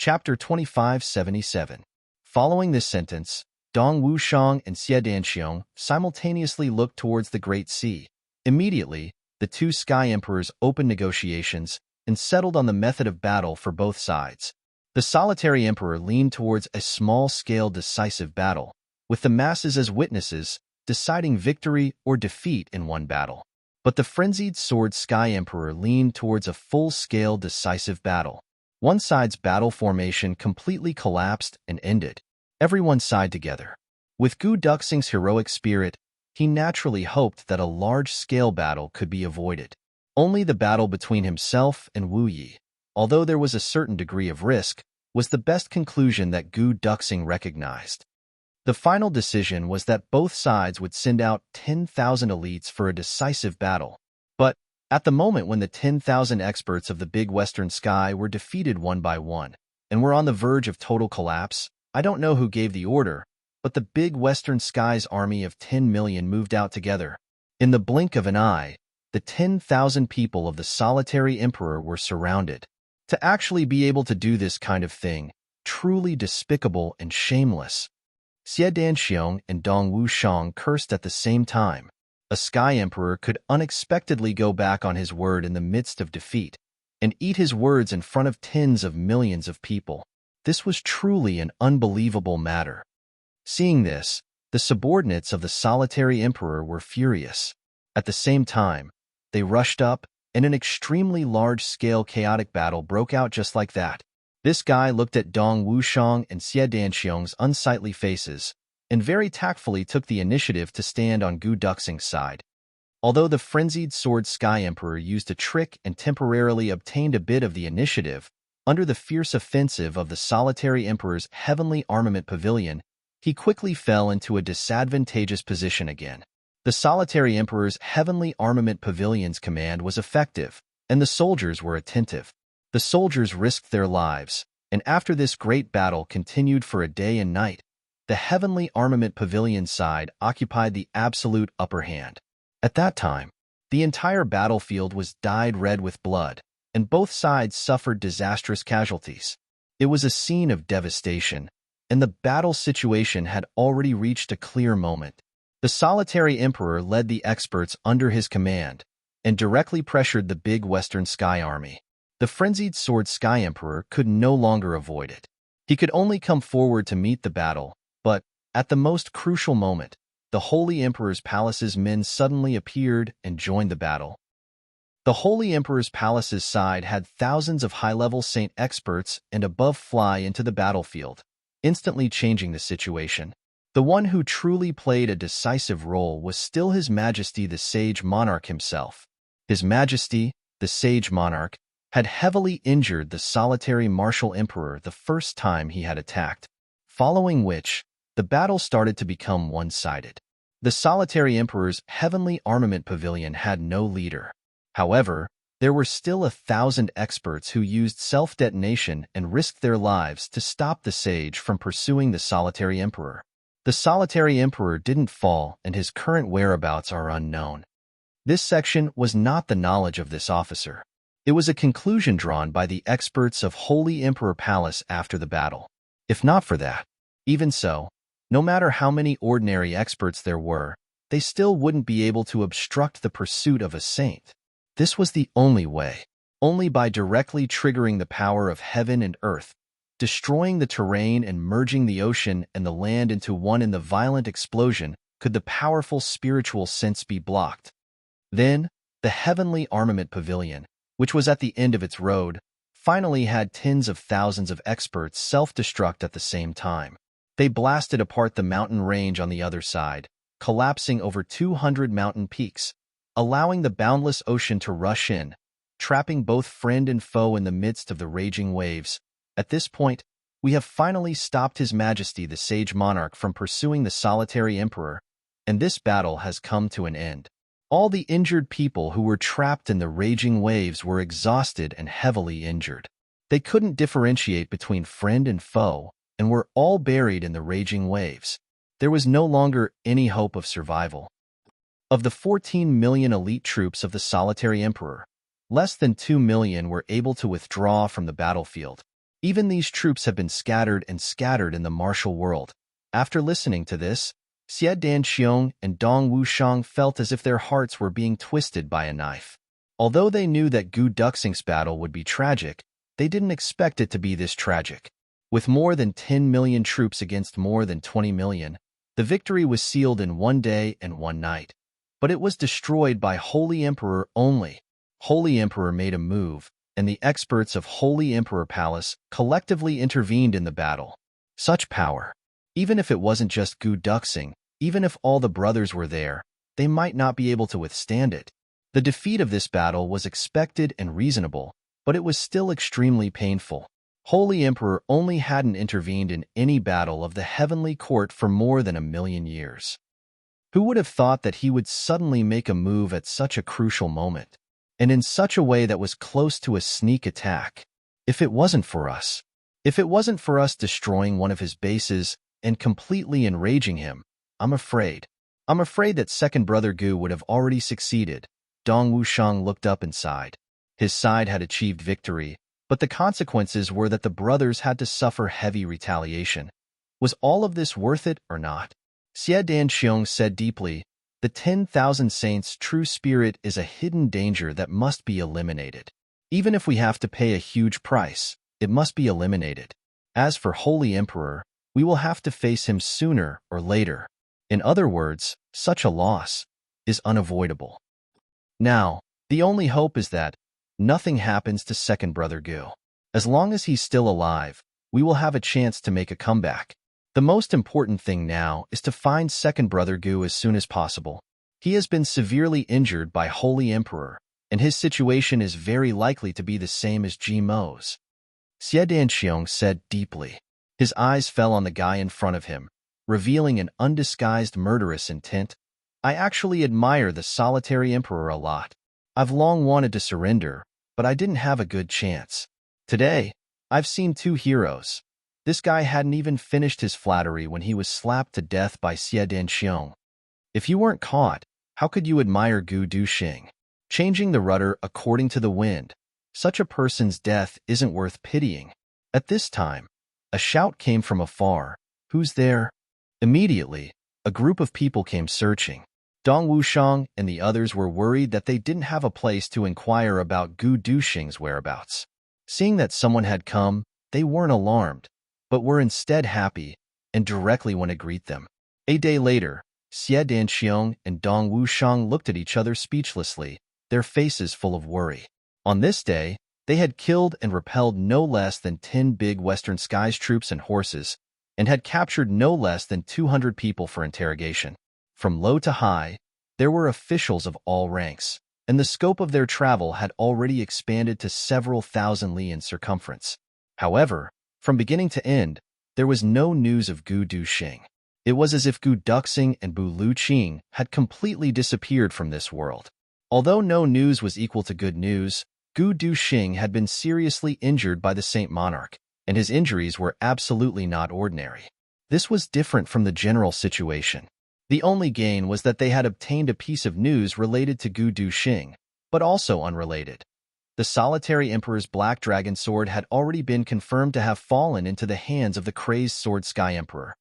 Chapter 2577. Following this sentence, Dong Wuxiang and Xie Danxiong simultaneously looked towards the Great Sea. Immediately, the two Sky Emperors opened negotiations and settled on the method of battle for both sides. The solitary emperor leaned towards a small-scale decisive battle, with the masses as witnesses, deciding victory or defeat in one battle. But the frenzied sword Sky Emperor leaned towards a full-scale decisive battle. One side's battle formation completely collapsed and ended. Everyone sighed together. With Gu Duxing's heroic spirit, he naturally hoped that a large-scale battle could be avoided. Only the battle between himself and Wu Yi, although there was a certain degree of risk, was the best conclusion that Gu Duxing recognized. The final decision was that both sides would send out 10,000 elites for a decisive battle. But, at the moment when the 10,000 experts of the Big Western Sky were defeated one by one, and were on the verge of total collapse, I don't know who gave the order, but the Big Western Sky's army of 10 million moved out together. In the blink of an eye, the 10,000 people of the solitary emperor were surrounded. To actually be able to do this kind of thing, truly despicable and shameless. Xie Danxiong and Dong Wuxiang cursed at the same time. A Sky Emperor could unexpectedly go back on his word in the midst of defeat, and eat his words in front of tens of millions of people. This was truly an unbelievable matter. Seeing this, the subordinates of the solitary emperor were furious. At the same time, they rushed up, and an extremely large-scale chaotic battle broke out just like that. This guy looked at Dong Wuxiang and Xie Danxiong's unsightly faces, and very tactfully took the initiative to stand on Gu Duxing's side. Although the frenzied sword Sky Emperor used a trick and temporarily obtained a bit of the initiative, under the fierce offensive of the solitary emperor's heavenly armament pavilion, he quickly fell into a disadvantageous position again. The solitary emperor's heavenly armament pavilion's command was effective, and the soldiers were attentive. The soldiers risked their lives, and after this great battle continued for a day and night, the heavenly armament pavilion side occupied the absolute upper hand. At that time, the entire battlefield was dyed red with blood, and both sides suffered disastrous casualties. It was a scene of devastation, and the battle situation had already reached a clear moment. The solitary emperor led the experts under his command, and directly pressured the Big Western Sky Army. The frenzied sword Sky Emperor could no longer avoid it. He could only come forward to meet the battle, but, at the most crucial moment, the Holy Emperor's Palace's men suddenly appeared and joined the battle. The Holy Emperor's Palace's side had thousands of high-level Saint experts and above fly into the battlefield, instantly changing the situation. The one who truly played a decisive role was still His Majesty the Sage Monarch himself. His Majesty, the Sage Monarch, had heavily injured the solitary martial emperor the first time he had attacked, following which, the battle started to become one-sided. The solitary emperor's heavenly armament pavilion had no leader. However, there were still 1,000 experts who used self-detonation and risked their lives to stop the sage from pursuing the solitary emperor. The solitary emperor didn't fall, and his current whereabouts are unknown. This section was not the knowledge of this officer. It was a conclusion drawn by the experts of Holy Emperor Palace after the battle. If not for that, even so, no matter how many ordinary experts there were, they still wouldn't be able to obstruct the pursuit of a saint. This was the only way. Only by directly triggering the power of heaven and earth, destroying the terrain and merging the ocean and the land into one in the violent explosion, could the powerful spiritual sense be blocked. Then, the heavenly armament pavilion, which was at the end of its road, finally had tens of thousands of experts self-destruct at the same time. They blasted apart the mountain range on the other side, collapsing over 200 mountain peaks, allowing the boundless ocean to rush in, trapping both friend and foe in the midst of the raging waves. At this point, we have finally stopped His Majesty the Sage Monarch from pursuing the solitary emperor, and this battle has come to an end. All the injured people who were trapped in the raging waves were exhausted and heavily injured. They couldn't differentiate between friend and foe, and were all buried in the raging waves. There was no longer any hope of survival. Of the 14 million elite troops of the solitary emperor, less than 2 million were able to withdraw from the battlefield. Even these troops have been scattered and scattered in the martial world. After listening to this, Xie Danxiong and Dong Wushang felt as if their hearts were being twisted by a knife. Although they knew that Gu Duxing's battle would be tragic, they didn't expect it to be this tragic. With more than 10 million troops against more than 20 million, the victory was sealed in one day and one night. But it was destroyed by Holy Emperor only. Holy Emperor made a move, and the experts of Holy Emperor Palace collectively intervened in the battle. Such power. Even if it wasn't just Gu Duxing, even if all the brothers were there, they might not be able to withstand it. The defeat of this battle was expected and reasonable, but it was still extremely painful. Holy Emperor only hadn't intervened in any battle of the heavenly court for more than 1,000,000 years. Who would have thought that he would suddenly make a move at such a crucial moment, and in such a way that was close to a sneak attack? If it wasn't for us destroying one of his bases and completely enraging him, I'm afraid that second brother Gu would have already succeeded. Dong Wushang looked up and sighed. His side had achieved victory, but the consequences were that the brothers had to suffer heavy retaliation. Was all of this worth it or not? Xie Danxiong said deeply, "The 10,000 saints' true spirit is a hidden danger that must be eliminated. Even if we have to pay a huge price, it must be eliminated. As for Holy Emperor, we will have to face him sooner or later. In other words, such a loss is unavoidable. Now, the only hope is that nothing happens to second brother Gu. As long as he's still alive, we will have a chance to make a comeback. The most important thing now is to find second brother Gu as soon as possible. He has been severely injured by Holy Emperor, and his situation is very likely to be the same as Ji Mo's." Xie Danxiong said deeply. His eyes fell on the guy in front of him, revealing an undisguised murderous intent. "I actually admire the solitary emperor a lot. I've long wanted to surrender, but I didn't have a good chance. Today, I've seen two heroes. This guy hadn't even finished his flattery when he was slapped to death by Xie Danxiong. If you weren't caught, how could you admire Gu Duxing? Changing the rudder according to the wind. Such a person's death isn't worth pitying." At this time, a shout came from afar. "Who's there?" Immediately, a group of people came searching. Dong Wushang and the others were worried that they didn't have a place to inquire about Gu Duxing's whereabouts. Seeing that someone had come, they weren't alarmed, but were instead happy, and directly went to greet them. A day later, Xie Danxiong and Dong Wushang looked at each other speechlessly, their faces full of worry. On this day, they had killed and repelled no less than 10 big Western Skies troops and horses, and had captured no less than 200 people for interrogation. From low to high, there were officials of all ranks, and the scope of their travel had already expanded to several thousand li in circumference. However, from beginning to end, there was no news of Gu Duxing. It was as if Gu Duxing and Bu Luqing had completely disappeared from this world. Although no news was equal to good news, Gu Duxing had been seriously injured by the Saint Monarch, and his injuries were absolutely not ordinary. This was different from the general situation. The only gain was that they had obtained a piece of news related to Gu Duxing, but also unrelated. The solitary emperor's black dragon sword had already been confirmed to have fallen into the hands of the crazed sword Sky Emperor.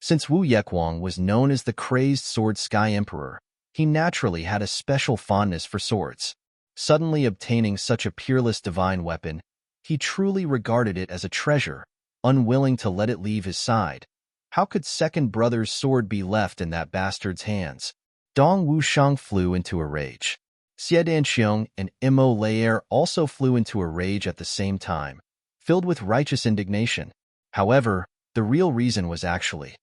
Since Wu Yequang was known as the crazed sword Sky Emperor, he naturally had a special fondness for swords. Suddenly obtaining such a peerless divine weapon, he truly regarded it as a treasure, unwilling to let it leave his side. How could second brother's sword be left in that bastard's hands? Dong Wushang flew into a rage. Xie Danxiong and Mo Laer also flew into a rage at the same time, filled with righteous indignation. However, the real reason was actually,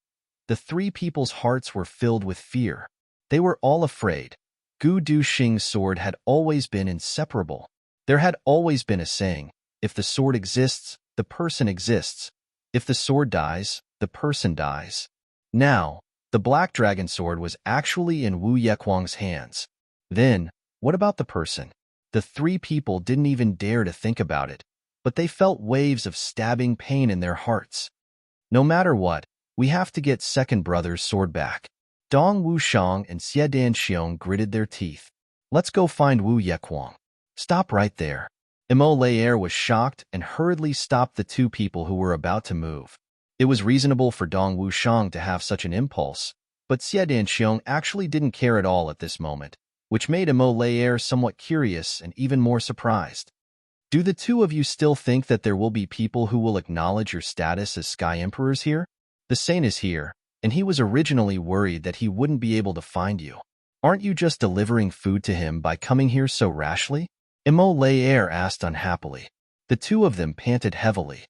the three people's hearts were filled with fear. They were all afraid. Gu Duxing's sword had always been inseparable. There had always been a saying, if the sword exists, the person exists. If the sword dies, the person dies. Now, the black dragon sword was actually in Wu Yequang's hands. Then, what about the person? The three people didn't even dare to think about it, but they felt waves of stabbing pain in their hearts. No matter what, we have to get second brother's sword back. Dong Wushang and Xie Danxiong gritted their teeth. Let's go find Wu Yequang. Stop right there. Emo Laer was shocked and hurriedly stopped the two people who were about to move. It was reasonable for Dong Wushang to have such an impulse, but Xie Danxiong actually didn't care at all at this moment, which made Emo Laer somewhat curious and even more surprised. Do the two of you still think that there will be people who will acknowledge your status as Sky Emperors here? The Saint is here, and he was originally worried that he wouldn't be able to find you. Aren't you just delivering food to him by coming here so rashly? Emo Laer asked unhappily. The two of them panted heavily.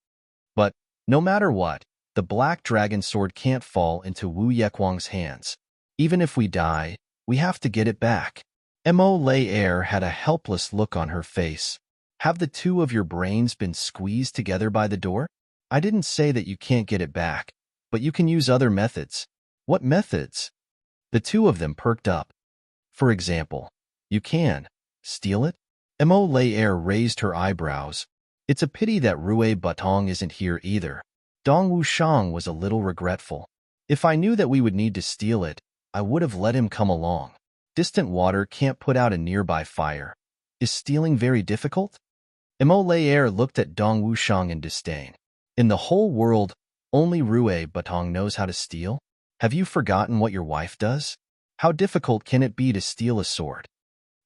But, no matter what, the black dragon sword can't fall into Wu Yekwang's hands. Even if we die, we have to get it back. Emo Laer had a helpless look on her face. Have the two of your brains been squeezed together by the door? I didn't say that you can't get it back, but you can use other methods. What methods? The two of them perked up. For example, you can steal it? Emo Laer raised her eyebrows. It's a pity that Rue Butong isn't here either. Dong Wushang was a little regretful. If I knew that we would need to steal it, I would have let him come along. Distant water can't put out a nearby fire. Is stealing very difficult? Emo Laer looked at Dong Wushang in disdain. In the whole world, only Rue Butong knows how to steal? Have you forgotten what your wife does? How difficult can it be to steal a sword?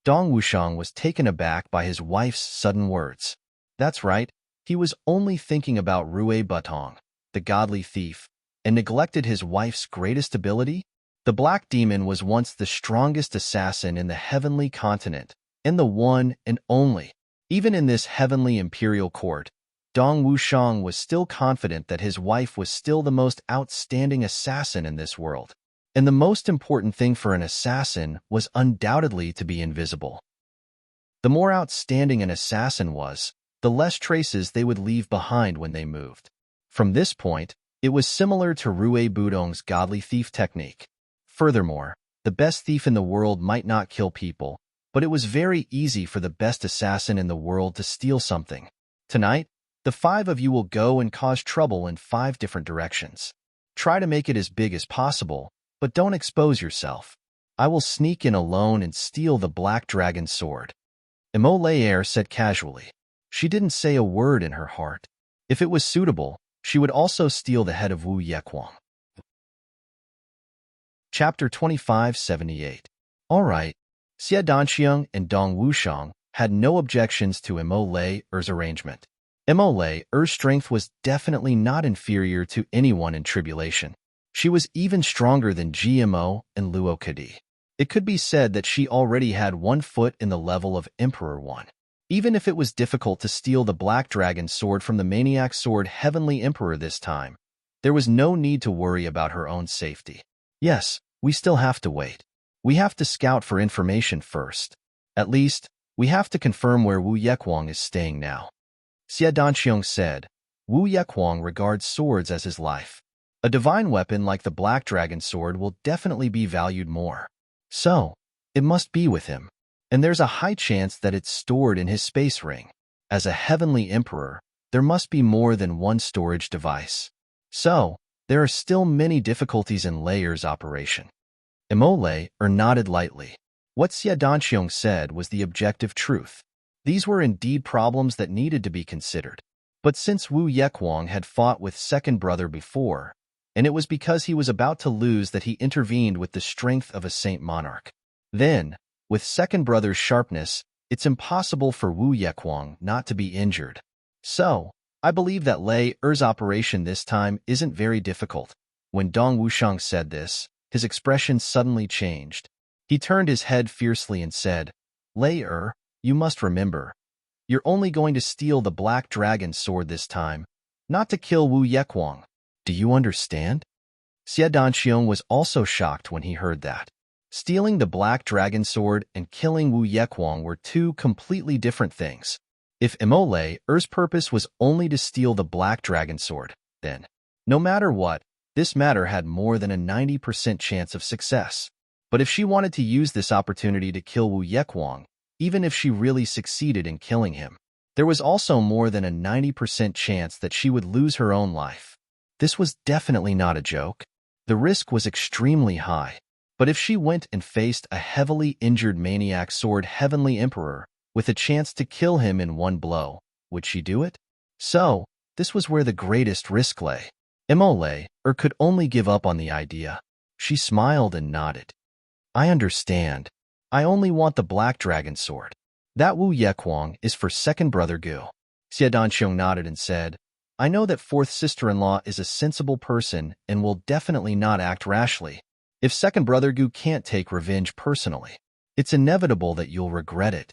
Dong Wushang was taken aback by his wife's sudden words. That's right, he was only thinking about Rue Butong, the godly thief, and neglected his wife's greatest ability? The Black Demon was once the strongest assassin in the heavenly continent, and the one and only. Even in this heavenly imperial court, Dong Wushang was still confident that his wife was still the most outstanding assassin in this world. And the most important thing for an assassin was undoubtedly to be invisible. The more outstanding an assassin was, the less traces they would leave behind when they moved. From this point, it was similar to Rue Budong's godly thief technique. Furthermore, the best thief in the world might not kill people, but it was very easy for the best assassin in the world to steal something. Tonight, the five of you will go and cause trouble in 5 different directions. Try to make it as big as possible, but don't expose yourself. I will sneak in alone and steal the Black Dragon sword. Emo Laer said casually. She didn't say a word in her heart. If it was suitable, she would also steal the head of Wu Yekwang. Chapter 2578. All right. Xie Danxiong and Dong Wushang had no objections to Emo Laer's arrangement. Emo Laer's strength was definitely not inferior to anyone in tribulation. She was even stronger than GMO and Luo Kadi. It could be said that she already had 1 foot in the level of Emperor 1. Even if it was difficult to steal the Black Dragon sword from the Maniac Sword Heavenly Emperor this time, there was no need to worry about her own safety. Yes, we still have to wait. We have to scout for information first. At least, we have to confirm where Wu Yekwang is staying now. Xie Danxiong said, Wu Yekwang regards swords as his life. A divine weapon like the Black Dragon sword will definitely be valued more. So, it must be with him. And there's a high chance that it's stored in his space ring. As a heavenly emperor, there must be more than one storage device. So, there are still many difficulties in Laer's operation. Emo Laer nodded lightly. What Xie Danxiong said was the objective truth. These were indeed problems that needed to be considered. But since Wu Yekwang had fought with second brother before, and it was because he was about to lose that he intervened with the strength of a saint monarch. Then, with second brother's sharpness, it's impossible for Wu Yekwang not to be injured. So, I believe that Laer's operation this time isn't very difficult. When Dong Wushang said this, his expression suddenly changed. He turned his head fiercely and said, Laer, you must remember, you're only going to steal the Black Dragon sword this time, not to kill Wu Yekwang. Do you understand? Xie Danxiong was also shocked when he heard that. Stealing the Black Dragon sword and killing Wu Yekwang were 2 completely different things. If Emo Laer's purpose was only to steal the Black Dragon sword, then, no matter what, this matter had more than a 90% chance of success. But if she wanted to use this opportunity to kill Wu Yekwang, even if she really succeeded in killing him, there was also more than a 90% chance that she would lose her own life. This was definitely not a joke. The risk was extremely high. But if she went and faced a heavily injured Maniac Sword Heavenly Emperor, with a chance to kill him in one blow. Would she do it? So, this was where the greatest risk lay. Emole, could only give up on the idea. She smiled and nodded. I understand. I only want the black dragon sword. That Wu Yekwang is for second brother Gu. Xie Danxiong nodded and said, I know that fourth sister-in-law is a sensible person and will definitely not act rashly. If second brother Gu can't take revenge personally, it's inevitable that you'll regret it.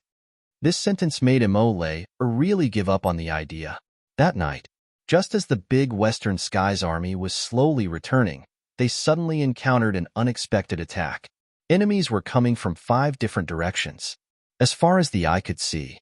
This sentence made Emole really give up on the idea. That night, just as the big Western Skies army was slowly returning, they suddenly encountered an unexpected attack. Enemies were coming from 5 different directions. As far as the eye could see,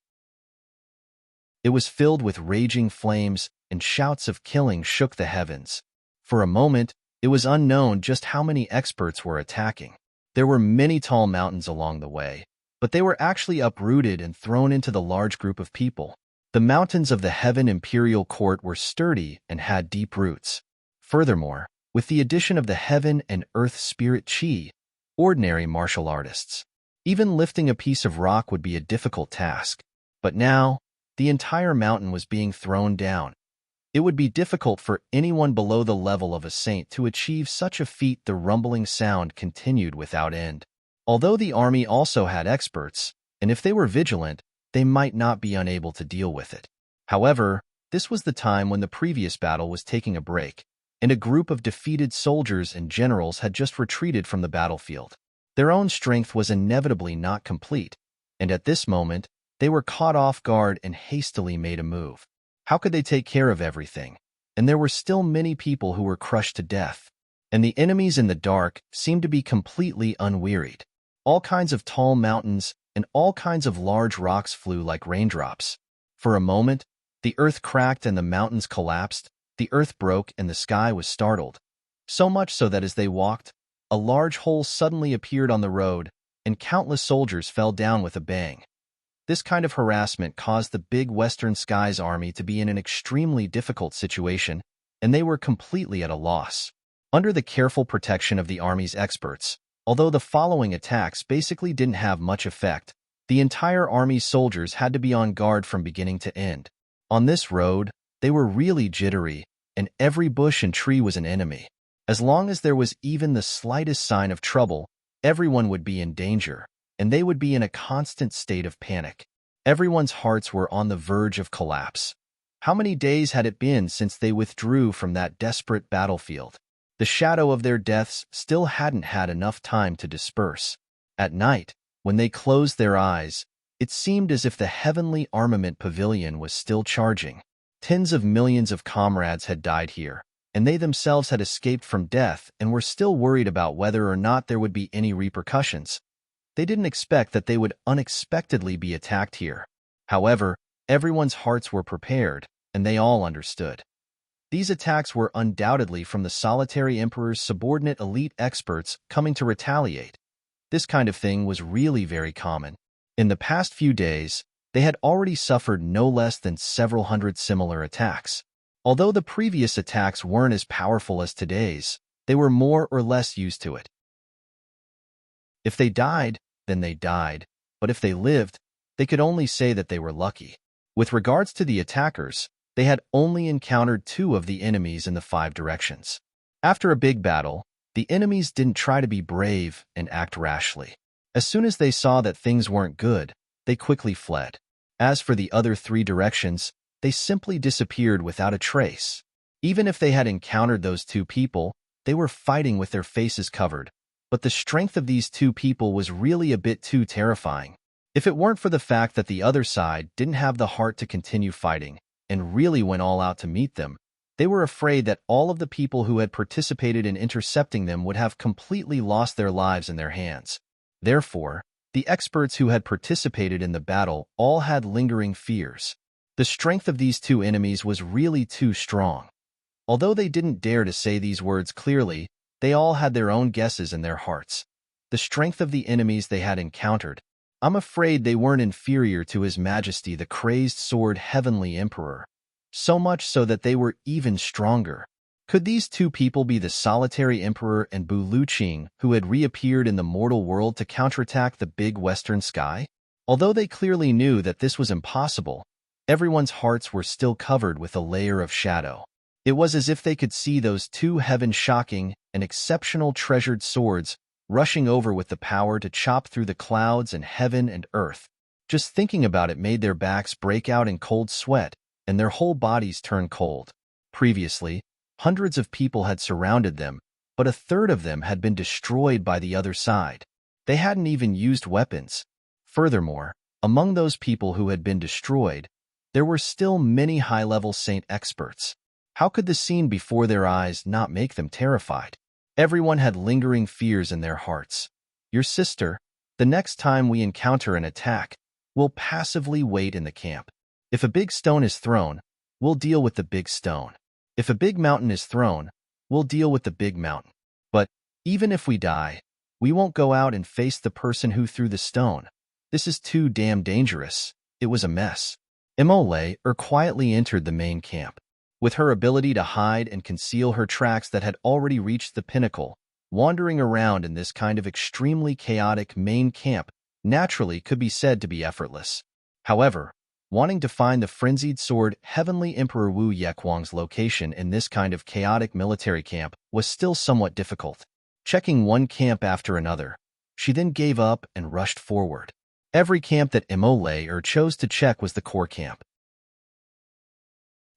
it was filled with raging flames, and shouts of killing shook the heavens. For a moment, it was unknown just how many experts were attacking. There were many tall mountains along the way, but they were actually uprooted and thrown into the large group of people. The mountains of the Heaven Imperial Court were sturdy and had deep roots. Furthermore, with the addition of the Heaven and Earth Spirit Chi, ordinary martial artists, even lifting a piece of rock would be a difficult task. But now, the entire mountain was being thrown down. It would be difficult for anyone below the level of a saint to achieve such a feat. The rumbling sound continued without end. Although the army also had experts, and if they were vigilant, they might not be unable to deal with it. However, this was the time when the previous battle was taking a break, and a group of defeated soldiers and generals had just retreated from the battlefield. Their own strength was inevitably not complete, and at this moment, they were caught off guard and hastily made a move. How could they take care of everything? And there were still many people who were crushed to death. And the enemies in the dark seemed to be completely unwearied. All kinds of tall mountains and all kinds of large rocks flew like raindrops. For a moment, the earth cracked and the mountains collapsed, the earth broke and the sky was startled. So much so that as they walked, a large hole suddenly appeared on the road, and countless soldiers fell down with a bang. This kind of harassment caused the big Western Skies army to be in an extremely difficult situation, and they were completely at a loss. Under the careful protection of the army's experts, although the following attacks basically didn't have much effect, the entire army's soldiers had to be on guard from beginning to end. On this road, they were really jittery, and every bush and tree was an enemy. As long as there was even the slightest sign of trouble, everyone would be in danger, and they would be in a constant state of panic. Everyone's hearts were on the verge of collapse. How many days had it been since they withdrew from that desperate battlefield? The shadow of their deaths still hadn't had enough time to disperse. At night, when they closed their eyes, it seemed as if the heavenly armament pavilion was still charging. Tens of millions of comrades had died here, and they themselves had escaped from death and were still worried about whether or not there would be any repercussions. They didn't expect that they would unexpectedly be attacked here. However, everyone's hearts were prepared, and they all understood. These attacks were undoubtedly from the solitary emperor's subordinate elite experts coming to retaliate. This kind of thing was really very common. In the past few days, they had already suffered no less than several hundred similar attacks. Although the previous attacks weren't as powerful as today's, they were more or less used to it. If they died, then they died, but if they lived, they could only say that they were lucky. With regards to the attackers, they had only encountered 2 of the enemies in the 5 directions. After a big battle, the enemies didn't try to be brave and act rashly. As soon as they saw that things weren't good, they quickly fled. As for the other 3 directions, they simply disappeared without a trace. Even if they had encountered those 2 people, they were fighting with their faces covered. But the strength of these 2 people was really a bit too terrifying. If it weren't for the fact that the other side didn't have the heart to continue fighting, and really went all out to meet them, they were afraid that all of the people who had participated in intercepting them would have completely lost their lives in their hands. Therefore, the experts who had participated in the battle all had lingering fears. The strength of these 2 enemies was really too strong. Although they didn't dare to say these words clearly, they all had their own guesses in their hearts. The strength of the enemies they had encountered, I'm afraid they weren't inferior to His Majesty the Crazed Sword Heavenly Emperor, so much so that they were even stronger. Could these 2 people be the Solitary Emperor and Bu Luqing who had reappeared in the mortal world to counterattack the big Western Sky? Although they clearly knew that this was impossible, everyone's hearts were still covered with a layer of shadow. It was as if they could see those two heaven-shocking and exceptional treasured swords rushing over with the power to chop through the clouds and heaven and earth. Just thinking about it made their backs break out in cold sweat and their whole bodies turn cold. Previously, hundreds of people had surrounded them, but a third of them had been destroyed by the other side. They hadn't even used weapons. Furthermore, among those people who had been destroyed, there were still many high-level saint experts. How could the scene before their eyes not make them terrified? Everyone had lingering fears in their hearts. Your sister, the next time we encounter an attack, will passively wait in the camp. If a big stone is thrown, we'll deal with the big stone. If a big mountain is thrown, we'll deal with the big mountain. But even if we die, we won't go out and face the person who threw the stone. This is too damn dangerous. It was a mess. Emole quietly entered the main camp. With her ability to hide and conceal her tracks that had already reached the pinnacle, wandering around in this kind of extremely chaotic main camp naturally could be said to be effortless. However, wanting to find the frenzied sword Heavenly Emperor Wu Yekwang's location in this kind of chaotic military camp was still somewhat difficult. Checking one camp after another, she then gave up and rushed forward. Every camp that Emole chose to check was the core camp.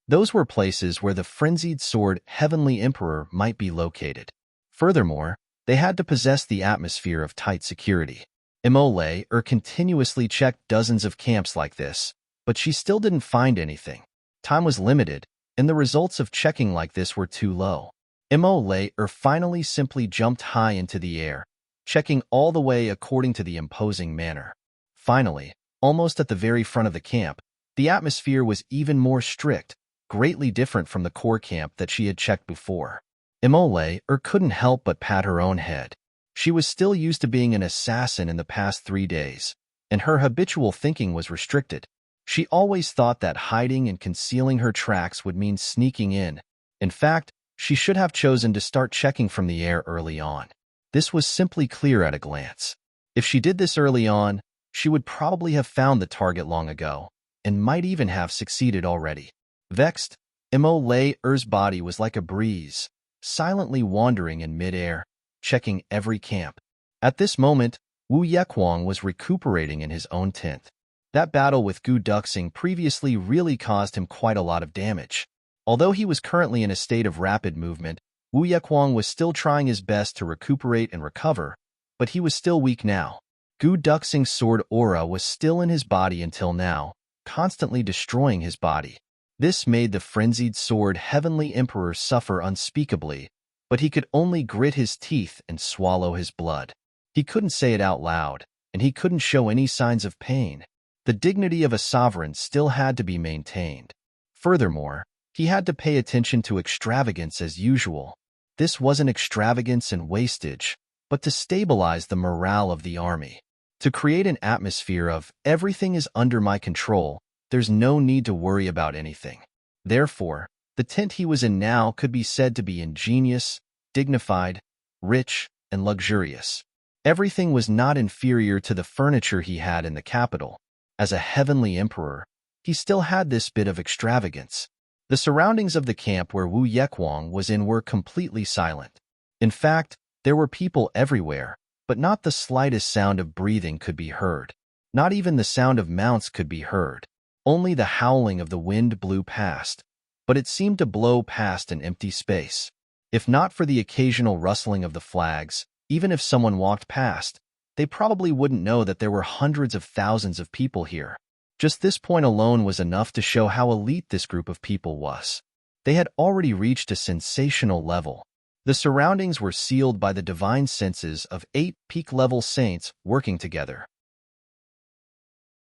Those were places where the frenzied sword Heavenly Emperor might be located. Furthermore, they had to possess the atmosphere of tight security. Emole continuously checked dozens of camps like this, but she still didn't find anything. Time was limited, and the results of checking like this were too low. Emole finally simply jumped high into the air, checking all the way according to the imposing manner. Finally, almost at the very front of the camp, the atmosphere was even more strict, greatly different from the core camp that she had checked before. Emole couldn't help but pat her own head. She was still used to being an assassin in the past 3 days, and her habitual thinking was restricted. She always thought that hiding and concealing her tracks would mean sneaking in. In fact, she should have chosen to start checking from the air early on. This was simply clear at a glance. If she did this early on, she would probably have found the target long ago, and might even have succeeded already. Vexed, Emole's body was like a breeze, silently wandering in mid-air, checking every camp. At this moment, Wu Yekwang was recuperating in his own tent. That battle with Gu Duxing previously really caused him quite a lot of damage. Although he was currently in a state of rapid movement, Wu Yekwang was still trying his best to recuperate and recover, but he was still weak now. Gu Duxing's sword aura was still in his body until now, constantly destroying his body. This made the frenzied sword Heavenly Emperor suffer unspeakably, but he could only grit his teeth and swallow his blood. He couldn't say it out loud, and he couldn't show any signs of pain. The dignity of a sovereign still had to be maintained. Furthermore, he had to pay attention to extravagance as usual. This wasn't extravagance and wastage, but to stabilize the morale of the army. To create an atmosphere of, everything is under my control, there's no need to worry about anything. Therefore, the tent he was in now could be said to be ingenious, dignified, rich, and luxurious. Everything was not inferior to the furniture he had in the capital. As a heavenly emperor, he still had this bit of extravagance. The surroundings of the camp where Wu Yekwang was in were completely silent. In fact, there were people everywhere, but not the slightest sound of breathing could be heard. Not even the sound of mounts could be heard. Only the howling of the wind blew past, but it seemed to blow past an empty space. If not for the occasional rustling of the flags, even if someone walked past, they probably wouldn't know that there were hundreds of thousands of people here. Just this point alone was enough to show how elite this group of people was. They had already reached a sensational level. The surroundings were sealed by the divine senses of 8 peak-level saints working together.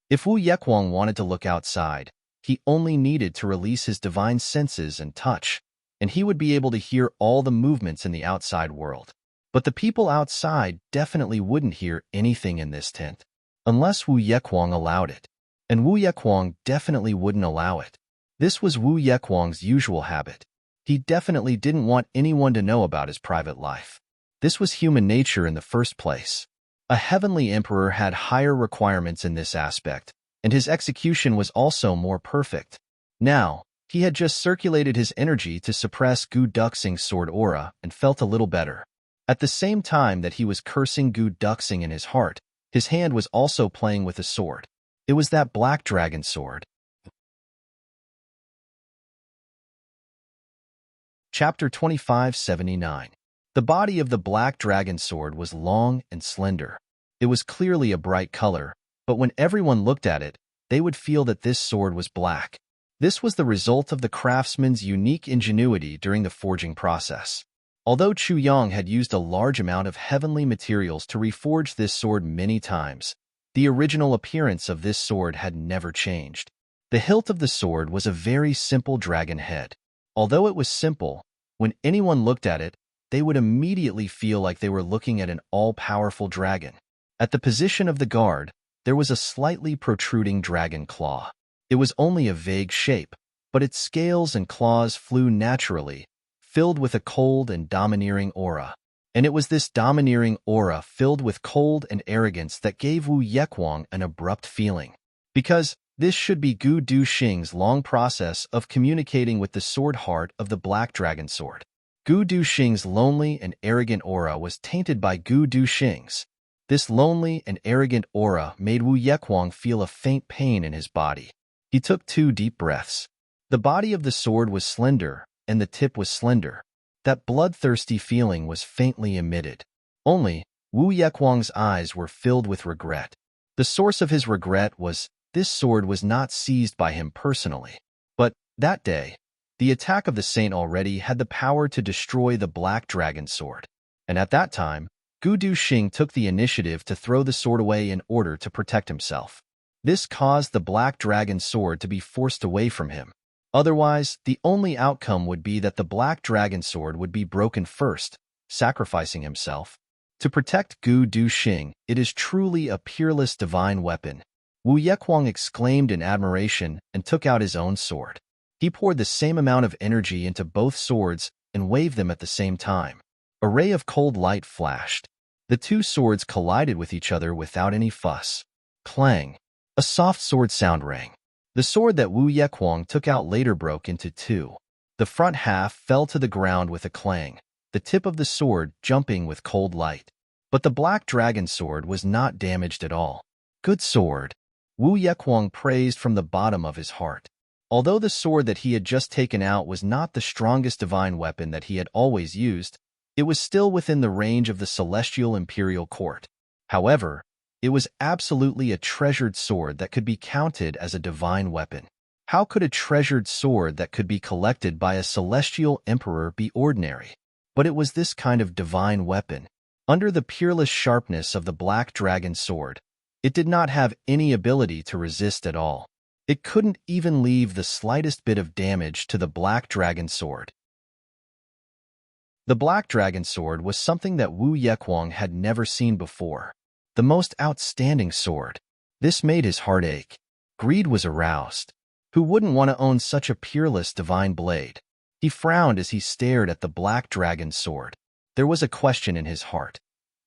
If Wu Yekwang wanted to look outside, he only needed to release his divine senses and touch, and he would be able to hear all the movements in the outside world. But the people outside definitely wouldn't hear anything in this tent, unless Wu Yekwang allowed it. And Wu Yekwang definitely wouldn't allow it. This was Wu Yekwang's usual habit. He definitely didn't want anyone to know about his private life. This was human nature in the first place. A heavenly emperor had higher requirements in this aspect, and his execution was also more perfect. Now, he had just circulated his energy to suppress Gu Duxing's sword aura and felt a little better. At the same time that he was cursing Gu Duxing in his heart, his hand was also playing with a sword. It was that black dragon sword. Chapter 2579. The body of the black dragon sword was long and slender. It was clearly a bright color, but when everyone looked at it, they would feel that this sword was black. This was the result of the craftsman's unique ingenuity during the forging process. Although Chu Yang had used a large amount of heavenly materials to reforge this sword many times, the original appearance of this sword had never changed. The hilt of the sword was a very simple dragon head. Although it was simple, when anyone looked at it, they would immediately feel like they were looking at an all-powerful dragon. At the position of the guard, there was a slightly protruding dragon claw. It was only a vague shape, but its scales and claws flew naturally, filled with a cold and domineering aura. And it was this domineering aura filled with cold and arrogance that gave Wu Yekwang an abrupt feeling. Because this should be Gu Duxing's long process of communicating with the sword heart of the black dragon sword. Gu Duxing's lonely and arrogant aura was tainted by Gu Duxing's. This lonely and arrogant aura made Wu Yekwang feel a faint pain in his body. He took 2 deep breaths. The body of the sword was slender, and the tip was slender. That bloodthirsty feeling was faintly emitted. Only, Wu Yekwang's eyes were filled with regret. The source of his regret was, this sword was not seized by him personally. But, that day, the attack of the saint already had the power to destroy the black dragon sword. And at that time, Gu Duxing took the initiative to throw the sword away in order to protect himself. This caused the black dragon sword to be forced away from him. Otherwise, the only outcome would be that the black dragon sword would be broken first, sacrificing himself. To protect Gu Duxing, it is truly a peerless divine weapon. Wu Yekwang exclaimed in admiration and took out his own sword. He poured the same amount of energy into both swords and waved them at the same time. A ray of cold light flashed. The 2 swords collided with each other without any fuss. Clang! A soft sword sound rang. The sword that Wu Yekwang took out later broke into 2. The front half fell to the ground with a clang, the tip of the sword jumping with cold light. But the black dragon sword was not damaged at all. Good sword. Wu Yekwang praised from the bottom of his heart. Although the sword that he had just taken out was not the strongest divine weapon that he had always used, it was still within the range of the celestial imperial court. However, it was absolutely a treasured sword that could be counted as a divine weapon. How could a treasured sword that could be collected by a celestial emperor be ordinary? But it was this kind of divine weapon. Under the peerless sharpness of the black dragon sword, it did not have any ability to resist at all. It couldn't even leave the slightest bit of damage to the black dragon sword. The black dragon sword was something that Wu Yekwang had never seen before. The most outstanding sword. This made his heart ache. Greed was aroused. Who wouldn't want to own such a peerless divine blade? He frowned as he stared at the black dragon sword. There was a question in his heart.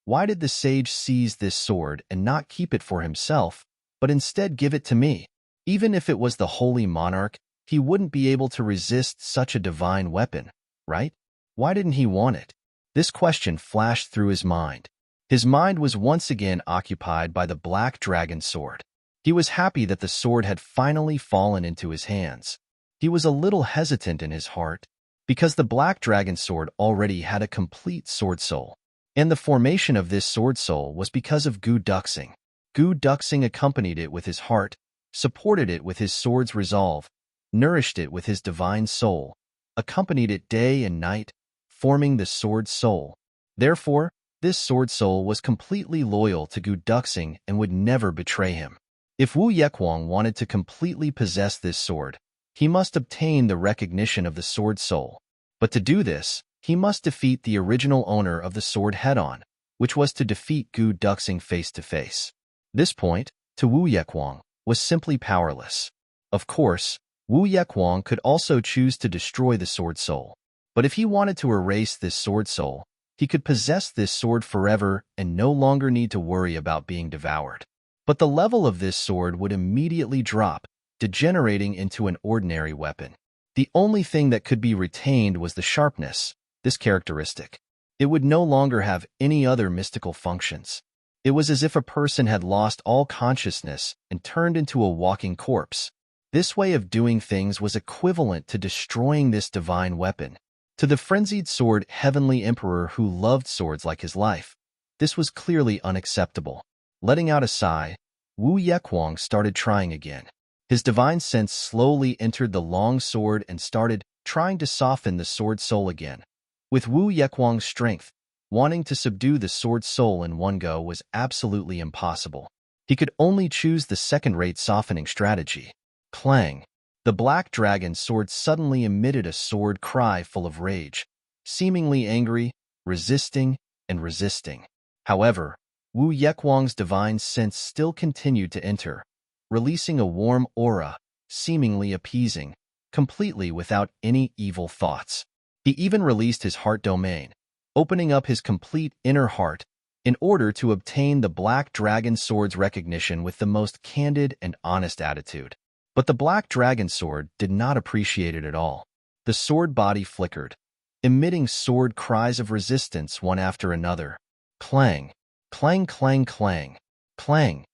Why did the sage seize this sword and not keep it for himself, but instead give it to me? Even if it was the holy monarch, he wouldn't be able to resist such a divine weapon, right? Why didn't he want it? This question flashed through his mind. His mind was once again occupied by the black dragon sword. He was happy that the sword had finally fallen into his hands. He was a little hesitant in his heart, because the black dragon sword already had a complete sword soul. And the formation of this sword soul was because of Gu Duxing. Gu Duxing accompanied it with his heart, supported it with his sword's resolve, nourished it with his divine soul, accompanied it day and night, forming the sword soul. Therefore, this sword soul was completely loyal to Gu Duxing and would never betray him. If Wu Yekwang wanted to completely possess this sword, he must obtain the recognition of the sword soul. But to do this, he must defeat the original owner of the sword head-on, which was to defeat Gu Duxing face-to-face. This point, to Wu Yekwang, was simply powerless. Of course, Wu Yekwang could also choose to destroy the sword soul. But if he wanted to erase this sword soul, He could possess this sword forever and no longer need to worry about being devoured. But the level of this sword would immediately drop, degenerating into an ordinary weapon. The only thing that could be retained was the sharpness, this characteristic. It would no longer have any other mystical functions. It was as if a person had lost all consciousness and turned into a walking corpse. This way of doing things was equivalent to destroying this divine weapon. To the frenzied sword heavenly emperor who loved swords like his life, this was clearly unacceptable. Letting out a sigh, Wu Yekwang started trying again. His divine sense slowly entered the long sword and started trying to soften the sword soul again. With Wu Yekwang's strength, wanting to subdue the sword soul in one go was absolutely impossible. He could only choose the second-rate softening strategy. Clang! The black dragon sword suddenly emitted a sword cry full of rage, seemingly angry, resisting, and resisting. However, Wu Yekwang's divine sense still continued to enter, releasing a warm aura, seemingly appeasing, completely without any evil thoughts. He even released his heart domain, opening up his complete inner heart in order to obtain the black dragon sword's recognition with the most candid and honest attitude. But the black dragon sword did not appreciate it at all. The sword body flickered, emitting sword cries of resistance one after another. Clang, clang, clang, clang, clang.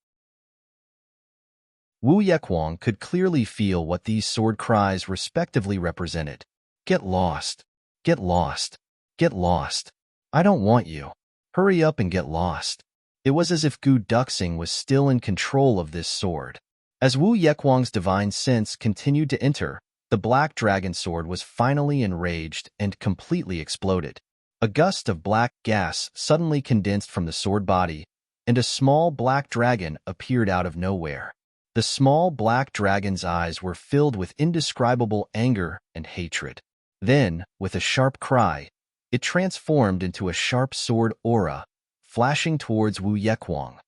Wu Yekwang could clearly feel what these sword cries respectively represented. Get lost, get lost, get lost. I don't want you. Hurry up and get lost. It was as if Gu Duxing was still in control of this sword. As Wu Yekwang's divine sense continued to enter, the black dragon sword was finally enraged and completely exploded. A gust of black gas suddenly condensed from the sword body, and a small black dragon appeared out of nowhere. The small black dragon's eyes were filled with indescribable anger and hatred. Then, with a sharp cry, it transformed into a sharp sword aura, flashing towards Wu Yekwang.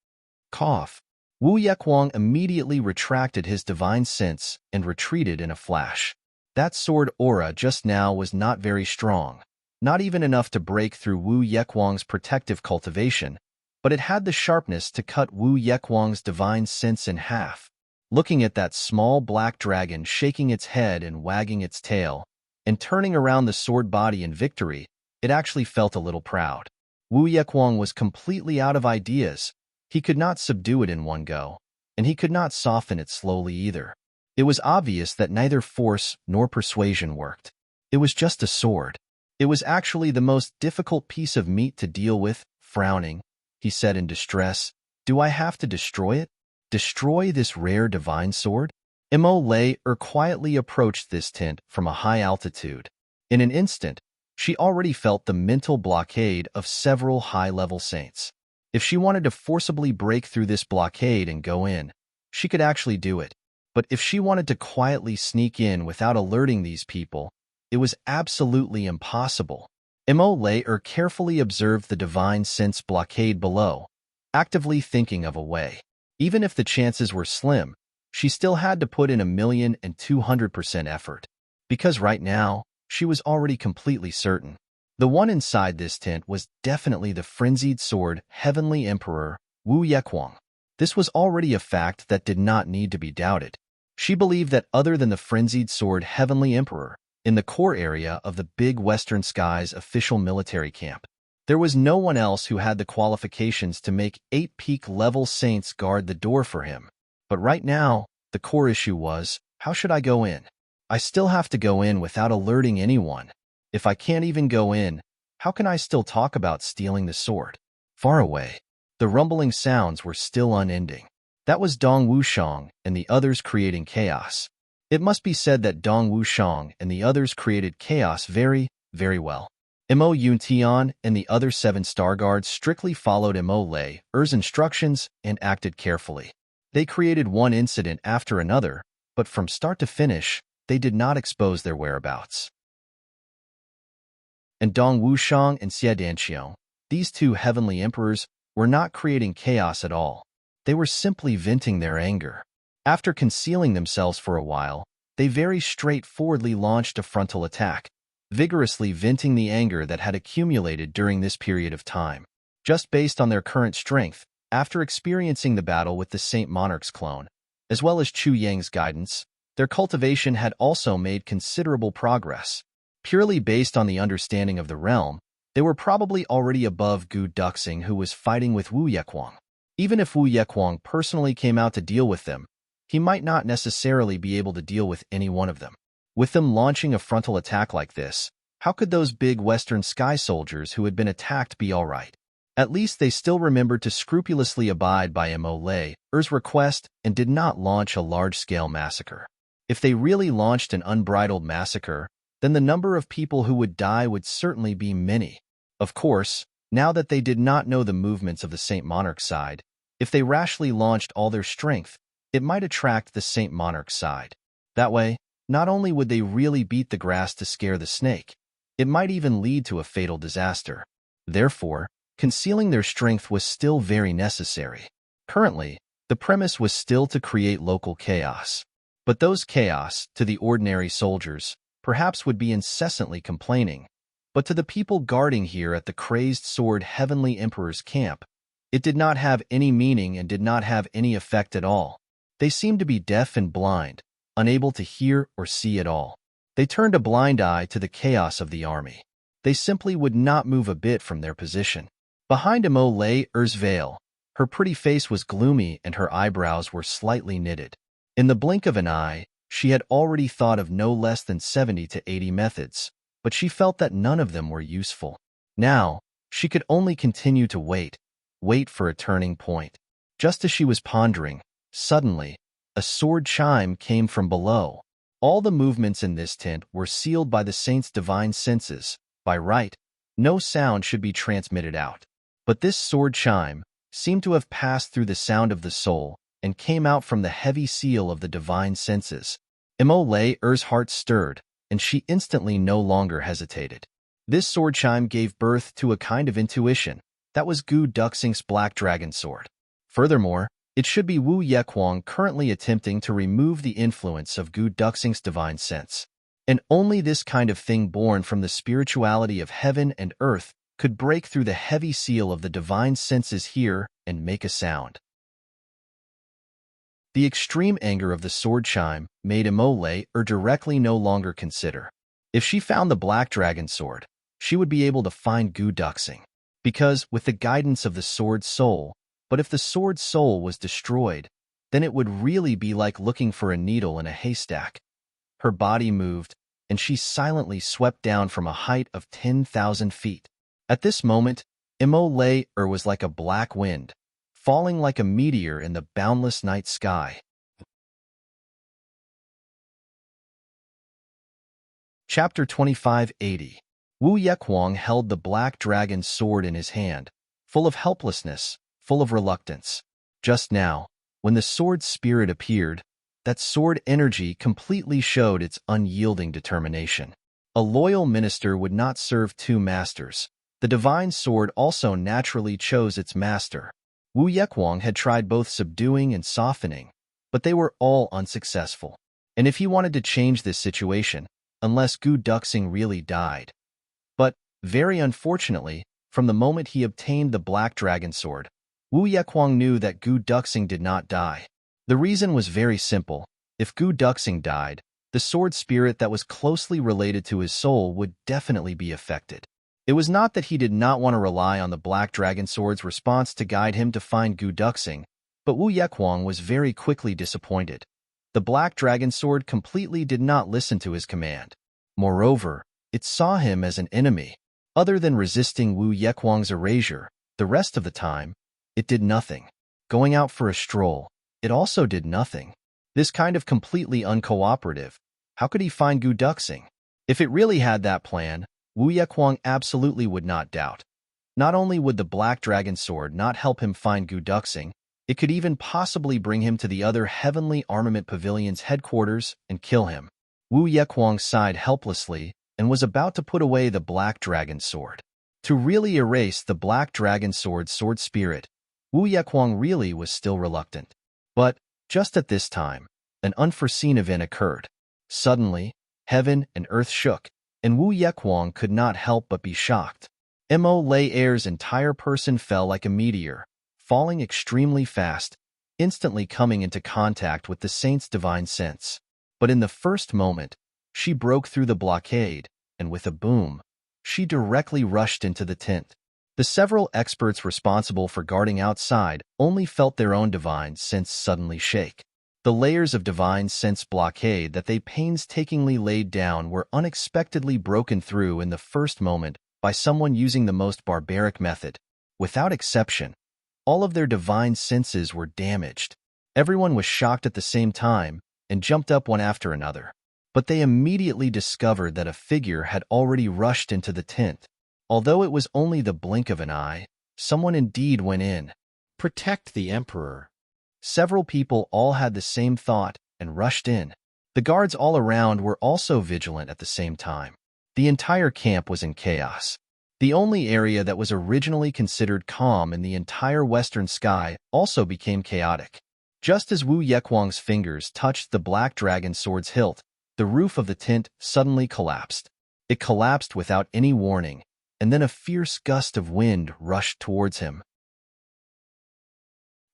Cough! Wu Yekwang immediately retracted his divine sense and retreated in a flash. That sword aura just now was not very strong, not even enough to break through Wu Yekwang's protective cultivation, but it had the sharpness to cut Wu Yekwang's divine sense in half. Looking at that small black dragon shaking its head and wagging its tail, and turning around the sword body in victory, it actually felt a little proud. Wu Yekwang was completely out of ideas. He could not subdue it in one go, and he could not soften it slowly either. It was obvious that neither force nor persuasion worked. It was just a sword. It was actually the most difficult piece of meat to deal with. Frowning, he said in distress, "Do I have to destroy it? Destroy this rare divine sword?" Mo lay quietly approached this tent from a high altitude. In an instant, she already felt the mental blockade of several high-level saints. If she wanted to forcibly break through this blockade and go in, she could actually do it. But if she wanted to quietly sneak in without alerting these people, it was absolutely impossible. Mo lay carefully observed the divine sense blockade below, actively thinking of a way. Even if the chances were slim, she still had to put in 1,200% effort. Because right now, she was already completely certain. The one inside this tent was definitely the frenzied sword heavenly emperor, Wu Yekwang. This was already a fact that did not need to be doubted. She believed that other than the frenzied sword heavenly emperor, in the core area of the Big Western Skies official military camp, there was no one else who had the qualifications to make 8 peak-level saints guard the door for him. But right now, the core issue was, how should I go in? I still have to go in without alerting anyone. If I can't even go in, how can I still talk about stealing the sword? Far away, the rumbling sounds were still unending. That was Dong Wushang and the others creating chaos. It must be said that Dong Wushang and the others created chaos very, very well. Mo Yuntian and the other 7 Star Guards strictly followed Mo Lei-er's instructions and acted carefully. They created one incident after another, but from start to finish, they did not expose their whereabouts. And Dong Wushang and Xie Danqiong, these 2 heavenly emperors, were not creating chaos at all. They were simply venting their anger. After concealing themselves for a while, they very straightforwardly launched a frontal attack. vigorously venting the anger that had accumulated during this period of time. Just based on their current strength, after experiencing the battle with the Saint Monarch's clone, as well as Chu Yang's guidance, their cultivation had also made considerable progress. Purely based on the understanding of the realm, they were probably already above Gu Duxing, who was fighting with Wu Yequang. Even if Wu Yequang personally came out to deal with them, he might not necessarily be able to deal with any one of them. With them launching a frontal attack like this, how could those big Western sky soldiers who had been attacked be all right? At least they still remembered to scrupulously abide by Mo Lei's request and did not launch a large-scale massacre. If they really launched an unbridled massacre, then the number of people who would die would certainly be many. Of course, now that they did not know the movements of the Saint Monarch side, if they rashly launched all their strength, it might attract the Saint Monarch side. That way, not only would they really beat the grass to scare the snake, it might even lead to a fatal disaster. Therefore, concealing their strength was still very necessary. Currently, the premise was still to create local chaos. But those chaos, to the ordinary soldiers, perhaps would be incessantly complaining. But to the people guarding here at the crazed sword Heavenly Emperor's camp, it did not have any meaning and did not have any effect at all. They seemed to be deaf and blind, unable to hear or see at all. They turned a blind eye to the chaos of the army. They simply would not move a bit from their position. Behind Mo Lei's veil, her pretty face was gloomy and her eyebrows were slightly knitted. In the blink of an eye, she had already thought of no less than 70 to 80 methods, but she felt that none of them were useful. Now, she could only continue to wait for a turning point. Just as she was pondering, suddenly, a sword chime came from below. All the movements in this tent were sealed by the saint's divine senses. By right, no sound should be transmitted out. But this sword chime seemed to have passed through the sound of the soul and came out from the heavy seal of the divine senses. Mo Lei's heart stirred, and she instantly no longer hesitated. This sword chime gave birth to a kind of intuition. That was Gu Duxing's black dragon sword. Furthermore, it should be Wu Yequang currently attempting to remove the influence of Gu Duxing's divine sense. And only this kind of thing born from the spirituality of heaven and earth could break through the heavy seal of the divine senses here and make a sound. The extreme anger of the sword chime made Mo Lei directly no longer consider. If she found the black dragon sword, she would be able to find Gu Duxing. Because, with the guidance of the sword soul, but if the sword soul was destroyed, then it would really be like looking for a needle in a haystack. Her body moved, and she silently swept down from a height of 10,000 feet. At this moment, Mo Lei was like a black wind, falling like a meteor in the boundless night sky. Chapter 2580. Wu Yequang held the black dragon's sword in his hand, full of helplessness, full of reluctance. Just now, when the sword's spirit appeared, that sword energy completely showed its unyielding determination. A loyal minister would not serve two masters. The divine sword also naturally chose its master. Wu Yequang had tried both subduing and softening, but they were all unsuccessful. And if he wanted to change this situation, unless Gu Duxing really died. But, very unfortunately, from the moment he obtained the black dragon sword, Wu Yequang knew that Gu Duxing did not die. The reason was very simple. If Gu Duxing died, the sword spirit that was closely related to his soul would definitely be affected. It was not that he did not want to rely on the black dragon sword's response to guide him to find Gu Duxing, but Wu Yequang was very quickly disappointed. The black dragon sword completely did not listen to his command. Moreover, it saw him as an enemy. Other than resisting Wu Yequang's erasure, the rest of the time, it did nothing. Going out for a stroll, it also did nothing. This kind of completely uncooperative. How could he find Gu Duxing? If it really had that plan, Wu Yequang absolutely would not doubt. Not only would the black dragon sword not help him find Gu Duxing, it could even possibly bring him to the other Heavenly Armament Pavilion's headquarters and kill him. Wu Yequang sighed helplessly and was about to put away the black dragon sword. To really erase the black dragon sword's sword spirit, Wu Yequang really was still reluctant. But, just at this time, an unforeseen event occurred. Suddenly, heaven and earth shook, and Wu Yekwang could not help but be shocked. Mo Lei Air's entire person fell like a meteor, falling extremely fast, instantly coming into contact with the saint's divine sense. But in the first moment, she broke through the blockade, and with a boom, she directly rushed into the tent. The several experts responsible for guarding outside only felt their own divine sense suddenly shake. The layers of divine sense blockade that they painstakingly laid down were unexpectedly broken through in the first moment by someone using the most barbaric method. Without exception, all of their divine senses were damaged. Everyone was shocked at the same time and jumped up one after another. But they immediately discovered that a figure had already rushed into the tent. Although it was only the blink of an eye, someone indeed went in. Protect the Emperor. Several people all had the same thought and rushed in. The guards all around were also vigilant at the same time. The entire camp was in chaos. The only area that was originally considered calm in the entire western sky also became chaotic. Just as Wu Yekwang's fingers touched the black dragon sword's hilt, the roof of the tent suddenly collapsed. It collapsed without any warning, and then a fierce gust of wind rushed towards him.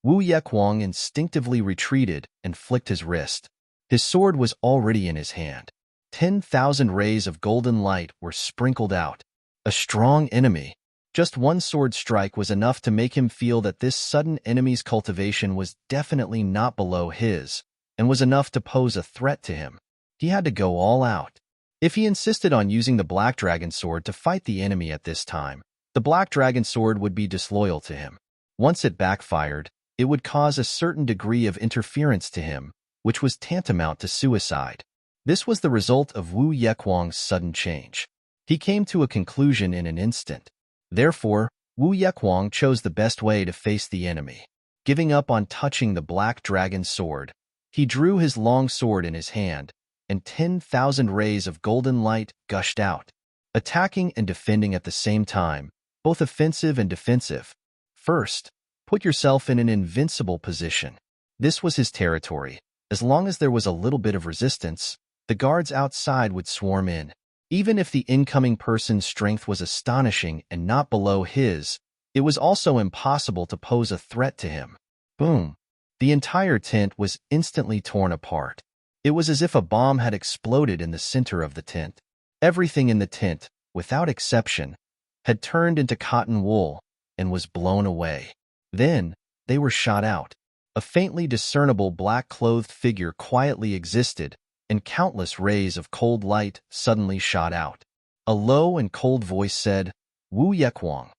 Wu Yekwang instinctively retreated and flicked his wrist. His sword was already in his hand. 10,000 rays of golden light were sprinkled out. A strong enemy. Just one sword strike was enough to make him feel that this sudden enemy's cultivation was definitely not below his, and was enough to pose a threat to him. He had to go all out. If he insisted on using the Black Dragon Sword to fight the enemy at this time, the Black Dragon Sword would be disloyal to him. Once it backfired, it would cause a certain degree of interference to him, which was tantamount to suicide. This was the result of Wu Yekwang's sudden change. He came to a conclusion in an instant. Therefore, Wu Yekwang chose the best way to face the enemy. Giving up on touching the Black Dragon Sword, he drew his long sword in his hand, and 10,000 rays of golden light gushed out, attacking and defending at the same time, both offensive and defensive. First, put yourself in an invincible position. This was his territory. As long as there was a little bit of resistance, the guards outside would swarm in. Even if the incoming person's strength was astonishing and not below his, it was also impossible to pose a threat to him. Boom! The entire tent was instantly torn apart. It was as if a bomb had exploded in the center of the tent. Everything in the tent, without exception, had turned into cotton wool and was blown away. Then, they were shot out. A faintly discernible black-clothed figure quietly existed, and countless rays of cold light suddenly shot out. A low and cold voice said, "Wu Yekwang,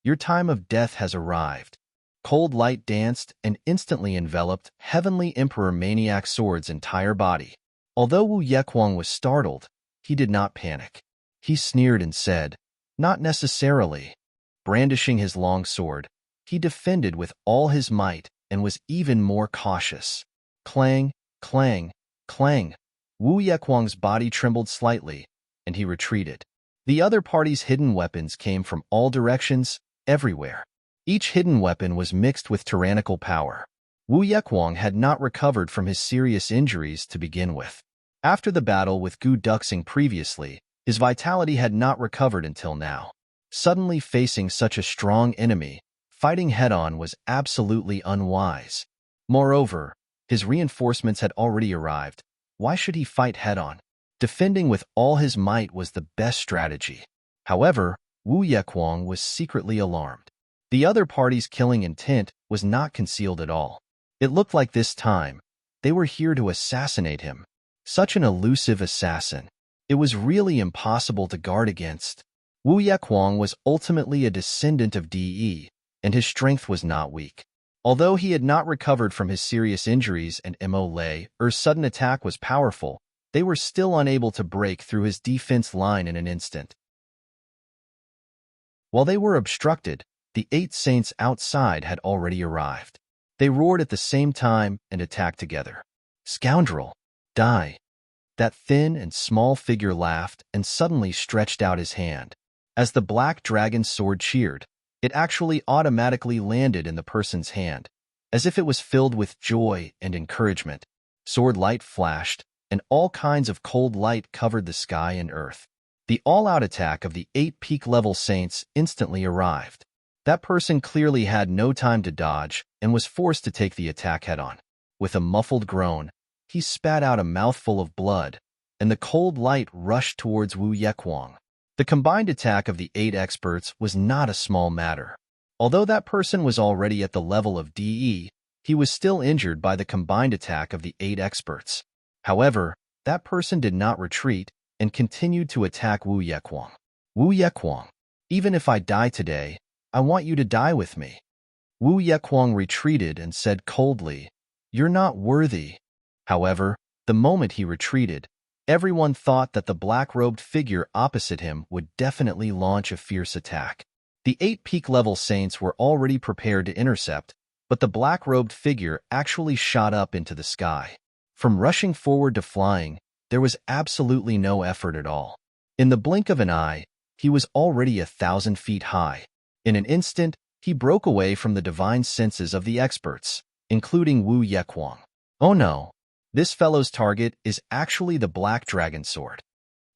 your time of death has arrived." Cold light danced and instantly enveloped Heavenly Emperor Maniac Sword's entire body. Although Wu Yekwang was startled, he did not panic. He sneered and said, "Not necessarily." Brandishing his long sword, he defended with all his might and was even more cautious. Clang, clang, clang. Wu Yekwang's body trembled slightly, and he retreated. The other party's hidden weapons came from all directions, everywhere. Each hidden weapon was mixed with tyrannical power. Wu Yekwang had not recovered from his serious injuries to begin with. After the battle with Gu Duxing previously, his vitality had not recovered until now. Suddenly facing such a strong enemy, fighting head-on was absolutely unwise. Moreover, his reinforcements had already arrived. Why should he fight head-on? Defending with all his might was the best strategy. However, Wu Yekwang was secretly alarmed. The other party's killing intent was not concealed at all. It looked like this time, they were here to assassinate him. Such an elusive assassin. It was really impossible to guard against. Wu Yekwang was ultimately a descendant of De, and his strength was not weak. Although he had not recovered from his serious injuries and Mo Lei Er's sudden attack was powerful, they were still unable to break through his defense line in an instant. While they were obstructed, the 8 saints outside had already arrived. They roared at the same time and attacked together. "Scoundrel! Die!" That thin and small figure laughed and suddenly stretched out his hand. As the Black Dragon's sword cheered, it actually automatically landed in the person's hand, as if it was filled with joy and encouragement. Sword light flashed, and all kinds of cold light covered the sky and earth. The all-out attack of the 8 peak-level saints instantly arrived. That person clearly had no time to dodge and was forced to take the attack head-on. With a muffled groan, he spat out a mouthful of blood, and the cold light rushed towards Wu Yequang. The combined attack of the 8 experts was not a small matter. Although that person was already at the level of DE, he was still injured by the combined attack of the 8 experts. However, that person did not retreat and continued to attack Wu Yequang. Wu Yequang, even if I die today, I want you to die with me. Wu Yequang retreated and said coldly, "You're not worthy." However, the moment he retreated, everyone thought that the black-robed figure opposite him would definitely launch a fierce attack. The 8 peak-level saints were already prepared to intercept, but the black-robed figure actually shot up into the sky. From rushing forward to flying, there was absolutely no effort at all. In the blink of an eye, he was already 1,000 feet high. In an instant, he broke away from the divine senses of the experts, including Wu Yequang. Oh no, this fellow's target is actually the Black Dragon Sword.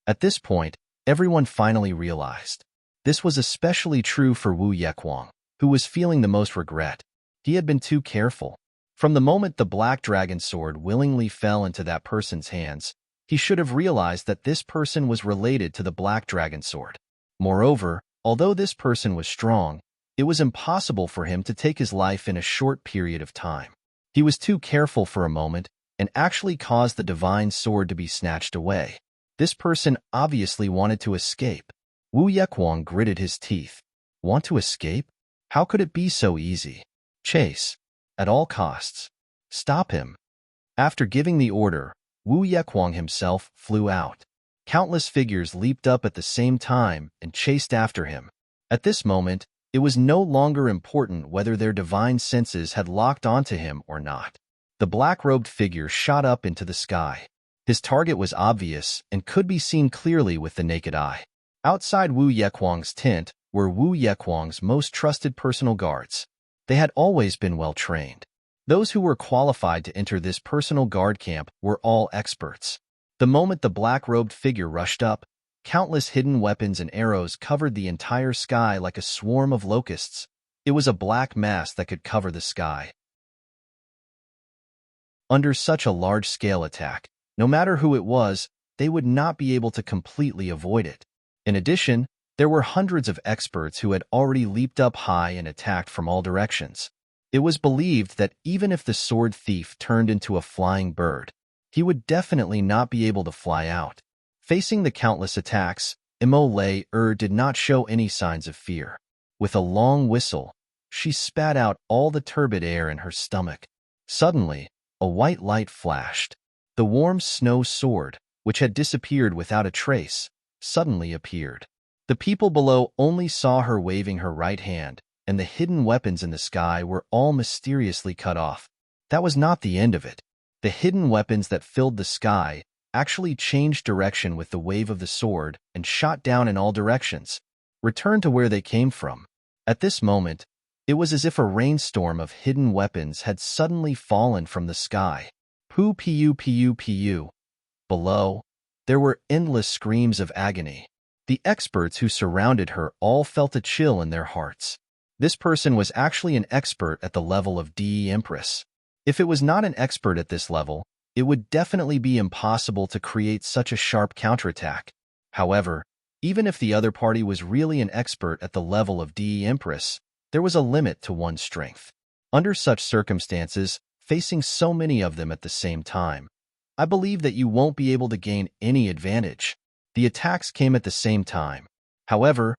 At this point, everyone finally realized. This was especially true for Wu Yequang, who was feeling the most regret. He had been too careful. From the moment the Black Dragon Sword willingly fell into that person's hands, he should have realized that this person was related to the Black Dragon Sword. Moreover, although this person was strong, it was impossible for him to take his life in a short period of time. He was too careful for a moment and actually caused the divine sword to be snatched away. This person obviously wanted to escape. Wu Yequang gritted his teeth. Want to escape? How could it be so easy? Chase. At all costs. Stop him. After giving the order, Wu Yequang himself flew out. Countless figures leaped up at the same time and chased after him. At this moment, it was no longer important whether their divine senses had locked onto him or not. The black-robed figure shot up into the sky. His target was obvious and could be seen clearly with the naked eye. Outside Wu Yequang's tent were Wu Yequang's most trusted personal guards. They had always been well-trained. Those who were qualified to enter this personal guard camp were all experts. The moment the black-robed figure rushed up, countless hidden weapons and arrows covered the entire sky like a swarm of locusts. It was a black mass that could cover the sky. Under such a large-scale attack, no matter who it was, they would not be able to completely avoid it. In addition, there were hundreds of experts who had already leaped up high and attacked from all directions. It was believed that even if the sword thief turned into a flying bird, he would definitely not be able to fly out. Facing the countless attacks, Imole did not show any signs of fear. With a long whistle, she spat out all the turbid air in her stomach. Suddenly, a white light flashed. The warm snow sword, which had disappeared without a trace, suddenly appeared. The people below only saw her waving her right hand, and the hidden weapons in the sky were all mysteriously cut off. That was not the end of it. The hidden weapons that filled the sky actually changed direction with the wave of the sword and shot down in all directions, returned to where they came from. At this moment, it was as if a rainstorm of hidden weapons had suddenly fallen from the sky. Pu pu pu pu. Below, there were endless screams of agony. The experts who surrounded her all felt a chill in their hearts. This person was actually an expert at the level of DE Empress. If it was not an expert at this level, it would definitely be impossible to create such a sharp counterattack. However, even if the other party was really an expert at the level of DE Empress, there was a limit to one's strength. Under such circumstances, facing so many of them at the same time, I believe that you won't be able to gain any advantage. The attacks came at the same time. However,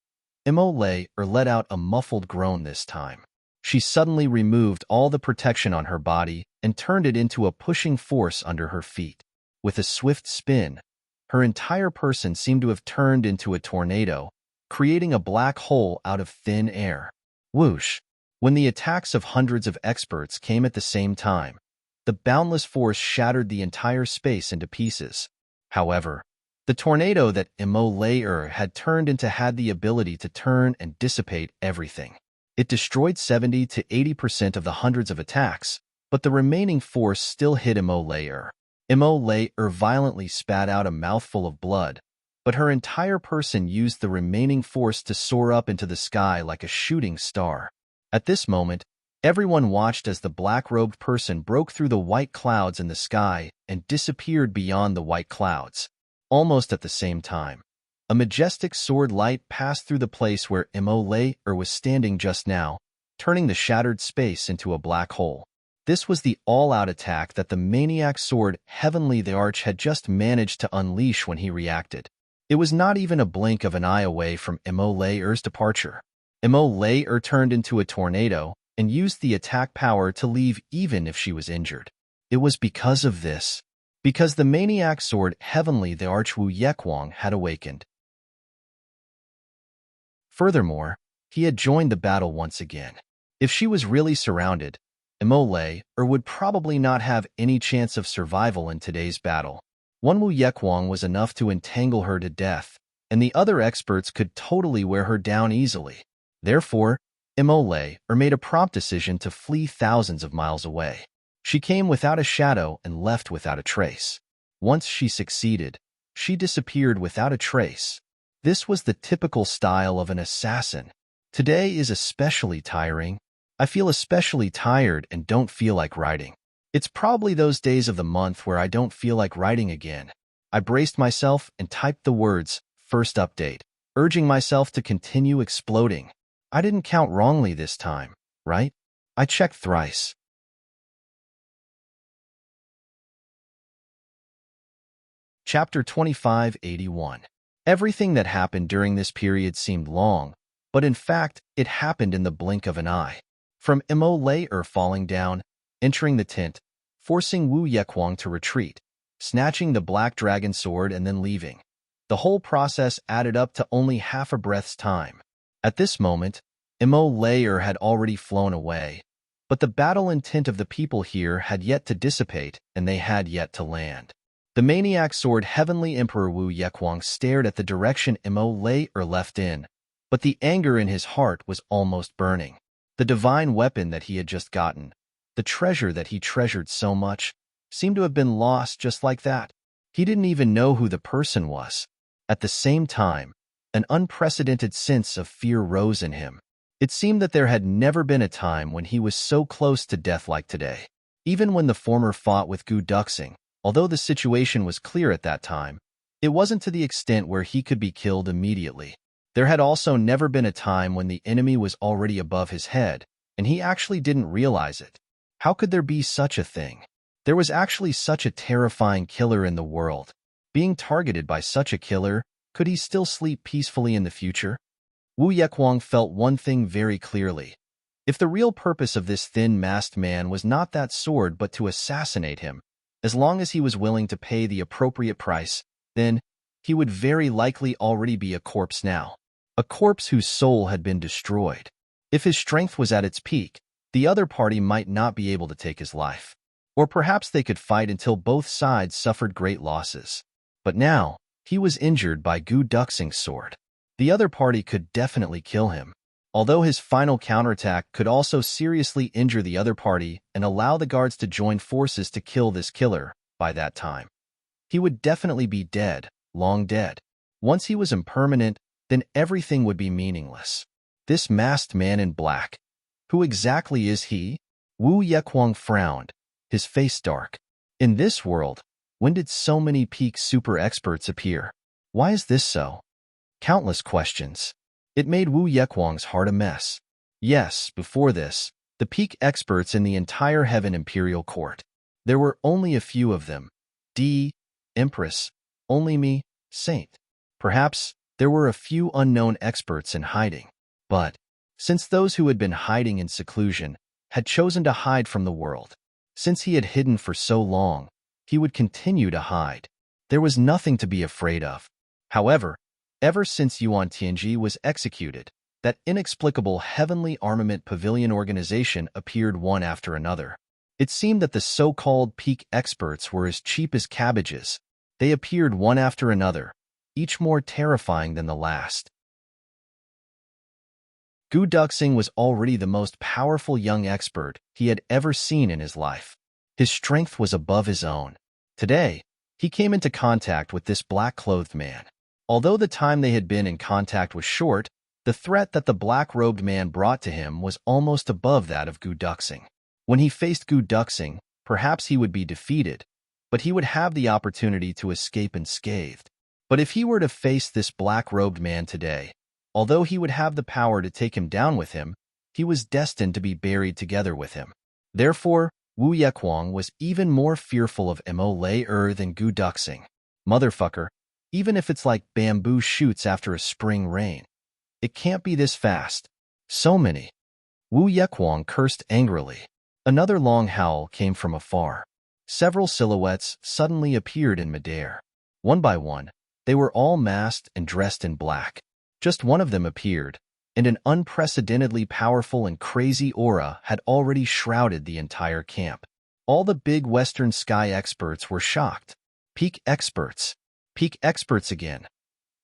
Imole let out a muffled groan this time. She suddenly removed all the protection on her body and turned it into a pushing force under her feet. With a swift spin, her entire person seemed to have turned into a tornado, creating a black hole out of thin air. Whoosh! When the attacks of hundreds of experts came at the same time, the boundless force shattered the entire space into pieces. However, the tornado that Imole had turned into had the ability to turn and dissipate everything. It destroyed 70 to 80% of the hundreds of attacks, but the remaining force still hit Imole. Imole violently spat out a mouthful of blood, but her entire person used the remaining force to soar up into the sky like a shooting star. At this moment, everyone watched as the black-robed person broke through the white clouds in the sky and disappeared beyond the white clouds. Almost at the same time, a majestic sword light passed through the place where Imole was standing just now, turning the shattered space into a black hole. This was the all-out attack that the maniac sword Heavenly the Arch had just managed to unleash when he reacted. It was not even a blink of an eye away from Imole's departure. Imole turned into a tornado and used the attack power to leave even if she was injured. It was because of this, because the maniac sword Heavenly the Arch Wu Yekwang had awakened. Furthermore, he had joined the battle once again. If she was really surrounded, Imole would probably not have any chance of survival in today's battle. One Wu Yekwang was enough to entangle her to death, and the other experts could totally wear her down easily. Therefore, Imole made a prompt decision to flee thousands of miles away. She came without a shadow and left without a trace. Once she succeeded, she disappeared without a trace. This was the typical style of an assassin. Today is especially tiring. I feel especially tired and don't feel like writing. It's probably those days of the month where I don't feel like writing again. I braced myself and typed the words, "First update," urging myself to continue exploding. I didn't count wrongly this time, right? I checked thrice. Chapter 2581. Everything that happened during this period seemed long, but in fact, it happened in the blink of an eye. From Imole falling down, entering the tent, forcing Wu Yekwang to retreat, snatching the black dragon sword and then leaving. The whole process added up to only half a breath's time. At this moment, Imole had already flown away, but the battle intent of the people here had yet to dissipate and they had yet to land. The maniac sword Heavenly Emperor Wu Yekwang stared at the direction Imole left in, but the anger in his heart was almost burning. The divine weapon that he had just gotten, the treasure that he treasured so much, seemed to have been lost just like that. He didn't even know who the person was. At the same time, an unprecedented sense of fear rose in him. It seemed that there had never been a time when he was so close to death like today. Even when the former fought with Gu Duxing, although the situation was clear at that time, it wasn't to the extent where he could be killed immediately. There had also never been a time when the enemy was already above his head, and he actually didn't realize it. How could there be such a thing? There was actually such a terrifying killer in the world. Being targeted by such a killer, could he still sleep peacefully in the future? Wu Yekwang felt one thing very clearly. If the real purpose of this thin-masked man was not that sword but to assassinate him, as long as he was willing to pay the appropriate price, then he would very likely already be a corpse now. A corpse whose soul had been destroyed. If his strength was at its peak, the other party might not be able to take his life. Or perhaps they could fight until both sides suffered great losses. But now, he was injured by Gu Duxing's sword. The other party could definitely kill him. Although his final counterattack could also seriously injure the other party and allow the guards to join forces to kill this killer, by that time, he would definitely be dead, long dead. Once he was impermanent, then everything would be meaningless. This masked man in black. Who exactly is he? Wu Yekwang frowned, his face dark. In this world, when did so many peak super experts appear? Why is this so? Countless questions. It made Wu Yekwang's heart a mess. Yes, before this, the peak experts in the entire Heaven Imperial Court. There were only a few of them. Empress, only me, Saint. Perhaps there were a few unknown experts in hiding. But, since those who had been hiding in seclusion had chosen to hide from the world, since he had hidden for so long, he would continue to hide. There was nothing to be afraid of. However, ever since Yuan Tianji was executed, that inexplicable Heavenly Armament Pavilion organization appeared one after another. It seemed that the so-called peak experts were as cheap as cabbages. They appeared one after another, each more terrifying than the last. Gu Duxing was already the most powerful young expert he had ever seen in his life. His strength was above his own. Today, he came into contact with this black-clothed man. Although the time they had been in contact was short, the threat that the black-robed man brought to him was almost above that of Gu Duxing. When he faced Gu Duxing, perhaps he would be defeated, but he would have the opportunity to escape unscathed. But if he were to face this black-robed man today, although he would have the power to take him down with him, he was destined to be buried together with him. Therefore, Wu Yequang was even more fearful of Mo Lei than Gu Duxing. Motherfucker, even if it's like bamboo shoots after a spring rain. It can't be this fast. So many. Wu Yequang cursed angrily. Another long howl came from afar. Several silhouettes suddenly appeared in midair. One by one, they were all masked and dressed in black. Just one of them appeared, and an unprecedentedly powerful and crazy aura had already shrouded the entire camp. All the big Western sky experts were shocked. Peak experts. Peak experts again.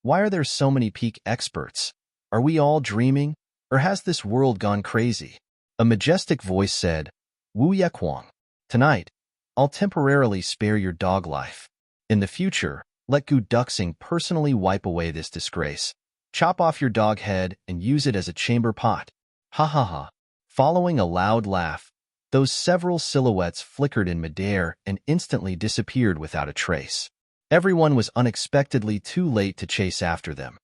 Why are there so many peak experts? Are we all dreaming, or has this world gone crazy? A majestic voice said, Wu Yequang, tonight, I'll temporarily spare your dog life. In the future, let Gu Duxing personally wipe away this disgrace. Chop off your dog head and use it as a chamber pot. Ha ha ha. Following a loud laugh, those several silhouettes flickered in midair and instantly disappeared without a trace. Everyone was unexpectedly too late to chase after them.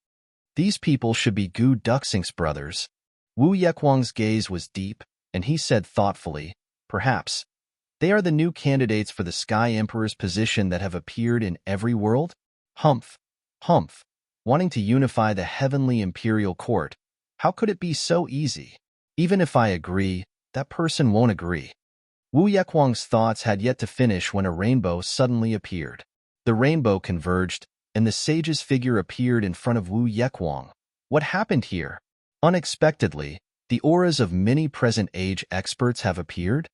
These people should be Gu Duxing's brothers. Wu Yequang's gaze was deep, and he said thoughtfully, perhaps, they are the new candidates for the Sky Emperor's position that have appeared in every world? Humph, humph, wanting to unify the heavenly imperial court. How could it be so easy? Even if I agree, that person won't agree. Wu Yequang's thoughts had yet to finish when a rainbow suddenly appeared. The rainbow converged, and the sage's figure appeared in front of Wu Yequang. What happened here? Unexpectedly, the auras of many present-age experts have appeared?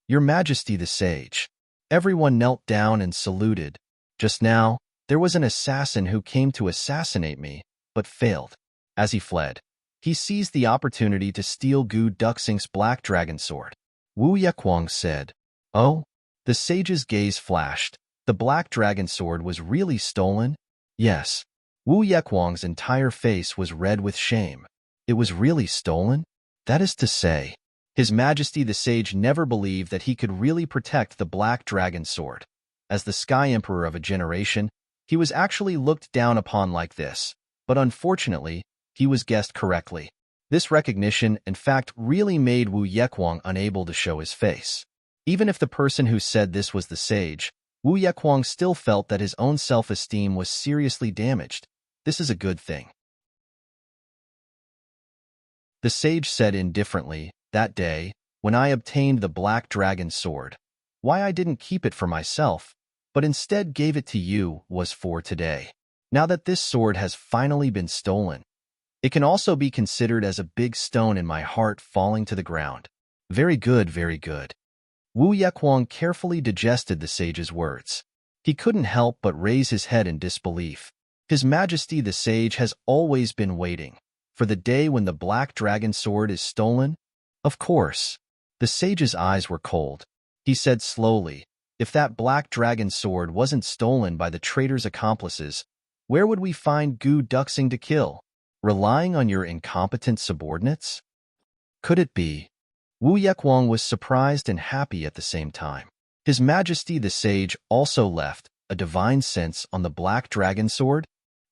Your Majesty the Sage. Everyone knelt down and saluted. Just now, there was an assassin who came to assassinate me, but failed. As he fled, he seized the opportunity to steal Gu Duxing's black dragon sword. Wu Yequang said, Oh? The sage's gaze flashed. The black dragon sword was really stolen? Yes. Wu Yequang's entire face was red with shame. It was really stolen? That is to say, His Majesty the Sage never believed that he could really protect the black dragon sword. As the Sky Emperor of a generation, he was actually looked down upon like this, but unfortunately, he was guessed correctly. This recognition, in fact, really made Wu Yequang unable to show his face. Even if the person who said this was the sage, Wu Yequang still felt that his own self-esteem was seriously damaged. This is a good thing. The sage said indifferently, that day, when I obtained the black dragon sword, why I didn't keep it for myself, but instead gave it to you was for today. Now that this sword has finally been stolen, it can also be considered as a big stone in my heart falling to the ground. Very good, very good. Wu Yequang carefully digested the sage's words. He couldn't help but raise his head in disbelief. His Majesty the Sage has always been waiting for the day when the black dragon sword is stolen. Of course. The sage's eyes were cold. He said slowly, if that black dragon sword wasn't stolen by the traitor's accomplices, where would we find Gu Duxing to kill? Relying on your incompetent subordinates? Could it be? Wu Yequang was surprised and happy at the same time. His Majesty the Sage also left a divine sense on the black dragon sword.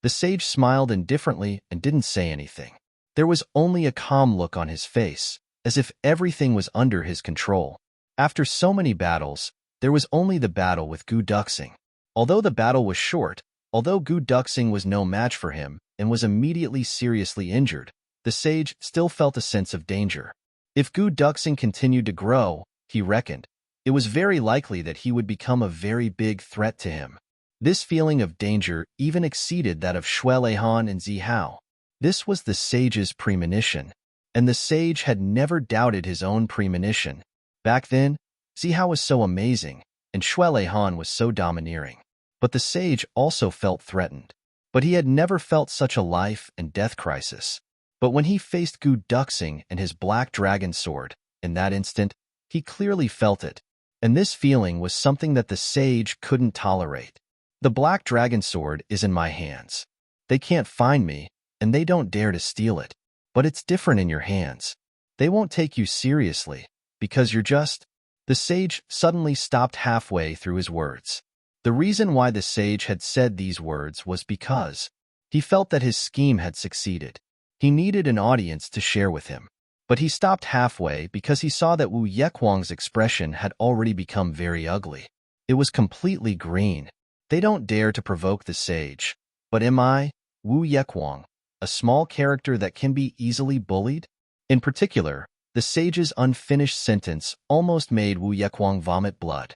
The sage smiled indifferently and didn't say anything. There was only a calm look on his face, as if everything was under his control. After so many battles, there was only the battle with Gu Duxing. Although the battle was short, although Gu Duxing was no match for him and was immediately seriously injured, the sage still felt a sense of danger. If Gu Duxing continued to grow, he reckoned, it was very likely that he would become a very big threat to him. This feeling of danger even exceeded that of Shui Leihan and Zihao. This was the sage's premonition, and the sage had never doubted his own premonition. Back then, Zihao was so amazing, and Shui Leihan was so domineering. But the sage also felt threatened. But he had never felt such a life and death crisis. But when he faced Gu Duxing and his black dragon sword, in that instant, he clearly felt it. And this feeling was something that the sage couldn't tolerate. The black dragon sword is in my hands. They can't find me, and they don't dare to steal it. But it's different in your hands. They won't take you seriously, because you're just—" The sage suddenly stopped halfway through his words. The reason why the sage had said these words was because he felt that his scheme had succeeded. He needed an audience to share with him. But he stopped halfway because he saw that Wu Yekwang's expression had already become very ugly. It was completely green. They don't dare to provoke the sage. But am I, Wu Yekwang, a small character that can be easily bullied? In particular, the sage's unfinished sentence almost made Wu Yekwang vomit blood.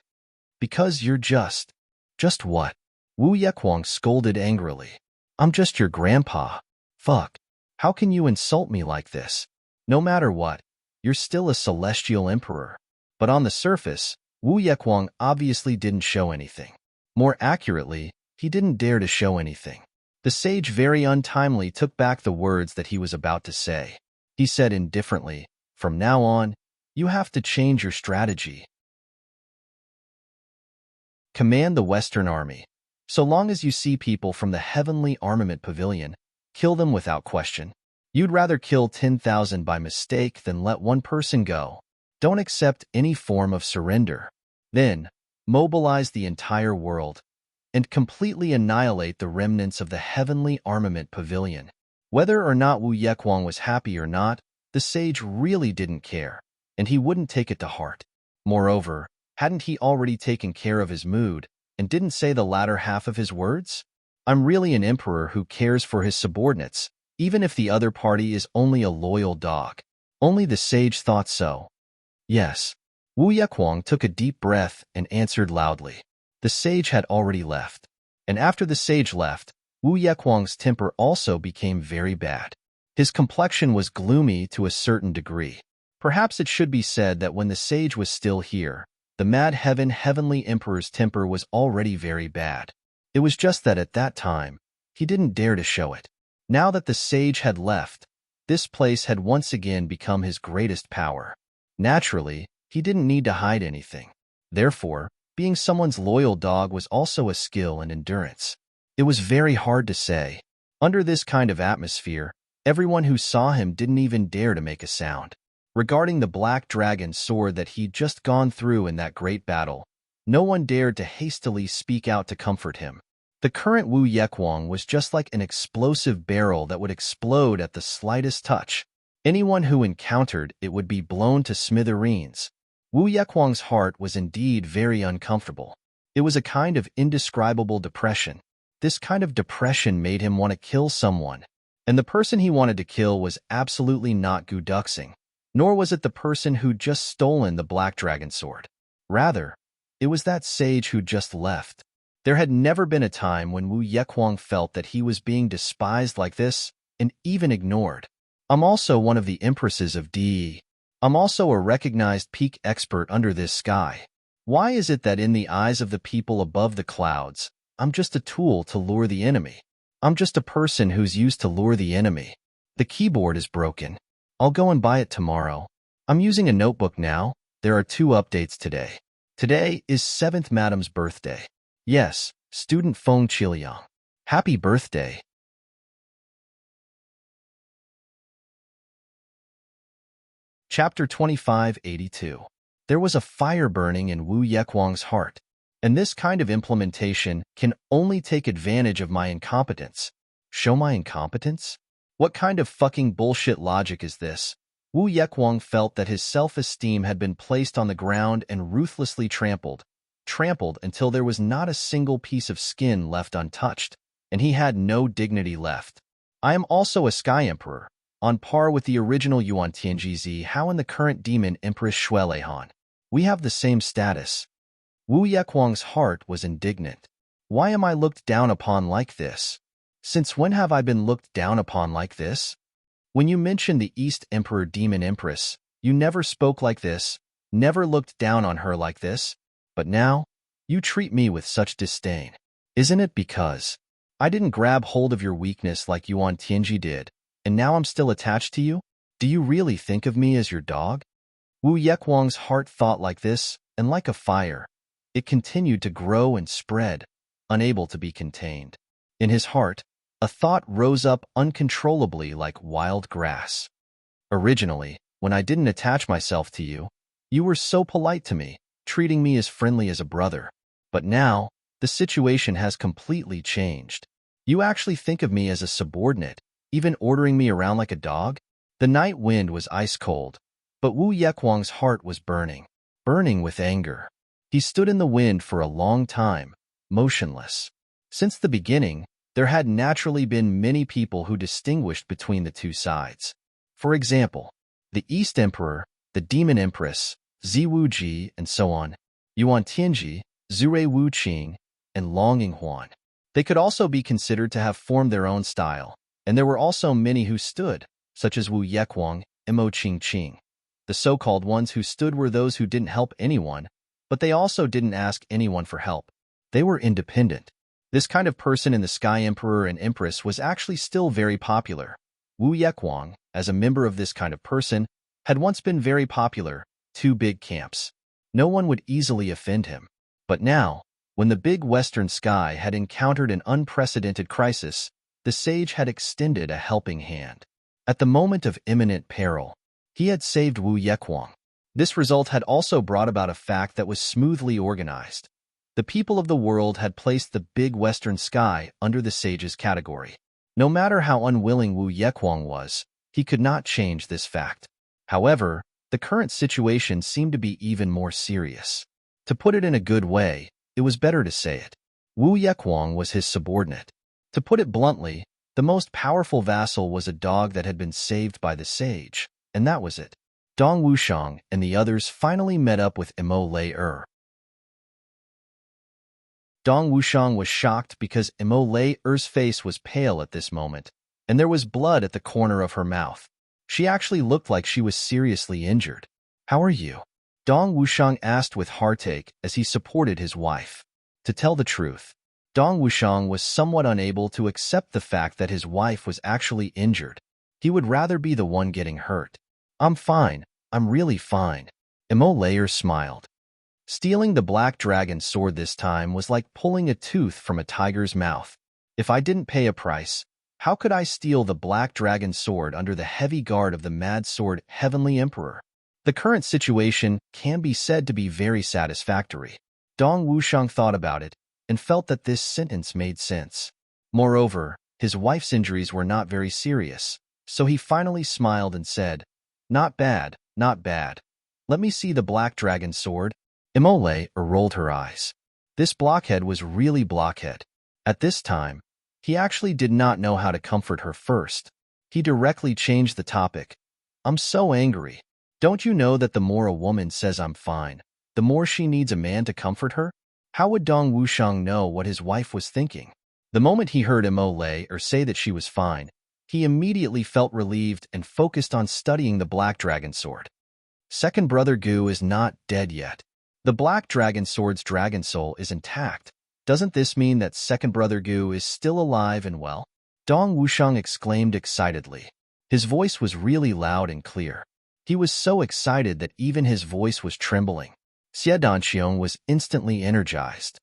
Because you're just what? Wu Yekwang scolded angrily. I'm just your grandpa. Fuck. How can you insult me like this? No matter what, you're still a celestial emperor. But on the surface, Wu Yekwang obviously didn't show anything. More accurately, he didn't dare to show anything. The sage very untimely took back the words that he was about to say. He said indifferently, "From now on, you have to change your strategy. Command the Western Army. So long as you see people from the Heavenly Armament Pavilion, kill them without question. You'd rather kill 10,000 by mistake than let one person go. Don't accept any form of surrender. Then, mobilize the entire world and completely annihilate the remnants of the Heavenly Armament Pavilion." Whether or not Wu Yekwang was happy or not, the sage really didn't care, and he wouldn't take it to heart. Moreover, hadn't he already taken care of his mood and didn't say the latter half of his words? I'm really an emperor who cares for his subordinates, even if the other party is only a loyal dog. Only the sage thought so. Yes. Wu Yekwang took a deep breath and answered loudly. The sage had already left. And after the sage left, Wu Yekwang's temper also became very bad. His complexion was gloomy to a certain degree. Perhaps it should be said that when the sage was still here, the Mad Heavenly Emperor's temper was already very bad. It was just that at that time, he didn't dare to show it. Now that the sage had left, this place had once again become his greatest power. Naturally, he didn't need to hide anything. Therefore, being someone's loyal dog was also a skill and endurance. It was very hard to say. Under this kind of atmosphere, everyone who saw him didn't even dare to make a sound. Regarding the black dragon sword that he'd just gone through in that great battle, no one dared to hastily speak out to comfort him. The current Wu Yekwang was just like an explosive barrel that would explode at the slightest touch. Anyone who encountered it would be blown to smithereens. Wu Yekwang's heart was indeed very uncomfortable. It was a kind of indescribable depression. This kind of depression made him want to kill someone. And the person he wanted to kill was absolutely not Gu Duxing, nor was it the person who'd just stolen the black dragon sword. Rather, it was that sage who just left. There had never been a time when Wu Yekwang felt that he was being despised like this, and even ignored. I'm also one of the empresses of DE. I'm also a recognized peak expert under this sky. Why is it that in the eyes of the people above the clouds, I'm just a tool to lure the enemy? I'm just a person who's used to lure the enemy. The keyboard is broken. I'll go and buy it tomorrow. I'm using a notebook now. There are 2 updates today. Today is 7th Madam's birthday. Yes, student Feng Qiliang. Happy birthday. Chapter 2582. There was a fire burning in Wu Yekwang's heart, and this kind of implementation can only take advantage of my incompetence. Show my incompetence? What kind of fucking bullshit logic is this? Wu Yekwang felt that his self-esteem had been placed on the ground and ruthlessly trampled until there was not a single piece of skin left untouched, and he had no dignity left. I am also a Sky Emperor, on par with the original Yuan Tianjizi Hao and the current demon Empress Shuelehan. We have the same status. Wu Yekwang's heart was indignant. Why am I looked down upon like this? Since when have I been looked down upon like this? When you mentioned the East Emperor Demon Empress, you never spoke like this, never looked down on her like this. But now, you treat me with such disdain. Isn't it because I didn't grab hold of your weakness like Yuan Tianji did, and now I'm still attached to you? Do you really think of me as your dog? Wu Yekwang's heart thought like this, and like a fire, it continued to grow and spread, unable to be contained. In his heart, A thought rose up uncontrollably like wild grass. Originally, when I didn't attach myself to you, you were so polite to me, treating me as friendly as a brother. But now, the situation has completely changed. You actually think of me as a subordinate, even ordering me around like a dog? The night wind was ice cold, but Wu Yekwang's heart was burning with anger. He stood in the wind for a long time, motionless. Since the beginning, there had naturally been many people who distinguished between the two sides. For example, the East Emperor, the Demon Empress, Ziwu Ji, and so on, Yuan Tianji, Zurei Wu Qing, and Longing Huan. They could also be considered to have formed their own style, and there were also many who stood, such as Wu Yekwang and Mo Qing. The so-called ones who stood were those who didn't help anyone, but they also didn't ask anyone for help. They were independent. This kind of person in the Sky Emperor and Empress was actually still very popular. Wu Yekwang, as a member of this kind of person, had once been very popular, two big camps. No one would easily offend him. But now, when the big western sky had encountered an unprecedented crisis, the sage had extended a helping hand. At the moment of imminent peril, he had saved Wu Yekwang. This result had also brought about a fact that was smoothly organized. The people of the world had placed the big western sky under the sage's category. No matter how unwilling Wu Yekwang was, he could not change this fact. However, the current situation seemed to be even more serious. To put it in a good way, it was better to say it. Wu Yekwang was his subordinate. To put it bluntly, the most powerful vassal was a dog that had been saved by the sage, and that was it. Dong Wushang and the others finally met up with Emo Lei-er. Dong Wushang was shocked because Emo Lei-er's face was pale at this moment, and there was blood at the corner of her mouth. She actually looked like she was seriously injured. "How are you?" Dong Wushang asked with heartache as he supported his wife. To tell the truth, Dong Wushang was somewhat unable to accept the fact that his wife was actually injured. He would rather be the one getting hurt. "I'm fine. I'm really fine." Emo Lei-er smiled. Stealing the black dragon sword this time was like pulling a tooth from a tiger's mouth. If I didn't pay a price, how could I steal the black dragon sword under the heavy guard of the mad sword Heavenly Emperor? The current situation can be said to be very satisfactory. Dong Wushang thought about it and felt that this sentence made sense. Moreover, his wife's injuries were not very serious, so he finally smiled and said, "Not bad, not bad. Let me see the black dragon sword." Emo Lei-er rolled her eyes. This blockhead was really blockhead. At this time, he actually did not know how to comfort her first. He directly changed the topic. "I'm so angry. Don't you know that the more a woman says I'm fine, the more she needs a man to comfort her?" How would Dong Wushang know what his wife was thinking? The moment he heard Emo Lei-er say that she was fine, he immediately felt relieved and focused on studying the black dragon sword. Second brother Gu is not dead yet. The black dragon sword's dragon soul is intact. Doesn't this mean that second brother Gu is still alive and well? Dong Wushang exclaimed excitedly. His voice was really loud and clear. He was so excited that even his voice was trembling. Xie Danqiong was instantly energized.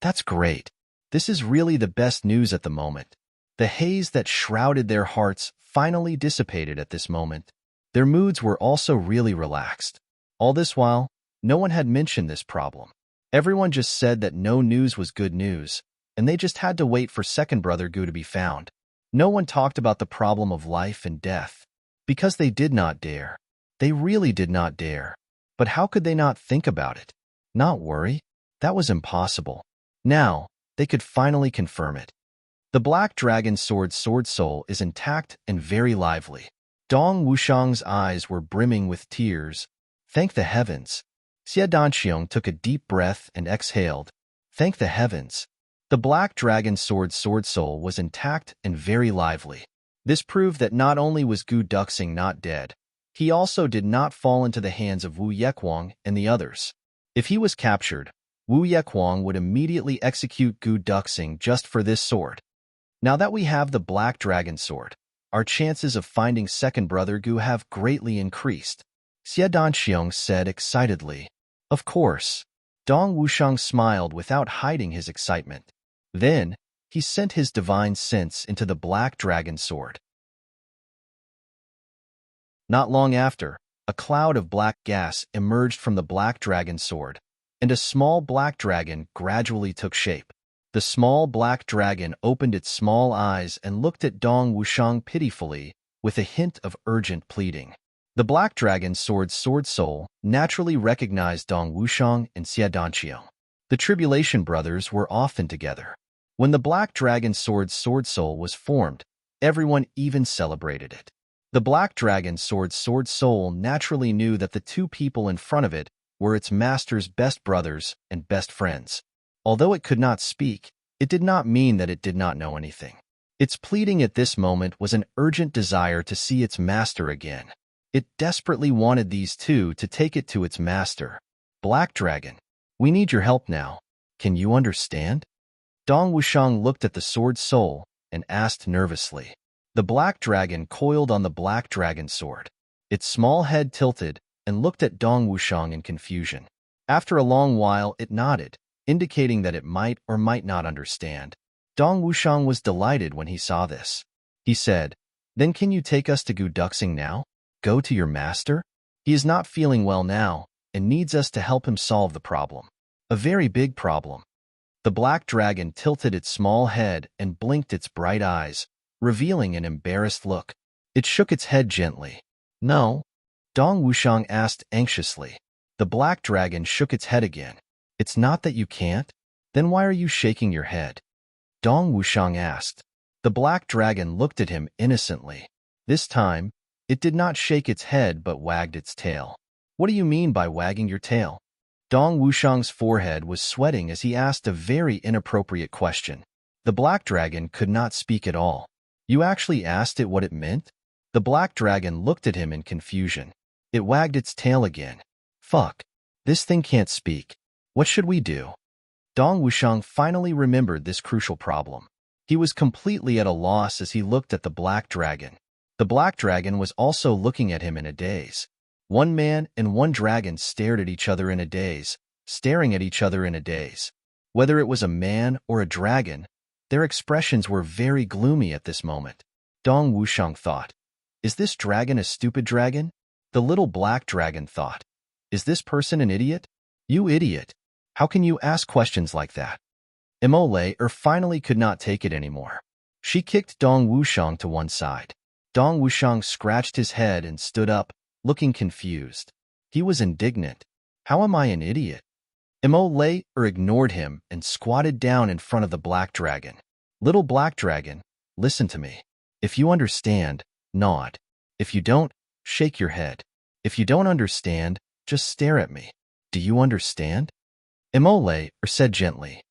"That's great. This is really the best news at the moment." The haze that shrouded their hearts finally dissipated at this moment. Their moods were also really relaxed. All this while, no one had mentioned this problem. Everyone just said that no news was good news, and they just had to wait for second brother Gu to be found. No one talked about the problem of life and death, because they did not dare. They really did not dare. But how could they not think about it? Not worry? That was impossible. Now, they could finally confirm it. The black dragon sword's sword soul is intact and very lively. Dong Wushang's eyes were brimming with tears. Thank the heavens. Xie Danqiong took a deep breath and exhaled. Thank the heavens. The black dragon sword's sword soul was intact and very lively. This proved that not only was Gu Duxing not dead, he also did not fall into the hands of Wu Yekwang and the others. If he was captured, Wu Yekwang would immediately execute Gu Duxing just for this sword. Now that we have the black dragon sword, our chances of finding second brother Gu have greatly increased. Xie Danqiong said excitedly. Of course. Dong Wushang smiled without hiding his excitement. Then, he sent his divine sense into the black dragon sword. Not long after, a cloud of black gas emerged from the black dragon sword, and a small black dragon gradually took shape. The small black dragon opened its small eyes and looked at Dong Wushang pitifully, with a hint of urgent pleading. The black dragon's sword soul naturally recognized Dong Wushang and Xie Danqiang. The Tribulation brothers were often together. When the black dragon's sword soul was formed, everyone even celebrated it. The black dragon's sword soul naturally knew that the two people in front of it were its master's best brothers and best friends. Although it could not speak, it did not mean that it did not know anything. Its pleading at this moment was an urgent desire to see its master again. It desperately wanted these two to take it to its master. Black Dragon, we need your help now. Can you understand? Dong Wushang looked at the sword soul and asked nervously. The black dragon coiled on the black dragon sword. Its small head tilted and looked at Dong Wushang in confusion. After a long while, it nodded, indicating that it might or might not understand. Dong Wushang was delighted when he saw this. He said, "Then can you take us to Guduxing now? Go to your master? He is not feeling well now and needs us to help him solve the problem. A very big problem." The black dragon tilted its small head and blinked its bright eyes, revealing an embarrassed look. It shook its head gently. "No?" Dong Wushang asked anxiously. The black dragon shook its head again. "It's not that you can't? Then why are you shaking your head?" Dong Wushang asked. The black dragon looked at him innocently. This time, it did not shake its head but wagged its tail. "What do you mean by wagging your tail?" Dong Wushang's forehead was sweating as he asked a very inappropriate question. The black dragon could not speak at all. "You actually asked it what it meant?" The black dragon looked at him in confusion. It wagged its tail again. "Fuck. This thing can't speak. What should we do?" Dong Wushang finally remembered this crucial problem. He was completely at a loss as he looked at the black dragon. The black dragon was also looking at him in a daze. One man and one dragon stared at each other in a daze, staring at each other in a daze. Whether it was a man or a dragon, their expressions were very gloomy at this moment. Dong Wushang thought, "Is this dragon a stupid dragon?" The little black dragon thought, "Is this person an idiot? You idiot. How can you ask questions like that?" Emole finally could not take it anymore. She kicked Dong Wushang to one side. Dong Wushang scratched his head and stood up, looking confused. He was indignant. "How am I an idiot?" Emole ignored him and squatted down in front of the black dragon. "Little black dragon, listen to me. If you understand, nod. If you don't, shake your head. If you don't understand, just stare at me. Do you understand?" Emole said gently.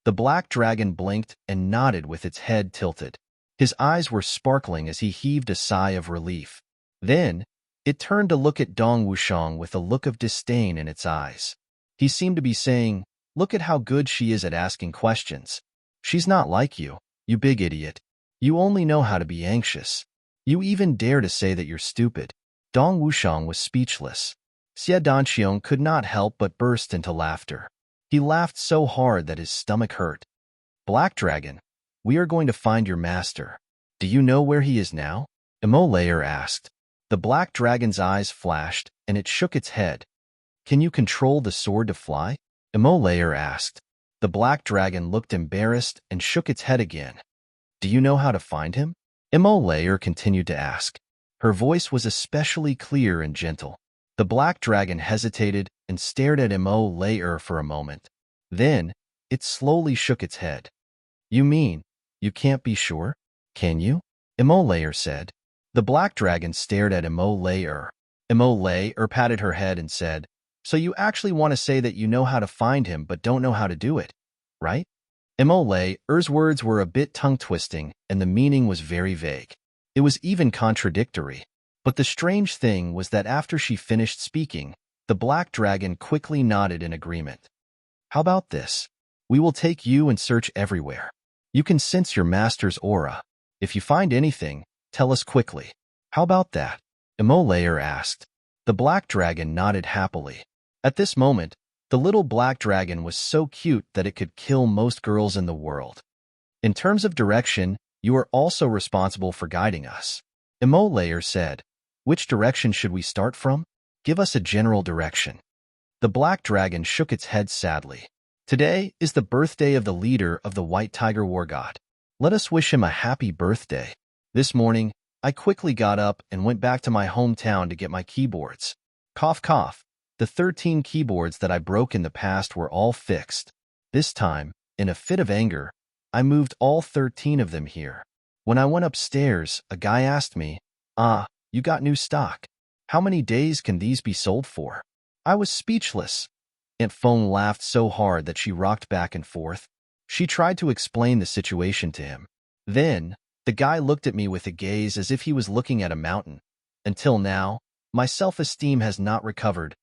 The black dragon blinked and nodded with its head tilted. His eyes were sparkling as he heaved a sigh of relief. Then, it turned to look at Dong Wushang with a look of disdain in its eyes. He seemed to be saying, "Look at how good she is at asking questions. She's not like you, you big idiot. You only know how to be anxious. You even dare to say that you're stupid." Dong Wushang was speechless. Xie Danqiang could not help but burst into laughter. He laughed so hard that his stomach hurt. "Black Dragon, we are going to find your master. Do you know where he is now?" Emole asked. The black dragon's eyes flashed, and it shook its head. "Can you control the sword to fly?" Emole asked. The black dragon looked embarrassed and shook its head again. "Do you know how to find him?" Emole continued to ask. Her voice was especially clear and gentle. The black dragon hesitated and stared at Emole for a moment. Then, it slowly shook its head. "You mean, you can't be sure? Can you?" Emole said. The black dragon stared at Emole. Emole patted her head and said, "So you actually want to say that you know how to find him but don't know how to do it, right?" Emole's words were a bit tongue-twisting, and the meaning was very vague. It was even contradictory. But the strange thing was that after she finished speaking, the black dragon quickly nodded in agreement. "How about this? We will take you and search everywhere. You can sense your master's aura. If you find anything, tell us quickly. How about that?" Emole asked. The black dragon nodded happily. At this moment, The little black dragon was so cute that it could kill most girls in the world. In terms of direction, you are also responsible for guiding us. Layer said, which direction should we start from? Give us a general direction. The black dragon shook its head sadly. Today is the birthday of the leader of the White Tiger War God. Let us wish him a happy birthday. This morning, I quickly got up and went back to my hometown to get my keyboards. Cough, cough. The 13 keyboards that I broke in the past were all fixed. This time, in a fit of anger, I moved all 13 of them here. When I went upstairs, a guy asked me, you got new stock. How many days can these be sold for? I was speechless. Aunt Phone laughed so hard that she rocked back and forth. She tried to explain the situation to him. Then, the guy looked at me with a gaze as if he was looking at a mountain. Until now, my self-esteem has not recovered.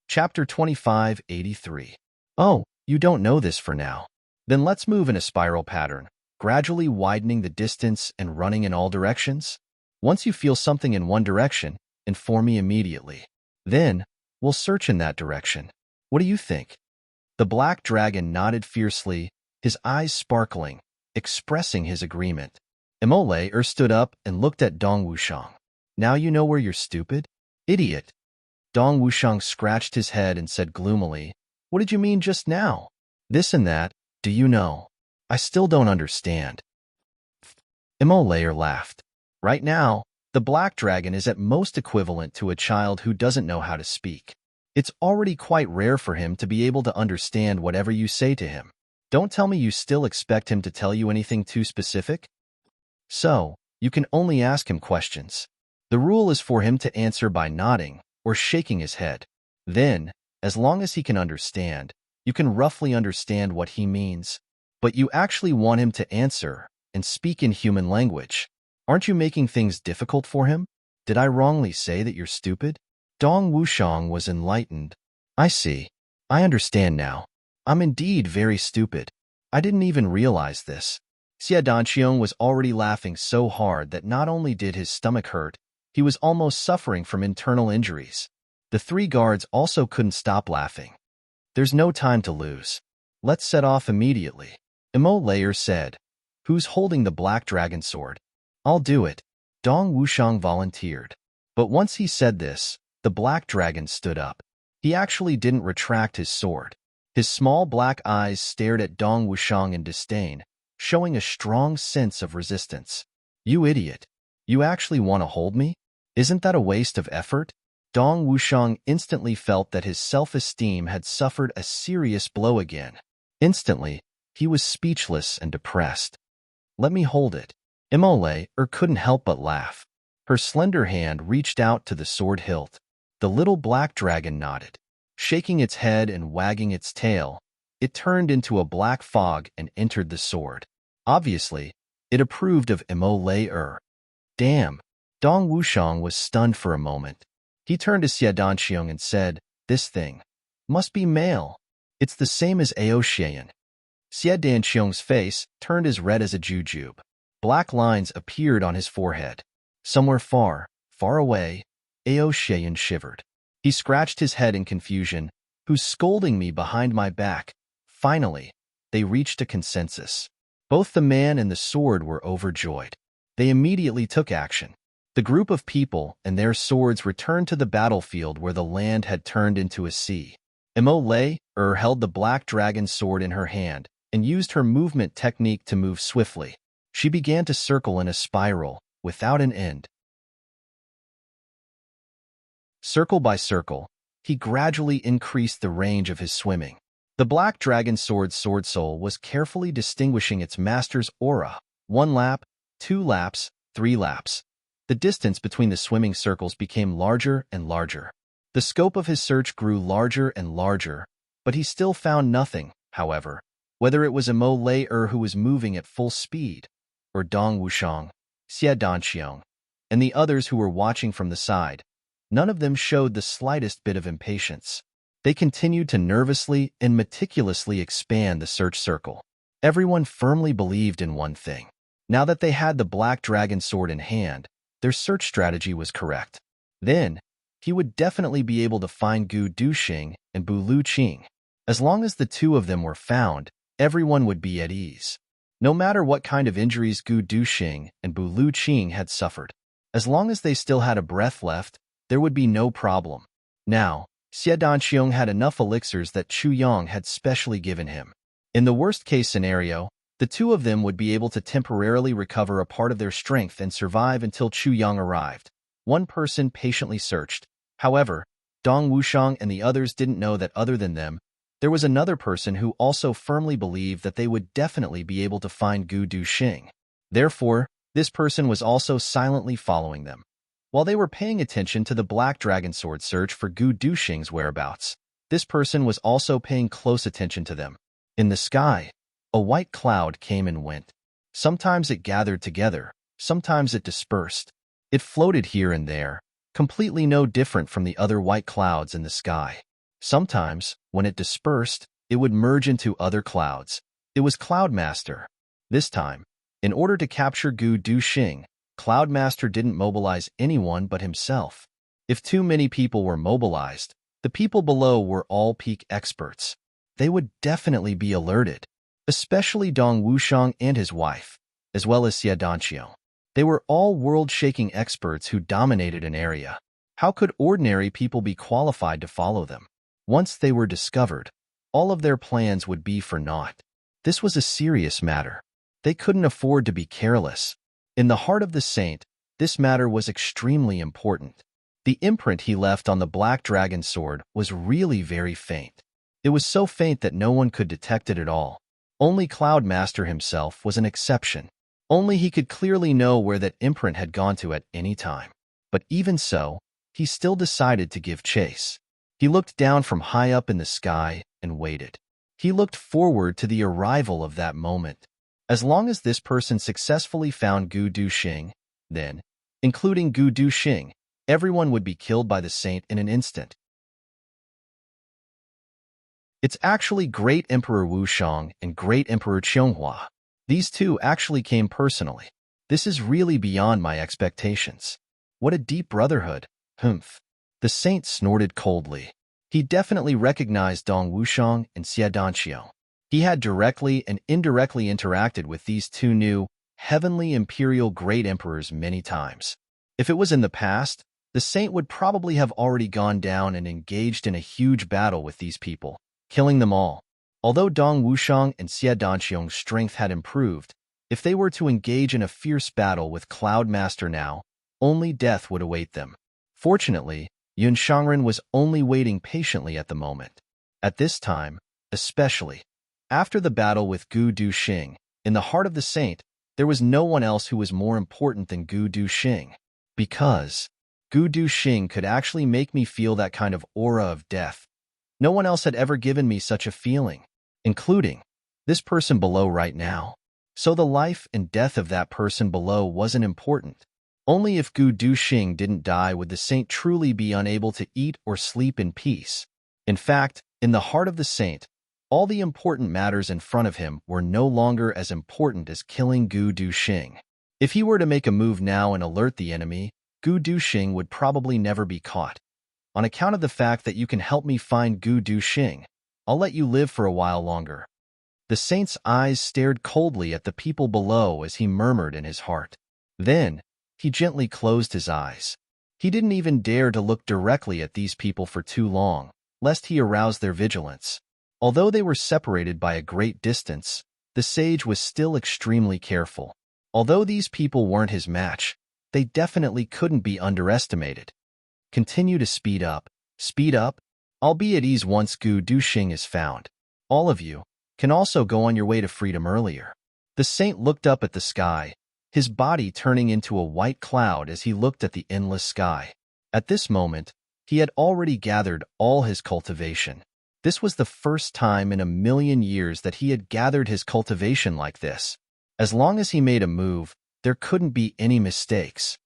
Chapter 2583. Oh, you don't know this for now. Then let's move in a spiral pattern, gradually widening the distance and running in all directions. Once you feel something in one direction, inform me immediately. Then, we'll search in that direction. What do you think? The black dragon nodded fiercely, his eyes sparkling, expressing his agreement. Layer stood up and looked at Dong Wushang. Now you know where you're stupid? Idiot. Dong Wushang scratched his head and said gloomily, What did you mean just now? This and that, do you know? I still don't understand. Layer laughed. Right now, the black dragon is at most equivalent to a child who doesn't know how to speak. It's already quite rare for him to be able to understand whatever you say to him. Don't tell me you still expect him to tell you anything too specific? So, you can only ask him questions. The rule is for him to answer by nodding or shaking his head. Then, as long as he can understand, you can roughly understand what he means. But you actually want him to answer and speak in human language. Aren't you making things difficult for him? Did I wrongly say that you're stupid? Dong Wushang was enlightened. I see. I understand now. I'm indeed very stupid. I didn't even realize this. Xie Danqiong was already laughing so hard that not only did his stomach hurt, he was almost suffering from internal injuries. The 3 guards also couldn't stop laughing. There's no time to lose. Let's set off immediately. Layer said. Who's holding the black dragon sword? I'll do it. Dong Wushang volunteered. But once he said this, the black dragon stood up. He actually didn't retract his sword. His small black eyes stared at Dong Wushang in disdain, showing a strong sense of resistance. You idiot. You actually want to hold me? Isn't that a waste of effort? Dong Wushang instantly felt that his self-esteem had suffered a serious blow again. Instantly, he was speechless and depressed. Let me hold it. Layer couldn't help but laugh. Her slender hand reached out to the sword hilt. The little black dragon nodded. Shaking its head and wagging its tail, it turned into a black fog and entered the sword. Obviously, it approved of Layer. Damn. Dong Wushang was stunned for a moment. He turned to Xie Danqiong and said, This thing must be male. It's the same as Aoshian. Xie Danqiong's face turned as red as a jujube. Black lines appeared on his forehead. Somewhere far, far away, Aoshian shivered. He scratched his head in confusion. Who's scolding me behind my back? Finally, they reached a consensus. Both the man and the sword were overjoyed. They immediately took action. The group of people and their swords returned to the battlefield where the land had turned into a sea. Layer held the black dragon's sword in her hand and used her movement technique to move swiftly. She began to circle in a spiral, without an end. Circle by circle, he gradually increased the range of his swimming. The black dragon's sword soul was carefully distinguishing its master's aura. 1 lap, 2 laps, 3 laps. The distance between the swimming circles became larger and larger. The scope of his search grew larger and larger, but he still found nothing, however. Whether it was Layer who was moving at full speed, or Dong Wushang, Xie Danqiong, and the others who were watching from the side, none of them showed the slightest bit of impatience. They continued to nervously and meticulously expand the search circle. Everyone firmly believed in one thing. Now that they had the black dragon sword in hand, their search strategy was correct. Then, he would definitely be able to find Gu Duxing and Bu Lu Qing. As long as the two of them were found, everyone would be at ease. No matter what kind of injuries Gu Duxing and Bu Lu Qing had suffered, as long as they still had a breath left, there would be no problem. Now, Xie Danqiong had enough elixirs that Chu Yang had specially given him. In the worst-case scenario, the two of them would be able to temporarily recover a part of their strength and survive until Chu Yang arrived. One person patiently searched. However, Dong Wushang and the others didn't know that other than them, there was another person who also firmly believed that they would definitely be able to find Gu Duxing. Therefore, this person was also silently following them. While they were paying attention to the Black Dragon Sword search for Gu Duxing's whereabouts, this person was also paying close attention to them. In the sky, a white cloud came and went. Sometimes it gathered together, sometimes it dispersed. It floated here and there, completely no different from the other white clouds in the sky. Sometimes, when it dispersed, it would merge into other clouds. It was Cloudmaster. This time, in order to capture Gu Duxing, Cloudmaster didn't mobilize anyone but himself. If too many people were mobilized, the people below were all peak experts. They would definitely be alerted, especially Dong Wushang and his wife, as well as Xie Danqiong. They were all world-shaking experts who dominated an area. How could ordinary people be qualified to follow them? Once they were discovered, all of their plans would be for naught. This was a serious matter. They couldn't afford to be careless. In the heart of the saint, this matter was extremely important. The imprint he left on the Black Dragon Sword was really very faint. It was so faint that no one could detect it at all. Only Cloudmaster himself was an exception. Only he could clearly know where that imprint had gone to at any time. But even so, he still decided to give chase. He looked down from high up in the sky and waited. He looked forward to the arrival of that moment. As long as this person successfully found Gu Duxing, then, including Gu Duxing, everyone would be killed by the saint in an instant. It's actually Great Emperor Wushang and Great Emperor Qianghua. These two actually came personally. This is really beyond my expectations. What a deep brotherhood. Humph. The saint snorted coldly. He definitely recognized Dong Wushang and Xie Danqiong. He had directly and indirectly interacted with these two new, heavenly imperial great emperors many times. If it was in the past, the saint would probably have already gone down and engaged in a huge battle with these people, killing them all. Although Dong Wushang and Xie Danqiong's strength had improved, if they were to engage in a fierce battle with Cloudmaster now, only death would await them. Fortunately, Yun Shangren was only waiting patiently at the moment. At this time, especially, after the battle with Gu Duxing, in the heart of the saint, there was no one else who was more important than Gu Duxing. Because Gu Duxing could actually make me feel that kind of aura of death. No one else had ever given me such a feeling, including this person below right now. So the life and death of that person below wasn't important. Only if Gu Duxing didn't die would the saint truly be unable to eat or sleep in peace. In fact, in the heart of the saint, all the important matters in front of him were no longer as important as killing Gu Duxing. If he were to make a move now and alert the enemy, Gu Duxing would probably never be caught. On account of the fact that you can help me find Gu Duxing, I'll let you live for a while longer. The saint's eyes stared coldly at the people below as he murmured in his heart. Then, he gently closed his eyes. He didn't even dare to look directly at these people for too long, lest he arouse their vigilance. Although they were separated by a great distance, the sage was still extremely careful. Although these people weren't his match, they definitely couldn't be underestimated. Continue to speed up. Speed up. I'll be at ease once Gu Duxing is found. All of you can also go on your way to freedom earlier. The saint looked up at the sky, his body turning into a white cloud as he looked at the endless sky. At this moment, he had already gathered all his cultivation. This was the first time in a million years that he had gathered his cultivation like this. As long as he made a move, there couldn't be any mistakes.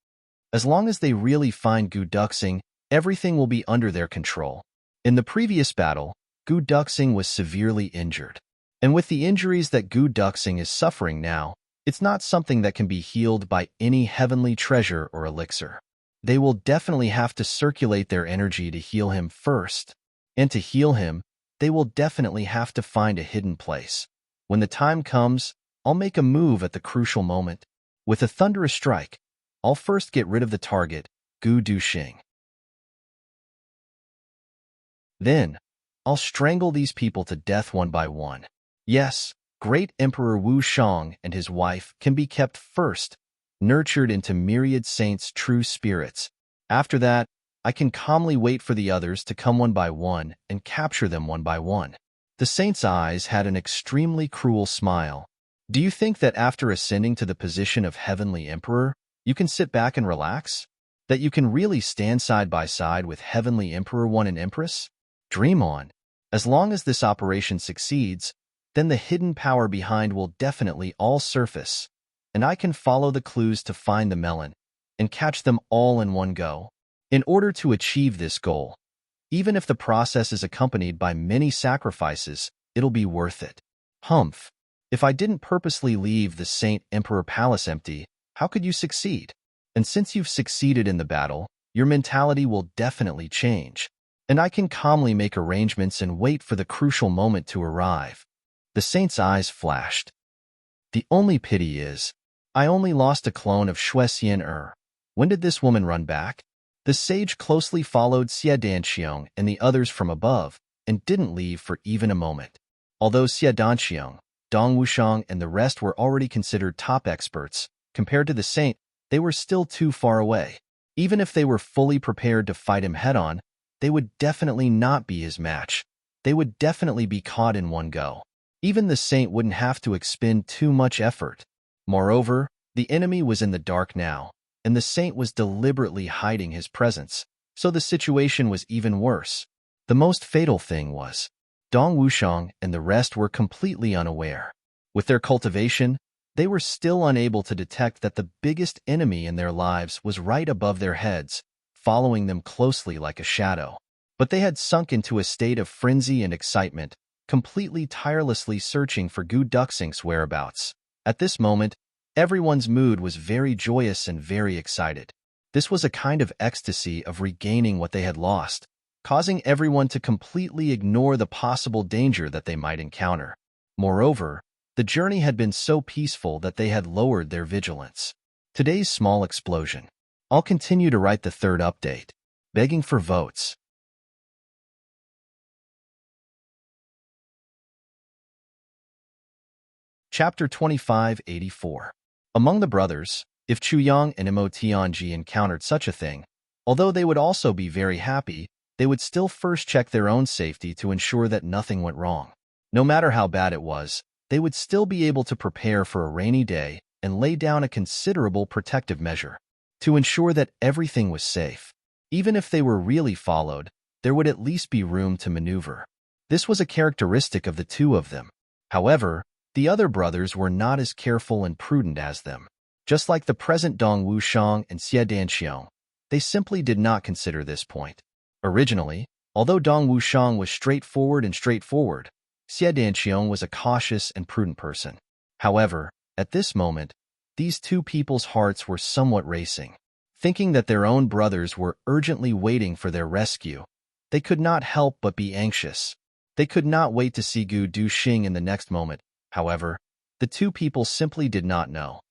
As long as they really find Gu Duxing, everything will be under their control. In the previous battle, Gu Duxing was severely injured. And with the injuries that Gu Duxing is suffering now, It's not something that can be healed by any heavenly treasure or elixir. They will definitely have to circulate their energy to heal him first. And to heal him, they will definitely have to find a hidden place. When the time comes, I'll make a move at the crucial moment. With a thunderous strike, I'll first get rid of the target, Gu Duxing. Then, I'll strangle these people to death one by one. Yes, great Emperor Wu Shang and his wife can be kept first, nurtured into myriad saints' true spirits. After that, I can calmly wait for the others to come one by one and capture them one by one. The saint's eyes had an extremely cruel smile. Do you think that after ascending to the position of Heavenly Emperor, you can sit back and relax? That you can really stand side by side with Heavenly Emperor One and Empress? Dream on. As long as this operation succeeds, then the hidden power behind will definitely all surface, and I can follow the clues to find the melon and catch them all in one go. In order to achieve this goal, even if the process is accompanied by many sacrifices, it'll be worth it. Humph. If I didn't purposely leave the Saint Emperor Palace empty, how could you succeed? And since you've succeeded in the battle, your mentality will definitely change. And I can calmly make arrangements and wait for the crucial moment to arrive. The saint's eyes flashed. The only pity is, I only lost a clone of Xue Xian. When did this woman run back? The sage closely followed Xie Danxiong and the others from above, and didn't leave for even a moment. Although Xie Danxiong, Dong Wushang, and the rest were already considered top experts, compared to the saint, they were still too far away. Even if they were fully prepared to fight him head-on, they would definitely not be his match. They would definitely be caught in one go. Even the saint wouldn't have to expend too much effort. Moreover, the enemy was in the dark now, and the saint was deliberately hiding his presence, so the situation was even worse. The most fatal thing was, Dong Wushang and the rest were completely unaware. With their cultivation, they were still unable to detect that the biggest enemy in their lives was right above their heads, following them closely like a shadow. But they had sunk into a state of frenzy and excitement, completely tirelessly searching for Gu Duxing's whereabouts. At this moment, everyone's mood was very joyous and very excited. This was a kind of ecstasy of regaining what they had lost, causing everyone to completely ignore the possible danger that they might encounter. Moreover, the journey had been so peaceful that they had lowered their vigilance. Today's small explosion. I'll continue to write the third update. Begging for votes. Chapter 2584. Among the brothers, if Chu Yang and Mo Tianji encountered such a thing, although they would also be very happy, they would still first check their own safety to ensure that nothing went wrong. No matter how bad it was, they would still be able to prepare for a rainy day and lay down a considerable protective measure to ensure that everything was safe. Even if they were really followed, there would at least be room to maneuver. This was a characteristic of the two of them. However, the other brothers were not as careful and prudent as them. Just like the present Dong Wushang and Xie Danxiong, they simply did not consider this point. Originally, although Dong Wushang was straightforward, Xie Danxiong was a cautious and prudent person. However, at this moment, these two people's hearts were somewhat racing. Thinking that their own brothers were urgently waiting for their rescue, they could not help but be anxious. They could not wait to see Gu Duxing in the next moment. However, the two people simply did not know.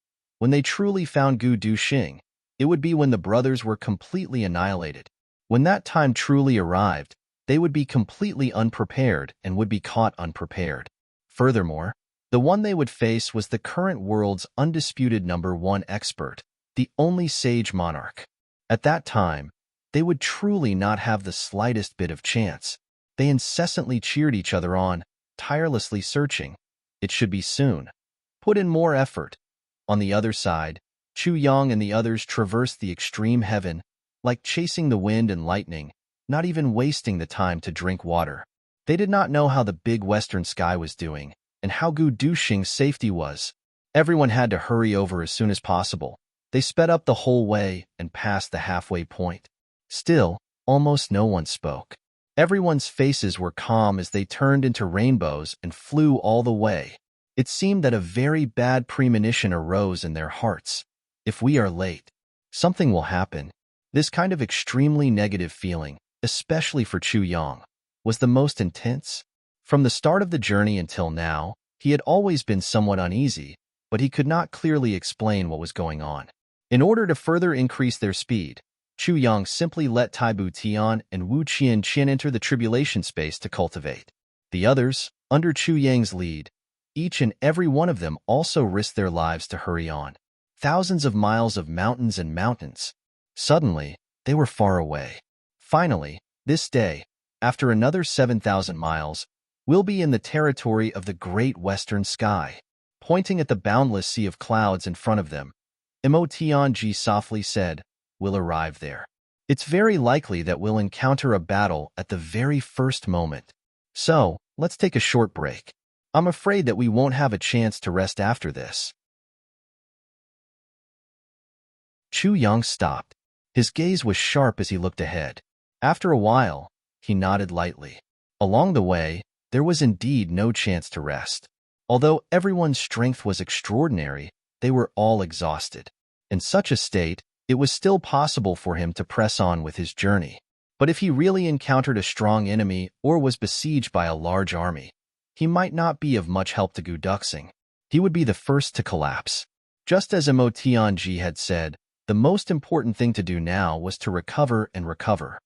When they truly found Gu Duxing, it would be when the brothers were completely annihilated. When that time truly arrived, they would be completely unprepared and would be caught unprepared. Furthermore, the one they would face was the current world's undisputed #1 expert, the only sage monarch. At that time, they would truly not have the slightest bit of chance. They incessantly cheered each other on, tirelessly searching. It should be soon. Put in more effort. On the other side, Chu Yang and the others traversed the extreme heaven, like chasing the wind and lightning, not even wasting the time to drink water. They did not know how the big western sky was doing, and how Gu Duxing's safety was. Everyone had to hurry over as soon as possible. They sped up the whole way and passed the halfway point. Still, almost no one spoke. Everyone's faces were calm as they turned into rainbows and flew all the way. It seemed that a very bad premonition arose in their hearts. If we are late, something will happen. This kind of extremely negative feeling, especially for Chu Yang, was the most intense. From the start of the journey until now, he had always been somewhat uneasy, but he could not clearly explain what was going on. In order to further increase their speed, Chu Yang simply let Taibu Tian and Wu Qian enter the tribulation space to cultivate. The others, under Chu Yang's lead, each and every one of them also risked their lives to hurry on. Thousands of miles of mountains and mountains. Suddenly, they were far away. Finally, this day, after another 7,000 miles, we'll be in the territory of the great western sky. Pointing at the boundless sea of clouds in front of them, Mo Tianji softly said, "We'll arrive there. It's very likely that we'll encounter a battle at the very first moment. So, let's take a short break. I'm afraid that we won't have a chance to rest after this." Chu Yang stopped. His gaze was sharp as he looked ahead. After a while, he nodded lightly. Along the way, there was indeed no chance to rest. Although everyone's strength was extraordinary, they were all exhausted. In such a state, it was still possible for him to press on with his journey. But if he really encountered a strong enemy or was besieged by a large army, he might not be of much help to Gu Duxing. He would be the first to collapse. Just as Mo Tianji had said, the most important thing to do now was to recover and recover.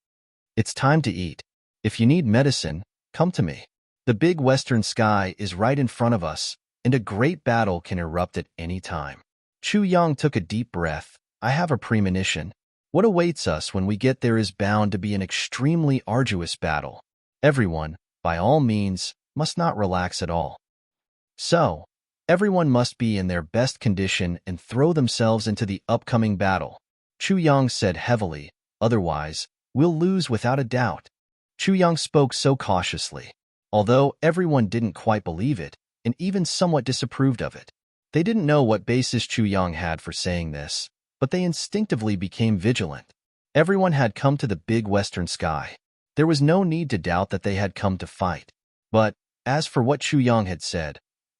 It's time to eat. If you need medicine, come to me. The big western sky is right in front of us, and a great battle can erupt at any time. Chu Yang took a deep breath. I have a premonition. What awaits us when we get there is bound to be an extremely arduous battle. Everyone, by all means, must not relax at all. So, everyone must be in their best condition and throw themselves into the upcoming battle. Chu Yang said heavily, otherwise, we'll lose without a doubt. Chu Yang spoke so cautiously. Although everyone didn't quite believe it, and even somewhat disapproved of it. They didn't know what basis Chu Yang had for saying this, but they instinctively became vigilant. Everyone had come to the big western sky. There was no need to doubt that they had come to fight. But, as for what Chu Yang had said,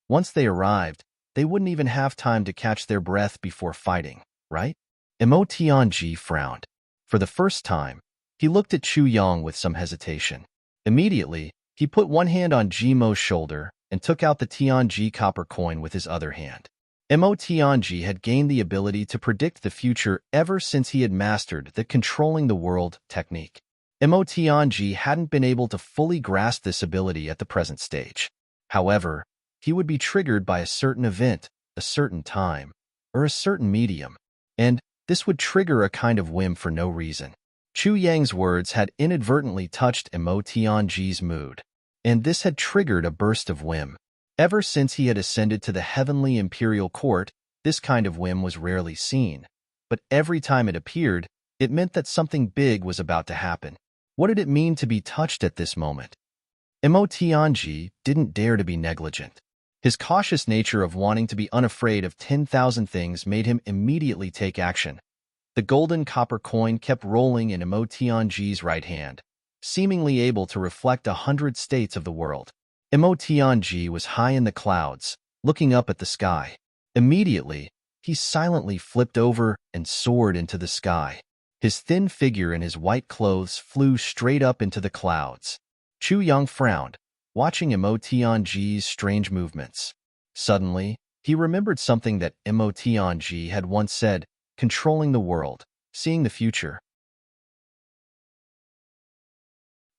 once they arrived, they wouldn't even have time to catch their breath before fighting, right? Mo Tianji frowned. For the first time, he looked at Chu Yang with some hesitation. Immediately, he put one hand on Jimo's shoulder and took out the Tianji copper coin with his other hand. Mo Tianji had gained the ability to predict the future ever since he had mastered the controlling the world technique. Mo Tianji hadn't been able to fully grasp this ability at the present stage. However, he would be triggered by a certain event, a certain time, or a certain medium, and this would trigger a kind of whim for no reason. Chu Yang's words had inadvertently touched Mo Tianji's mood, and this had triggered a burst of whim. Ever since he had ascended to the heavenly imperial court, this kind of whim was rarely seen, but every time it appeared, it meant that something big was about to happen. What did it mean to be touched at this moment? Mo Tianji didn't dare to be negligent. His cautious nature of wanting to be unafraid of 10,000 things made him immediately take action. The golden copper coin kept rolling in Mo Tianji's right hand, seemingly able to reflect 100 states of the world. Mo Tianji was high in the clouds, looking up at the sky. Immediately, he silently flipped over and soared into the sky. His thin figure in his white clothes flew straight up into the clouds. Chu Yang frowned, watching Mo Tianji's strange movements. Suddenly, he remembered something that Mo Tianji had once said, controlling the world, seeing the future.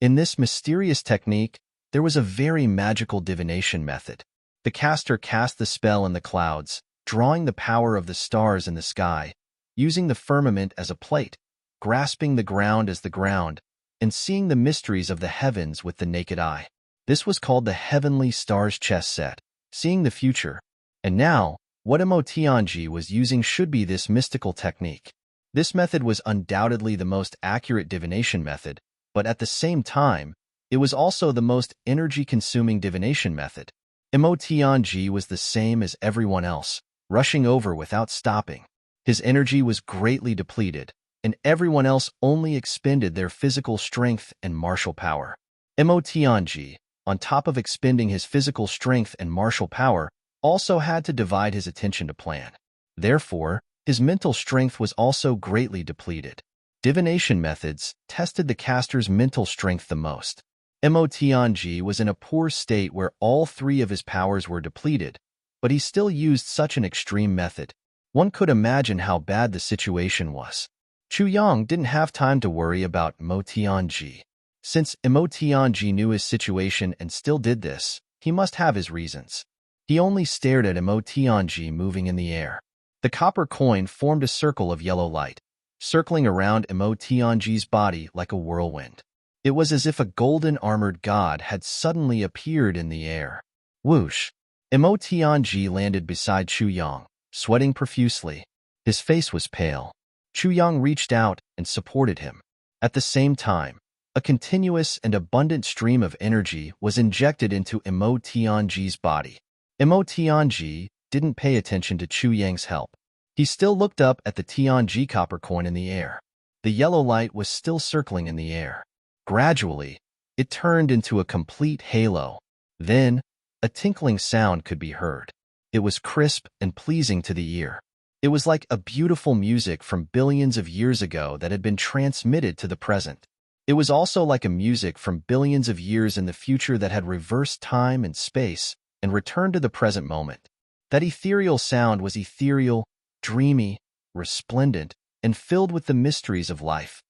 In this mysterious technique, there was a very magical divination method. The caster cast the spell in the clouds, drawing the power of the stars in the sky, using the firmament as a plate, grasping the ground as the ground, and seeing the mysteries of the heavens with the naked eye. This was called the Heavenly Stars Chess Set, seeing the future. And now, what Mo Tianji was using should be this mystical technique. This method was undoubtedly the most accurate divination method, but at the same time, it was also the most energy-consuming divination method. Mo Tianji was the same as everyone else, rushing over without stopping. His energy was greatly depleted, and everyone else only expended their physical strength and martial power. Mo Tianji, on top of expending his physical strength and martial power, also had to divide his attention to plan. Therefore, his mental strength was also greatly depleted. Divination methods tested the caster's mental strength the most. Mo Tianji was in a poor state where all three of his powers were depleted, but he still used such an extreme method. One could imagine how bad the situation was. Chu Yang didn't have time to worry about Mo Tianji. Since Mo Tianji knew his situation and still did this, he must have his reasons. He only stared at Mo Tianji moving in the air. The copper coin formed a circle of yellow light, circling around Mo Tianji's body like a whirlwind. It was as if a golden armored god had suddenly appeared in the air. Whoosh! Mo Tianji landed beside Chu Yang, sweating profusely. His face was pale. Chu Yang reached out and supported him. At the same time, a continuous and abundant stream of energy was injected into Mo Tianji's body. Mo Tianji didn't pay attention to Chu Yang's help. He still looked up at the Tianji copper coin in the air. The yellow light was still circling in the air. Gradually, it turned into a complete halo. Then, a tinkling sound could be heard. It was crisp and pleasing to the ear. It was like a beautiful music from billions of years ago that had been transmitted to the present. It was also like a music from billions of years in the future that had reversed time and space and returned to the present moment. That ethereal sound was ethereal, dreamy, resplendent, and filled with the mysteries of life.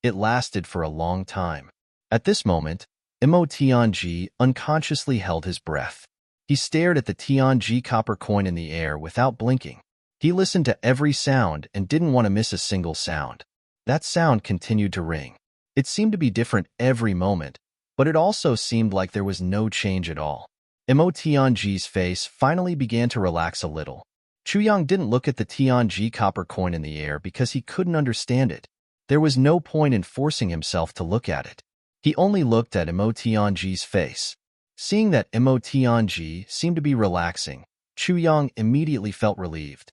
It lasted for a long time. At this moment, Mo Tianji unconsciously held his breath. He stared at the Tianji copper coin in the air without blinking. He listened to every sound and didn't want to miss a single sound. That sound continued to ring. It seemed to be different every moment, but it also seemed like there was no change at all. Mo Tianji's face finally began to relax a little. Chu Yang didn't look at the Tianji copper coin in the air because he couldn't understand it. There was no point in forcing himself to look at it. He only looked at Mo Tianji's face. Seeing that Mo Tianji seemed to be relaxing, Chu Yang immediately felt relieved.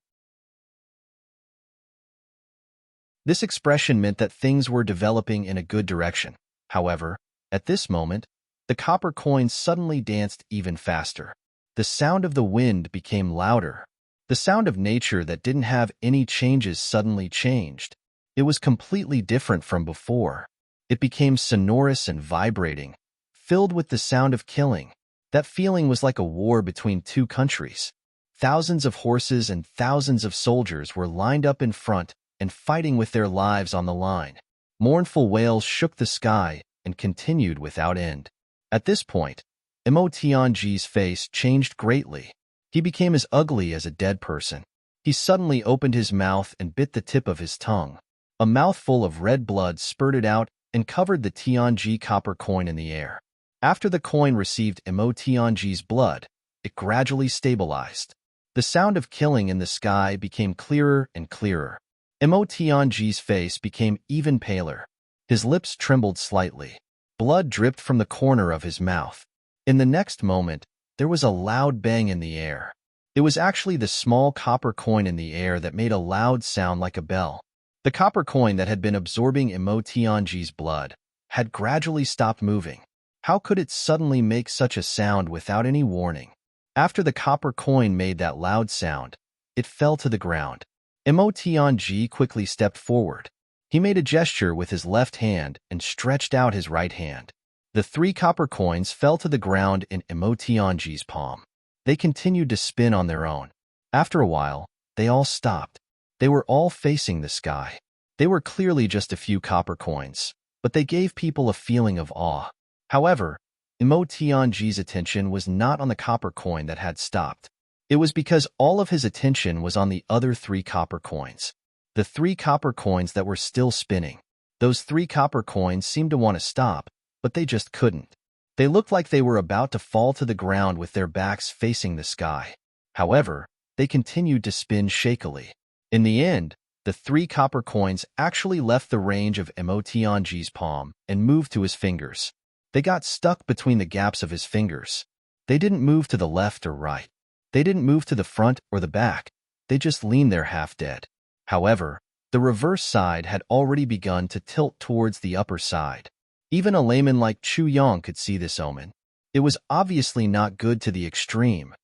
This expression meant that things were developing in a good direction. However, at this moment, the copper coin suddenly danced even faster. The sound of the wind became louder. The sound of nature that didn't have any changes suddenly changed. It was completely different from before. It became sonorous and vibrating, filled with the sound of killing. That feeling was like a war between two countries. Thousands of horses and thousands of soldiers were lined up in front and fighting with their lives on the line. Mournful wails shook the sky and continued without end. At this point, Mo Tianji's face changed greatly. He became as ugly as a dead person. He suddenly opened his mouth and bit the tip of his tongue. A mouthful of red blood spurted out and covered the Tianji copper coin in the air. After the coin received Mo Tianji's blood, it gradually stabilized. The sound of killing in the sky became clearer and clearer. Mo Tianji's face became even paler. His lips trembled slightly. Blood dripped from the corner of his mouth. In the next moment, there was a loud bang in the air. It was actually the small copper coin in the air that made a loud sound like a bell. The copper coin that had been absorbing Mo Tianji's blood had gradually stopped moving. How could it suddenly make such a sound without any warning? After the copper coin made that loud sound, it fell to the ground. Mo Tianji quickly stepped forward. He made a gesture with his left hand and stretched out his right hand. The 3 copper coins fell to the ground in Mo Tianji's palm. They continued to spin on their own. After a while, they all stopped. They were all facing the sky. They were clearly just a few copper coins, but they gave people a feeling of awe. However, Mo Tianji's attention was not on the copper coin that had stopped. It was because all of his attention was on the other 3 copper coins. The 3 copper coins that were still spinning. Those 3 copper coins seemed to want to stop, but they just couldn't. They looked like they were about to fall to the ground with their backs facing the sky. However, they continued to spin shakily. In the end, the 3 copper coins actually left the range of Mo Tianji's palm and moved to his fingers. They got stuck between the gaps of his fingers. They didn't move to the left or right. They didn't move to the front or the back. They just leaned there half dead. However, the reverse side had already begun to tilt towards the upper side. Even a layman like Chu Yang could see this omen. It was obviously not good to the extreme.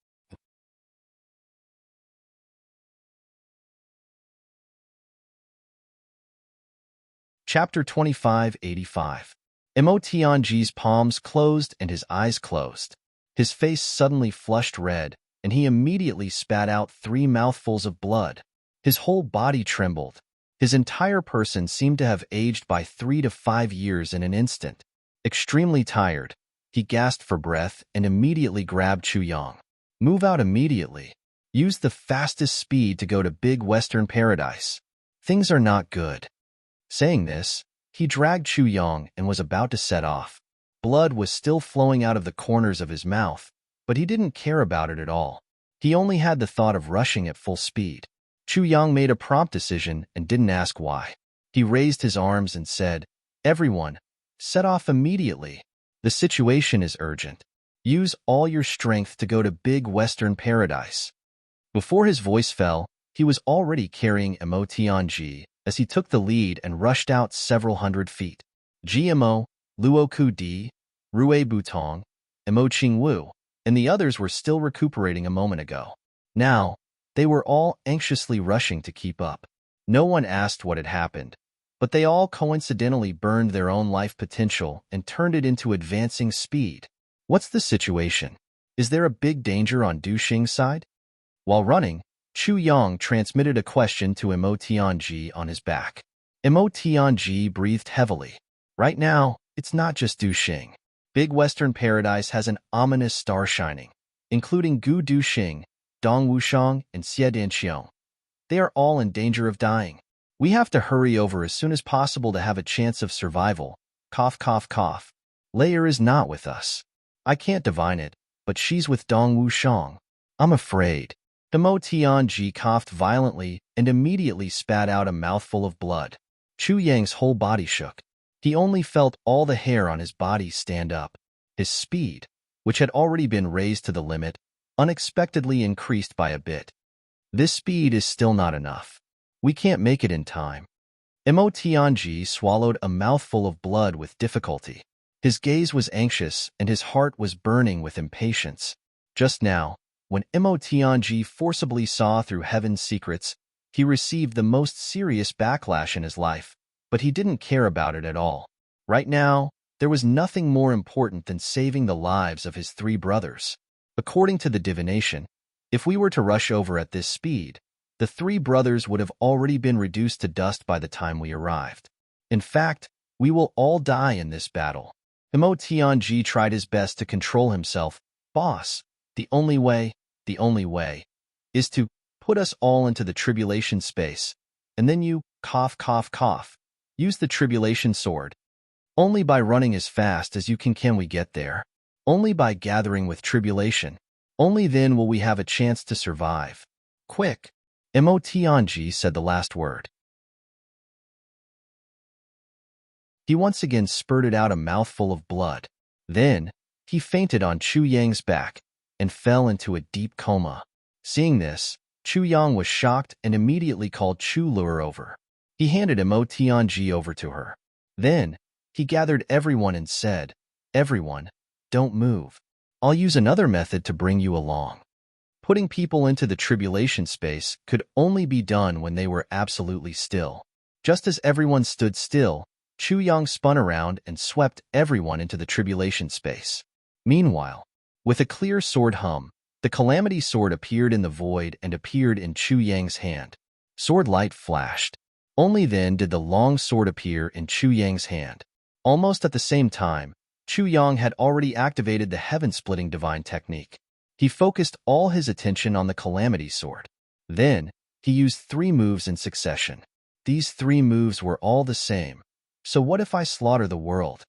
Chapter 2585. Mo Tianji's palms closed and his eyes closed. His face suddenly flushed red, and he immediately spat out 3 mouthfuls of blood. His whole body trembled. His entire person seemed to have aged by 3 to 5 years in an instant. Extremely tired, he gasped for breath and immediately grabbed Chu Yang. Move out immediately. Use the fastest speed to go to Big Western Paradise. Things are not good. Saying this, he dragged Chu Yang and was about to set off. Blood was still flowing out of the corners of his mouth, but he didn't care about it at all. He only had the thought of rushing at full speed. Chu Yang made a prompt decision and didn't ask why. He raised his arms and said, "Everyone, set off immediately. The situation is urgent. Use all your strength to go to Big Western Paradise." Before his voice fell, he was already carrying Mo Tianji as he took the lead and rushed out several hundred feet. GMO, Luoku Di, Rue Butong, Mo Qingwu, and the others were still recuperating a moment ago. Now, they were all anxiously rushing to keep up. No one asked what had happened, but they all coincidentally burned their own life potential and turned it into advancing speed. What's the situation? Is there a big danger on Du Xing's side? While running, Chu Yang transmitted a question to Mo Tianji on his back. Mo Tianji breathed heavily. Right now, it's not just Du Xing. Big Western Paradise has an ominous star shining, including Gu Du Xing, Dong Wushang, and Xie Danqiong. They are all in danger of dying. We have to hurry over as soon as possible to have a chance of survival. Cough, cough, cough. Layer is not with us. I can't divine it, but she's with Dong Wushang. I'm afraid. Mo Tianji coughed violently and immediately spat out a mouthful of blood. Chu Yang's whole body shook. He only felt all the hair on his body stand up. His speed, which had already been raised to the limit, unexpectedly increased by a bit. This speed is still not enough. We can't make it in time. Mo Tianji swallowed a mouthful of blood with difficulty. His gaze was anxious and his heart was burning with impatience. Just now, when Mo Tianji forcibly saw through heaven's secrets, he received the most serious backlash in his life, but he didn't care about it at all. Right now, there was nothing more important than saving the lives of his 3 brothers. According to the divination, if we were to rush over at this speed, the 3 brothers would have already been reduced to dust by the time we arrived. In fact, we will all die in this battle. Mo Tianji tried his best to control himself. Boss, the only way, is to put us all into the tribulation space, and then you, cough, cough, cough, use the tribulation sword. Only by running as fast as you can we get there. Only by gathering with tribulation. Only then will we have a chance to survive. Quick! Mo Tianji said the last word. He once again spurted out a mouthful of blood. Then, he fainted on Chu Yang's back and fell into a deep coma. Seeing this, Chu Yang was shocked and immediately called Chu Luer over. He handed Mo Tianji over to her. Then, he gathered everyone and said, "Everyone, don't move. I'll use another method to bring you along." Putting people into the tribulation space could only be done when they were absolutely still. Just as everyone stood still, Chu Yang spun around and swept everyone into the tribulation space. Meanwhile, with a clear sword hum, the calamity sword appeared in the void and appeared in Chu Yang's hand. Sword light flashed. Only then did the long sword appear in Chu Yang's hand. Almost at the same time, Chu Yang had already activated the heaven-splitting divine technique. He focused all his attention on the calamity sword. Then, he used 3 moves in succession. These 3 moves were all the same. So what if I slaughter the world?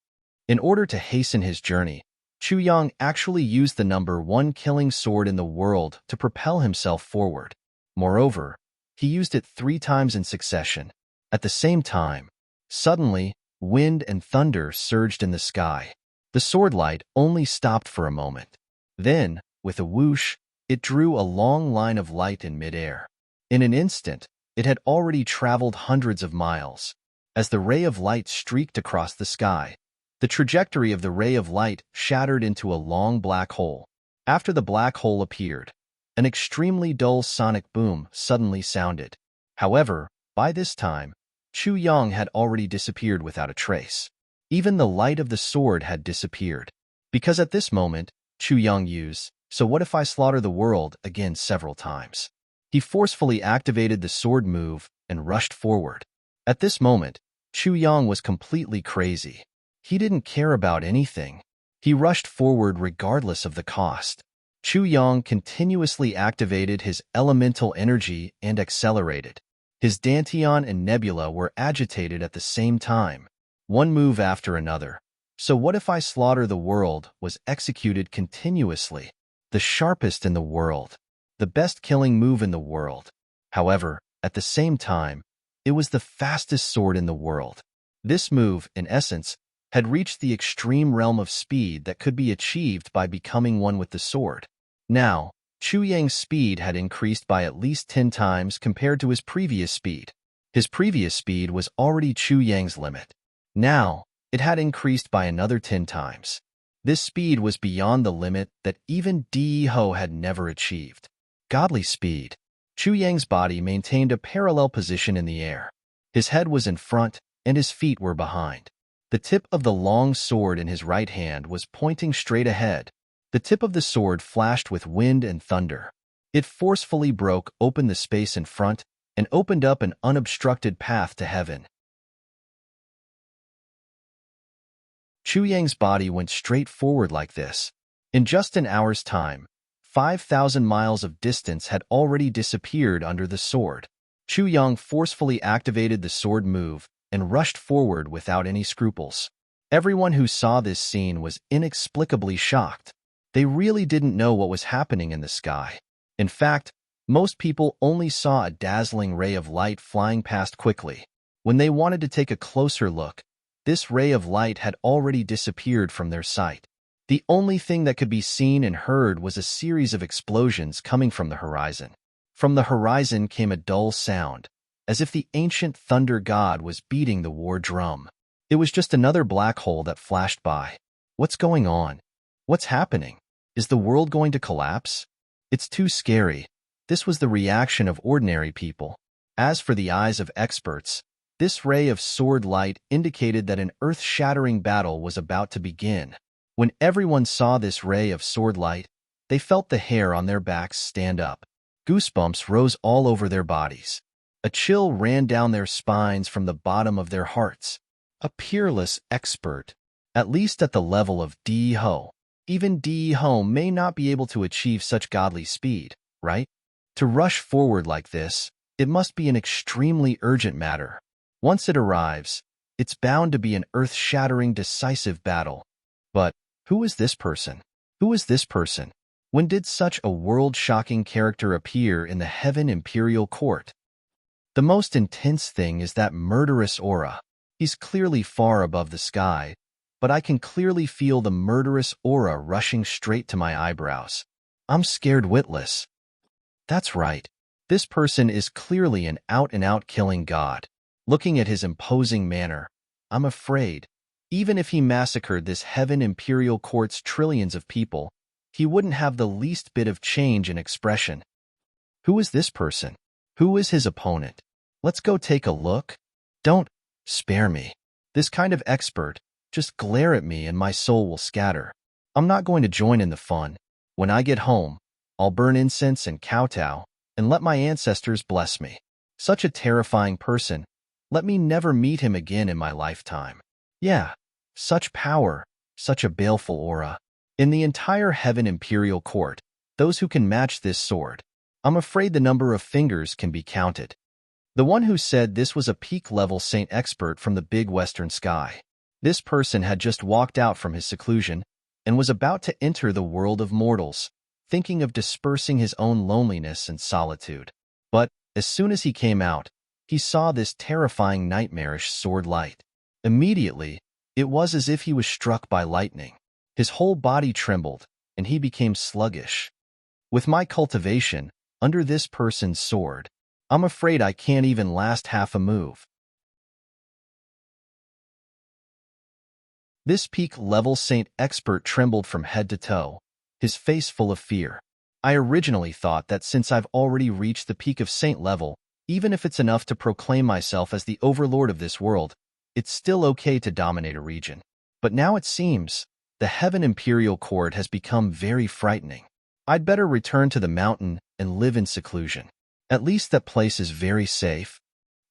In order to hasten his journey, Chu Yang actually used the number 1 killing sword in the world to propel himself forward. Moreover, he used it 3 times in succession. At the same time, suddenly, wind and thunder surged in the sky. The sword light only stopped for a moment. Then, with a whoosh, it drew a long line of light in midair. In an instant, it had already traveled hundreds of miles. As the ray of light streaked across the sky, the trajectory of the ray of light shattered into a long black hole. After the black hole appeared, an extremely dull sonic boom suddenly sounded. However, by this time, Chu Yang had already disappeared without a trace. Even the light of the sword had disappeared. Because at this moment, Chu Yang used, "So what if I slaughter the world?" again several times. He forcefully activated the sword move and rushed forward. At this moment, Chu Yang was completely crazy. He didn't care about anything. He rushed forward regardless of the cost. Chu Yang continuously activated his elemental energy and accelerated. His Dantian and Nebula were agitated at the same time, one move after another. "So what if I slaughter the world?" was executed continuously, the sharpest in the world, the best killing move in the world. However, at the same time, it was the fastest sword in the world. This move, in essence, had reached the extreme realm of speed that could be achieved by becoming one with the sword. Now, Chu Yang's speed had increased by at least 10 times compared to his previous speed. His previous speed was already Chu Yang's limit. Now, it had increased by another 10 times. This speed was beyond the limit that even Di Ho had never achieved. Godly speed. Chu Yang's body maintained a parallel position in the air. His head was in front, and his feet were behind. The tip of the long sword in his right hand was pointing straight ahead. The tip of the sword flashed with wind and thunder. It forcefully broke open the space in front and opened up an unobstructed path to heaven. Chu Yang's body went straight forward like this. In just an hour's time, 5,000 miles of distance had already disappeared under the sword. Chu Yang forcefully activated the sword move and rushed forward without any scruples. Everyone who saw this scene was inexplicably shocked. They really didn't know what was happening in the sky. In fact, most people only saw a dazzling ray of light flying past quickly. When they wanted to take a closer look, this ray of light had already disappeared from their sight. The only thing that could be seen and heard was a series of explosions coming from the horizon. From the horizon came a dull sound, as if the ancient thunder god was beating the war drum. It was just another black hole that flashed by. What's going on? What's happening? Is the world going to collapse? It's too scary. This was the reaction of ordinary people. As for the eyes of experts, this ray of sword light indicated that an earth-shattering battle was about to begin. When everyone saw this ray of sword light, they felt the hair on their backs stand up. Goosebumps rose all over their bodies. A chill ran down their spines from the bottom of their hearts. A peerless expert, at least at the level of Di Ho. Even Di Ho may not be able to achieve such godly speed, right? To rush forward like this, it must be an extremely urgent matter. Once it arrives, it's bound to be an earth-shattering decisive battle. But who is this person? Who is this person? When did such a world-shocking character appear in the Heaven Imperial Court? The most intense thing is that murderous aura. He's clearly far above the sky, but I can clearly feel the murderous aura rushing straight to my eyebrows. I'm scared witless. That's right. This person is clearly an out-and-out killing god. Looking at his imposing manner, I'm afraid, even if he massacred this Heaven Imperial Court's trillions of people, he wouldn't have the least bit of change in expression. Who is this person? Who is his opponent? Let's go take a look. Don't spare me. This kind of expert, just glare at me and my soul will scatter. I'm not going to join in the fun. When I get home, I'll burn incense and kowtow and let my ancestors bless me. Such a terrifying person. Let me never meet him again in my lifetime. Yeah, such power, such a baleful aura. In the entire Heaven Imperial Court, those who can match this sword, I'm afraid the number of fingers can be counted. The one who said this was a peak-level saint expert from the big western sky. This person had just walked out from his seclusion and was about to enter the world of mortals, thinking of dispersing his own loneliness and solitude. But as soon as he came out, he saw this terrifying nightmarish sword light. Immediately, it was as if he was struck by lightning. His whole body trembled, and he became sluggish. With my cultivation, under this person's sword, I'm afraid I can't even last half a move. This peak-level saint expert trembled from head to toe, his face full of fear. I originally thought that since I've already reached the peak of saint level, Even if it's enough to proclaim myself as the overlord of this world, it's still okay to dominate a region. But now it seems, the Heaven Imperial Court has become very frightening. I'd better return to the mountain and live in seclusion. At least that place is very safe.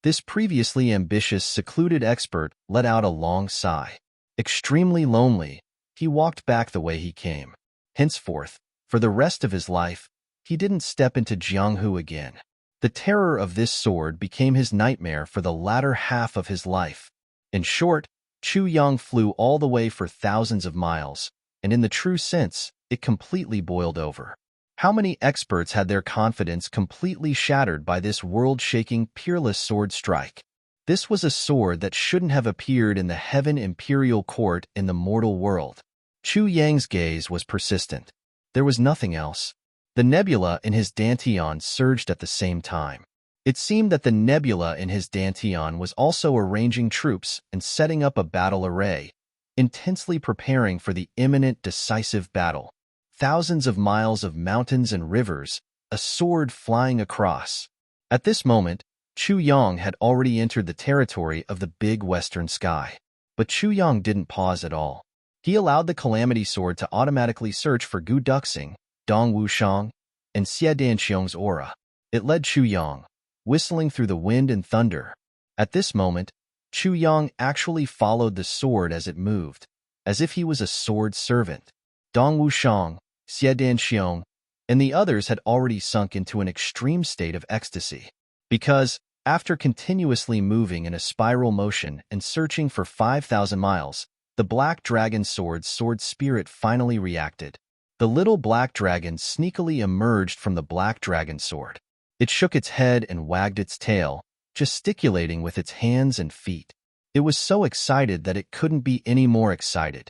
This previously ambitious, secluded expert let out a long sigh. Extremely lonely, he walked back the way he came. Henceforth, for the rest of his life, he didn't step into Jianghu again. The terror of this sword became his nightmare for the latter half of his life. In short, Chu Yang flew all the way for thousands of miles, and in the true sense, it completely boiled over. How many experts had their confidence completely shattered by this world-shaking, peerless sword strike? This was a sword that shouldn't have appeared in the Heaven Imperial Court in the mortal world. Chu Yang's gaze was persistent. There was nothing else. The nebula in his dantian surged at the same time. It seemed that the nebula in his dantian was also arranging troops and setting up a battle array, intensely preparing for the imminent decisive battle. Thousands of miles of mountains and rivers, a sword flying across. At this moment, Chu Yang had already entered the territory of the big western sky. But Chu Yang didn't pause at all. He allowed the Calamity Sword to automatically search for Gu Duxing, Dong Wushang, and Xie Danxiong's aura. It led Chu Yang, whistling through the wind and thunder. At this moment, Chu Yang actually followed the sword as it moved, as if he was a sword servant. Dong Wushang, Xie Danxiong, and the others had already sunk into an extreme state of ecstasy. Because, after continuously moving in a spiral motion and searching for 5,000 miles, the Black Dragon Sword's sword spirit finally reacted. The little black dragon sneakily emerged from the Black Dragon Sword. It shook its head and wagged its tail, gesticulating with its hands and feet. It was so excited that it couldn't be any more excited.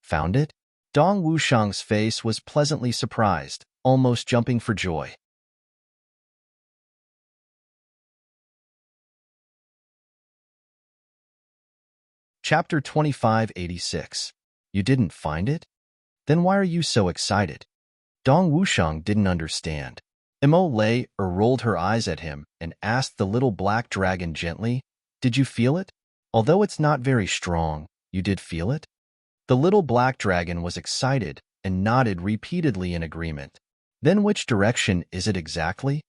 Found it? Dong Wushang's face was pleasantly surprised, almost jumping for joy. Chapter 2586. You didn't find it? Then why are you so excited? Dong Wushang didn't understand. Mo lay or rolled her eyes at him and asked the little black dragon gently, "Did you feel it? Although it's not very strong, you did feel it?" The little black dragon was excited and nodded repeatedly in agreement. Then which direction is it exactly?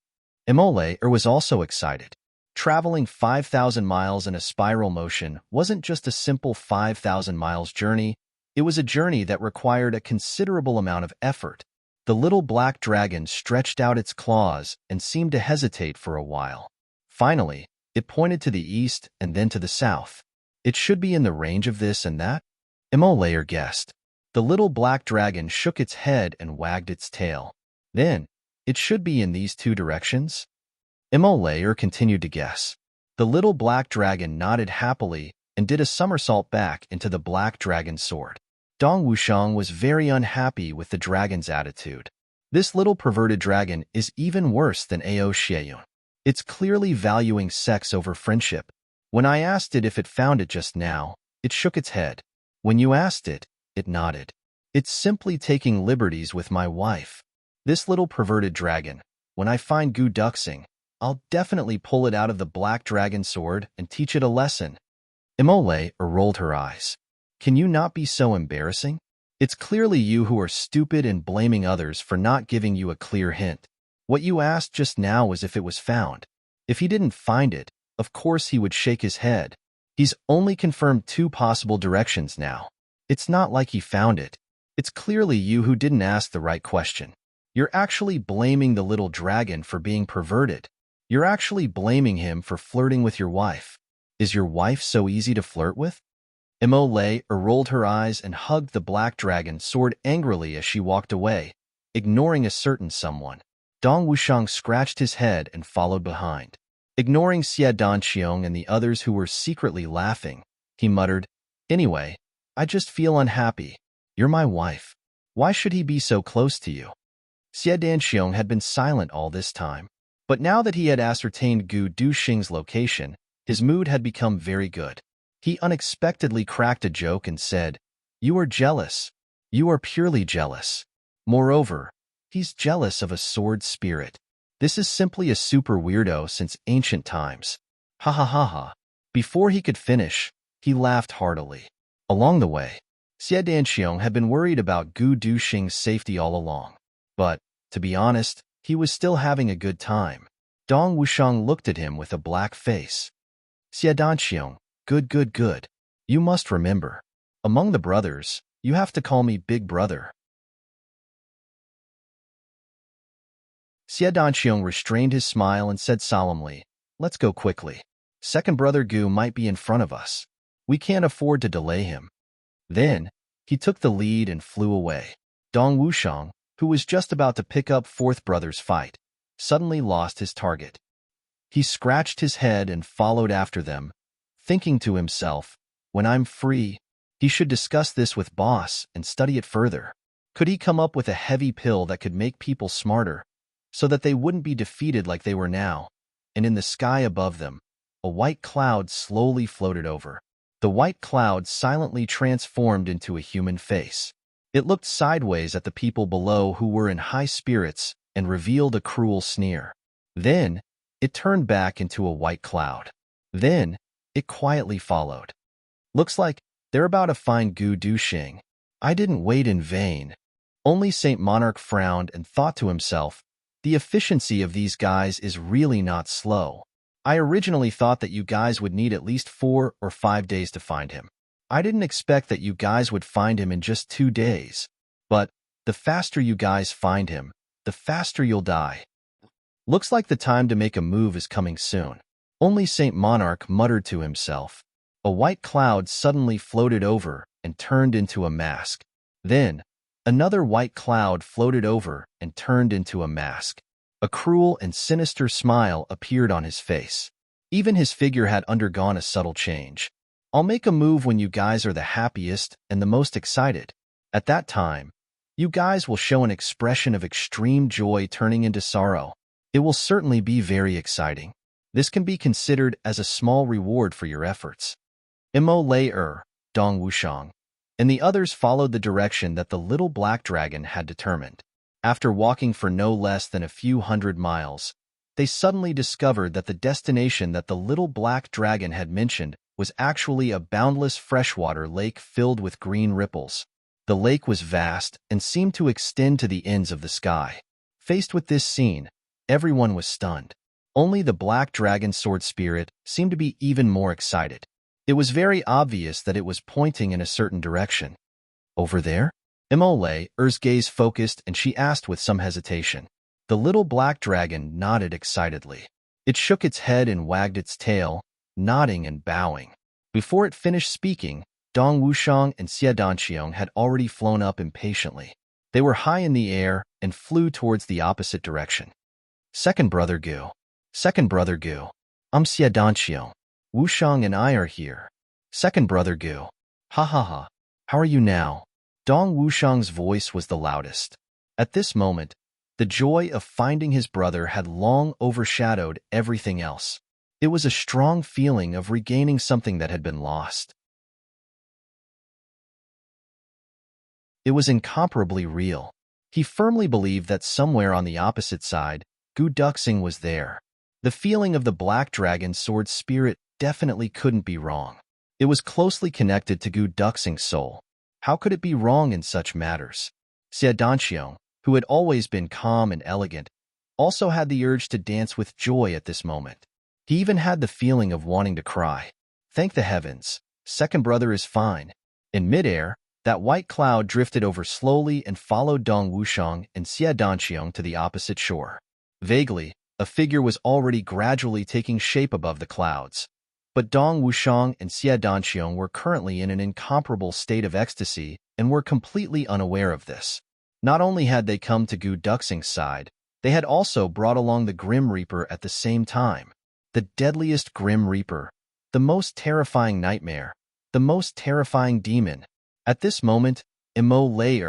Imole was also excited. Traveling 5,000 miles in a spiral motion wasn't just a simple 5,000 miles journey, it was a journey that required a considerable amount of effort. The little black dragon stretched out its claws and seemed to hesitate for a while. Finally, it pointed to the east and then to the south. It should be in the range of this and that? Imole guessed. The little black dragon shook its head and wagged its tail. Then, it should be in these two directions? Imole continued to guess. The little black dragon nodded happily and did a somersault back into the Black Dragon Sword. Dong Wushang was very unhappy with the dragon's attitude. This little perverted dragon is even worse than Ao Xieyun. It's clearly valuing sex over friendship. When I asked it if it found it just now, it shook its head. When you asked it, it nodded. It's simply taking liberties with my wife. This little perverted dragon, when I find Gu Duxing, I'll definitely pull it out of the Black Dragon Sword and teach it a lesson. Imole rolled her eyes. Can you not be so embarrassing? It's clearly you who are stupid and blaming others for not giving you a clear hint. What you asked just now was if it was found. If he didn't find it, of course he would shake his head. He's only confirmed 2 possible directions now. It's not like he found it. It's clearly you who didn't ask the right question. You're actually blaming the little dragon for being perverted. You're actually blaming him for flirting with your wife. Is your wife so easy to flirt with? Imole rolled her eyes and hugged the Black Dragon Sword angrily as she walked away, ignoring a certain someone. Dong Wushang scratched his head and followed behind. Ignoring Xie Danxiong and the others who were secretly laughing, he muttered, "Anyway, I just feel unhappy. You're my wife. Why should he be so close to you?" Xie Danxiong had been silent all this time, but now that he had ascertained Gu Duxing's location, his mood had become very good. He unexpectedly cracked a joke and said, "You are jealous. You are purely jealous. Moreover, he's jealous of a sword spirit. This is simply a super weirdo since ancient times. Ha ha ha ha. Before he could finish, he laughed heartily. Along the way, Xie Danxiong had been worried about Gu Duxing's safety all along. But, to be honest, he was still having a good time. Dong Wushang looked at him with a black face. Xie Danxiong, good good good. You must remember. Among the brothers, you have to call me Big Brother. Xie Danxiong restrained his smile and said solemnly, let's go quickly. Second brother Gu might be in front of us. We can't afford to delay him. Then, he took the lead and flew away. Dong Wushang, who was just about to pick up fourth brother's fight, suddenly lost his target. He scratched his head and followed after them, thinking to himself, when I'm free, he should discuss this with boss and study it further. Could he come up with a heavy pill that could make people smarter, so that they wouldn't be defeated like they were now? And in the sky above them, a white cloud slowly floated over. The white cloud silently transformed into a human face. It looked sideways at the people below who were in high spirits and revealed a cruel sneer. Then, it turned back into a white cloud. Then, it quietly followed. Looks like they're about to find Gu Duxing. I didn't wait in vain. Only Saint Monarch frowned and thought to himself, the efficiency of these guys is really not slow. I originally thought that you guys would need at least 4 or 5 days to find him. I didn't expect that you guys would find him in just 2 days. But the faster you guys find him, the faster you'll die. Looks like the time to make a move is coming soon. Only Saint Monarch muttered to himself. A white cloud suddenly floated over and turned into a mask. Then, another white cloud floated over and turned into a mask. A cruel and sinister smile appeared on his face. Even his figure had undergone a subtle change. I'll make a move when you guys are the happiest and the most excited. At that time, you guys will show an expression of extreme joy turning into sorrow. It will certainly be very exciting. This can be considered as a small reward for your efforts. Mo Lei Dong Wushang, and the others followed the direction that the little black dragon had determined. After walking for no less than a few hundred miles, they suddenly discovered that the destination that the little black dragon had mentioned was actually a boundless freshwater lake filled with green ripples. The lake was vast and seemed to extend to the ends of the sky. Faced with this scene, everyone was stunned. Only the black dragon sword spirit seemed to be even more excited. It was very obvious that it was pointing in a certain direction. Over there? Mole's gaze focused and she asked with some hesitation. The little black dragon nodded excitedly. It shook its head and wagged its tail, nodding and bowing. Before it finished speaking, Dong Wushang and Xie Danxiong had already flown up impatiently. They were high in the air and flew towards the opposite direction. Second brother Gu. Second brother Gu. I'm Xie Danxiong. Wushang and I are here. Second brother Gu. Ha ha ha. How are you now? Dong Wushang's voice was the loudest. At this moment, the joy of finding his brother had long overshadowed everything else. It was a strong feeling of regaining something that had been lost. It was incomparably real. He firmly believed that somewhere on the opposite side, Gu Duxing was there. The feeling of the black dragon sword spirit definitely couldn't be wrong. It was closely connected to Gu Duxing's soul. How could it be wrong in such matters? Xie Danxiong, who had always been calm and elegant, also had the urge to dance with joy at this moment. He even had the feeling of wanting to cry. Thank the heavens, second brother is fine. In midair, that white cloud drifted over slowly and followed Dong Wushang and Xie Danxiong to the opposite shore. Vaguely, a figure was already gradually taking shape above the clouds. But Dong Wushang and Xie Danxiong were currently in an incomparable state of ecstasy and were completely unaware of this. Not only had they come to Gu Duxing's side, they had also brought along the Grim Reaper at the same time. The deadliest Grim Reaper, the most terrifying nightmare, the most terrifying demon. At this moment, Mo Lei,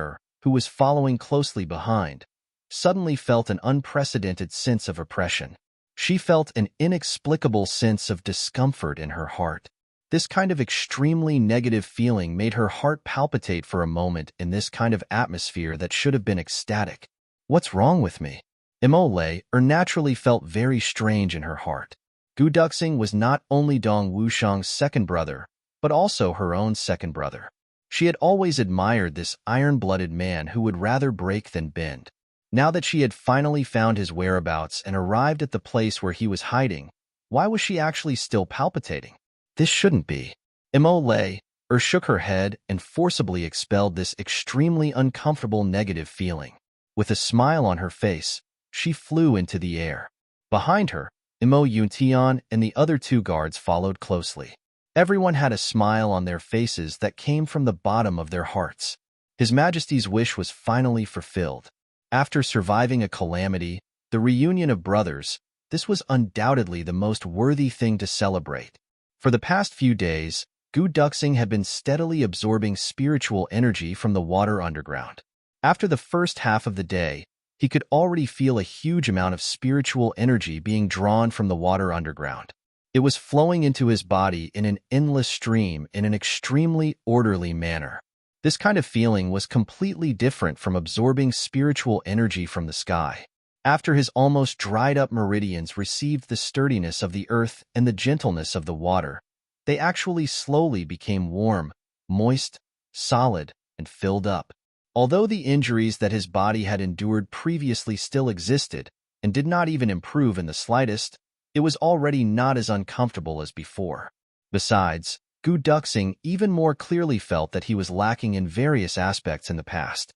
who was following closely behind, suddenly felt an unprecedented sense of oppression. She felt an inexplicable sense of discomfort in her heart. This kind of extremely negative feeling made her heart palpitate for a moment in this kind of atmosphere that should have been ecstatic. What's wrong with me? Imole naturally felt very strange in her heart. Gu Duxing was not only Dong Wushang's second brother, but also her own second brother. She had always admired this iron-blooded man who would rather break than bend. Now that she had finally found his whereabouts and arrived at the place where he was hiding, why was she actually still palpitating? This shouldn't be. Imole shook her head and forcibly expelled this extremely uncomfortable negative feeling. With a smile on her face, she flew into the air. Behind her, Imo Yuntian and the other two guards followed closely. Everyone had a smile on their faces that came from the bottom of their hearts. His Majesty's wish was finally fulfilled. After surviving a calamity, the reunion of brothers, this was undoubtedly the most worthy thing to celebrate. For the past few days, Gu Duxing had been steadily absorbing spiritual energy from the water underground. After the first half of the day, he could already feel a huge amount of spiritual energy being drawn from the water underground. It was flowing into his body in an endless stream in an extremely orderly manner. This kind of feeling was completely different from absorbing spiritual energy from the sky. After his almost dried-up meridians received the sturdiness of the earth and the gentleness of the water, they actually slowly became warm, moist, solid, and filled up. Although the injuries that his body had endured previously still existed and did not even improve in the slightest, it was already not as uncomfortable as before. Besides, Gu Duxing even more clearly felt that he was lacking in various aspects in the past.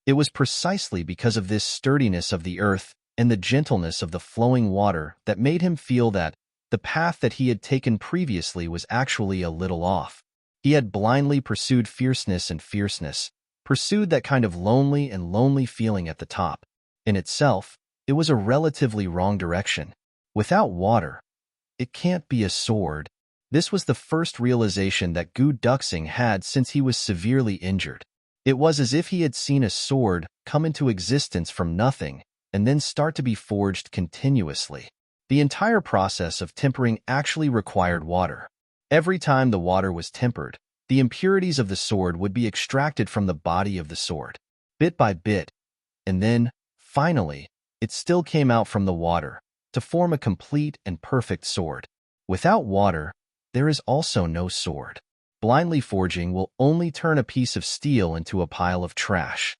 It was precisely because of this sturdiness of the earth and the gentleness of the flowing water that made him feel that the path that he had taken previously was actually a little off. He had blindly pursued fierceness, pursued that kind of lonely feeling at the top. In itself, it was a relatively wrong direction. Without water, it can't be a sword. This was the first realization that Gu Duxing had since he was severely injured. It was as if he had seen a sword come into existence from nothing and then start to be forged continuously. The entire process of tempering actually required water. Every time the water was tempered, the impurities of the sword would be extracted from the body of the sword, bit by bit, and then, finally, it still came out from the water to form a complete and perfect sword. Without water, there is also no sword. Blindly forging will only turn a piece of steel into a pile of trash.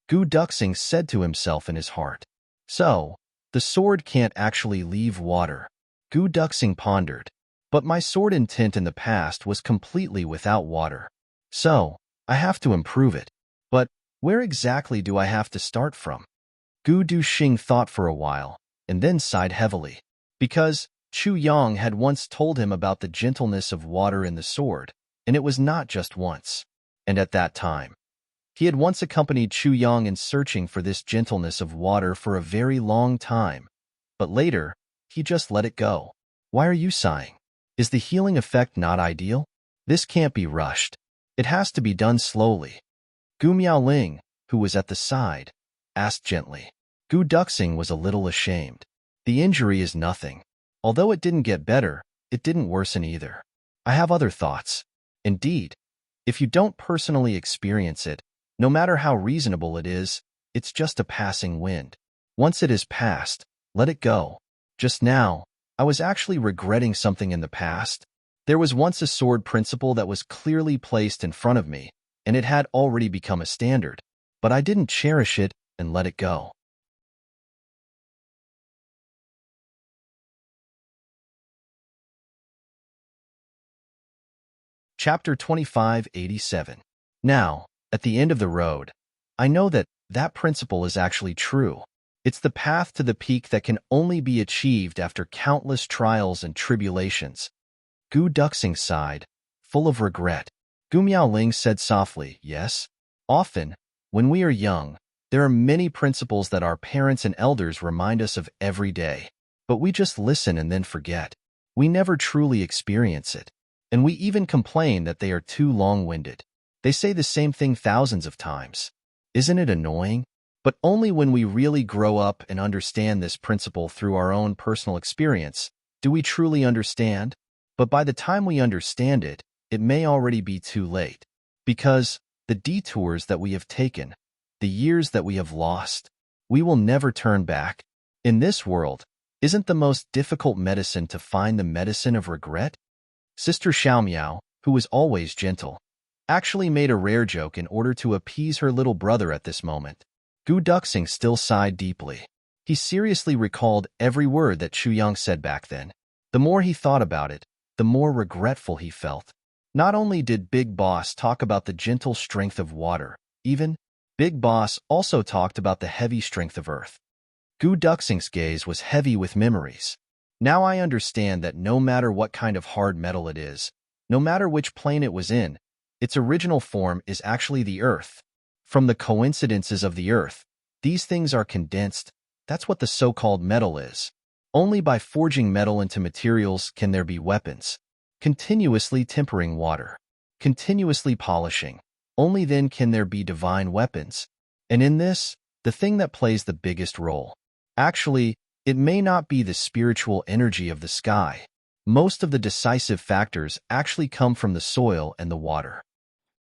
Gu Duxing said to himself in his heart. So, the sword can't actually leave water. Gu Duxing pondered. But my sword intent in the past was completely without water. So, I have to improve it. But where exactly do I have to start from? Gu Duxing thought for a while, and then sighed heavily. Because Chu Yang had once told him about the gentleness of water in the sword, and it was not just once. And at that time, he had once accompanied Chu Yang in searching for this gentleness of water for a very long time. But later, he just let it go. Why are you sighing? Is the healing effect not ideal? This can't be rushed. It has to be done slowly. Gu Miaoling, who was at the side, asked gently. Gu Duxing was a little ashamed. The injury is nothing. Although it didn't get better, it didn't worsen either. I have other thoughts. Indeed, if you don't personally experience it, no matter how reasonable it is, it's just a passing wind. Once it is past, let it go. Just now, I was actually regretting something in the past. There was once a sword principle that was clearly placed in front of me, and it had already become a standard, but I didn't cherish it and let it go. Chapter 2587. Now, at the end of the road, I know that that principle is actually true. It's the path to the peak that can only be achieved after countless trials and tribulations. Gu Duxing sighed, full of regret. Gu Miaoling said softly, yes. Often, when we are young, there are many principles that our parents and elders remind us of every day. But we just listen and then forget. We never truly experience it. And we even complain that they are too long-winded. They say the same thing thousands of times. Isn't it annoying? But only when we really grow up and understand this principle through our own personal experience do we truly understand. But by the time we understand it, it may already be too late. Because the detours that we have taken, the years that we have lost. We will never turn back. In this world, isn't the most difficult medicine to find the medicine of regret? Sister Xiaomiao, who was always gentle, actually made a rare joke in order to appease her little brother at this moment. Gu Duxing still sighed deeply. He seriously recalled every word that Chu Yang said back then. The more he thought about it, the more regretful he felt. Not only did Big Boss talk about the gentle strength of water, even Big Boss also talked about the heavy strength of earth. Gu Duxing's gaze was heavy with memories. Now I understand that no matter what kind of hard metal it is, no matter which plane it was in, its original form is actually the earth. From the coincidences of the earth, these things are condensed. That's what the so-called metal is. Only by forging metal into materials can there be weapons. Continuously tempering water. Continuously polishing. Only then can there be divine weapons. And in this, the thing that plays the biggest role. Actually, it may not be the spiritual energy of the sky. Most of the decisive factors actually come from the soil and the water.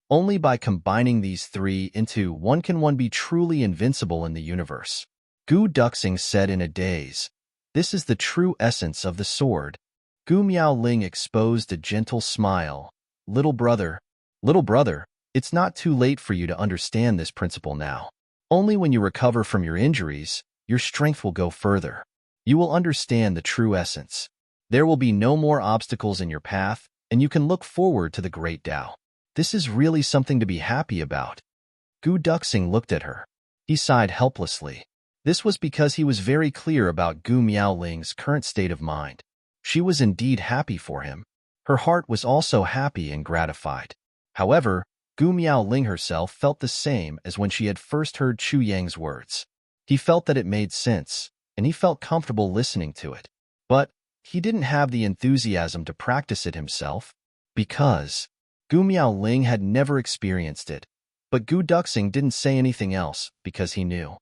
Only by combining these three into one can one be truly invincible in the universe. Gu Duxing said in a daze, "This is the true essence of the sword." Gu Miaoling exposed a gentle smile. Little brother, it's not too late for you to understand this principle now. Only when you recover from your injuries, your strength will go further. You will understand the true essence. There will be no more obstacles in your path, and you can look forward to the great Tao. This is really something to be happy about. Gu Duxing looked at her. He sighed helplessly. This was because he was very clear about Gu Miaoling's current state of mind. She was indeed happy for him. Her heart was also happy and gratified. However, Gu Miaoling herself felt the same as when she had first heard Chu Yang's words. He felt that it made sense, and he felt comfortable listening to it. But he didn't have the enthusiasm to practice it himself, because Gu Miaoling had never experienced it. But Gu Duxing didn't say anything else because he knew.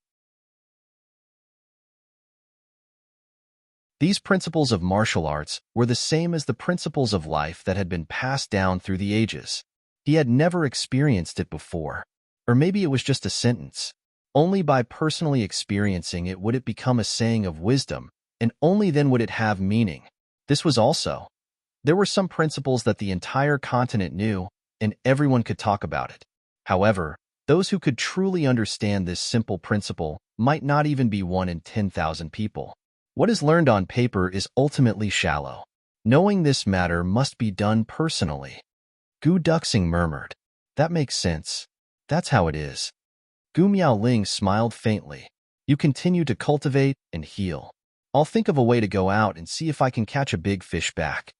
These principles of martial arts were the same as the principles of life that had been passed down through the ages. He had never experienced it before. Or maybe it was just a sentence. Only by personally experiencing it would it become a saying of wisdom, and only then would it have meaning. This was also. There were some principles that the entire continent knew, and everyone could talk about it. However, those who could truly understand this simple principle might not even be 1 in 10,000 people. What is learned on paper is ultimately shallow. Knowing this matter must be done personally. Gu Duxing murmured. That makes sense. That's how it is. Gu Miaoling smiled faintly. You continue to cultivate and heal. I'll think of a way to go out and see if I can catch a big fish back.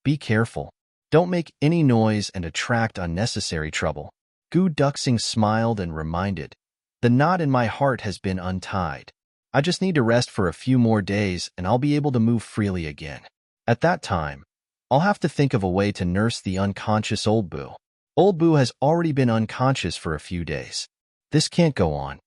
Be careful. Don't make any noise and attract unnecessary trouble. Gu Duxing smiled and reminded. The knot in my heart has been untied. I just need to rest for a few more days and I'll be able to move freely again. At that time, I'll have to think of a way to nurse the unconscious Old Boo. Old Boo has already been unconscious for a few days. This can't go on.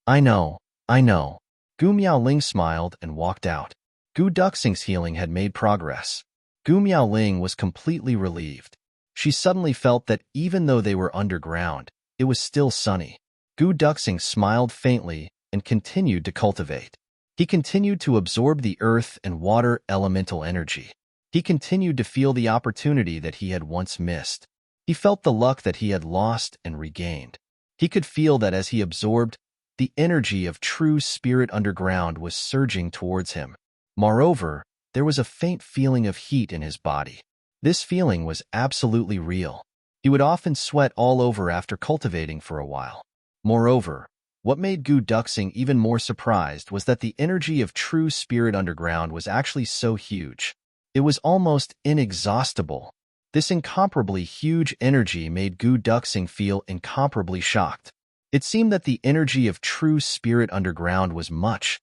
I know. Gu Miaoling smiled and walked out. Gu Duxing's healing had made progress. Gu Miaoling was completely relieved. She suddenly felt that even though they were underground, it was still sunny. Gu Duxing smiled faintly and continued to cultivate. He continued to absorb the earth and water elemental energy. He continued to feel the opportunity that he had once missed. He felt the luck that he had lost and regained. He could feel that as he absorbed, the energy of true spirit underground was surging towards him. Moreover, there was a faint feeling of heat in his body. This feeling was absolutely real. He would often sweat all over after cultivating for a while. Moreover, what made Gu Duxing even more surprised was that the energy of true spirit underground was actually so huge. It was almost inexhaustible. This incomparably huge energy made Gu Duxing feel incomparably shocked. It seemed that the energy of true spirit underground was much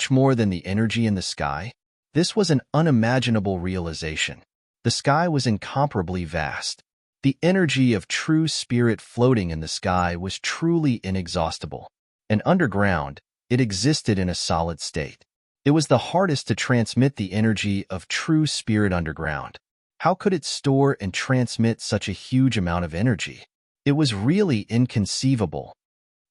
more than the energy in the sky. This was an unimaginable realization. The sky was incomparably vast. The energy of true spirit floating in the sky was truly inexhaustible. And underground, it existed in a solid state. It was the hardest to transmit the energy of true spirit underground. How could it store and transmit such a huge amount of energy? It was really inconceivable.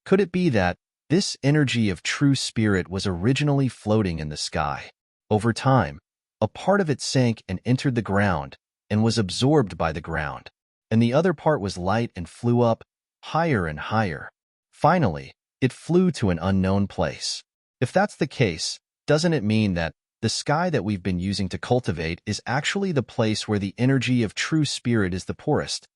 Could it be that this energy of true spirit was originally floating in the sky? Over time, a part of it sank and entered the ground and was absorbed by the ground, and the other part was light and flew up higher and higher. Finally, it flew to an unknown place. If that's the case, doesn't it mean that the sky that we've been using to cultivate is actually the place where the energy of true spirit is the poorest?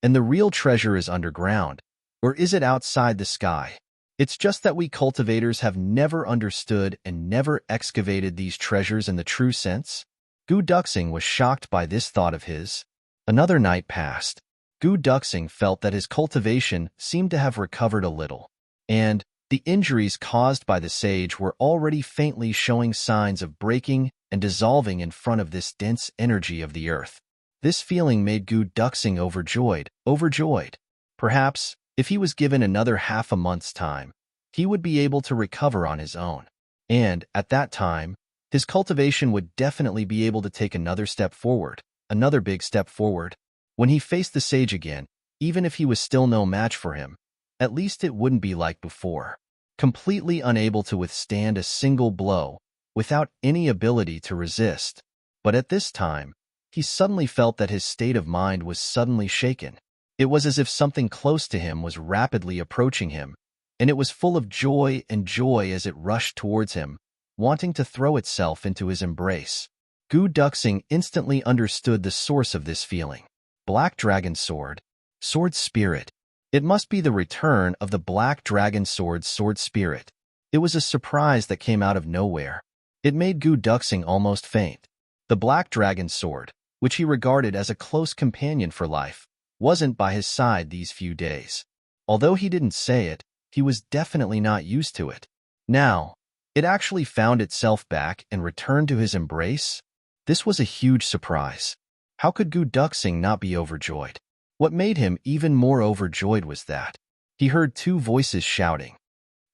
And the real treasure is underground, or is it outside the sky? It's just that we cultivators have never understood and never excavated these treasures in the true sense. Gu Duxing was shocked by this thought of his. Another night passed. Gu Duxing felt that his cultivation seemed to have recovered a little, and the injuries caused by the sage were already faintly showing signs of breaking and dissolving in front of this dense energy of the earth. This feeling made Gu Duxing overjoyed. Perhaps, if he was given another half a month's time, he would be able to recover on his own. And, at that time, his cultivation would definitely be able to take another step forward, another big step forward. When he faced the sage again, even if he was still no match for him, at least it wouldn't be like before. Completely unable to withstand a single blow, without any ability to resist. But at this time, he suddenly felt that his state of mind was suddenly shaken. It was as if something close to him was rapidly approaching him, and it was full of joy as it rushed towards him, wanting to throw itself into his embrace. Gu Duxing instantly understood the source of this feeling. Black Dragon Sword. Sword Spirit. It must be the return of the Black Dragon Sword's sword spirit. It was a surprise that came out of nowhere. It made Gu Duxing almost faint. The Black Dragon Sword, which he regarded as a close companion for life, wasn't by his side these few days. Although he didn't say it, he was definitely not used to it. Now, it actually found itself back and returned to his embrace. This was a huge surprise. How could Gu Duxing not be overjoyed? What made him even more overjoyed was that he heard two voices shouting,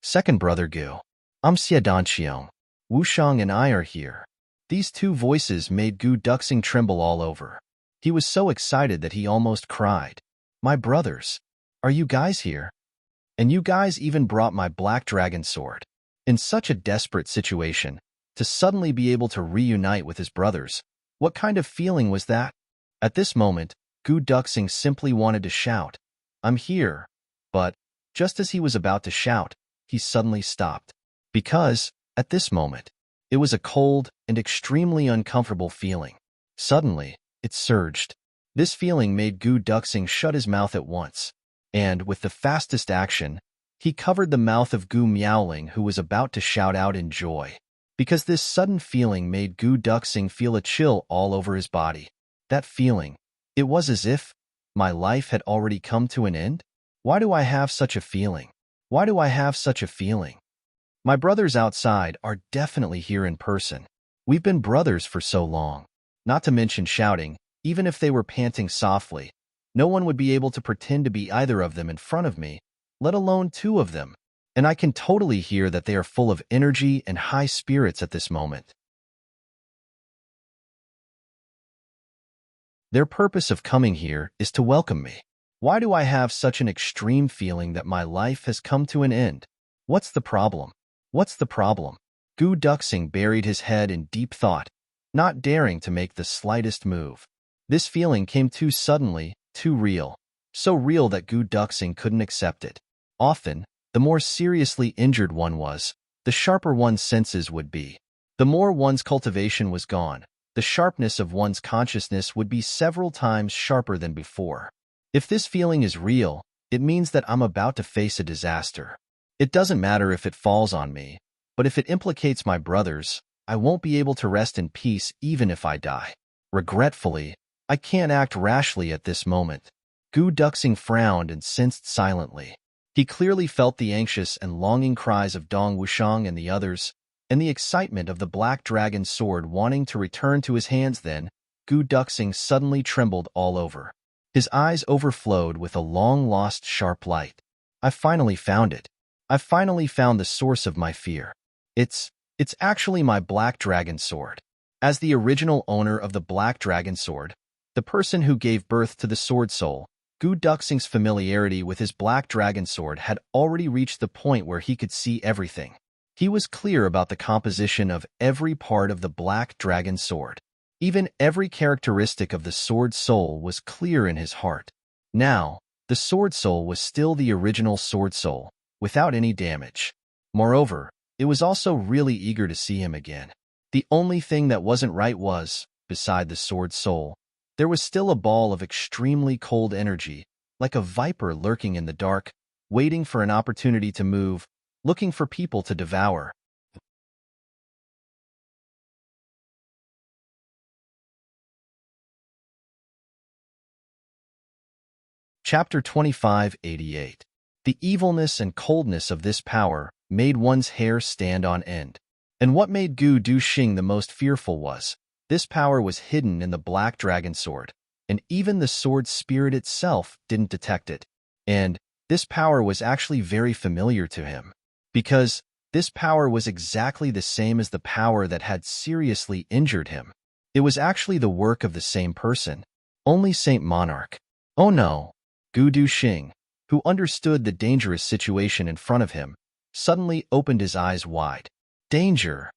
"Second brother Gu, I'm Xie Danqiong. Wushang and I are here." These two voices made Gu Duxing tremble all over. He was so excited that he almost cried. "My brothers, are you guys here? And you guys even brought my Black Dragon Sword." In such a desperate situation, to suddenly be able to reunite with his brothers, what kind of feeling was that? At this moment, Gu Duxing simply wanted to shout, "I'm here," but, just as he was about to shout, he suddenly stopped. Because, at this moment, it was a cold and extremely uncomfortable feeling. Suddenly, it surged. This feeling made Gu Duxing shut his mouth at once, and, with the fastest action, he covered the mouth of Gu Miaoling, who was about to shout out in joy. Because this sudden feeling made Gu Duxing feel a chill all over his body. That feeling, it was as if my life had already come to an end. Why do I have such a feeling? Why do I have such a feeling? My brothers outside are definitely here in person. We've been brothers for so long. Not to mention shouting, even if they were panting softly, no one would be able to pretend to be either of them in front of me, let alone two of them. And I can totally hear that they are full of energy and high spirits at this moment. Their purpose of coming here is to welcome me. Why do I have such an extreme feeling that my life has come to an end? What's the problem? What's the problem? Gu Duxing buried his head in deep thought, not daring to make the slightest move. This feeling came too suddenly, too real. So real that Gu Duxing couldn't accept it. Often, the more seriously injured one was, the sharper one's senses would be. The more one's cultivation was gone, the sharpness of one's consciousness would be several times sharper than before. If this feeling is real, it means that I'm about to face a disaster. It doesn't matter if it falls on me, but if it implicates my brothers, I won't be able to rest in peace even if I die. Regretfully, I can't act rashly at this moment. Gu Duxing frowned and sensed silently. He clearly felt the anxious and longing cries of Dong Wushang and the others, and the excitement of the Black Dragon Sword wanting to return to his hands. Then, Gu Duxing suddenly trembled all over. His eyes overflowed with a long-lost sharp light. I finally found it. I finally found the source of my fear. It's actually my Black Dragon Sword. As the original owner of the Black Dragon Sword, the person who gave birth to the Sword Soul, Gu Duxing's familiarity with his black dragon sword had already reached the point where he could see everything. He was clear about the composition of every part of the black dragon sword. Even every characteristic of the sword soul was clear in his heart. Now, the sword soul was still the original sword soul, without any damage. Moreover, it was also really eager to see him again. The only thing that wasn't right was, beside the sword soul, there was still a ball of extremely cold energy, like a viper lurking in the dark, waiting for an opportunity to move, looking for people to devour. Chapter 2588. The evilness and coldness of this power made one's hair stand on end. And what made Gu Duxing the most fearful was, this power was hidden in the black dragon sword, and even the sword spirit itself didn't detect it. And this power was actually very familiar to him, because this power was exactly the same as the power that had seriously injured him. It was actually the work of the same person, only Saint Monarch. Oh no! Gu Duxing, who understood the dangerous situation in front of him, suddenly opened his eyes wide. Danger!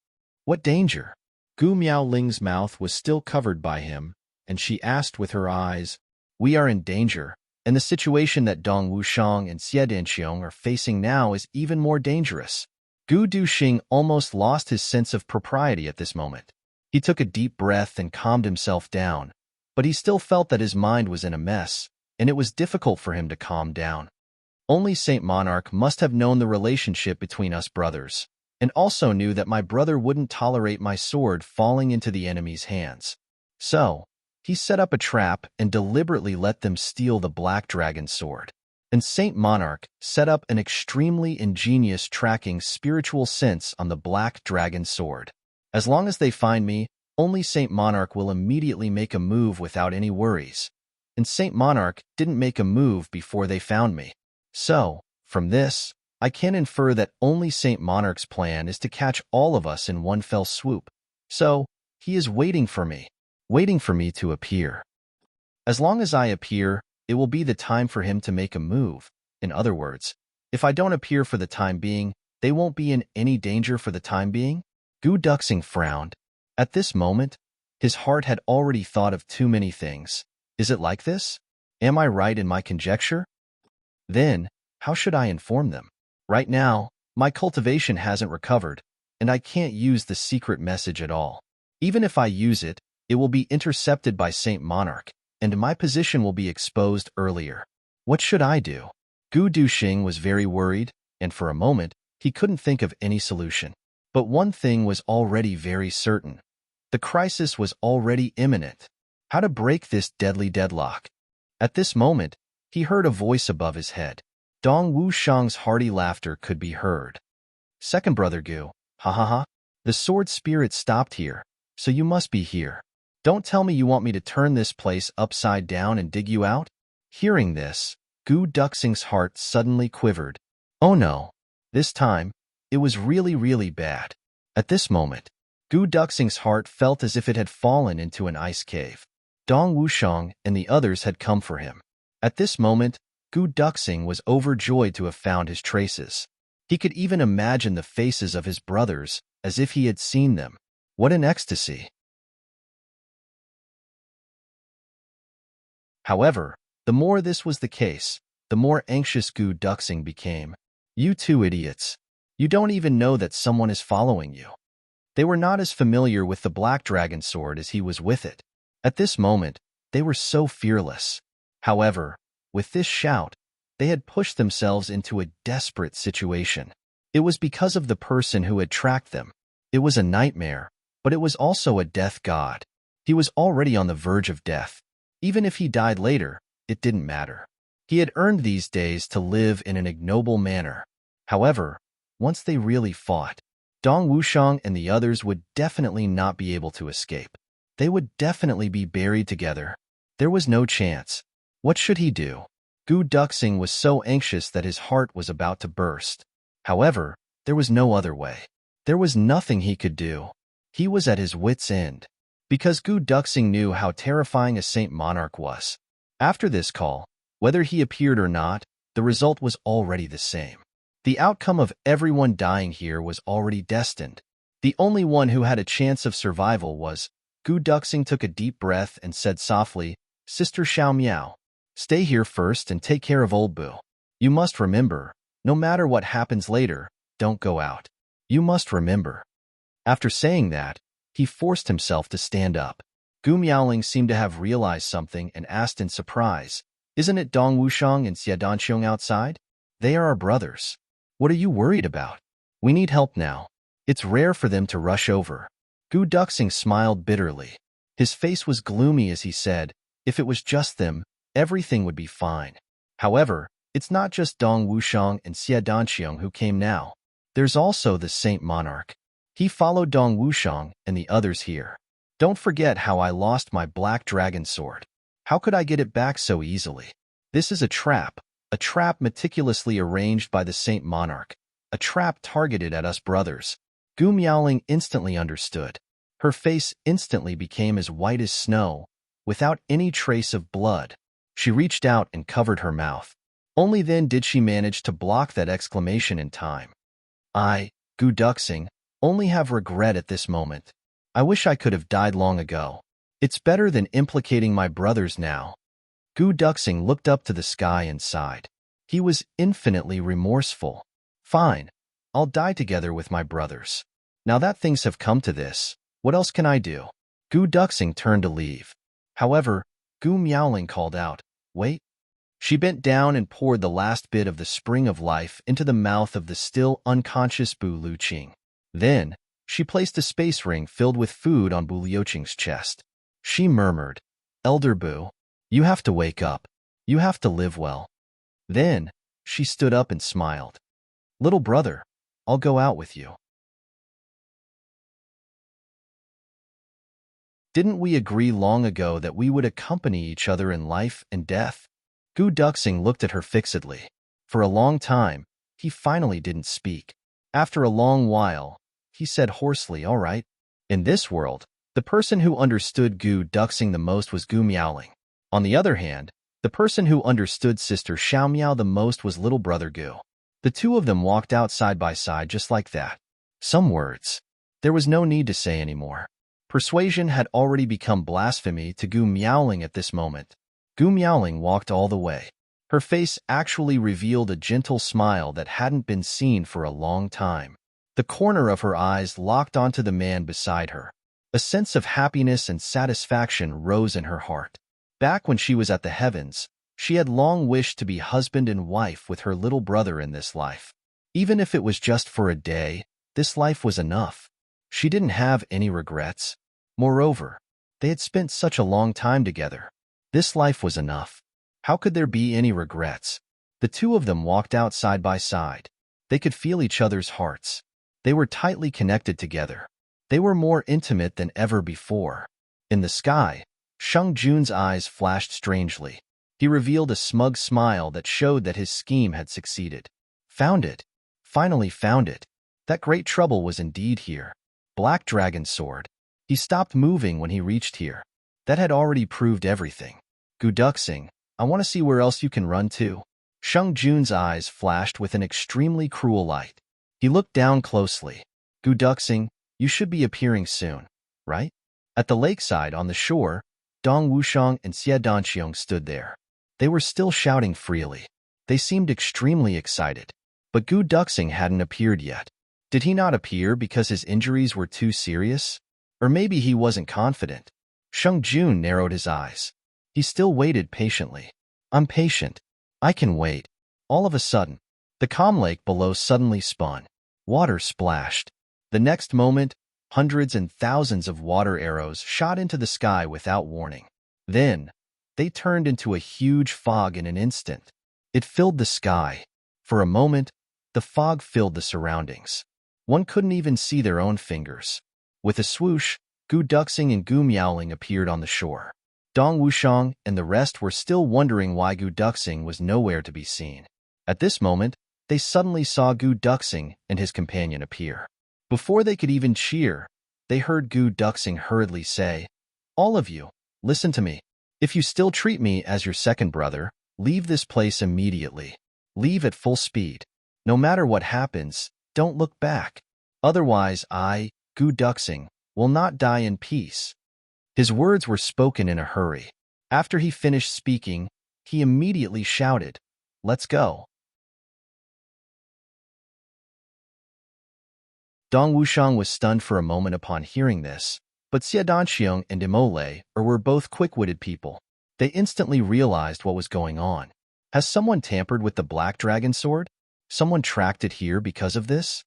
What danger? Gu Miaoling's mouth was still covered by him, and she asked with her eyes, "We are in danger, and the situation that Dong Wushang and Xie Danqiong are facing now is even more dangerous." Gu Duxing almost lost his sense of propriety at this moment. He took a deep breath and calmed himself down, but he still felt that his mind was in a mess, and it was difficult for him to calm down. Only Saint Monarch must have known the relationship between us brothers, and also knew that my brother wouldn't tolerate my sword falling into the enemy's hands. So, he set up a trap and deliberately let them steal the black dragon sword. And Saint Monarch set up an extremely ingenious tracking spiritual sense on the black dragon sword. As long as they find me, only Saint Monarch will immediately make a move without any worries. And Saint Monarch didn't make a move before they found me. So, from this, I can infer that only Saint Monarch's plan is to catch all of us in one fell swoop. So, he is waiting for me to appear. As long as I appear, it will be the time for him to make a move. In other words, if I don't appear for the time being, they won't be in any danger for the time being? Gu Duxing frowned. At this moment, his heart had already thought of too many things. Is it like this? Am I right in my conjecture? Then, how should I inform them? Right now, my cultivation hasn't recovered, and I can't use the secret message at all. Even if I use it, it will be intercepted by Saint Monarch, and my position will be exposed earlier. What should I do? Gu Duxing was very worried, and for a moment, he couldn't think of any solution. But one thing was already very certain. The crisis was already imminent. How to break this deadly deadlock? At this moment, he heard a voice above his head. Dong Wushang's hearty laughter could be heard. "Second brother Gu, ha ha ha. The sword spirit stopped here, so you must be here. Don't tell me you want me to turn this place upside down and dig you out?" Hearing this, Gu Duxing's heart suddenly quivered. Oh no, this time, it was really bad. At this moment, Gu Duxing's heart felt as if it had fallen into an ice cave. Dong Wushang and the others had come for him. At this moment, Gu Duxing was overjoyed to have found his traces. He could even imagine the faces of his brothers as if he had seen them. What an ecstasy! However, the more this was the case, the more anxious Gu Duxing became. You two idiots. You don't even know that someone is following you. They were not as familiar with the black dragon sword as he was with it. At this moment, they were so fearless. However, with this shout, they had pushed themselves into a desperate situation. It was because of the person who had tracked them. It was a nightmare, but it was also a death god. He was already on the verge of death. Even if he died later, it didn't matter. He had earned these days to live in an ignoble manner. However, once they really fought, Dong Wushang and the others would definitely not be able to escape. They would definitely be buried together. There was no chance. What should he do? Gu Duxing was so anxious that his heart was about to burst. However, there was no other way. There was nothing he could do. He was at his wit's end. Because Gu Duxing knew how terrifying a Saint Monarch was. After this call, Whether he appeared or not, the result was already the same. The outcome of everyone dying here was already destined. The only one who had a chance of survival was Gu Duxing took a deep breath and said softly, Sister Xiao Miao, stay here first and take care of old Bu. You must remember, no matter what happens later, don't go out. You must remember. After saying that, he forced himself to stand up. Gu Miaoling seemed to have realized something and asked in surprise, Isn't it Dong Wushang and Xie Danqiong outside? They are our brothers. What are you worried about? We need help now. It's rare for them to rush over. Gu Duxing smiled bitterly. His face was gloomy as he said, If it was just them, everything would be fine. However, it's not just Dong Wushang and Xie Danqiong who came now. There's also the Saint Monarch. He followed Dong Wushang and the others here. Don't forget how I lost my black dragon sword. How could I get it back so easily? This is a trap meticulously arranged by the Saint Monarch, a trap targeted at us brothers. Gu Miaoling instantly understood. Her face instantly became as white as snow, without any trace of blood. She reached out and covered her mouth. Only then did she manage to block that exclamation in time. I, Gu Duxing, only have regret at this moment. I wish I could have died long ago. It's better than implicating my brothers now. Gu Duxing looked up to the sky and sighed. He was infinitely remorseful. Fine, I'll die together with my brothers. Now that things have come to this, what else can I do? Gu Duxing turned to leave. However, Gu Miaoling called out, Wait. She bent down and poured the last bit of the spring of life into the mouth of the still unconscious Bu Luqing. Then, she placed a space ring filled with food on Bu Liuqing's chest. She murmured, Elder Bu, you have to wake up. You have to live well. Then, she stood up and smiled. Little brother, I'll go out with you. Didn't we agree long ago that we would accompany each other in life and death? Gu Duxing looked at her fixedly. For a long time, he finally didn't speak. After a long while, he said hoarsely, All right. In this world, the person who understood Gu Duxing the most was Gu Miaoling. On the other hand, the person who understood Sister Xiao Miao the most was little brother Gu. The two of them walked out side by side just like that. Some words. There was no need to say anymore. Persuasion had already become blasphemy to Gu Miaoling at this moment. Gu Miaoling walked all the way. Her face actually revealed a gentle smile that hadn't been seen for a long time. The corner of her eyes locked onto the man beside her. A sense of happiness and satisfaction rose in her heart. Back when she was at the heavens, she had long wished to be husband and wife with her little brother in this life. Even if it was just for a day, this life was enough. She didn't have any regrets. Moreover, they had spent such a long time together. This life was enough. How could there be any regrets? The two of them walked out side by side. They could feel each other's hearts. They were tightly connected together. They were more intimate than ever before. In the sky, Sheng Jun's eyes flashed strangely. He revealed a smug smile that showed that his scheme had succeeded. Found it. Finally found it. That great trouble was indeed here. Black Dragon Sword. He stopped moving when he reached here. That had already proved everything. Gu Duxing, I want to see where else you can run to. Sheng Jun's eyes flashed with an extremely cruel light. He looked down closely. Gu Duxing, you should be appearing soon, right? At the lakeside on the shore, Dong Wushang and Xie Danqiong stood there. They were still shouting freely. They seemed extremely excited. But Gu Duxing hadn't appeared yet. Did he not appear because his injuries were too serious? Or maybe he wasn't confident. Sheng Jun narrowed his eyes. He still waited patiently. I'm patient. I can wait. All of a sudden, the calm lake below suddenly spun. Water splashed. The next moment, hundreds and thousands of water arrows shot into the sky without warning. Then, they turned into a huge fog in an instant. It filled the sky. For a moment, the fog filled the surroundings. One couldn't even see their own fingers. With a swoosh, Gu Duxing and Gu Miaoling appeared on the shore. Dong Wushang and the rest were still wondering why Gu Duxing was nowhere to be seen. At this moment, they suddenly saw Gu Duxing and his companion appear. Before they could even cheer, they heard Gu Duxing hurriedly say, All of you, listen to me. If you still treat me as your second brother, Leave this place immediately. Leave at full speed. No matter what happens, don't look back. Otherwise I, Gu Duxing, will not die in peace." His words were spoken in a hurry. After he finished speaking, he immediately shouted, "Let's go." Dong Wushang was stunned for a moment upon hearing this, but Xie Danxiong and Imole were both quick-witted people. They instantly realized what was going on. Has someone tampered with the Black Dragon Sword? Someone tracked it here because of this?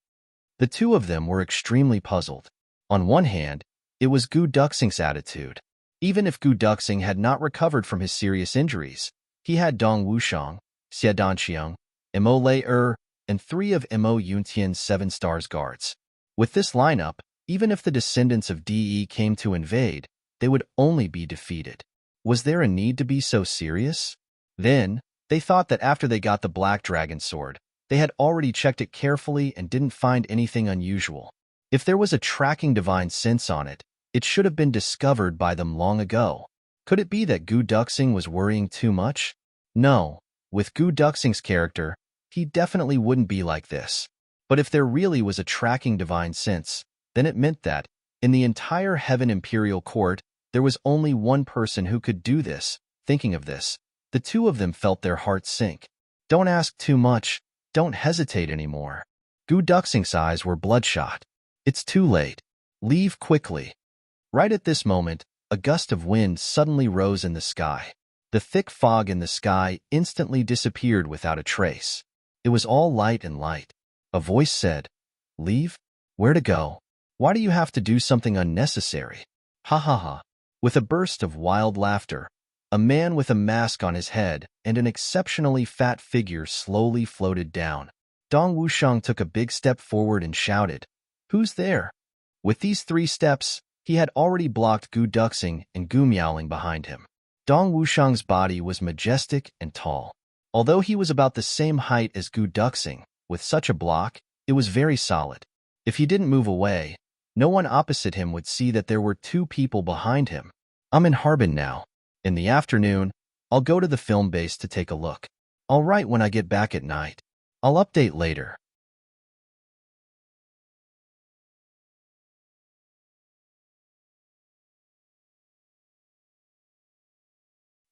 The two of them were extremely puzzled. On one hand, it was Gu Duxing's attitude. Even if Gu Duxing had not recovered from his serious injuries, he had Dong Wushang, Xie Danxiong, Imole and 3 of Mo Yuntian's 7 stars guards. With this lineup, even if the descendants of De came to invade, they would only be defeated. Was there a need to be so serious? Then, they thought that after they got the Black Dragon Sword, they had already checked it carefully and didn't find anything unusual. If there was a tracking divine sense on it, it should have been discovered by them long ago. Could it be that Gu Duxing was worrying too much? No, with Gu Duxing's character, he definitely wouldn't be like this. But if there really was a tracking divine sense, then it meant that, in the entire Heaven Imperial Court, there was only one person who could do this. Thinking of this, the two of them felt their hearts sink. Don't ask too much, don't hesitate anymore. Gu Duxing's eyes were bloodshot. It's too late. Leave quickly. Right at this moment, a gust of wind suddenly rose in the sky. The thick fog in the sky instantly disappeared without a trace. It was all light and light. A voice said, "Leave? Where to go? Why do you have to do something unnecessary?" Ha ha ha. With a burst of wild laughter, a man with a mask on his head and an exceptionally fat figure slowly floated down. Dong Wushang took a big step forward and shouted, "Who's there?" With these 3 steps, he had already blocked Gu Duxing and Gu Miaoling behind him. Dong Wushang's body was majestic and tall. Although he was about the same height as Gu Duxing, with such a block, it was very solid. If he didn't move away, no one opposite him would see that there were 2 people behind him. I'm in Harbin now. In the afternoon, I'll go to the film base to take a look. I'll write when I get back at night. I'll update later.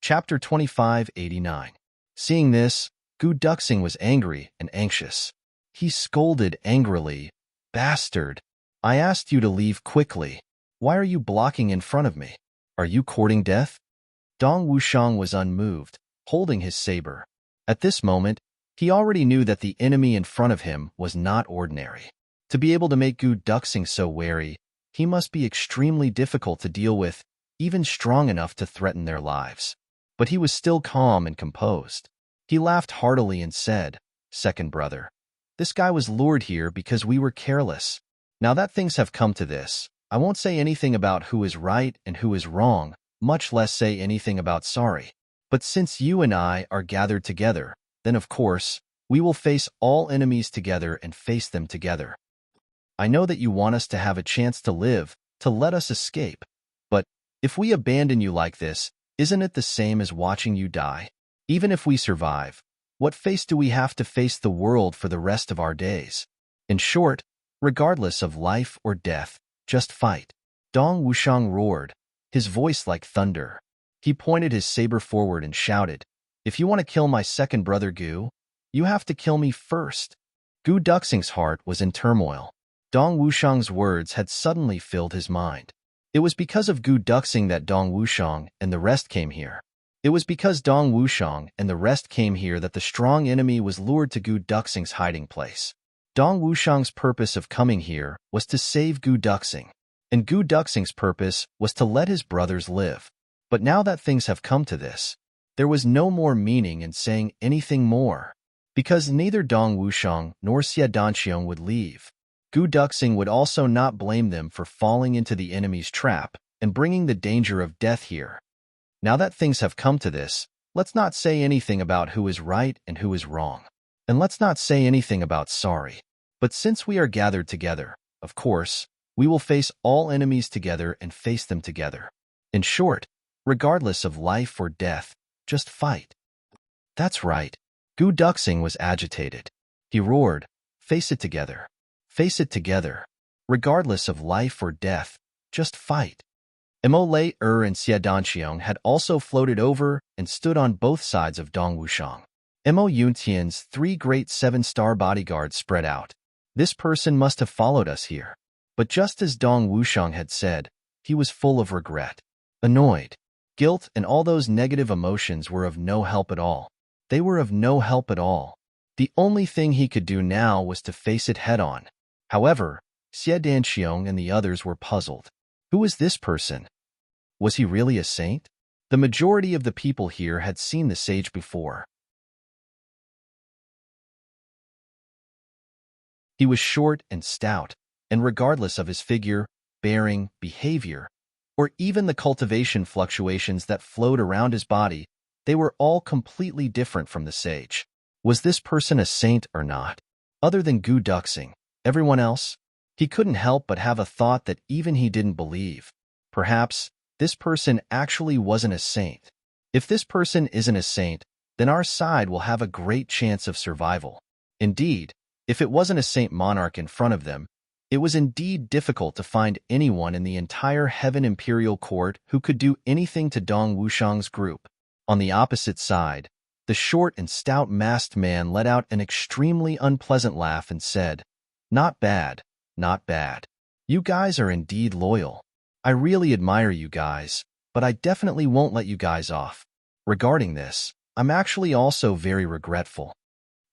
Chapter 2589. Seeing this, Gu Duxing was angry and anxious. He scolded angrily, "Bastard! I asked you to leave quickly. Why are you blocking in front of me? Are you courting death?" Dong Wushang was unmoved, holding his saber. At this moment, he already knew that the enemy in front of him was not ordinary. To be able to make Gu Duxing so wary, he must be extremely difficult to deal with, even strong enough to threaten their lives. But he was still calm and composed. He laughed heartily and said, "Second brother, this guy was lured here because we were careless. Now that things have come to this, I won't say anything about who is right and who is wrong, much less say anything about sorry. But since you and I are gathered together, then of course, we will face all enemies together and face them together. I know that you want us to have a chance to live, to let us escape. But if we abandon you like this, isn't it the same as watching you die? Even if we survive, what face do we have to face the world for the rest of our days? In short, regardless of life or death, just fight." Dong Wushang roared, his voice like thunder. He pointed his saber forward and shouted, "If you want to kill my second brother Gu, you have to kill me first." Gu Duxing's heart was in turmoil. Dong Wushang's words had suddenly filled his mind. It was because of Gu Duxing that Dong Wushang and the rest came here. It was because Dong Wushang and the rest came here that the strong enemy was lured to Gu Duxing's hiding place. Dong Wushang's purpose of coming here was to save Gu Duxing, and Gu Duxing's purpose was to let his brothers live. But now that things have come to this, there was no more meaning in saying anything more, because neither Dong Wushang nor Xie Danxiong would leave. Gu Duxing would also not blame them for falling into the enemy's trap and bringing the danger of death here. Now that things have come to this, let's not say anything about who is right and who is wrong. And let's not say anything about sorry. But since we are gathered together, of course, we will face all enemies together and face them together. In short, regardless of life or death, just fight. That's right. Gu Duxing was agitated. He roared, "Face it together. Face it together. Regardless of life or death, just fight." Mo Lei and Xie Danxiong had also floated over and stood on both sides of Dong Wushang. Mo Yuntian's 3 great 7-star bodyguards spread out. This person must have followed us here. But just as Dong Wushang had said, he was full of regret. Annoyed, guilt, and all those negative emotions were of no help at all. They were of no help at all. The only thing he could do now was to face it head-on. However, Xie Danxiong and the others were puzzled. Who was this person? Was he really a saint? The majority of the people here had seen the sage before. He was short and stout, and regardless of his figure, bearing, behavior, or even the cultivation fluctuations that flowed around his body, they were all completely different from the sage. Was this person a saint or not? Other than Gu Duxing, everyone else? He couldn't help but have a thought that even he didn't believe. Perhaps this person actually wasn't a saint. If this person isn't a saint, then our side will have a great chance of survival. Indeed, if it wasn't a saint monarch in front of them, it was indeed difficult to find anyone in the entire Heaven Imperial Court who could do anything to Dong Wushang's group. On the opposite side, the short and stout masked man let out an extremely unpleasant laugh and said, "Not bad, not bad. You guys are indeed loyal. I really admire you guys, but I definitely won't let you guys off. Regarding this, I'm actually also very regretful."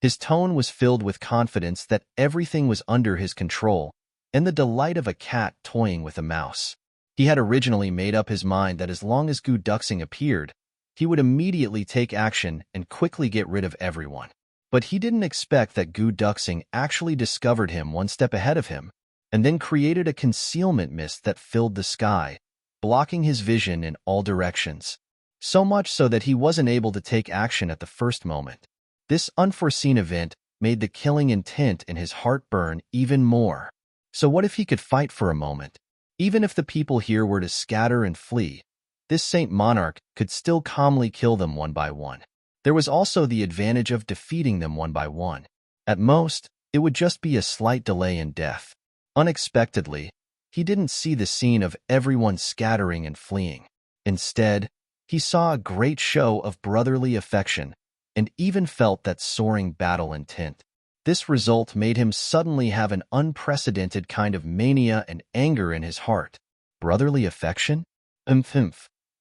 His tone was filled with confidence that everything was under his control and the delight of a cat toying with a mouse. He had originally made up his mind that as long as Gu Duxing appeared, he would immediately take action and quickly get rid of everyone. But he didn't expect that Gu Duxing actually discovered him one step ahead of him, and then created a concealment mist that filled the sky, blocking his vision in all directions. So much so that he wasn't able to take action at the first moment. This unforeseen event made the killing intent in his heart burn even more. So what if he could fight for a moment? Even if the people here were to scatter and flee, this Saint Monarch could still calmly kill them one by one. There was also the advantage of defeating them one by one. At most, it would just be a slight delay in death. Unexpectedly, he didn't see the scene of everyone scattering and fleeing. Instead, he saw a great show of brotherly affection and even felt that soaring battle intent. This result made him suddenly have an unprecedented kind of mania and anger in his heart. Brotherly affection?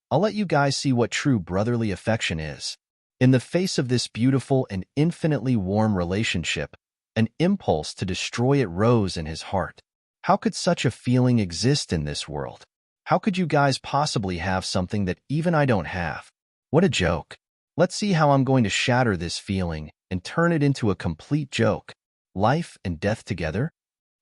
I'll let you guys see what true brotherly affection is. In the face of this beautiful and infinitely warm relationship, an impulse to destroy it rose in his heart. How could such a feeling exist in this world? How could you guys possibly have something that even I don't have? What a joke. Let's see how I'm going to shatter this feeling and turn it into a complete joke. Life and death together?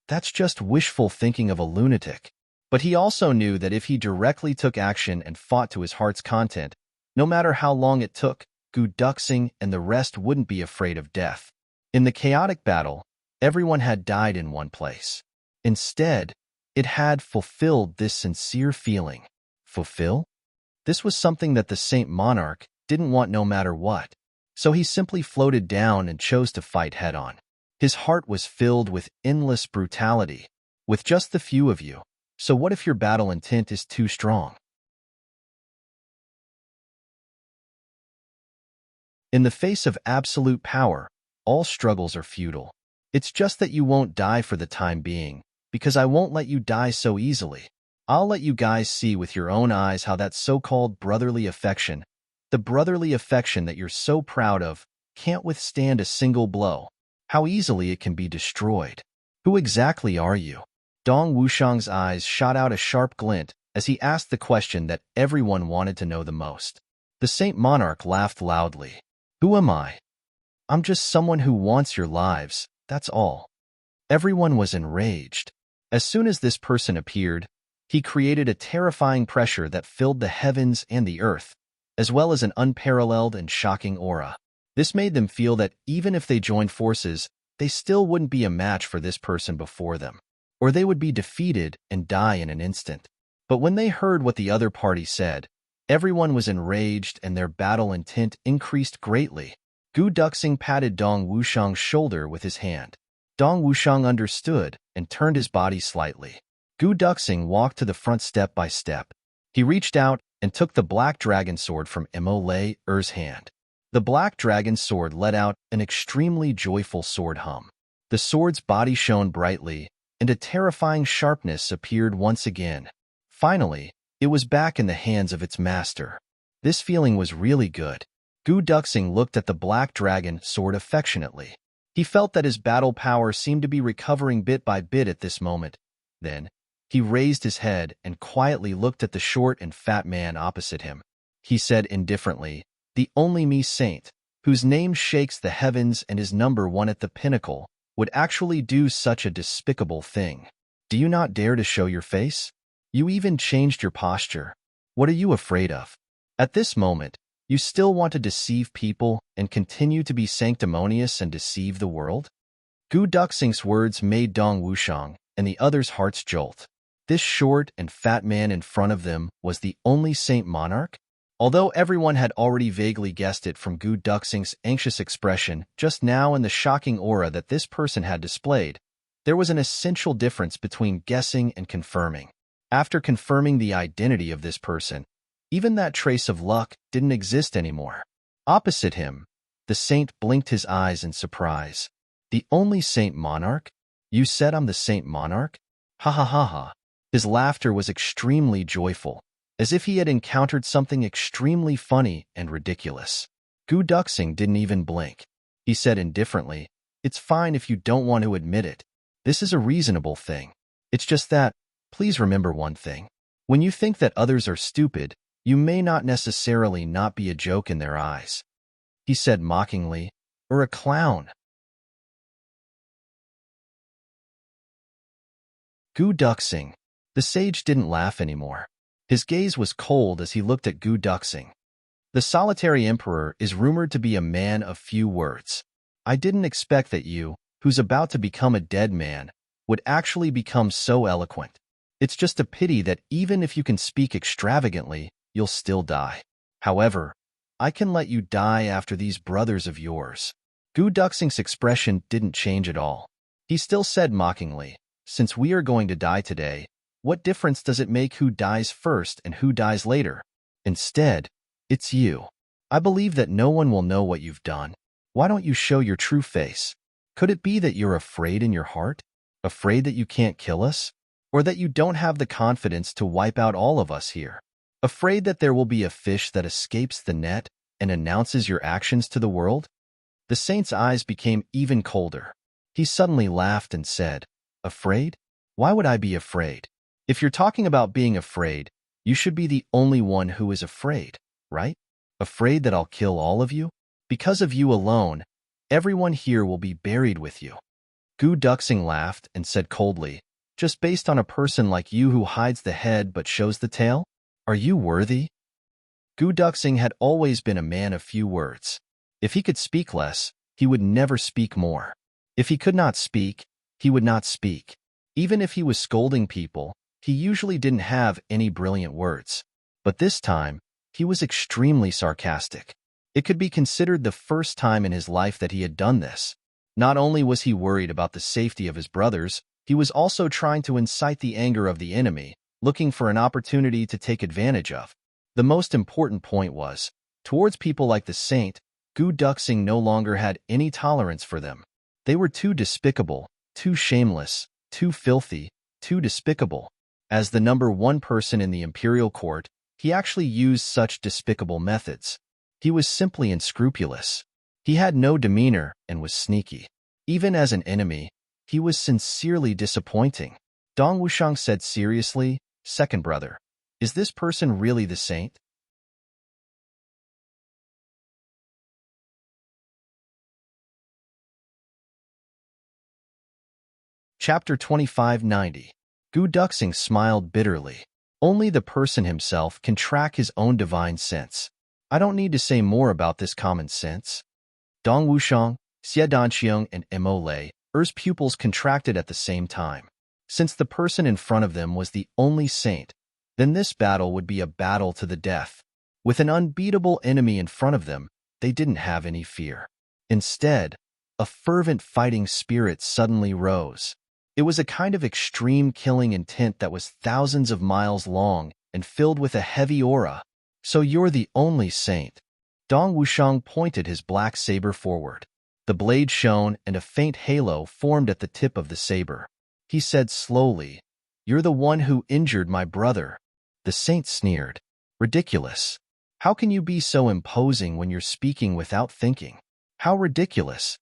That's just wishful thinking of a lunatic. But he also knew that if he directly took action and fought to his heart's content, no matter how long it took, Gu Duxing and the rest wouldn't be afraid of death. In the chaotic battle, everyone had died in one place. Instead, it had fulfilled this sincere feeling. Fulfill? This was something that the Saint Monarch didn't want no matter what. So he simply floated down and chose to fight head-on. His heart was filled with endless brutality, with just the few of you. So what if your battle intent is too strong? In the face of absolute power, all struggles are futile. It's just that you won't die for the time being, because I won't let you die so easily. I'll let you guys see with your own eyes how that so-called brotherly affection, the brotherly affection that you're so proud of, can't withstand a single blow. How easily it can be destroyed. Who exactly are you? Dong Wushang's eyes shot out a sharp glint as he asked the question that everyone wanted to know the most. The Saint Monarch laughed loudly. Who am I? I'm just someone who wants your lives, that's all. Everyone was enraged. As soon as this person appeared, he created a terrifying pressure that filled the heavens and the earth, as well as an unparalleled and shocking aura. This made them feel that even if they joined forces, they still wouldn't be a match for this person before them, or they would be defeated and die in an instant. But when they heard what the other party said, everyone was enraged and their battle intent increased greatly. Gu Duxing patted Dong Wushang's shoulder with his hand. Dong Wushang understood and turned his body slightly. Gu Duxing walked to the front step by step. He reached out and took the black dragon sword from Mo-Lei-Er's hand. The black dragon sword let out an extremely joyful sword hum. The sword's body shone brightly, and a terrifying sharpness appeared once again. Finally, it was back in the hands of its master. This feeling was really good. Gu Duxing looked at the black dragon sword affectionately. He felt that his battle power seemed to be recovering bit by bit at this moment. Then, he raised his head and quietly looked at the short and fat man opposite him. He said indifferently, "The only me saint, whose name shakes the heavens and is number one at the pinnacle, would actually do such a despicable thing. Do you not dare to show your face? You even changed your posture. What are you afraid of? At this moment, you still want to deceive people and continue to be sanctimonious and deceive the world?" Gu Duxing's words made Dong Wushang and the others' hearts jolt. This short and fat man in front of them was the only saint monarch? Although everyone had already vaguely guessed it from Gu Duxing's anxious expression just now and the shocking aura that this person had displayed, there was an essential difference between guessing and confirming. After confirming the identity of this person, even that trace of luck didn't exist anymore. Opposite him, the saint blinked his eyes in surprise. "The only saint monarch? You said I'm the saint monarch? Ha ha ha ha." His laughter was extremely joyful, as if he had encountered something extremely funny and ridiculous. Gu Duxing didn't even blink. He said indifferently, "It's fine if you don't want to admit it. This is a reasonable thing. It's just that, please remember one thing. When you think that others are stupid, you may not necessarily not be a joke in their eyes." He said mockingly, "Or a clown." Gu Duxing. The sage didn't laugh anymore. His gaze was cold as he looked at Gu Duxing. "The solitary emperor is rumored to be a man of few words. I didn't expect that you, who's about to become a dead man, would actually become so eloquent. It's just a pity that even if you can speak extravagantly, you'll still die. However, I can let you die after these brothers of yours." Gu Duxing's expression didn't change at all. He still said mockingly, "Since we are going to die today, what difference does it make who dies first and who dies later? Instead, it's you. I believe that no one will know what you've done. Why don't you show your true face? Could it be that you're afraid in your heart? Afraid that you can't kill us? Or that you don't have the confidence to wipe out all of us here? Afraid that there will be a fish that escapes the net and announces your actions to the world?" The saint's eyes became even colder. He suddenly laughed and said, "Afraid? Why would I be afraid? If you're talking about being afraid, you should be the only one who is afraid, right? Afraid that I'll kill all of you? Because of you alone, everyone here will be buried with you." Gu Duxing laughed and said coldly, "Just based on a person like you who hides the head but shows the tail? Are you worthy?" Gu Duxing had always been a man of few words. If he could speak less, he would never speak more. If he could not speak, he would not speak. Even if he was scolding people, he usually didn't have any brilliant words. But this time, he was extremely sarcastic. It could be considered the first time in his life that he had done this. Not only was he worried about the safety of his brothers, he was also trying to incite the anger of the enemy, looking for an opportunity to take advantage of. The most important point was, towards people like the saint, Gu Duxing no longer had any tolerance for them. They were too despicable, too shameless, too filthy, too despicable. As the number one person in the imperial court, he actually used such despicable methods. He was simply unscrupulous. He had no demeanor and was sneaky. Even as an enemy, he was sincerely disappointing. Dong Wushang said seriously, "Second brother, is this person really the saint?" Chapter 2590. Gu Duxing smiled bitterly. Only the person himself can track his own divine sense. I don't need to say more about this common sense. Dong Wushang, Xie Danqiang, and Mo-Lei-Er's pupils contracted at the same time. Since the person in front of them was the only saint, then this battle would be a battle to the death. With an unbeatable enemy in front of them, they didn't have any fear. Instead, a fervent fighting spirit suddenly rose. It was a kind of extreme killing intent that was thousands of miles long and filled with a heavy aura. So you're the only saint. Dong Wushang pointed his black saber forward. The blade shone and a faint halo formed at the tip of the saber. He said slowly, "You're the one who injured my brother." The saint sneered. "Ridiculous. How can you be so imposing when you're speaking without thinking? How ridiculous."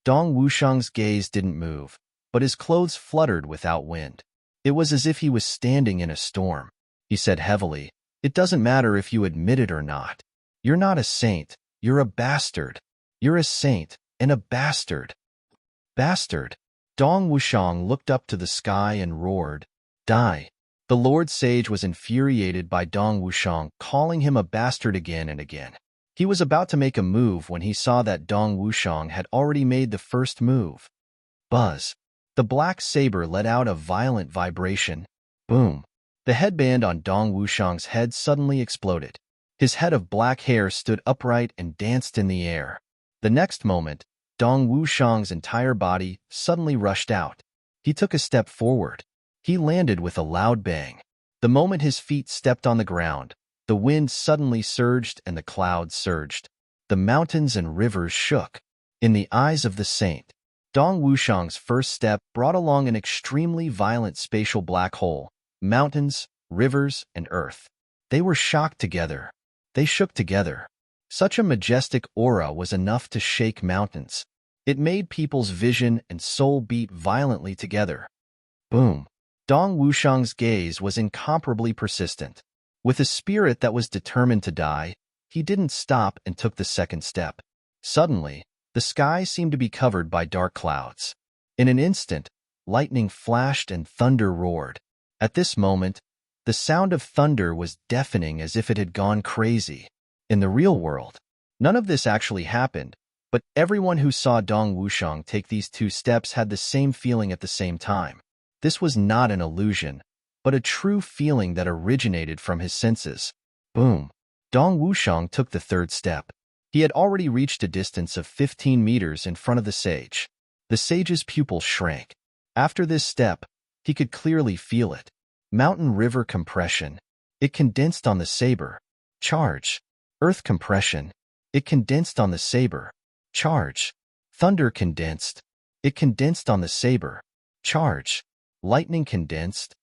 Dong Wushang's gaze didn't move, but his clothes fluttered without wind. It was as if he was standing in a storm. He said heavily, "It doesn't matter if you admit it or not. You're not a saint, you're a bastard. You're a saint and a bastard." Bastard. Dong Wushang looked up to the sky and roared, "Die." The Lord Sage was infuriated by Dong Wushang calling him a bastard again and again. He was about to make a move when he saw that Dong Wushang had already made the first move. Buzz. The black saber let out a violent vibration. Boom. The headband on Dong Wushang's head suddenly exploded. His head of black hair stood upright and danced in the air. The next moment, Dong Wushang's entire body suddenly rushed out. He took a step forward. He landed with a loud bang. The moment his feet stepped on the ground, the wind suddenly surged and the clouds surged. The mountains and rivers shook. In the eyes of the saint, Dong Wushang's first step brought along an extremely violent spatial black hole. Mountains, rivers, and earth. They were shocked together. They shook together. Such a majestic aura was enough to shake mountains. It made people's vision and soul beat violently together. Boom. Dong Wushang's gaze was incomparably persistent. With a spirit that was determined to die, he didn't stop and took the second step. Suddenly, the sky seemed to be covered by dark clouds. In an instant, lightning flashed and thunder roared. At this moment, the sound of thunder was deafening as if it had gone crazy. In the real world, none of this actually happened, but everyone who saw Dong Wushang take these two steps had the same feeling at the same time. This was not an illusion, but a true feeling that originated from his senses. Boom. Dong Wushang took the third step. He had already reached a distance of 15 meters in front of the sage. The sage's pupils shrank. After this step, he could clearly feel it. Mountain river compression. It condensed on the saber. Charge. Earth compression. It condensed on the saber. Charge. Thunder condensed. It condensed on the saber. Charge. Lightning condensed.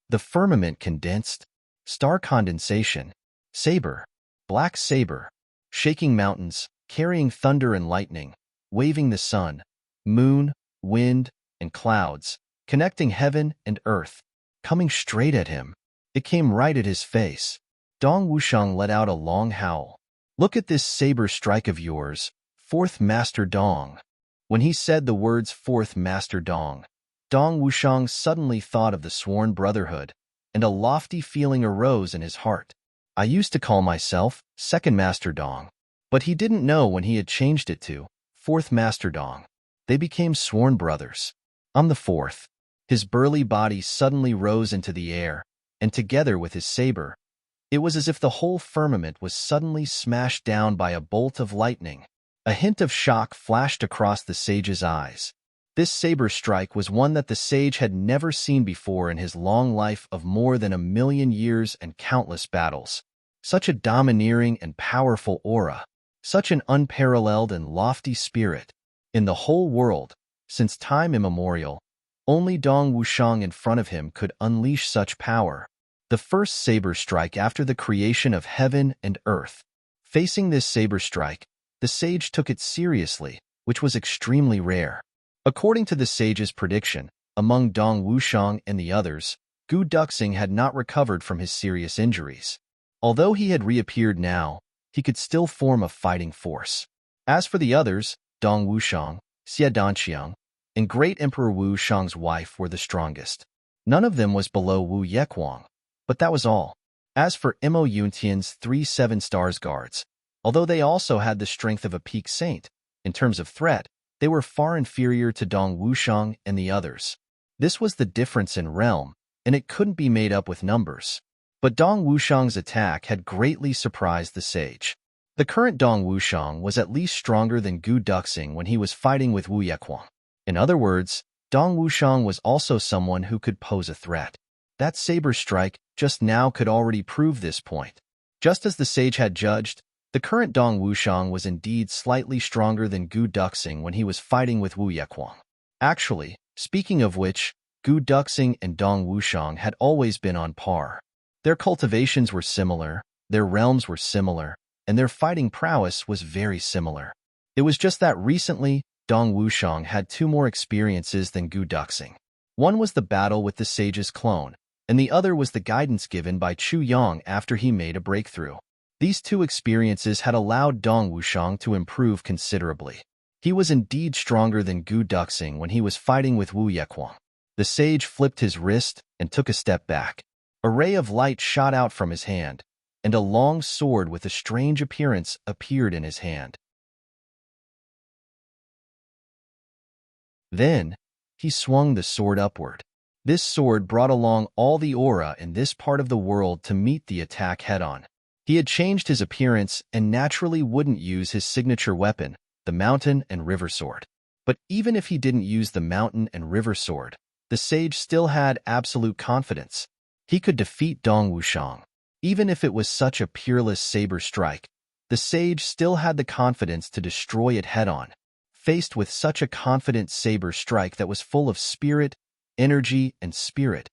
The firmament condensed. Star condensation. Saber. Black saber. Shaking mountains, carrying thunder and lightning, waving the sun, moon, wind, and clouds, connecting heaven and earth, coming straight at him. It came right at his face. Dong Wushang let out a long howl. "Look at this saber strike of yours, fourth master Dong." When he said the words fourth master Dong, Dong Wushang suddenly thought of the sworn brotherhood, and a lofty feeling arose in his heart. I used to call myself second master Dong, but he didn't know when he had changed it to fourth master Dong. They became sworn brothers. I'm the fourth. His burly body suddenly rose into the air, and together with his saber, it was as if the whole firmament was suddenly smashed down by a bolt of lightning. A hint of shock flashed across the sage's eyes. This saber strike was one that the sage had never seen before in his long life of more than 1,000,000 years and countless battles. Such a domineering and powerful aura, such an unparalleled and lofty spirit. In the whole world, since time immemorial, only Dong Wushang in front of him could unleash such power. The first saber strike after the creation of heaven and earth. Facing this saber strike, the sage took it seriously, which was extremely rare. According to the sage's prediction, among Dong Wushang and the others, Gu Duxing had not recovered from his serious injuries. Although he had reappeared now, he could still form a fighting force. As for the others, Dong Wushang, Xie Danqiang, and Great Emperor Wu Shang's wife were the strongest. None of them was below Wu Yequang, but that was all. As for Mo Yuntian's 3 7-stars guards, although they also had the strength of a peak saint, in terms of threat, they were far inferior to Dong Wushang and the others. This was the difference in realm, and it couldn't be made up with numbers. But Dong Wushang's attack had greatly surprised the sage. The current Dong Wushang was at least stronger than Gu Duxing when he was fighting with Wu Yequang. In other words, Dong Wushang was also someone who could pose a threat. That saber strike just now could already prove this point. Just as the sage had judged, the current Dong Wushang was indeed slightly stronger than Gu Duxing when he was fighting with Wu Yequang. Actually, speaking of which, Gu Duxing and Dong Wushang had always been on par. Their cultivations were similar, their realms were similar, and their fighting prowess was very similar. It was just that recently, Dong Wushang had 2 more experiences than Gu Duxing. One was the battle with the sage's clone, and the other was the guidance given by Chu Yang after he made a breakthrough. These 2 experiences had allowed Dong Wushang to improve considerably. He was indeed stronger than Gu Duxing when he was fighting with Wu Yequang. The sage flipped his wrist and took a step back. A ray of light shot out from his hand, and a long sword with a strange appearance appeared in his hand. Then, he swung the sword upward. This sword brought along all the aura in this part of the world to meet the attack head-on. He had changed his appearance and naturally wouldn't use his signature weapon, the mountain and river sword. But even if he didn't use the mountain and river sword, the sage still had absolute confidence. He could defeat Dong Wushang. Even if it was such a peerless saber strike, the sage still had the confidence to destroy it head-on. Faced with such a confident saber strike that was full of spirit, energy, and spirit,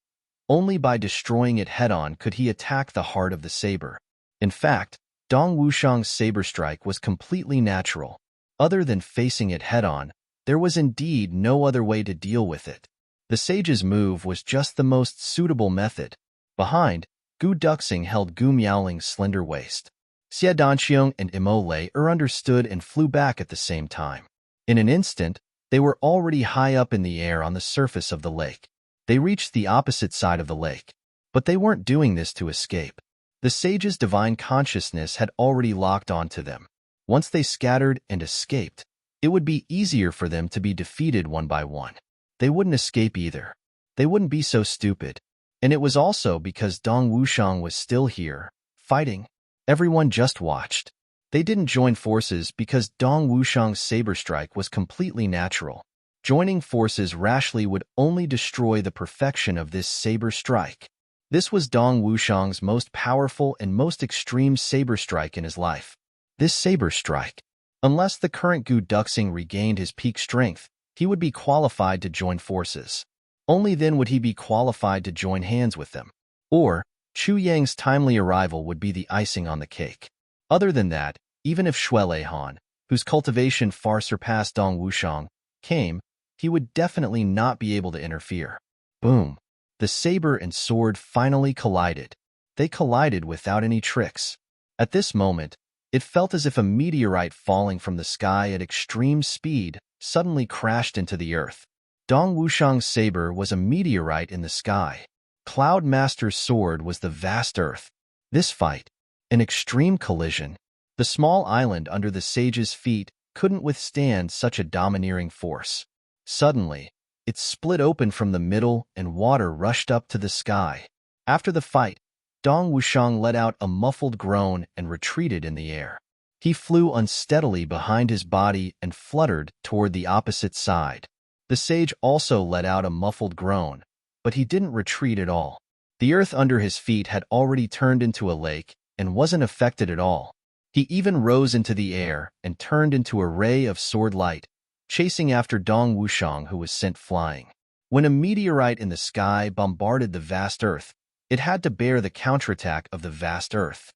only by destroying it head-on could he attack the heart of the saber. In fact, Dong Wushang's saber strike was completely natural. Other than facing it head-on, there was indeed no other way to deal with it. The sage's move was just the most suitable method. Behind, Gu Duxing held Gu Miaoling's slender waist. Xie Danqiong and Imole understood and flew back at the same time. In an instant, they were already high up in the air on the surface of the lake. They reached the opposite side of the lake. But they weren't doing this to escape. The sage's divine consciousness had already locked onto them. Once they scattered and escaped, it would be easier for them to be defeated one by one. They wouldn't escape either. They wouldn't be so stupid. And it was also because Dong Wushang was still here, fighting. Everyone just watched. They didn't join forces because Dong Wushang's saber strike was completely natural. Joining forces rashly would only destroy the perfection of this saber strike. This was Dong Wushang's most powerful and most extreme saber strike in his life. This saber strike. Unless the current Gu Duxing regained his peak strength, he would be qualified to join forces. Only then would he be qualified to join hands with them. Or, Chu Yang's timely arrival would be the icing on the cake. Other than that, even if Shui Leihan, whose cultivation far surpassed Dong Wushang, came, he would definitely not be able to interfere. Boom! The saber and sword finally collided. They collided without any tricks. At this moment, it felt as if a meteorite falling from the sky at extreme speed suddenly crashed into the earth. Dong Wushang's saber was a meteorite in the sky. Cloud Master's sword was the vast earth. This fight, an extreme collision. The small island under the sage's feet couldn't withstand such a domineering force. Suddenly, it split open from the middle and water rushed up to the sky. After the fight, Dong Wushang let out a muffled groan and retreated in the air. He flew unsteadily behind his body and fluttered toward the opposite side. The sage also let out a muffled groan, but he didn't retreat at all. The earth under his feet had already turned into a lake and wasn't affected at all. He even rose into the air and turned into a ray of sword light, chasing after Dong Wushang, who was sent flying. When a meteorite in the sky bombarded the vast earth, it had to bear the counterattack of the vast earth.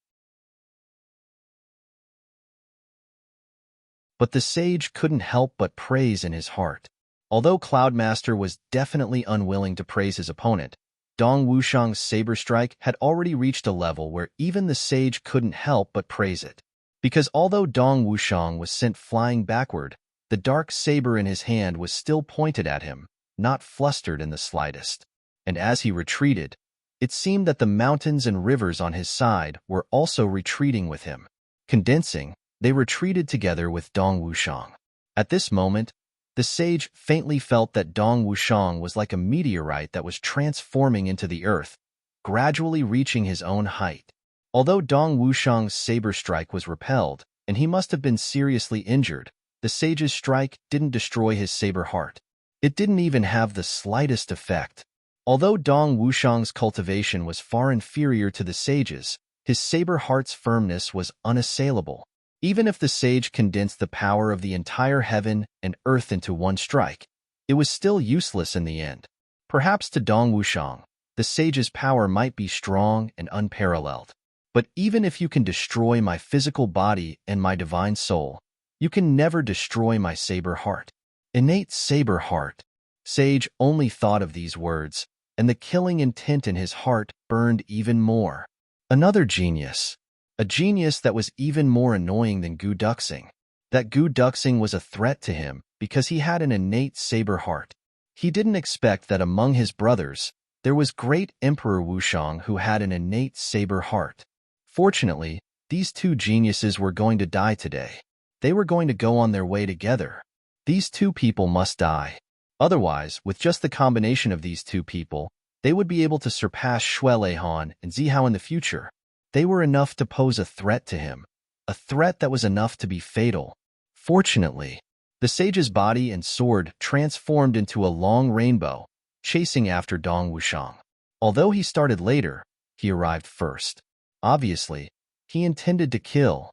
But the sage couldn't help but praise in his heart. Although Cloudmaster was definitely unwilling to praise his opponent, Dong Wushang's saber strike had already reached a level where even the sage couldn't help but praise it. Because although Dong Wushang was sent flying backward, the dark saber in his hand was still pointed at him, not flustered in the slightest. And as he retreated, it seemed that the mountains and rivers on his side were also retreating with him. Condensing, they retreated together with Dong Wushang. At this moment, the sage faintly felt that Dong Wushang was like a meteorite that was transforming into the earth, gradually reaching his own height. Although Dong Wushang's saber strike was repelled, and he must have been seriously injured, the sage's strike didn't destroy his saber heart. It didn't even have the slightest effect. Although Dong Wushang's cultivation was far inferior to the sage's, his saber heart's firmness was unassailable. Even if the sage condensed the power of the entire heaven and earth into one strike, it was still useless in the end. Perhaps to Dong Wushang, the sage's power might be strong and unparalleled. But even if you can destroy my physical body and my divine soul, you can never destroy my saber heart. Innate saber heart. Sage only thought of these words, and the killing intent in his heart burned even more. Another genius. A genius that was even more annoying than Gu Duxing. That Gu Duxing was a threat to him because he had an innate saber heart. He didn't expect that among his brothers, there was great Emperor Wushang who had an innate saber heart. Fortunately, these two geniuses were going to die today. They were going to go on their way together. These two people must die. Otherwise, with just the combination of these two people, they would be able to surpass Shui Leihan and Zihao in the future. They were enough to pose a threat to him, a threat that was enough to be fatal. Fortunately, the sage's body and sword transformed into a long rainbow, chasing after Dong Wushang. Although he started later, he arrived first. Obviously, he intended to kill.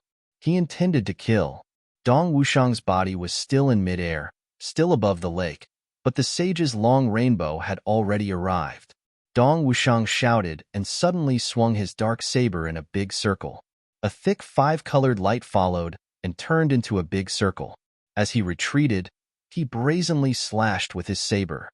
Dong Wushang's body was still in midair, still above the lake, but the sage's long rainbow had already arrived. Dong Wushang shouted and suddenly swung his dark saber in a big circle. A thick five-colored light followed and turned into a big circle. As he retreated, he brazenly slashed with his saber.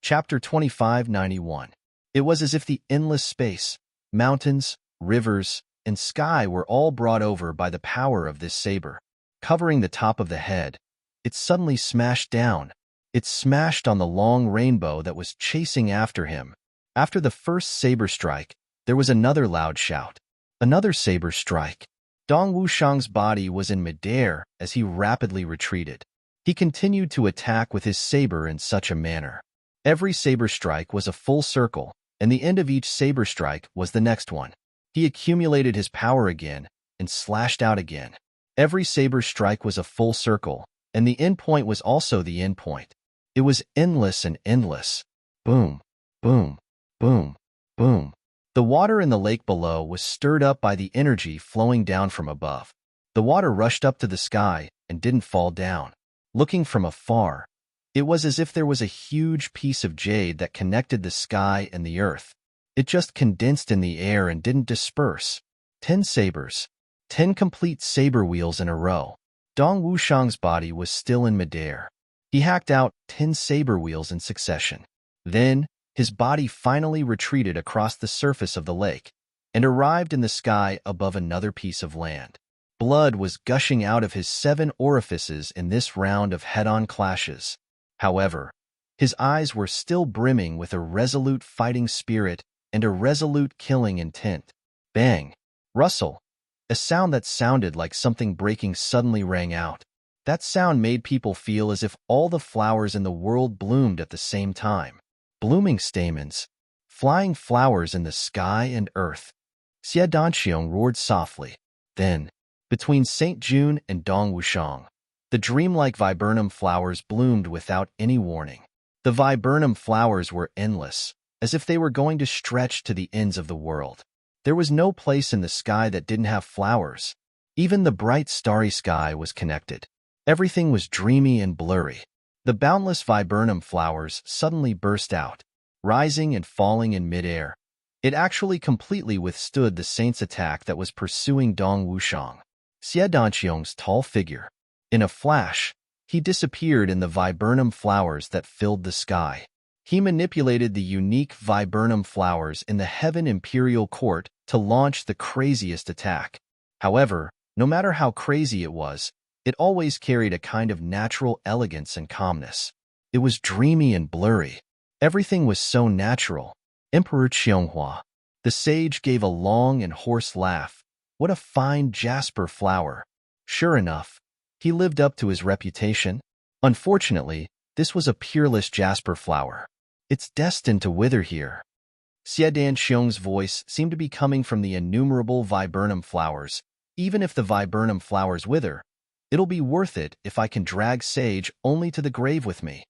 Chapter 2591. It was as if the endless space, mountains, rivers, and sky were all brought over by the power of this saber. Covering the top of the head, it suddenly smashed down. It smashed on the long rainbow that was chasing after him. After the first saber strike, there was another loud shout. Another saber strike. Dong Wushang's body was in midair as he rapidly retreated. He continued to attack with his saber in such a manner. Every saber strike was a full circle, and the end of each saber strike was the next one. He accumulated his power again and slashed out again. Every saber strike was a full circle, and the end point was also the end point. It was endless and endless. Boom, boom, boom, boom. The water in the lake below was stirred up by the energy flowing down from above. The water rushed up to the sky and didn't fall down. Looking from afar, it was as if there was a huge piece of jade that connected the sky and the earth. It just condensed in the air and didn't disperse. 10 sabers. 10 complete saber wheels in a row. Dong Wushang's body was still in midair. He hacked out 10 saber wheels in succession. Then, his body finally retreated across the surface of the lake and arrived in the sky above another piece of land. Blood was gushing out of his 7 orifices in this round of head-on clashes. However, his eyes were still brimming with a resolute fighting spirit and a resolute killing intent. Bang! Rustle! A sound that sounded like something breaking suddenly rang out. That sound made people feel as if all the flowers in the world bloomed at the same time. Blooming stamens, flying flowers in the sky and earth. Xie Danxiong roared softly. Then, between St. June and Dong Wushang, the dreamlike viburnum flowers bloomed without any warning. The viburnum flowers were endless, as if they were going to stretch to the ends of the world. There was no place in the sky that didn't have flowers. Even the bright starry sky was connected. Everything was dreamy and blurry. The boundless viburnum flowers suddenly burst out, rising and falling in midair. It actually completely withstood the saint's attack that was pursuing Dong Wushang. Xie Danxiong's tall figure. In a flash, he disappeared in the viburnum flowers that filled the sky. He manipulated the unique viburnum flowers in the Heaven Imperial Court to launch the craziest attack. However, no matter how crazy it was, it always carried a kind of natural elegance and calmness. It was dreamy and blurry. Everything was so natural. Emperor Qianghua. The sage gave a long and hoarse laugh. What a fine jasper flower. Sure enough, He lived up to his reputation. Unfortunately, this was a peerless jasper flower. It's destined to wither here. Xiedan Xiong's voice seemed to be coming from the innumerable viburnum flowers. Even if the viburnum flowers wither, it'll be worth it if I can drag Sage only to the grave with me.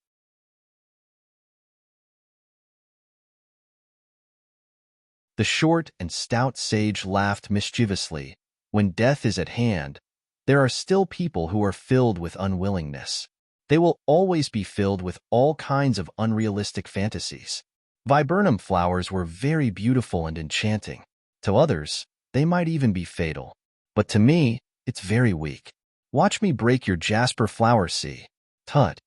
The short and stout sage laughed mischievously. When death is at hand, there are still people who are filled with unwillingness. They will always be filled with all kinds of unrealistic fantasies. Viburnum flowers were very beautiful and enchanting. To others, they might even be fatal. But to me, it's very weak. Watch me break your jasper flower, see? Tut.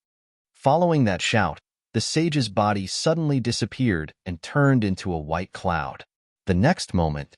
Following that shout, the sage's body suddenly disappeared and turned into a white cloud. The next moment,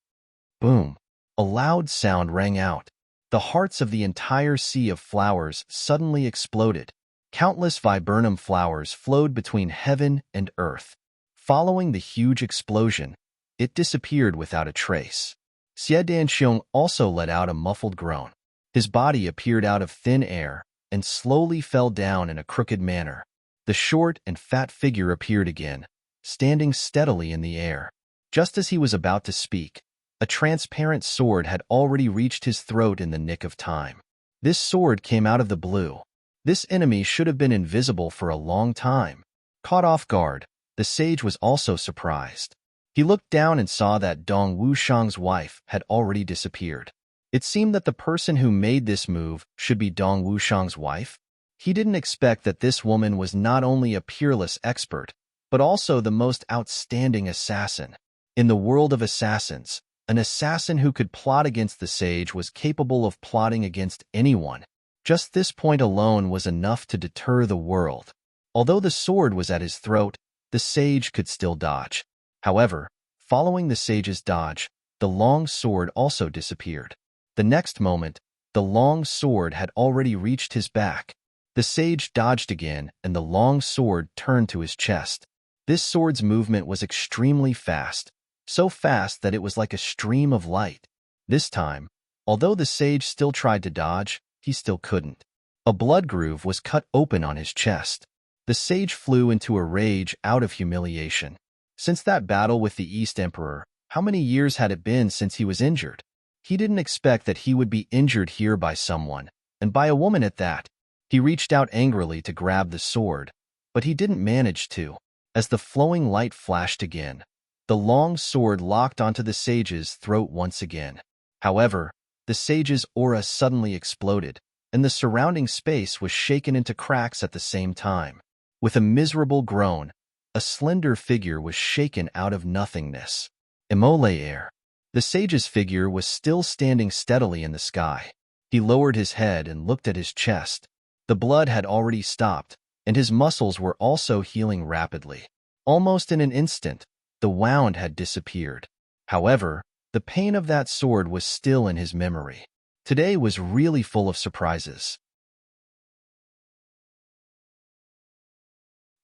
boom, a loud sound rang out. The hearts of the entire sea of flowers suddenly exploded. Countless viburnum flowers flowed between heaven and earth. Following the huge explosion, it disappeared without a trace. Xiedan Xiong also let out a muffled groan. His body appeared out of thin air and slowly fell down in a crooked manner. The short and fat figure appeared again, standing steadily in the air. Just as he was about to speak, a transparent sword had already reached his throat in the nick of time. This sword came out of the blue. This enemy should have been invisible for a long time. Caught off guard, the sage was also surprised. He looked down and saw that Dong Wushang's wife had already disappeared. It seemed that the person who made this move should be Dong Wushang's wife. He didn't expect that this woman was not only a peerless expert, but also the most outstanding assassin. In the world of assassins, an assassin who could plot against the sage was capable of plotting against anyone. Just this point alone was enough to deter the world. Although the sword was at his throat, the sage could still dodge. However, following the sage's dodge, the long sword also disappeared. The next moment, the long sword had already reached his back. The sage dodged again, and the long sword turned to his chest. This sword's movement was extremely fast, so fast that it was like a stream of light. This time, although the sage still tried to dodge, he still couldn't. A blood groove was cut open on his chest. The sage flew into a rage out of humiliation. Since that battle with the East Emperor, how many years had it been since he was injured? He didn't expect that he would be injured here by someone, and by a woman at that. He reached out angrily to grab the sword, but he didn't manage to. As the flowing light flashed again, the long sword locked onto the sage's throat once again. However, the sage's aura suddenly exploded, and the surrounding space was shaken into cracks at the same time. With a miserable groan, a slender figure was shaken out of nothingness. Imole. The sage's figure was still standing steadily in the sky. He lowered his head and looked at his chest. The blood had already stopped, and his muscles were also healing rapidly. Almost in an instant, the wound had disappeared. However, the pain of that sword was still in his memory. Today was really full of surprises.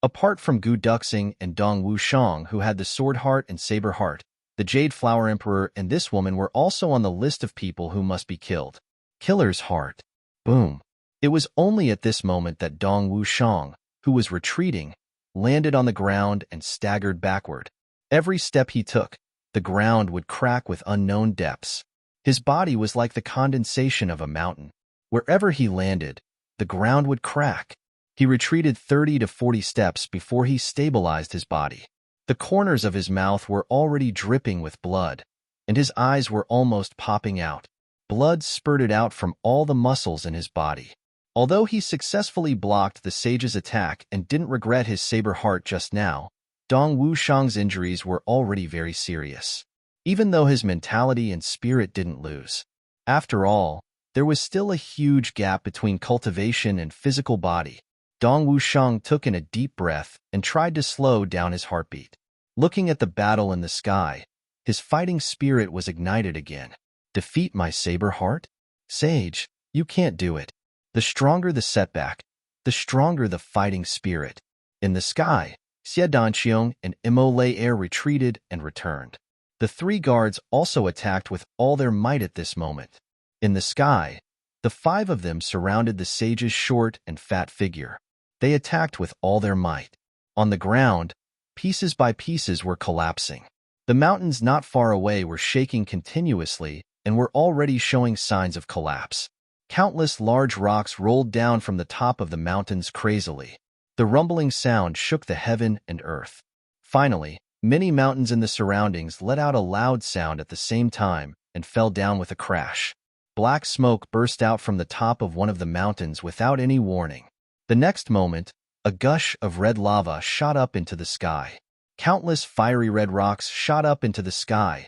Apart from Gu Duxing and Dong Wushang, who had the Sword Heart and Saber Heart, the Jade Flower Emperor and this woman were also on the list of people who must be killed. Killer's Heart. Boom. It was only at this moment that Dong Wushang, who was retreating, landed on the ground and staggered backward. Every step he took, the ground would crack with unknown depths. His body was like the condensation of a mountain. Wherever he landed, the ground would crack. He retreated 30 to 40 steps before he stabilized his body. The corners of his mouth were already dripping with blood, and his eyes were almost popping out. Blood spurted out from all the muscles in his body. Although he successfully blocked the sage's attack and didn't regret his saber heart just now, Dong Wushang's injuries were already very serious. Even though his mentality and spirit didn't lose. After all, there was still a huge gap between cultivation and physical body. Dong Wushang took in a deep breath and tried to slow down his heartbeat. Looking at the battle in the sky, his fighting spirit was ignited again. Defeat my saber heart? Sage, you can't do it. The stronger the setback, the stronger the fighting spirit. In the sky, Xiedan Xiong and Imole retreated and returned. The three guards also attacked with all their might at this moment. In the sky, The 5 of them surrounded the sage's short and fat figure. They attacked with all their might. On the ground, pieces by pieces were collapsing. The mountains not far away were shaking continuously and were already showing signs of collapse. Countless large rocks rolled down from the top of the mountains crazily. The rumbling sound shook the heaven and earth. Finally, many mountains in the surroundings let out a loud sound at the same time and fell down with a crash. Black smoke burst out from the top of one of the mountains without any warning. The next moment, a gush of red lava shot up into the sky. Countless fiery red rocks shot up into the sky.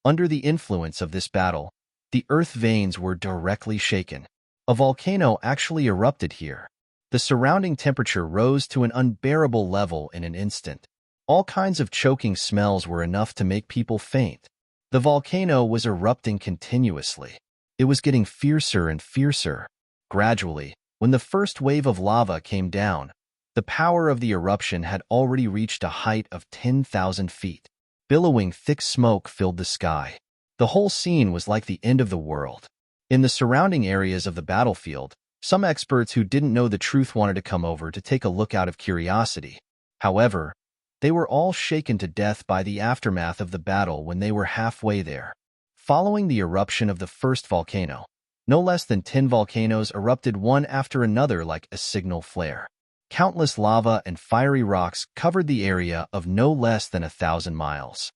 Under the influence of this battle, the earth veins were directly shaken. A volcano actually erupted here. The surrounding temperature rose to an unbearable level in an instant. All kinds of choking smells were enough to make people faint. The volcano was erupting continuously. It was getting fiercer and fiercer. Gradually, when the first wave of lava came down, the power of the eruption had already reached a height of 10,000 feet. Billowing thick smoke filled the sky. The whole scene was like the end of the world. In the surrounding areas of the battlefield, some experts who didn't know the truth wanted to come over to take a look out of curiosity. However, they were all shaken to death by the aftermath of the battle when they were halfway there. Following the eruption of the first volcano, no less than 10 volcanoes erupted one after another like a signal flare. Countless lava and fiery rocks covered the area of no less than 1,000 miles.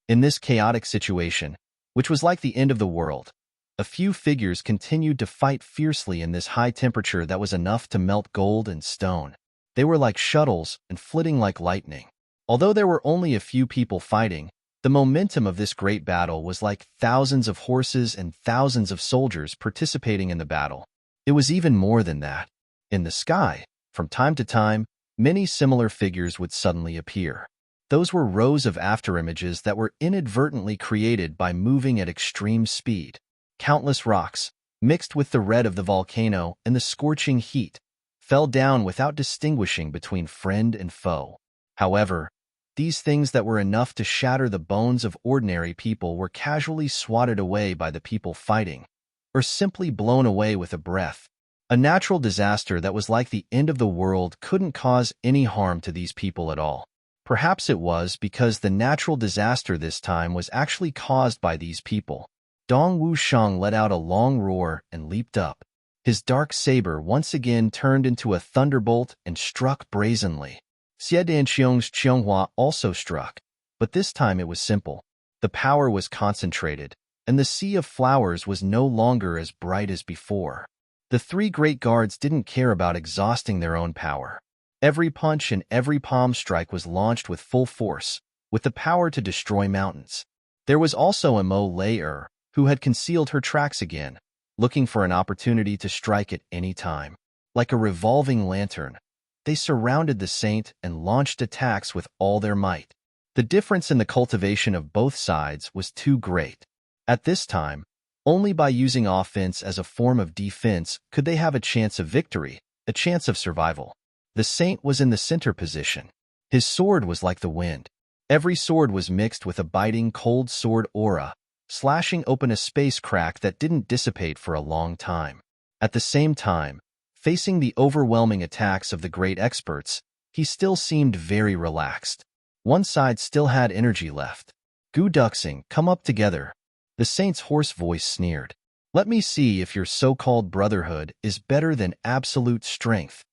In this chaotic situation, which was like the end of the world, a few figures continued to fight fiercely in this high temperature that was enough to melt gold and stone. They were like shuttles and flitting like lightning. Although there were only a few people fighting, the momentum of this great battle was like thousands of horses and thousands of soldiers participating in the battle. It was even more than that. In the sky, from time to time, many similar figures would suddenly appear. Those were rows of afterimages that were inadvertently created by moving at extreme speed. Countless rocks, mixed with the red of the volcano and the scorching heat, fell down without distinguishing between friend and foe. However, these things that were enough to shatter the bones of ordinary people were casually swatted away by the people fighting, or simply blown away with a breath. A natural disaster that was like the end of the world couldn't cause any harm to these people at all. Perhaps it was because the natural disaster this time was actually caused by these people. Dong Wushang let out a long roar and leaped up. His dark saber once again turned into a thunderbolt and struck brazenly. Xie Danxiong's Qianghua also struck, but this time it was simple. The power was concentrated, and the sea of flowers was no longer as bright as before. The 3 great guards didn't care about exhausting their own power. Every punch and every palm strike was launched with full force, with the power to destroy mountains. There was also a Mo Lei-er, who had concealed her tracks again, looking for an opportunity to strike at any time. Like a revolving lantern, they surrounded the saint and launched attacks with all their might. The difference in the cultivation of both sides was too great. At this time, only by using offense as a form of defense could they have a chance of victory, a chance of survival. The saint was in the center position. His sword was like the wind. Every sword was mixed with a biting cold sword aura, slashing open a space crack that didn't dissipate for a long time. At the same time, facing the overwhelming attacks of the great experts, he still seemed very relaxed. One side still had energy left. Gu Duxing, come up together. The saint's hoarse voice sneered. Let me see if your so-called brotherhood is better than absolute strength.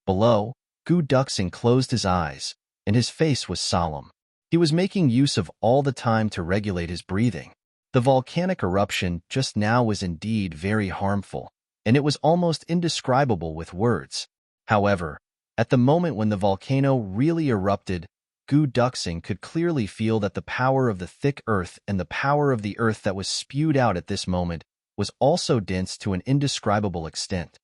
Below, Gu Duxing closed his eyes, and his face was solemn. He was making use of all the time to regulate his breathing. The volcanic eruption just now was indeed very harmful, and it was almost indescribable with words. However, at the moment when the volcano really erupted, Gu Duxing could clearly feel that the power of the thick earth and the power of the earth that was spewed out at this moment was also dense to an indescribable extent.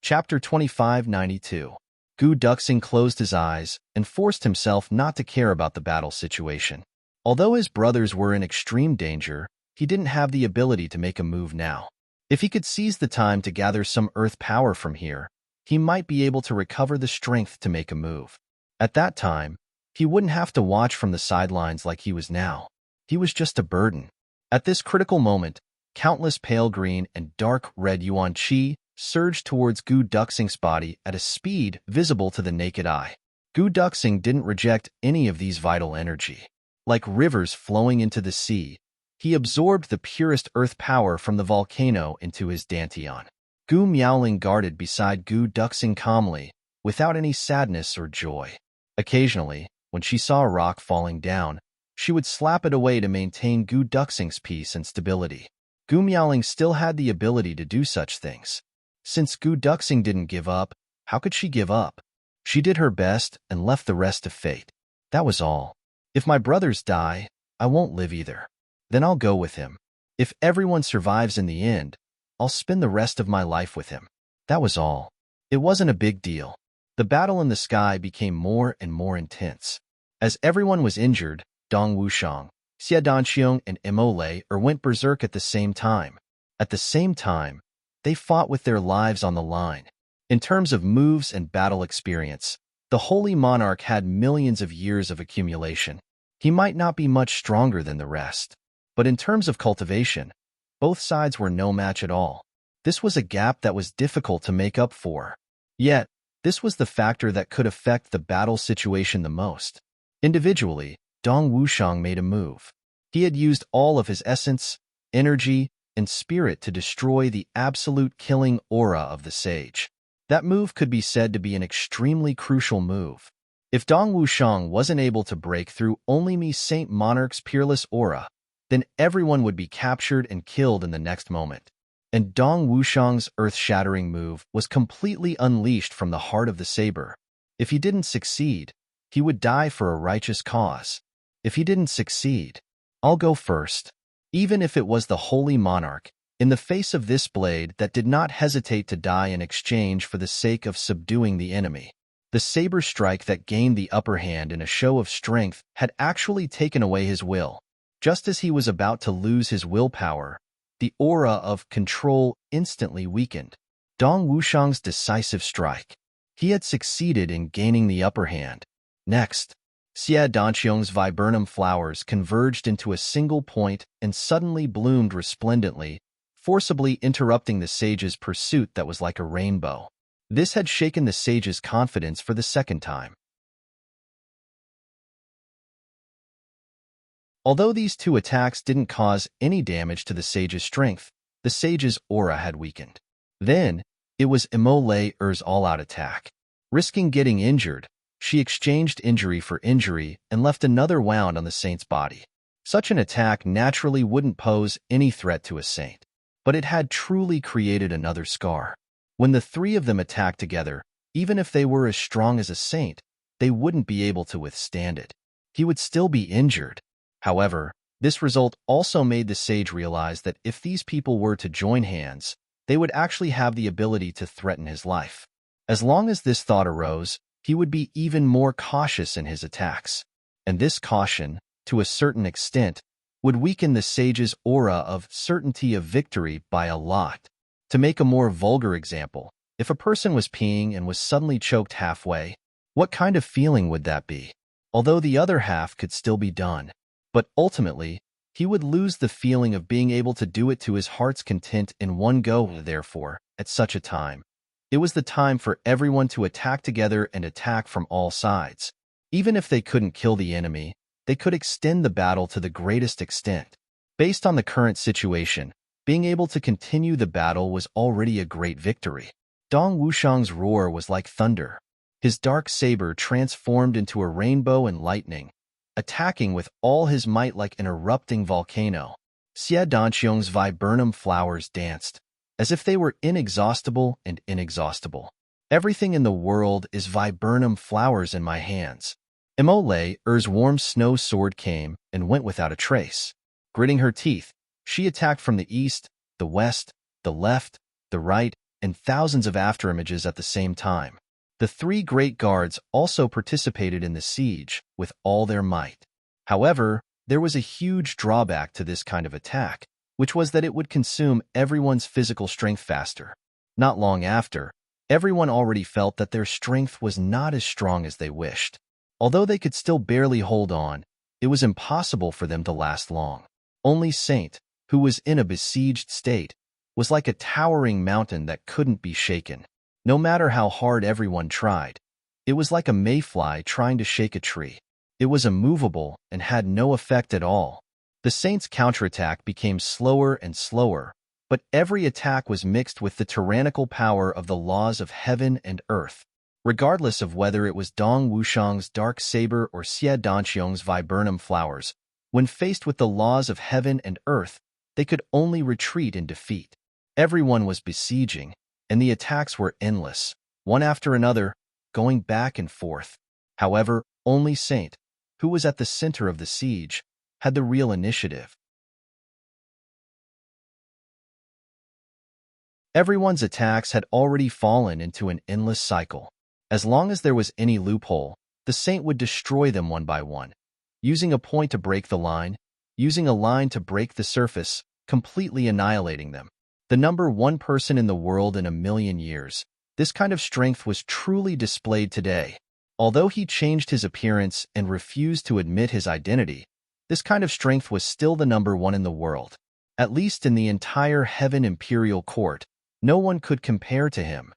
Chapter 2592. Gu Duxing closed his eyes and forced himself not to care about the battle situation. Although his brothers were in extreme danger, he didn't have the ability to make a move now. If he could seize the time to gather some earth power from here, he might be able to recover the strength to make a move. At that time, he wouldn't have to watch from the sidelines like he was now. He was just a burden. At this critical moment, countless pale green and dark red yuan qi surged towards Gu Duxing's body at a speed visible to the naked eye. Gu Duxing didn't reject any of these vital energy. Like rivers flowing into the sea, he absorbed the purest earth power from the volcano into his dantian. Gu Miaoling guarded beside Gu Duxing calmly, without any sadness or joy. Occasionally, when she saw a rock falling down, she would slap it away to maintain Gu Duxing's peace and stability. Gu Miaoling still had the ability to do such things. Since Gu Duxing didn't give up, how could she give up? She did her best and left the rest to fate. That was all. If my brothers die, I won't live either. Then I'll go with him. If everyone survives in the end, I'll spend the rest of my life with him. That was all. It wasn't a big deal. The battle in the sky became more and more intense. As everyone was injured, Dong Wushang, Xie Danxiong, and Mo Lei went berserk at the same time. At the same time, they fought with their lives on the line. In terms of moves and battle experience, the Holy Monarch had millions of years of accumulation. He might not be much stronger than the rest. But in terms of cultivation, both sides were no match at all. This was a gap that was difficult to make up for. Yet, this was the factor that could affect the battle situation the most. Individually, Dong Wushang made a move. He had used all of his essence, energy, and spirit to destroy the absolute killing aura of the sage. That move could be said to be an extremely crucial move. If Dong Wushang wasn't able to break through only me Saint Monarch's peerless aura, then everyone would be captured and killed in the next moment. And Dong Wushang's earth-shattering move was completely unleashed from the heart of the saber. If he didn't succeed, he would die for a righteous cause. If he didn't succeed, I'll go first. Even if it was the Holy Monarch, in the face of this blade that did not hesitate to die in exchange for the sake of subduing the enemy. The saber strike that gained the upper hand in a show of strength had actually taken away his will. Just as he was about to lose his willpower, the aura of control instantly weakened. Dong Wushang's decisive strike. He had succeeded in gaining the upper hand. Next, Xie Danxiong's viburnum flowers converged into a single point and suddenly bloomed resplendently, forcibly interrupting the sage's pursuit that was like a rainbow. This had shaken the sage's confidence for the second time. Although these two attacks didn't cause any damage to the sage's strength, the sage's aura had weakened. Then, it was Mo Lei's all-out attack. Risking getting injured, she exchanged injury for injury and left another wound on the saint's body. Such an attack naturally wouldn't pose any threat to a saint, but it had truly created another scar. When the three of them attacked together, even if they were as strong as a saint, they wouldn't be able to withstand it. He would still be injured. However, this result also made the sage realize that if these people were to join hands, they would actually have the ability to threaten his life. As long as this thought arose, he would be even more cautious in his attacks. And this caution, to a certain extent, would weaken the sage's aura of certainty of victory by a lot. To make a more vulgar example, if a person was peeing and was suddenly choked halfway, what kind of feeling would that be? Although the other half could still be done. But ultimately, he would lose the feeling of being able to do it to his heart's content in one go. Therefore, at such a time, it was the time for everyone to attack together and attack from all sides. Even if they couldn't kill the enemy, they could extend the battle to the greatest extent. Based on the current situation, being able to continue the battle was already a great victory. Dong Wushang's roar was like thunder. His dark saber transformed into a rainbow and lightning, attacking with all his might like an erupting volcano. Xie Danxiong's viburnum flowers danced, as if they were inexhaustible and inexhaustible. Everything in the world is viburnum flowers in my hands. Mo Lei's warm snow sword came and went without a trace. Gritting her teeth, she attacked from the east, the west, the left, the right, and thousands of afterimages at the same time. The three great guards also participated in the siege with all their might. However, there was a huge drawback to this kind of attack, which was that it would consume everyone's physical strength faster. Not long after, Everyone already felt that their strength was not as strong as they wished. Although they could still barely hold on, it was impossible for them to last long. Only Saint, who was in a besieged state, was like a towering mountain that couldn't be shaken. No matter how hard everyone tried, it was like a mayfly trying to shake a tree. It was immovable and had no effect at all. The Saint's counterattack became slower and slower, but every attack was mixed with the tyrannical power of the laws of heaven and earth. Regardless of whether it was Dong Wushang's dark saber or Xie Danqiong's viburnum flowers, when faced with the laws of heaven and earth, they could only retreat in defeat. Everyone was besieging, and the attacks were endless, one after another, going back and forth. However, only Saint, who was at the center of the siege, had the real initiative. Everyone's attacks had already fallen into an endless cycle. As long as there was any loophole, the Saint would destroy them one by one, using a point to break the line, using a line to break the surface, completely annihilating them. The number one person in the world in a million years, this kind of strength was truly displayed today. Although he changed his appearance and refused to admit his identity, this kind of strength was still the number one in the world. At least in the entire Heaven Imperial Court, no one could compare to him.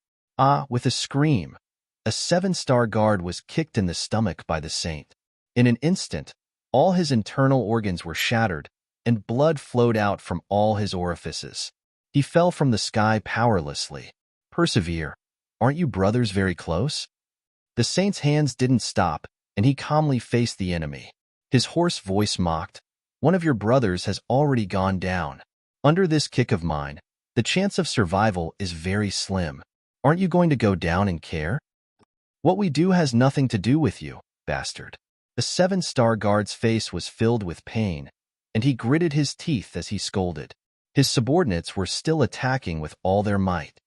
With a scream, a 7-star guard was kicked in the stomach by the Saint. In an instant, all his internal organs were shattered, and blood flowed out from all his orifices. He fell from the sky powerlessly. Persevere. Aren't you brothers very close? The Saint's hands didn't stop, and he calmly faced the enemy. His hoarse voice mocked, "One of your brothers has already gone down. Under this kick of mine, the chance of survival is very slim. Aren't you going to go down and care? What we do has nothing to do with you, bastard." The 7-star guard's face was filled with pain, and he gritted his teeth as he scolded. His subordinates were still attacking with all their might.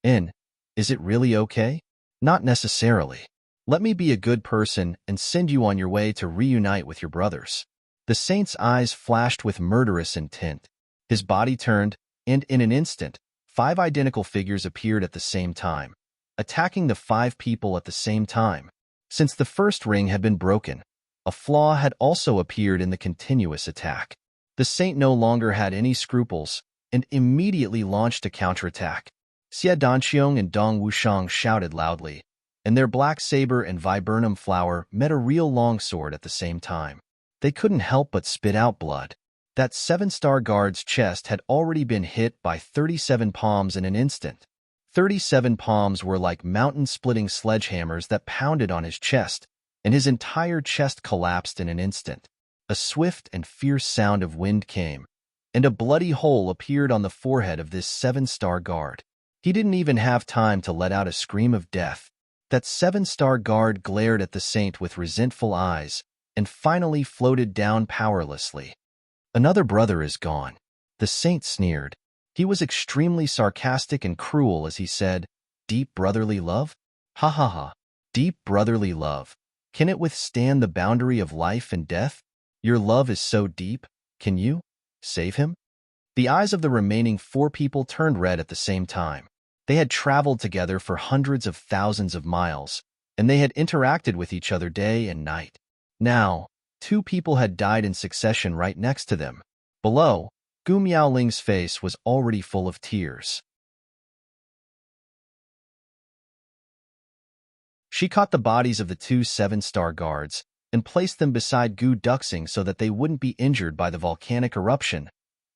Is it really okay? Not necessarily. Let me be a good person and send you on your way to reunite with your brothers. The Saint's eyes flashed with murderous intent. His body turned, and in an instant, 5 identical figures appeared at the same time, attacking the 5 people at the same time. Since the first ring had been broken, a flaw had also appeared in the continuous attack. The Saint no longer had any scruples and immediately launched a counterattack. Xie Danqiong and Dong Wushang shouted loudly, and their black saber and viburnum flower met a real longsword at the same time. They couldn't help but spit out blood. That 7-star guard's chest had already been hit by 37 palms in an instant. 37 palms were like mountain-splitting sledgehammers that pounded on his chest, and his entire chest collapsed in an instant. A swift and fierce sound of wind came, and a bloody hole appeared on the forehead of this 7-star guard. He didn't even have time to let out a scream of death. That 7-star guard glared at the Saint with resentful eyes, and finally floated down powerlessly. "Another brother is gone." The Saint sneered. He was extremely sarcastic and cruel as he said, "Deep brotherly love? Ha ha ha. Deep brotherly love. Can it withstand the boundary of life and death? Your love is so deep, can you save him?" The eyes of the remaining 4 people turned red at the same time. They had traveled together for hundreds of thousands of miles, and they had interacted with each other day and night. Now, 2 people had died in succession right next to them. Below, Gu Miaoling's face was already full of tears. She caught the bodies of the 2 7-star guards and placed them beside Gu Duxing so that they wouldn't be injured by the volcanic eruption.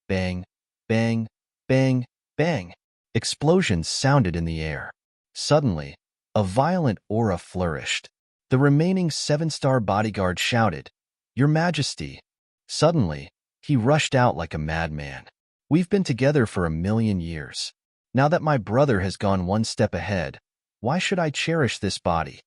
Bang, bang, bang, bang. Explosions sounded in the air. Suddenly, a violent aura flourished. The remaining 7-star bodyguard shouted, "Your Majesty." Suddenly, he rushed out like a madman. "We've been together for 1,000,000 years. Now that my brother has gone one step ahead, why should I cherish this body?"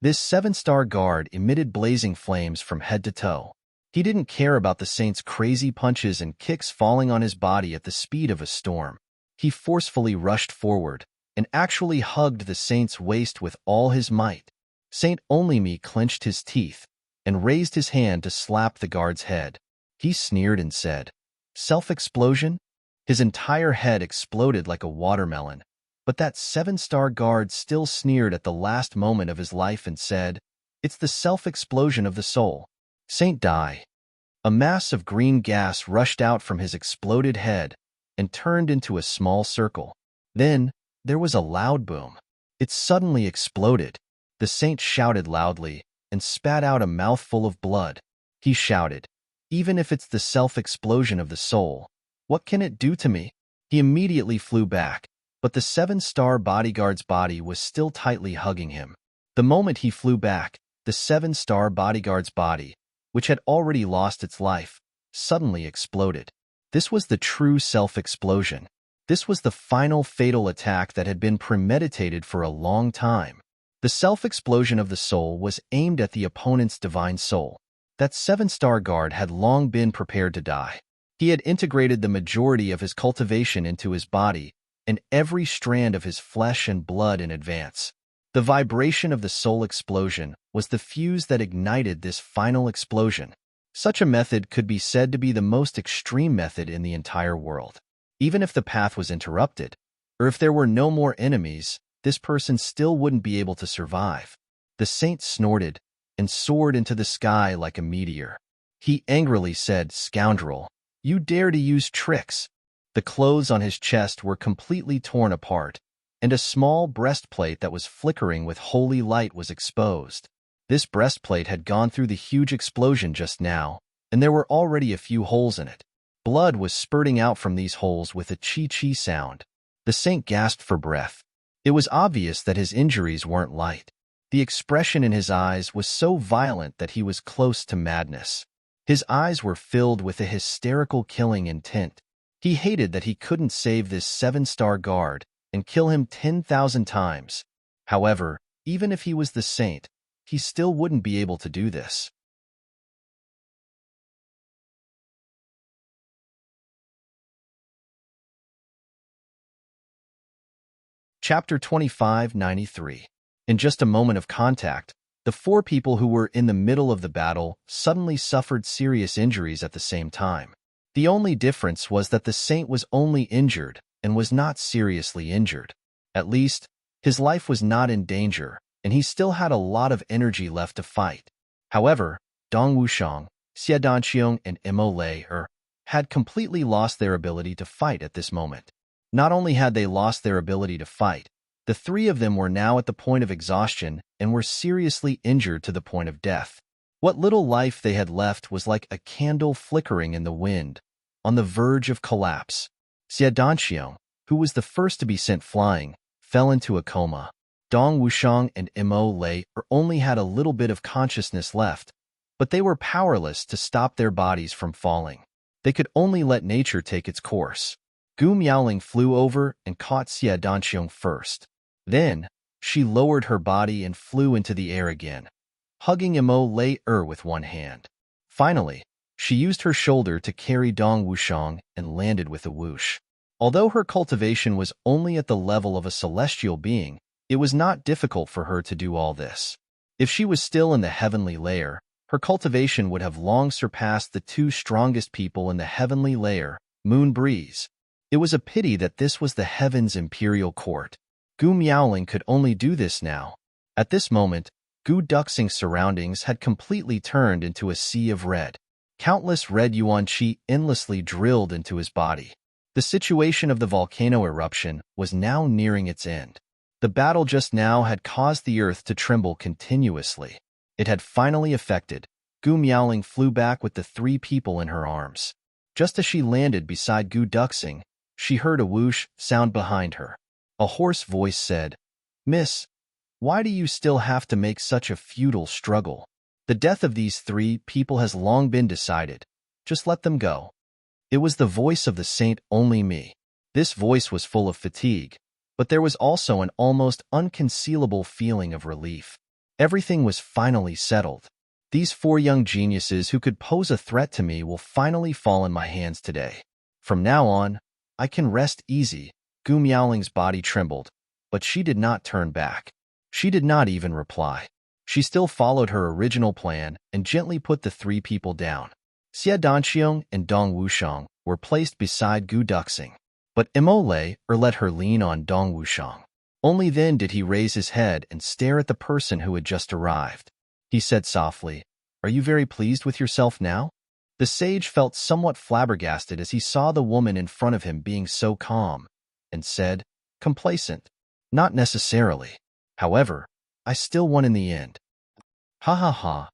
This 7-star guard emitted blazing flames from head to toe. He didn't care about the Saint's crazy punches and kicks falling on his body at the speed of a storm. He forcefully rushed forward and actually hugged the Saint's waist with all his might. Saint Onlyme clenched his teeth and raised his hand to slap the guard's head. He sneered and said, "Self-explosion?" His entire head exploded like a watermelon, But that seven-star guard still sneered at the last moment of his life and said, "It's the self-explosion of the soul. Saint die." A mass of green gas rushed out from his exploded head and turned into a small circle. Then, there was a loud boom. It suddenly exploded. The saint shouted loudly and spat out a mouthful of blood. He shouted, "Even if it's the self-explosion of the soul, what can it do to me?" He immediately flew back, but the seven-star bodyguard's body was still tightly hugging him. The moment he flew back, the seven-star bodyguard's body, which had already lost its life, suddenly exploded. This was the true self-explosion. This was the final fatal attack that had been premeditated for a long time. The self-explosion of the soul was aimed at the opponent's divine soul. That seven-star guard had long been prepared to die. He had integrated the majority of his cultivation into his body and every strand of his flesh and blood in advance. The vibration of the soul explosion was the fuse that ignited this final explosion. Such a method could be said to be the most extreme method in the entire world. Even if the path was interrupted, or if there were no more enemies, this person still wouldn't be able to survive. The saint snorted and soared into the sky like a meteor. He angrily said, "Scoundrel, you dare to use tricks." The clothes on his chest were completely torn apart, and a small breastplate that was flickering with holy light was exposed. This breastplate had gone through the huge explosion just now, and there were already a few holes in it. Blood was spurting out from these holes with a chi-chi sound. The saint gasped for breath. It was obvious that his injuries weren't light. The expression in his eyes was so violent that he was close to madness. His eyes were filled with a hysterical killing intent. He hated that he couldn't save this seven-star guard and kill him 10,000 times. However, even if he was the saint, he still wouldn't be able to do this. Chapter 2593. In just a moment of contact, the four people who were in the middle of the battle suddenly suffered serious injuries at the same time. The only difference was that the saint was only injured and was not seriously injured. At least, his life was not in danger, and he still had a lot of energy left to fight. However, Dong Wuxiang, Xie Danqiong, and Mo Lei had completely lost their ability to fight at this moment. Not only had they lost their ability to fight, the three of them were now at the point of exhaustion and were seriously injured to the point of death. What little life they had left was like a candle flickering in the wind, on the verge of collapse. Xie Danqiong, who was the first to be sent flying, fell into a coma. Dong Wuxiang and Mo Lei only had a little bit of consciousness left, but they were powerless to stop their bodies from falling. They could only let nature take its course. Gu Miaoling flew over and caught Xie Danqiong first. Then, she lowered her body and flew into the air again, hugging Mo Lei with one hand. Finally, she used her shoulder to carry Dong Wuxiang and landed with a whoosh. Although her cultivation was only at the level of a celestial being, it was not difficult for her to do all this. If she was still in the heavenly layer, her cultivation would have long surpassed the two strongest people in the heavenly layer, Moon Breeze. It was a pity that this was the heaven's imperial court. Gu Miaoling could only do this now. At this moment, Gu Duxing's surroundings had completely turned into a sea of red. Countless red yuan qi endlessly drilled into his body. The situation of the volcano eruption was now nearing its end. The battle just now had caused the earth to tremble continuously. It had finally affected. Gu Miaoling flew back with the three people in her arms. Just as she landed beside Gu Duxing, she heard a whoosh sound behind her. A hoarse voice said, "Miss, why do you still have to make such a futile struggle? The death of these three people has long been decided. Just let them go." It was the voice of the saint Only Me. This voice was full of fatigue, but there was also an almost unconcealable feeling of relief. Everything was finally settled. These four young geniuses who could pose a threat to me will finally fall in my hands today. From now on, I can rest easy. Gu Miaoling's body trembled, but she did not turn back. She did not even reply. She still followed her original plan and gently put the three people down. Xie Danqiong and Dong Wuxiang were placed beside Gu Duxing. But Imole let her lean on Dong Wushang. Only then did he raise his head and stare at the person who had just arrived. He said softly, "Are you very pleased with yourself now?" The sage felt somewhat flabbergasted as he saw the woman in front of him being so calm, and said, "Complacent? Not necessarily. However, I still won in the end." Ha ha ha.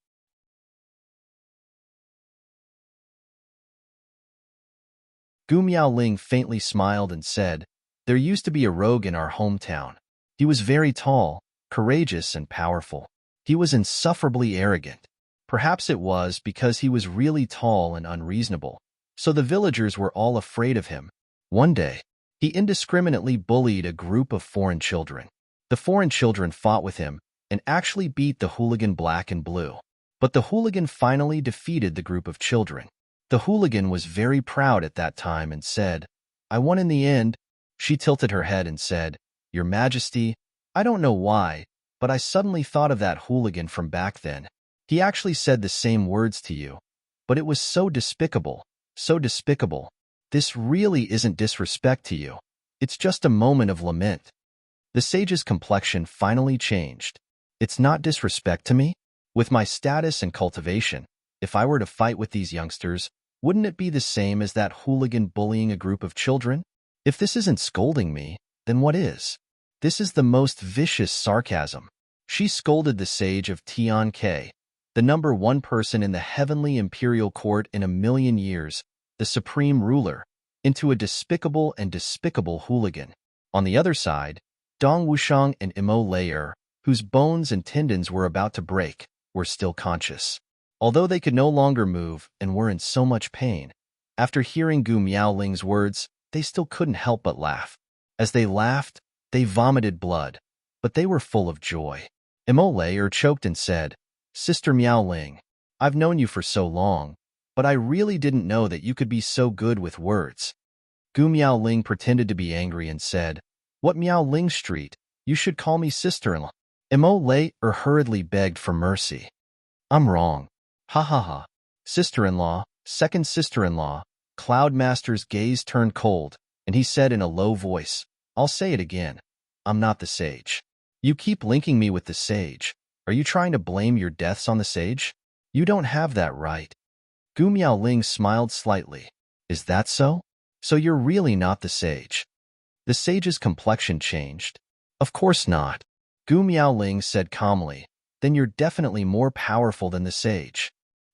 Gu Miaoling faintly smiled and said, "There used to be a rogue in our hometown. He was very tall, courageous, and powerful. He was insufferably arrogant. Perhaps it was because he was really tall and unreasonable, so the villagers were all afraid of him. One day, he indiscriminately bullied a group of foreign children. The foreign children fought with him and actually beat the hooligan black and blue. But the hooligan finally defeated the group of children. The hooligan was very proud at that time and said, 'I won in the end.' She tilted her head and said, 'Your Majesty, I don't know why, but I suddenly thought of that hooligan from back then. He actually said the same words to you. But it was so despicable, so despicable. This really isn't disrespect to you. It's just a moment of lament.' The sage's complexion finally changed. It's not disrespect to me? With my status and cultivation, if I were to fight with these youngsters, wouldn't it be the same as that hooligan bullying a group of children? If this isn't scolding me, then what is? This is the most vicious sarcasm." She scolded the sage of Tian Ke, the #1 person in the heavenly imperial court in a million years, the supreme ruler, into a despicable and despicable hooligan. On the other side, Dong Wushang and Imo Layer, whose bones and tendons were about to break, were still conscious. Although they could no longer move and were in so much pain, after hearing Gu Miaoling's words, they still couldn't help but laugh. As they laughed, they vomited blood, but they were full of joy. Imole choked and said, "Sister Miaoling, I've known you for so long, but I really didn't know that you could be so good with words." Gu Miaoling pretended to be angry and said, "What Miaoling Street? You should call me sister-in-law." Imole hurriedly begged for mercy. "I'm wrong. Ha ha ha. Sister-in-law, second sister-in-law." Cloudmaster's gaze turned cold, and he said in a low voice, "I'll say it again. I'm not the sage. You keep linking me with the sage. Are you trying to blame your deaths on the sage? You don't have that right." Gu Miaoling smiled slightly. "Is that so? So you're really not the sage?" The sage's complexion changed. "Of course not." Gu Miaoling said calmly, "Then you're definitely more powerful than the sage."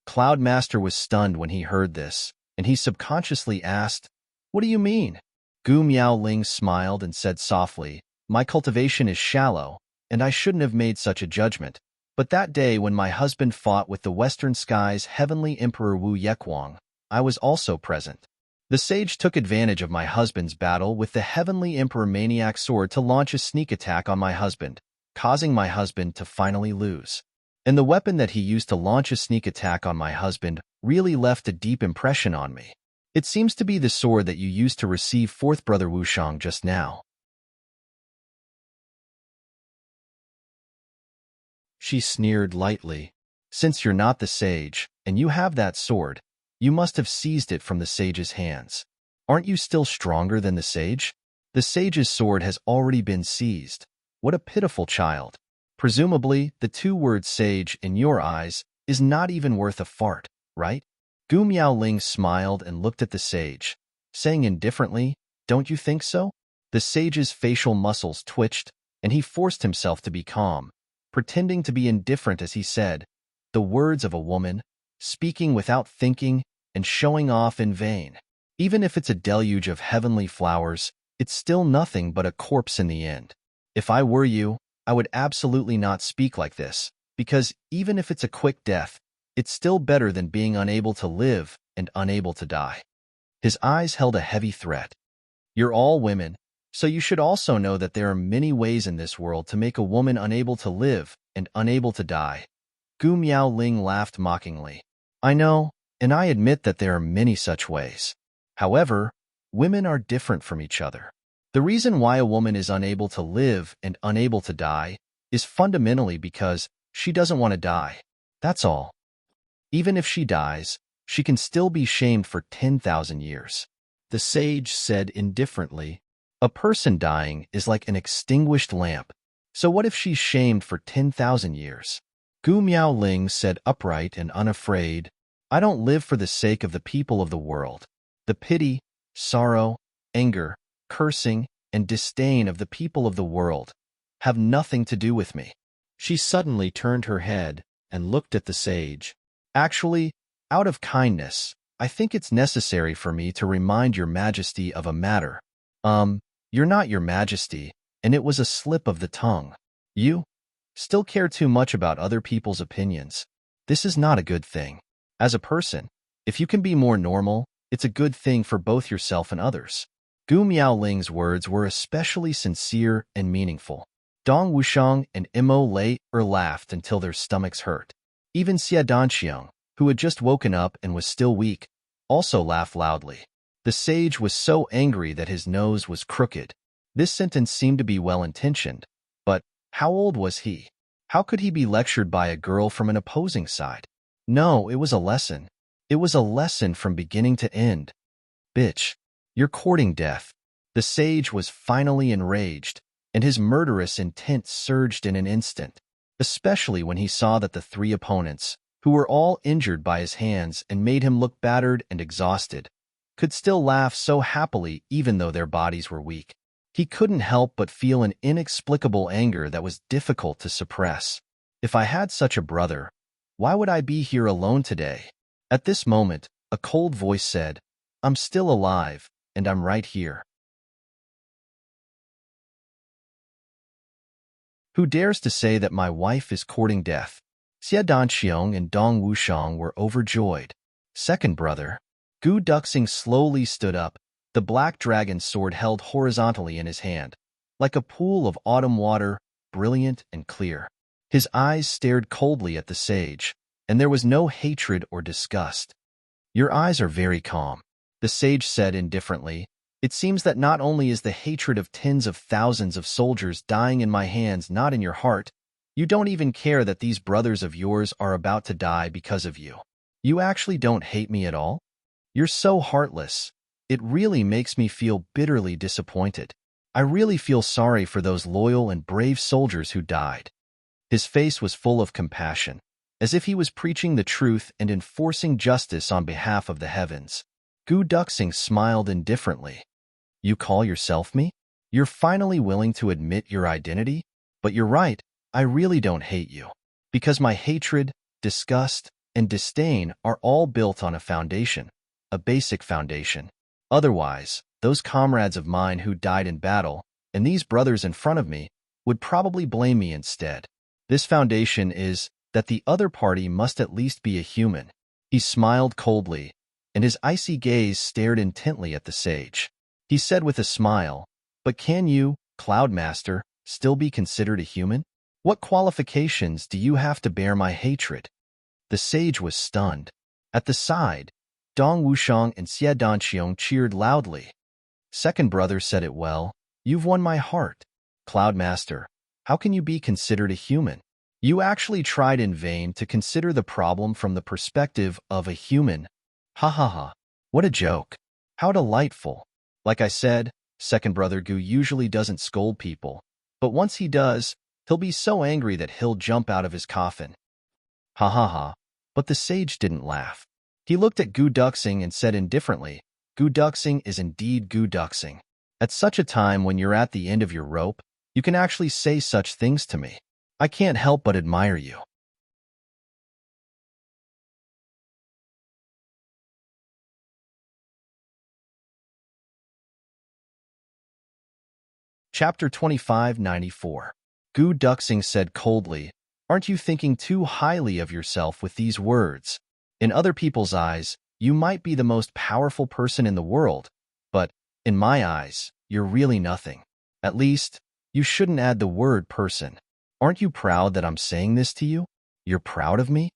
Cloudmaster was stunned when he heard this, and he subconsciously asked, "What do you mean?" Gu Miaoling smiled and said softly, "My cultivation is shallow, and I shouldn't have made such a judgment. But that day when my husband fought with the Western Sky's heavenly emperor Wu Yekwang, I was also present. The sage took advantage of my husband's battle with the heavenly emperor maniac sword to launch a sneak attack on my husband, causing my husband to finally lose. And the weapon that he used to launch a sneak attack on my husband really left a deep impression on me. It seems to be the sword that you used to receive fourth brother Wushang just now." She sneered lightly. "Since you're not the sage, and you have that sword, you must have seized it from the sage's hands. Aren't you still stronger than the sage? The sage's sword has already been seized. What a pitiful child. Presumably, the two-word sage, in your eyes, is not even worth a fart, right?" Gu Miaoling smiled and looked at the sage, saying indifferently, "Don't you think so?" The sage's facial muscles twitched, and he forced himself to be calm, pretending to be indifferent as he said, "The words of a woman, speaking without thinking and showing off in vain. Even if it's a deluge of heavenly flowers, it's still nothing but a corpse in the end. If I were you, I would absolutely not speak like this, because even if it's a quick death, it's still better than being unable to live and unable to die." His eyes held a heavy threat. "You're all women, so you should also know that there are many ways in this world to make a woman unable to live and unable to die." Gu Miaoling laughed mockingly. "I know, and I admit that there are many such ways. However, women are different from each other. The reason why a woman is unable to live and unable to die is fundamentally because she doesn't want to die. That's all. Even if she dies, she can still be shamed for 10,000 years. The sage said indifferently. A person dying is like an extinguished lamp. So what if she's shamed for 10,000 years? Gu Miaoling said upright and unafraid. I don't live for the sake of the people of the world. The pity, sorrow, anger, cursing, and disdain of the people of the world have nothing to do with me. She suddenly turned her head and looked at the sage. Actually, out of kindness, I think it's necessary for me to remind your majesty of a matter. You're not your majesty, and it was a slip of the tongue. You still care too much about other people's opinions. This is not a good thing. As a person, if you can be more normal, it's a good thing for both yourself and others. Gu Miaoling's words were especially sincere and meaningful. Dong Wushang and Imo Lei laughed until their stomachs hurt. Even Xie Danxiang, who had just woken up and was still weak, also laughed loudly. The sage was so angry that his nose was crooked. This sentence seemed to be well-intentioned, but how old was he? How could he be lectured by a girl from an opposing side? No, it was a lesson. It was a lesson from beginning to end. Bitch, you're courting death. The sage was finally enraged, and his murderous intent surged in an instant, especially when he saw that the three opponents, who were all injured by his hands and made him look battered and exhausted, could still laugh so happily even though their bodies were weak. He couldn't help but feel an inexplicable anger that was difficult to suppress. If I had such a brother, why would I be here alone today? At this moment, a cold voice said, I'm still alive, and I'm right here. Who dares to say that my wife is courting death? Xie Danxiang and Dong Wushang were overjoyed. Second brother, Gu Duxing slowly stood up, the black dragon sword held horizontally in his hand, like a pool of autumn water, brilliant and clear. His eyes stared coldly at the sage, and there was no hatred or disgust. Your eyes are very calm, the sage said indifferently. It seems that not only is the hatred of tens of thousands of soldiers dying in my hands not in your heart, you don't even care that these brothers of yours are about to die because of you. You actually don't hate me at all? You're so heartless. It really makes me feel bitterly disappointed. I really feel sorry for those loyal and brave soldiers who died. His face was full of compassion, as if he was preaching the truth and enforcing justice on behalf of the heavens. Gu Duxing smiled indifferently. You call yourself me? You're finally willing to admit your identity? But you're right, I really don't hate you. Because my hatred, disgust, and disdain are all built on a foundation, a basic foundation. Otherwise, those comrades of mine who died in battle, and these brothers in front of me, would probably blame me instead. This foundation is that the other party must at least be a human. He smiled coldly, and his icy gaze stared intently at the sage. He said with a smile, but can you, Cloudmaster, still be considered a human? What qualifications do you have to bear my hatred? The sage was stunned. At the side, Dong Wushang and Xie Danxiang cheered loudly. Second brother said it well. You've won my heart. Cloudmaster, how can you be considered a human? You actually tried in vain to consider the problem from the perspective of a human. Ha ha ha. What a joke. How delightful. Like I said, second brother Gu usually doesn't scold people, but once he does, he'll be so angry that he'll jump out of his coffin. Ha ha ha. But the sage didn't laugh. He looked at Gu Duxing and said indifferently, Gu Duxing is indeed Gu Duxing. At such a time when you're at the end of your rope, you can actually say such things to me. I can't help but admire you. Chapter 2594. Gu Duxing said coldly, aren't you thinking too highly of yourself with these words? In other people's eyes, you might be the most powerful person in the world, but, in my eyes, you're really nothing. At least, you shouldn't add the word person. Aren't you proud that I'm saying this to you? You're proud of me?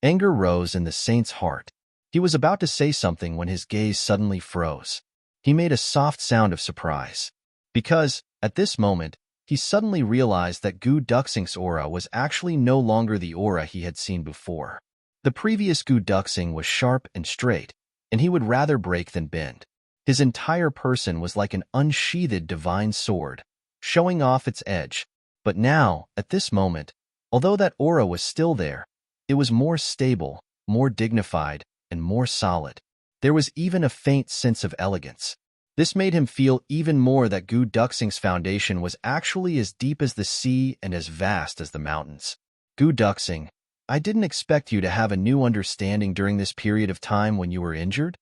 Anger rose in the saint's heart. He was about to say something when his gaze suddenly froze. He made a soft sound of surprise. Because, at this moment, he suddenly realized that Gu Duxing's aura was actually no longer the aura he had seen before. The previous Gu Duxing was sharp and straight, and he would rather break than bend. His entire person was like an unsheathed divine sword, showing off its edge. But now, at this moment, although that aura was still there, it was more stable, more dignified, and more solid. There was even a faint sense of elegance. This made him feel even more that Gu Duxing's foundation was actually as deep as the sea and as vast as the mountains. Gu Duxing, I didn't expect you to have a new understanding during this period of time when you were injured.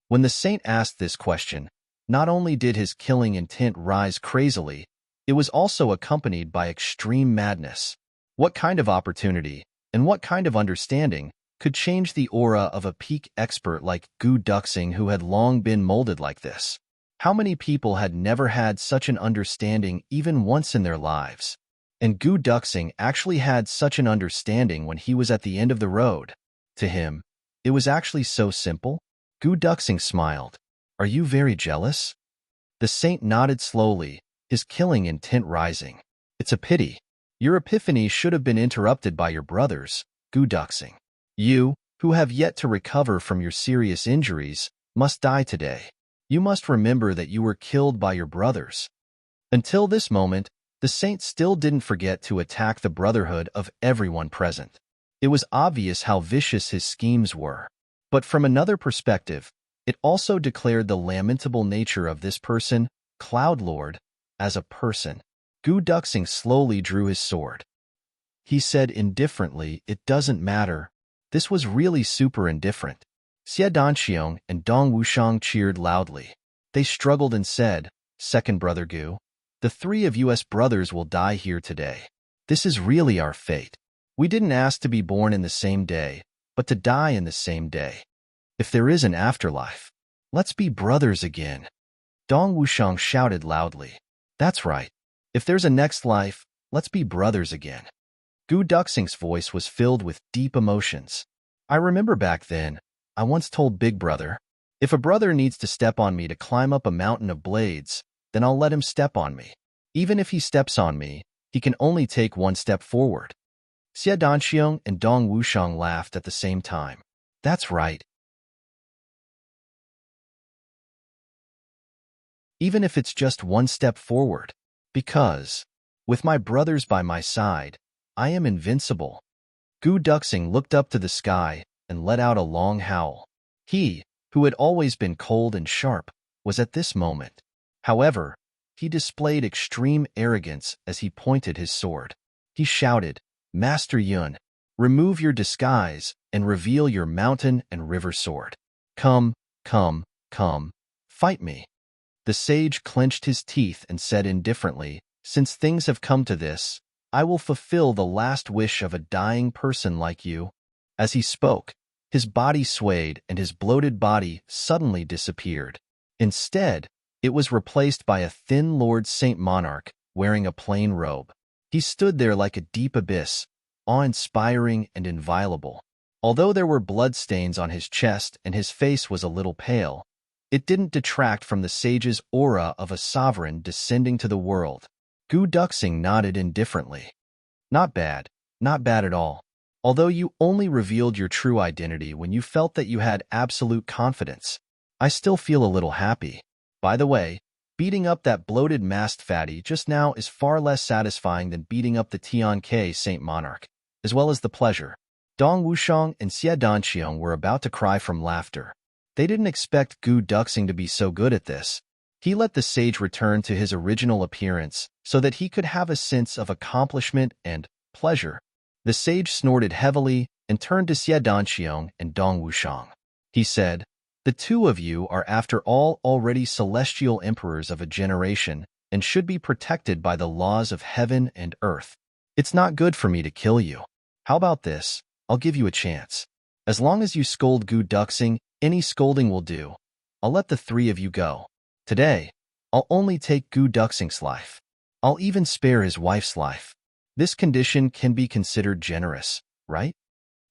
When the saint asked this question, not only did his killing intent rise crazily, it was also accompanied by extreme madness. What kind of opportunity, and what kind of understanding, could change the aura of a peak expert like Gu Duxing who had long been molded like this? How many people had never had such an understanding even once in their lives? And Gu Duxing actually had such an understanding when he was at the end of the road. To him, it was actually so simple. Gu Duxing smiled. Are you very jealous? The saint nodded slowly, his killing intent rising. It's a pity. Your epiphany should have been interrupted by your brothers, Gu Duxing. You, who have yet to recover from your serious injuries, must die today. You must remember that you were killed by your brothers. Until this moment, the saint still didn't forget to attack the brotherhood of everyone present. It was obvious how vicious his schemes were. But from another perspective, it also declared the lamentable nature of this person, Cloud Lord, as a person. Gu Duxing slowly drew his sword. He said indifferently, it doesn't matter. This was really super indifferent. Xie Danxiong and Dong Wushang cheered loudly. They struggled and said, Second Brother Gu, the three of us brothers will die here today. This is really our fate. We didn't ask to be born in the same day, but to die in the same day. If there is an afterlife, let's be brothers again. Dong Wushang shouted loudly. That's right. If there's a next life, let's be brothers again. Gu Duxing's voice was filled with deep emotions. I remember back then, I once told Big Brother, if a brother needs to step on me to climb up a mountain of blades, then I'll let him step on me. Even if he steps on me, he can only take one step forward. Xie Danxiong and Dong Wushang laughed at the same time. That's right. Even if it's just one step forward. Because, with my brothers by my side, I am invincible. Gu Duxing looked up to the sky and let out a long howl. He, who had always been cold and sharp, was at this moment. However, he displayed extreme arrogance as he pointed his sword. He shouted, Master Yun, remove your disguise and reveal your mountain and river sword. Come, come, come, fight me. The sage clenched his teeth and said indifferently, Since things have come to this, I will fulfill the last wish of a dying person like you. As he spoke, his body swayed and his bloated body suddenly disappeared. Instead, it was replaced by a thin Lord Saint Monarch wearing a plain robe. He stood there like a deep abyss, awe-inspiring and inviolable. Although there were bloodstains on his chest and his face was a little pale, it didn't detract from the sage's aura of a sovereign descending to the world. Gu Duxing nodded indifferently. Not bad at all. Although you only revealed your true identity when you felt that you had absolute confidence, I still feel a little happy. By the way, beating up that bloated masked fatty just now is far less satisfying than beating up the Tian Ke Saint Monarch, as well as the pleasure. Dong Wushang and Xie Danxiong were about to cry from laughter. They didn't expect Gu Duxing to be so good at this. He let the sage return to his original appearance so that he could have a sense of accomplishment and pleasure. The sage snorted heavily and turned to Xie Danxiong and Dong Wushang. He said, The two of you are after all already celestial emperors of a generation and should be protected by the laws of heaven and earth. It's not good for me to kill you. How about this? I'll give you a chance. As long as you scold Gu Duxing, any scolding will do. I'll let the three of you go. Today, I'll only take Gu Duxing's life. I'll even spare his wife's life. This condition can be considered generous, right?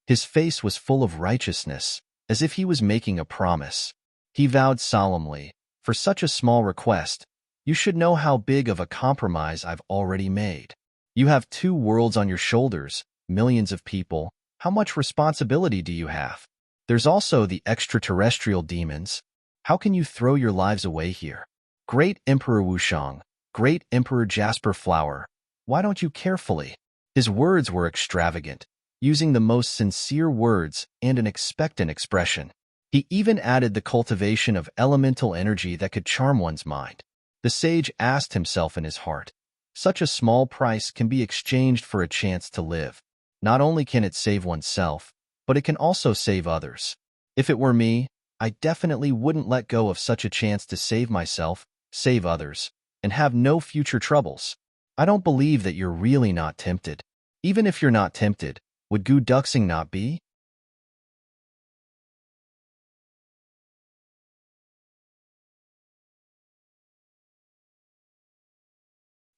His face was full of righteousness, as if he was making a promise. He vowed solemnly, For such a small request, you should know how big of a compromise I've already made. You have 2 worlds on your shoulders, millions of people. How much responsibility do you have? There's also the extraterrestrial demons. How can you throw your lives away here? Great Emperor Wushang, great Emperor Jasper Flower, why don't you carefully? His words were extravagant, using the most sincere words and an expectant expression. He even added the cultivation of elemental energy that could charm one's mind. The sage asked himself in his heart, such a small price can be exchanged for a chance to live. Not only can it save oneself, but it can also save others. If it were me, I definitely wouldn't let go of such a chance to save myself, save others, and have no future troubles. I don't believe that you're really not tempted. Even if you're not tempted, would Gu Duxing not be?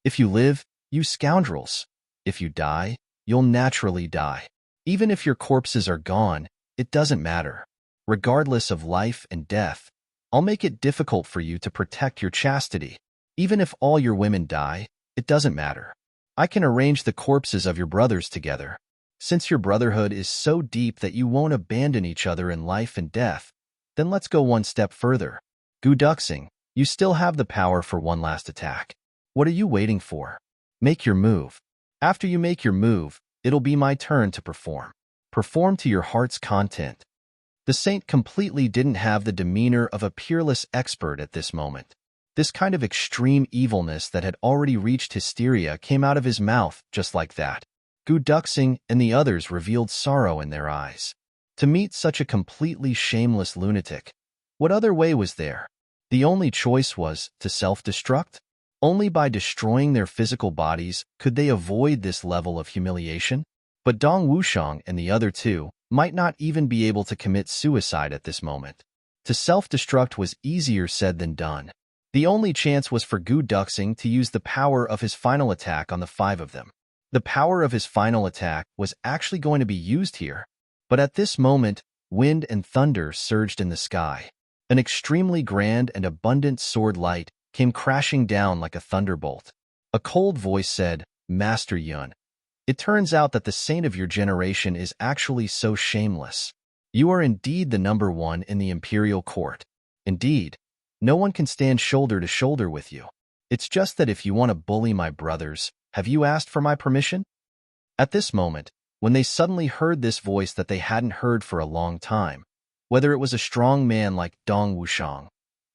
If you live, you scoundrels. If you die, you'll naturally die. Even if your corpses are gone, it doesn't matter. Regardless of life and death, I'll make it difficult for you to protect your chastity. Even if all your women die, it doesn't matter. I can arrange the corpses of your brothers together. Since your brotherhood is so deep that you won't abandon each other in life and death, then let's go one step further. Gu Duxing, you still have the power for one last attack. What are you waiting for? Make your move. After you make your move, it'll be my turn to perform. Perform to your heart's content. The saint completely didn't have the demeanor of a peerless expert at this moment. This kind of extreme evilness that had already reached hysteria came out of his mouth just like that. Gu Duxing and the others revealed sorrow in their eyes. To meet such a completely shameless lunatic, what other way was there? The only choice was to self-destruct? Only by destroying their physical bodies could they avoid this level of humiliation. But Dong Wushang and the other two might not even be able to commit suicide at this moment. To self-destruct was easier said than done. The only chance was for Gu Duxing to use the power of his final attack on the five of them. The power of his final attack was actually going to be used here. But at this moment, wind and thunder surged in the sky. An extremely grand and abundant sword light came crashing down like a thunderbolt. A cold voice said, Master Yun, it turns out that the saint of your generation is actually so shameless. You are indeed the number one in the imperial court. Indeed, no one can stand shoulder to shoulder with you. It's just that if you want to bully my brothers, have you asked for my permission? At this moment, when they suddenly heard this voice that they hadn't heard for a long time, whether it was a strong man like Dong Wushang,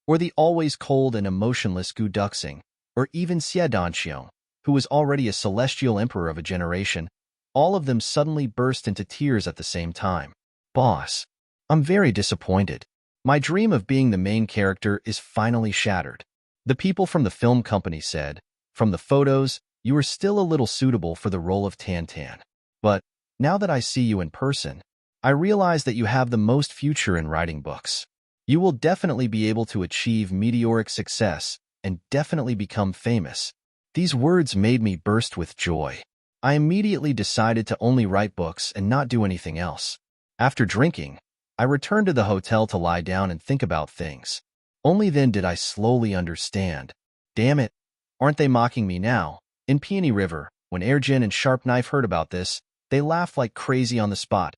or the always cold and emotionless Gu Duxing, or even Xie Danxiong, who was already a celestial emperor of a generation, all of them suddenly burst into tears at the same time. Boss, I'm very disappointed. My dream of being the main character is finally shattered. The people from the film company said, from the photos, you are still a little suitable for the role of Tan Tan. But now that I see you in person, I realize that you have the most future in writing books. You will definitely be able to achieve meteoric success and definitely become famous. These words made me burst with joy. I immediately decided to only write books and not do anything else. After drinking, I returned to the hotel to lie down and think about things. Only then did I slowly understand. Damn it, aren't they mocking me now? In Peony River, when Erjin and Sharp Knife heard about this, they laughed like crazy on the spot.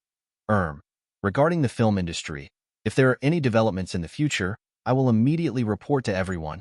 Regarding the film industry, if there are any developments in the future, I will immediately report to everyone.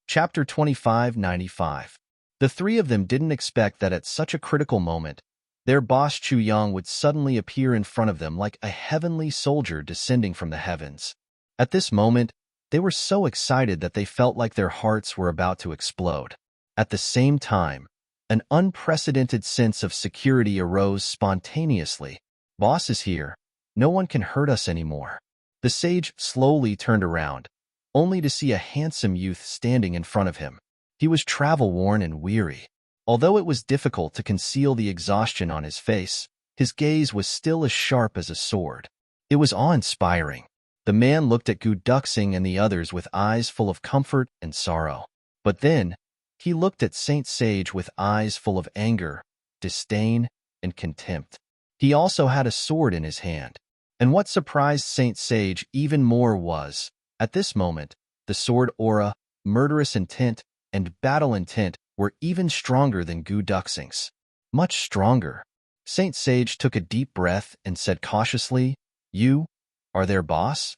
Chapter 2595. The three of them didn't expect that at such a critical moment, their boss Chu Yang would suddenly appear in front of them like a heavenly soldier descending from the heavens. At this moment, they were so excited that they felt like their hearts were about to explode. At the same time, an unprecedented sense of security arose spontaneously. Boss is here. No one can hurt us anymore. The sage slowly turned around, only to see a handsome youth standing in front of him. He was travel-worn and weary. Although it was difficult to conceal the exhaustion on his face, his gaze was still as sharp as a sword. It was awe-inspiring. The man looked at Gu Duxing and the others with eyes full of comfort and sorrow. But then, he looked at Saint Sage with eyes full of anger, disdain, and contempt. He also had a sword in his hand. And what surprised Saint Sage even more was, at this moment, the sword aura, murderous intent, and battle intent were even stronger than Gu Duxing's. Much stronger. Saint Sage took a deep breath and said cautiously, "You are their boss?"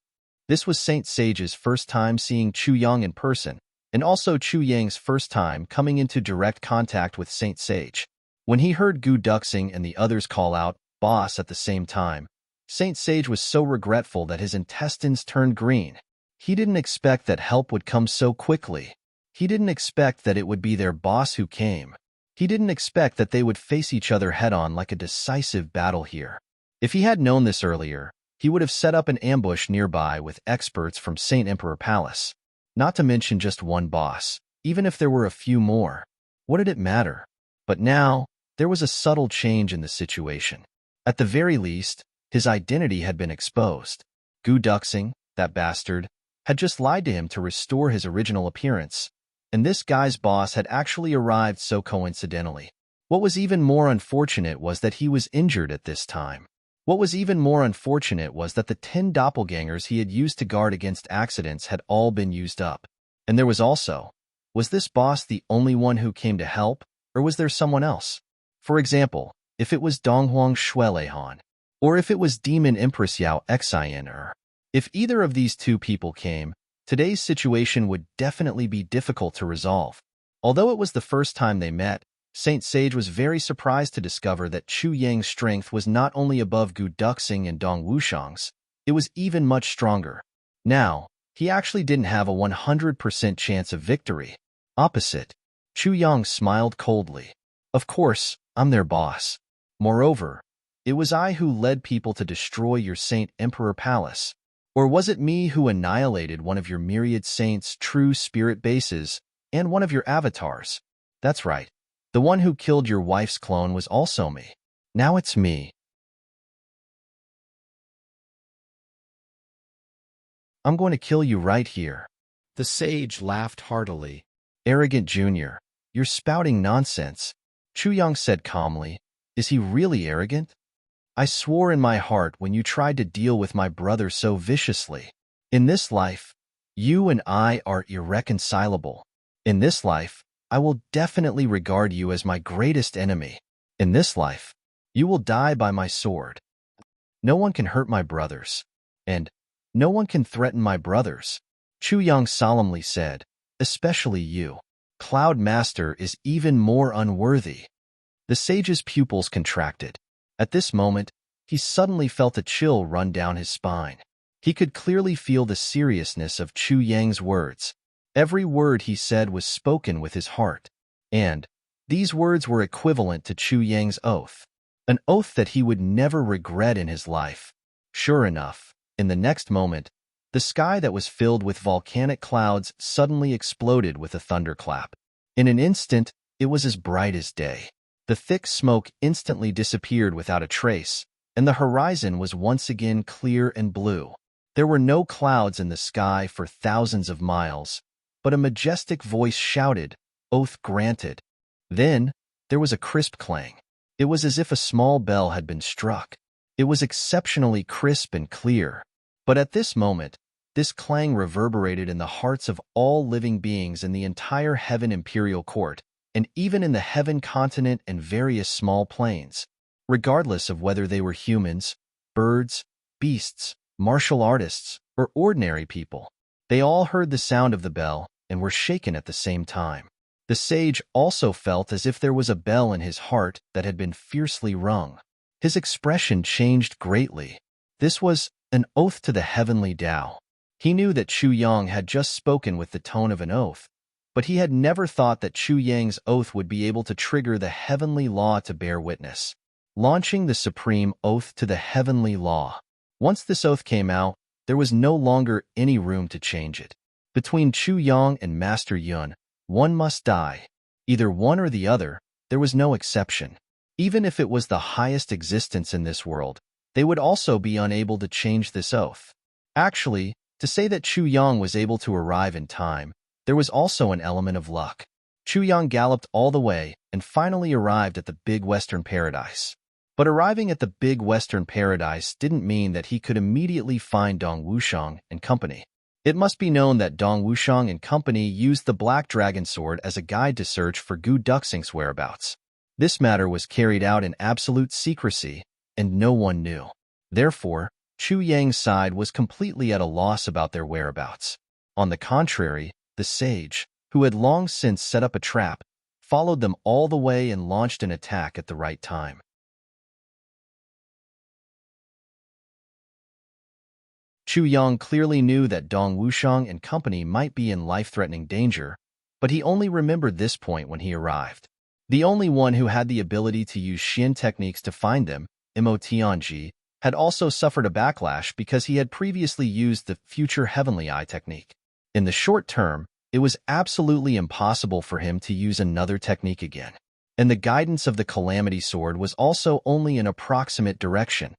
This was Saint Sage's first time seeing Chu Yang in person, and also Chu Yang's first time coming into direct contact with Saint Sage. When he heard Gu Duxing and the others call out, "Boss," at the same time, Saint Sage was so regretful that his intestines turned green. He didn't expect that help would come so quickly. He didn't expect that it would be their boss who came. He didn't expect that they would face each other head-on like a decisive battle here. If he had known this earlier, he would have set up an ambush nearby with experts from Saint Emperor Palace. Not to mention just one boss, even if there were a few more. What did it matter? But now, there was a subtle change in the situation. At the very least, his identity had been exposed. Gu Duxing, that bastard, had just lied to him to restore his original appearance, and this guy's boss had actually arrived so coincidentally. What was even more unfortunate was that he was injured at this time. What was even more unfortunate was that the 10 doppelgangers he had used to guard against accidents had all been used up. And there was also, was this boss the only one who came to help, or was there someone else? For example, if it was Donghuang Shuelehan, or if it was Demon Empress Yao Xian, or if either of these two people came, today's situation would definitely be difficult to resolve. Although it was the first time they met, Saint Sage was very surprised to discover that Chu Yang's strength was not only above Gu Duxing and Dong Wushang's, it was even much stronger. Now, he actually didn't have a 100% chance of victory. Opposite, Chu Yang smiled coldly. "Of course, I'm their boss. Moreover, it was I who led people to destroy your Saint Emperor Palace. Or was it me who annihilated one of your myriad saints' true spirit bases and one of your avatars? That's right. The one who killed your wife's clone was also me. Now it's me. I'm going to kill you right here." The sage laughed heartily. "Arrogant Junior, you're spouting nonsense," Chu Yang said calmly. "Is he really arrogant? I swore in my heart when you tried to deal with my brother so viciously. In this life, you and I are irreconcilable. In this life, I will definitely regard you as my greatest enemy. In this life, you will die by my sword. No one can hurt my brothers, and no one can threaten my brothers," Chu Yang solemnly said, "especially you. Cloud Master is even more unworthy." The sage's pupils contracted. At this moment, he suddenly felt a chill run down his spine. He could clearly feel the seriousness of Chu Yang's words. Every word he said was spoken with his heart, and these words were equivalent to Chu Yang's oath, an oath that he would never regret in his life. Sure enough, in the next moment, the sky that was filled with volcanic clouds suddenly exploded with a thunderclap. In an instant, it was as bright as day. The thick smoke instantly disappeared without a trace, and the horizon was once again clear and blue. There were no clouds in the sky for thousands of miles, but a majestic voice shouted, "Oath granted." Then, there was a crisp clang. It was as if a small bell had been struck. It was exceptionally crisp and clear. But at this moment, this clang reverberated in the hearts of all living beings in the entire Heaven Imperial Court, and even in the Heaven Continent and various small planes. Regardless of whether they were humans, birds, beasts, martial artists, or ordinary people, they all heard the sound of the bell and were shaken at the same time. The sage also felt as if there was a bell in his heart that had been fiercely rung. His expression changed greatly. This was an oath to the heavenly Tao. He knew that Chu Yang had just spoken with the tone of an oath, but he had never thought that Chu Yang's oath would be able to trigger the heavenly law to bear witness, launching the supreme oath to the heavenly law. Once this oath came out, there was no longer any room to change it. Between Chu Yang and Master Yun, one must die. Either one or the other, there was no exception. Even if it was the highest existence in this world, they would also be unable to change this oath. Actually, to say that Chu Yang was able to arrive in time, there was also an element of luck. Chu Yang galloped all the way and finally arrived at the Big Western Paradise. But arriving at the Big Western Paradise didn't mean that he could immediately find Dong Wushang and company. It must be known that Dong Wushang and company used the Black Dragon Sword as a guide to search for Gu Duxing's whereabouts. This matter was carried out in absolute secrecy, and no one knew. Therefore, Chu Yang's side was completely at a loss about their whereabouts. On the contrary, the sage, who had long since set up a trap, followed them all the way and launched an attack at the right time. Chu Yang clearly knew that Dong Wushang and company might be in life-threatening danger, but he only remembered this point when he arrived. The only one who had the ability to use Xin techniques to find them, Mo Tianji, had also suffered a backlash because he had previously used the Future Heavenly Eye technique. In the short term, it was absolutely impossible for him to use another technique again. And the guidance of the Calamity Sword was also only an approximate direction.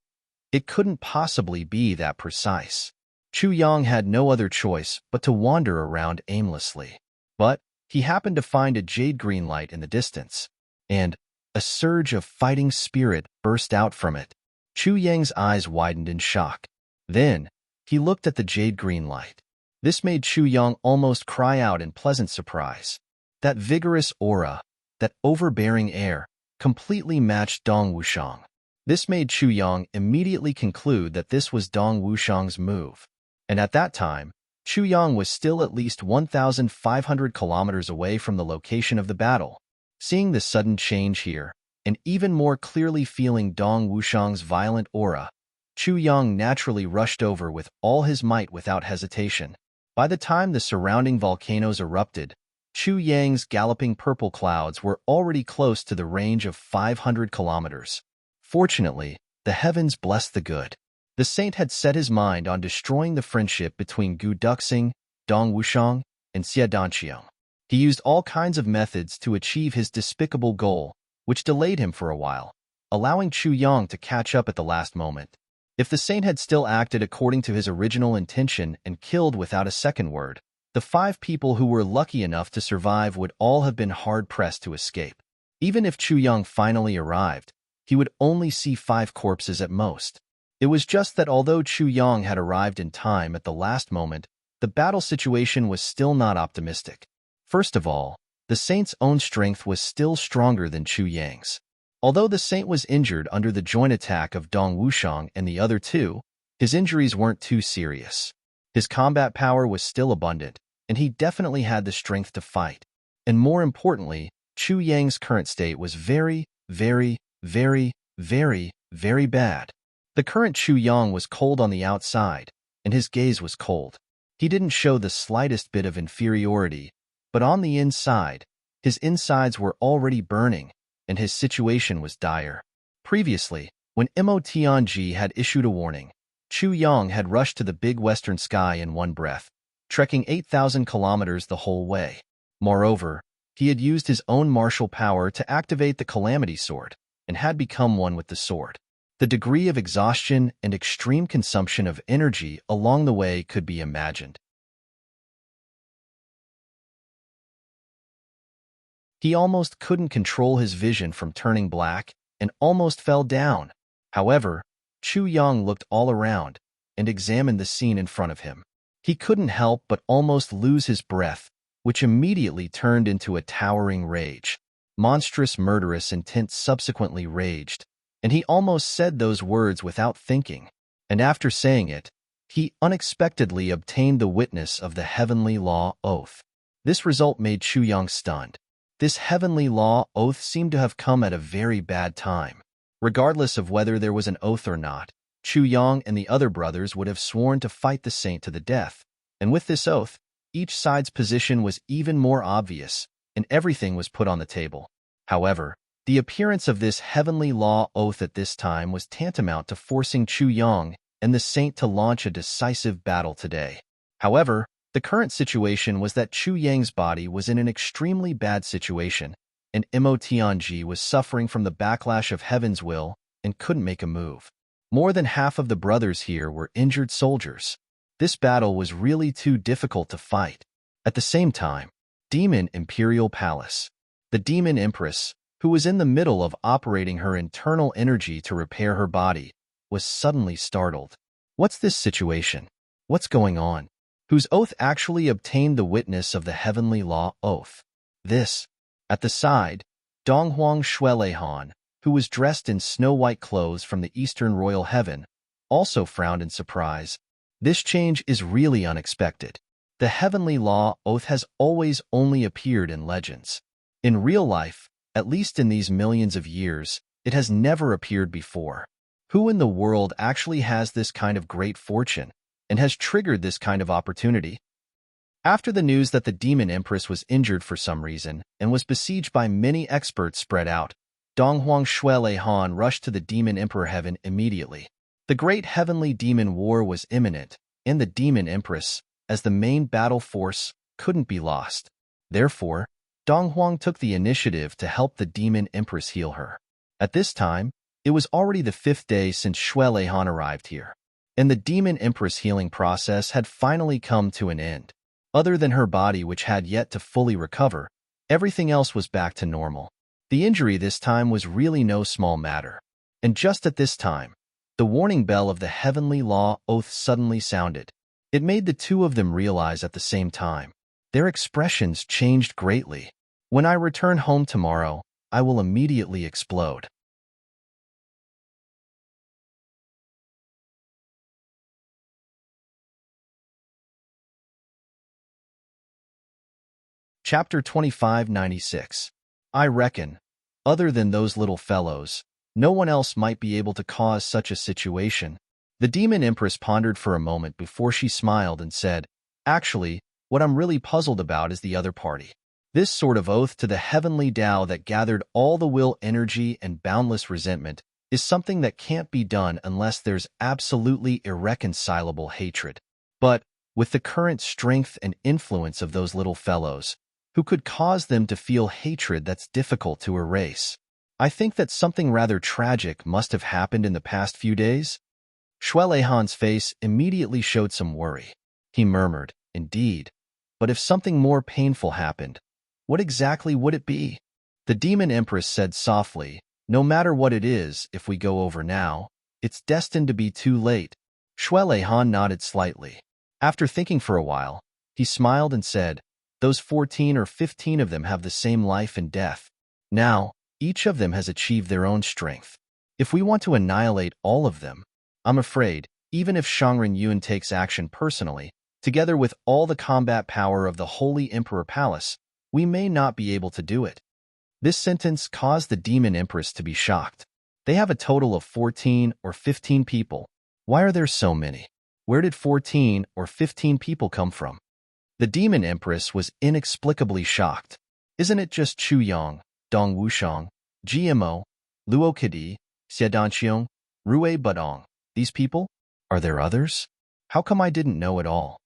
It couldn't possibly be that precise. Chu Yang had no other choice but to wander around aimlessly. But he happened to find a jade-green light in the distance, and a surge of fighting spirit burst out from it. Chu Yang's eyes widened in shock. Then, he looked at the jade-green light. This made Chu Yang almost cry out in pleasant surprise. That vigorous aura, that overbearing air, completely matched Dong Wushang. This made Chu Yang immediately conclude that this was Dong Wushang's move. And at that time, Chu Yang was still at least 1,500 kilometers away from the location of the battle. Seeing the sudden change here, and even more clearly feeling Dong Wushang's violent aura, Chu Yang naturally rushed over with all his might without hesitation. By the time the surrounding volcanoes erupted, Chu Yang's galloping purple clouds were already close to the range of 500 kilometers. Fortunately, the heavens blessed the good. The saint had set his mind on destroying the friendship between Gu Duxing, Dong Wushang, and Xie Danqiang. He used all kinds of methods to achieve his despicable goal, which delayed him for a while, allowing Chu Yang to catch up at the last moment. If the saint had still acted according to his original intention and killed without a second word, the 5 people who were lucky enough to survive would all have been hard-pressed to escape. Even if Chu Yang finally arrived, he would only see 5 corpses at most. It was just that although Chu Yang had arrived in time at the last moment, the battle situation was still not optimistic. First of all, the saint's own strength was still stronger than Chu Yang's. Although the saint was injured under the joint attack of Dong Wushang and the other 2, his injuries weren't too serious. His combat power was still abundant, and he definitely had the strength to fight. And more importantly, Chu Yang's current state was very, very, very, very, very bad. The current Chu Yang was cold on the outside, and his gaze was cold. He didn't show the slightest bit of inferiority, but on the inside, his insides were already burning, and his situation was dire. Previously, when Mo Tianji had issued a warning, Chu Yang had rushed to the big western sky in one breath, trekking 8,000 kilometers the whole way. Moreover, he had used his own martial power to activate the Calamity Sword, and had become one with the sword. The degree of exhaustion and extreme consumption of energy along the way could be imagined. He almost couldn't control his vision from turning black and almost fell down. However, Chu Yang looked all around and examined the scene in front of him. He couldn't help but almost lose his breath, which immediately turned into a towering rage. Monstrous, murderous intent subsequently raged, and he almost said those words without thinking. And after saying it, he unexpectedly obtained the witness of the heavenly law oath. This result made Chu Yang stunned. This heavenly law oath seemed to have come at a very bad time. Regardless of whether there was an oath or not, Chu Yang and the other brothers would have sworn to fight the saint to the death. And with this oath, each side's position was even more obvious, and everything was put on the table. However, the appearance of this heavenly law oath at this time was tantamount to forcing Chu Yang and the saint to launch a decisive battle today. However, the current situation was that Chu Yang's body was in an extremely bad situation, and Mo Tianji was suffering from the backlash of Heaven's will and couldn't make a move. More than half of the brothers here were injured soldiers. This battle was really too difficult to fight. At the same time, Demon Imperial Palace. The Demon Empress, who was in the middle of operating her internal energy to repair her body, was suddenly startled. What's this situation? What's going on? whose oath actually obtained the witness of the heavenly law oath. This, at the side, Donghuang Shuelehan, who was dressed in snow-white clothes from the eastern royal heaven, also frowned in surprise. This change is really unexpected. The heavenly law oath has always only appeared in legends. In real life, at least in these millions of years, it has never appeared before. Who in the world actually has this kind of great fortune and has triggered this kind of opportunity? After the news that the demon empress was injured for some reason and was besieged by many experts spread out, Donghuang Shuelehan rushed to the demon emperor heaven immediately. The great heavenly demon war was imminent, and the demon empress, as the main battle force, couldn't be lost. Therefore, Donghuang took the initiative to help the demon empress heal her. At this time, it was already the 5th day since Shuelehan arrived here, and the demon empress healing process had finally come to an end. Other than her body, which had yet to fully recover, everything else was back to normal. The injury this time was really no small matter. And just at this time, the warning bell of the heavenly law oath suddenly sounded. It made the two of them realize at the same time. Their expressions changed greatly. When I return home tomorrow, I will immediately explode. Chapter 2596. I reckon, other than those little fellows, no one else might be able to cause such a situation. The demon empress pondered for a moment before she smiled and said, Actually, what I'm really puzzled about is the other party. This sort of oath to the heavenly Tao that gathered all the will energy and boundless resentment is something that can't be done unless there's absolutely irreconcilable hatred. But, with the current strength and influence of those little fellows, who could cause them to feel hatred that's difficult to erase? I think that something rather tragic must have happened in the past few days. Shuelehan's face immediately showed some worry. He murmured, Indeed, but if something more painful happened, what exactly would it be? The demon empress said softly, No matter what it is, if we go over now, it's destined to be too late. Shuelehan nodded slightly. After thinking for a while, he smiled and said, Those 14 or 15 of them have the same life and death. Now, each of them has achieved their own strength. If we want to annihilate all of them, I'm afraid, even if Shangren Yun takes action personally, together with all the combat power of the Holy Emperor Palace, we may not be able to do it. This sentence caused the demon empress to be shocked. They have a total of 14 or 15 people. Why are there so many? Where did 14 or 15 people come from? The demon empress was inexplicably shocked. Isn't it just Chu Yang, Dong Wushang, GMO, Luo Kidi, Xiedanqiong, Rue Budong? These people? Are there others? How come I didn't know at all?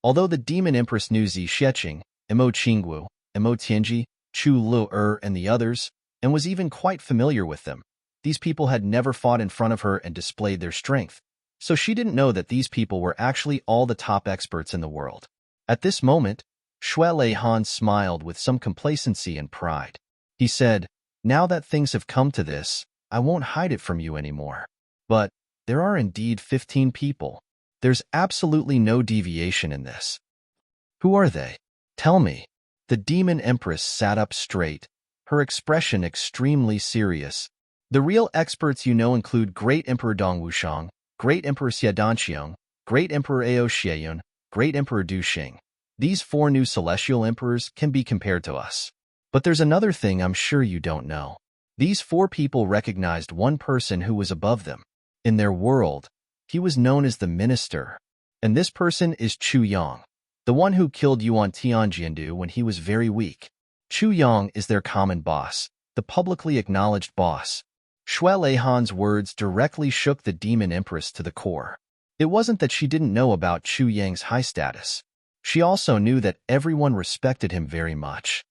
Although the demon empress knew Zi Xiecheng, Mo Qinggu, Mo Tianji, Chu Lu and the others, and was even quite familiar with them, these people had never fought in front of her and displayed their strength, so she didn't know that these people were actually all the top experts in the world. At this moment, Shuelehan smiled with some complacency and pride. He said, Now that things have come to this, I won't hide it from you anymore. But there are indeed 15 people. There's absolutely no deviation in this. Who are they? Tell me. The demon empress sat up straight, her expression extremely serious. The real experts you know include Great Emperor Dong Wushang, Great Emperor Xiedanqiong, Great Emperor Ao Xieyun, Great Emperor Du Xing. These 4 new celestial emperors can be compared to us. But there's another thing I'm sure you don't know. These 4 people recognized one person who was above them. In their world, he was known as the Minister. And this person is Chu Yang, the one who killed Yuan Tianjiandu when he was very weak. Chu Yang is their common boss, the publicly acknowledged boss. Shuelehan's words directly shook the demon empress to the core. It wasn't that she didn't know about Chu Yang's high status. She also knew that everyone respected him very much.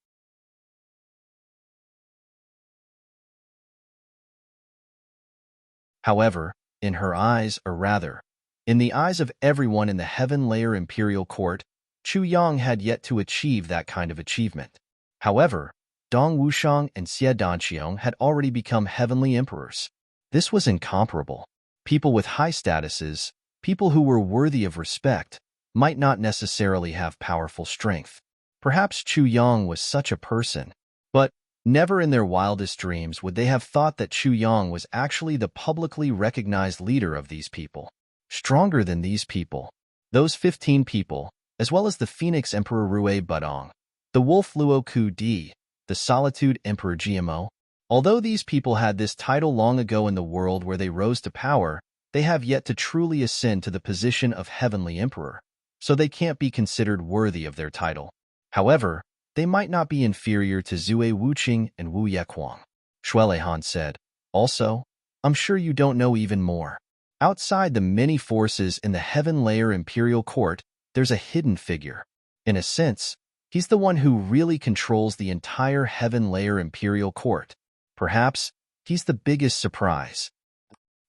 However, in her eyes, or rather, in the eyes of everyone in the Heaven Layer Imperial Court, Chu Yang had yet to achieve that kind of achievement. However, Dong Wushang and Xiedanqiong had already become heavenly emperors. This was incomparable. People with high statuses, people who were worthy of respect, might not necessarily have powerful strength. Perhaps Chu Yang was such a person, but never in their wildest dreams would they have thought that Chu Yang was actually the publicly recognized leader of these people. Stronger than these people. Those 15 people, as well as the Phoenix Emperor Rue Budong, the Wolf Luo Ku Di, the Solitude Emperor GMO. Although these people had this title long ago in the world where they rose to power, they have yet to truly ascend to the position of Heavenly Emperor, so they can't be considered worthy of their title. However, they might not be inferior to Zue Wuqing and Wu Yequang. Shuelehan said. Also, I'm sure you don't know even more. Outside the many forces in the Heaven Layer Imperial Court, there's a hidden figure. In a sense, he's the one who really controls the entire Heaven Layer Imperial Court. Perhaps, he's the biggest surprise.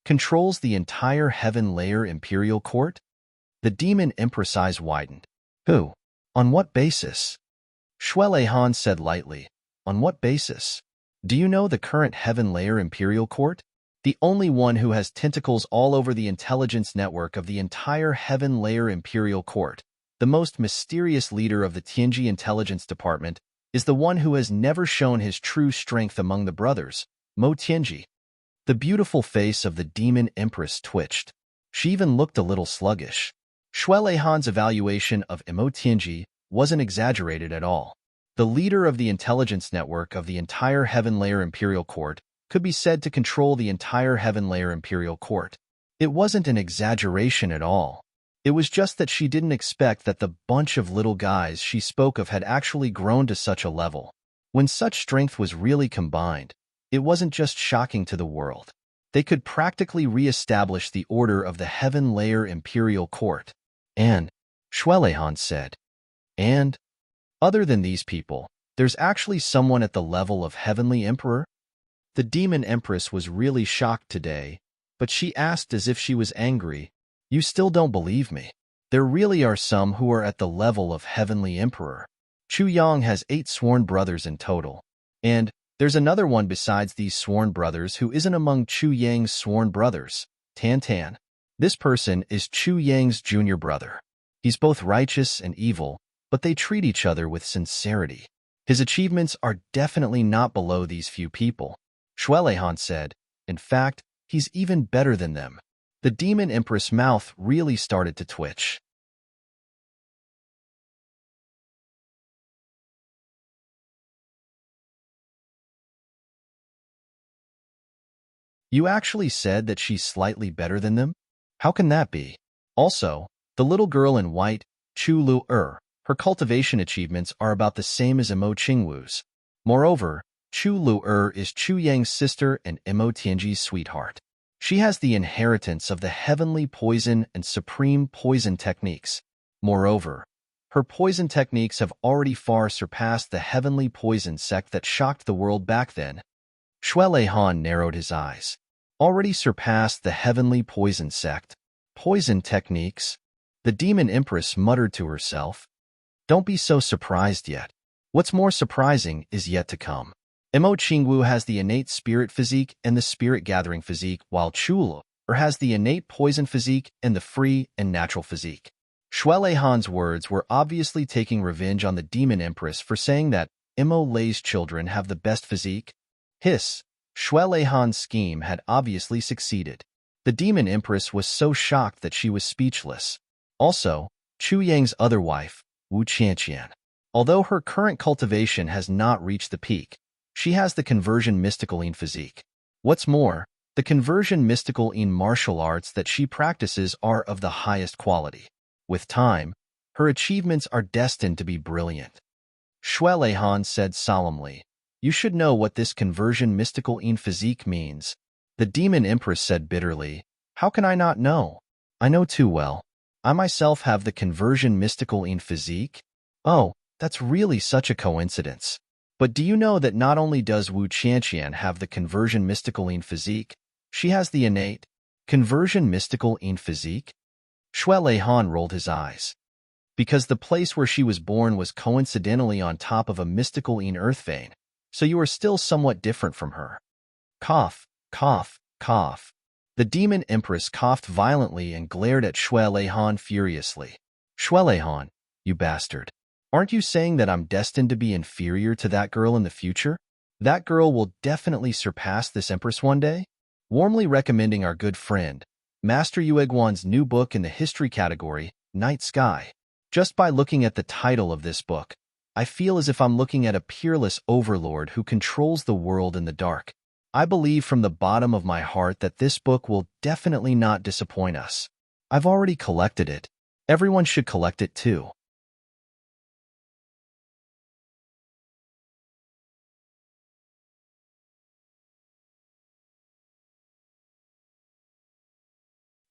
Controls the entire Heaven Layer Imperial Court? The Demon Empress' eyes widened. Who? On what basis? Shuelehan said lightly. On what basis? Do you know the current Heaven Layer Imperial Court? The only one who has tentacles all over the intelligence network of the entire Heaven Layer Imperial Court, the most mysterious leader of the Tianji Intelligence Department, is the one who has never shown his true strength among the brothers, Mo Tianji. The beautiful face of the Demon Empress twitched. She even looked a little sluggish. Shuelehan's evaluation of Mo Tianji wasn't exaggerated at all. The leader of the intelligence network of the entire Heaven Layer Imperial Court could be said to control the entire Heaven Layer Imperial Court. It wasn't an exaggeration at all. It was just that she didn't expect that the bunch of little guys she spoke of had actually grown to such a level. When such strength was really combined, it wasn't just shocking to the world. They could practically re-establish the order of the Heaven Layer Imperial Court. And, Shuelehan said, and, other than these people, there's actually someone at the level of Heavenly Emperor? The Demon Empress was really shocked today, but she asked as if she was angry, You still don't believe me? There really are some who are at the level of Heavenly Emperor. Chu Yang has 8 sworn brothers in total. And there's another one besides these sworn brothers who isn't among Chu Yang's sworn brothers, Tan Tan. This person is Chu Yang's junior brother. He's both righteous and evil, but they treat each other with sincerity. His achievements are definitely not below these few people. Shuelehan said, in fact, he's even better than them. The Demon Empress' mouth really started to twitch. You actually said that she's slightly better than them? How can that be? Also, the little girl in white, Chu Lu-er, her cultivation achievements are about the same as Mo Qingwu's. Moreover, Chu Lu-er is Chu Yang's sister and Mo Tianji's sweetheart. She has the inheritance of the heavenly poison and supreme poison techniques. Moreover, her poison techniques have already far surpassed the heavenly poison sect that shocked the world back then. Shuelehan narrowed his eyes. Already surpassed the heavenly poison sect. Poison techniques? The Demon Empress muttered to herself. Don't be so surprised yet. What's more surprising is yet to come. Mo Qingwu has the innate spirit physique and the spirit gathering physique, while Chu Lu-er has the innate poison physique and the free and natural physique. Shuelehan's words were obviously taking revenge on the Demon Empress for saying that Mo Lei's children have the best physique. Hiss. Shuelehan's scheme had obviously succeeded. The Demon Empress was so shocked that she was speechless. Also, Chu Yang's other wife, Wu Qianqian. Although her current cultivation has not reached the peak, she has the conversion mystical-ine physique. What's more, the conversion mystical-ine martial arts that she practices are of the highest quality. With time, her achievements are destined to be brilliant. Shuelehan said solemnly, You should know what this conversion mystical-ine physique means. The Demon Empress said bitterly, How can I not know? I know too well. I myself have the conversion mystical-ine physique. Oh, that's really such a coincidence. But do you know that not only does Wu Qianqian have the conversion mystical-ine physique, she has the innate conversion mystical-ine physique? Shuelehan rolled his eyes. Because the place where she was born was coincidentally on top of a mystical-ine earth vein, so you are still somewhat different from her. Cough, cough, cough. The Demon Empress coughed violently and glared at Shuelehan furiously. Shuelehan, you bastard. Aren't you saying that I'm destined to be inferior to that girl in the future? That girl will definitely surpass this empress one day? Warmly recommending our good friend, Master Yueguan's new book in the history category, Night Sky. Just by looking at the title of this book, I feel as if I'm looking at a peerless overlord who controls the world in the dark. I believe from the bottom of my heart that this book will definitely not disappoint us. I've already collected it. Everyone should collect it too.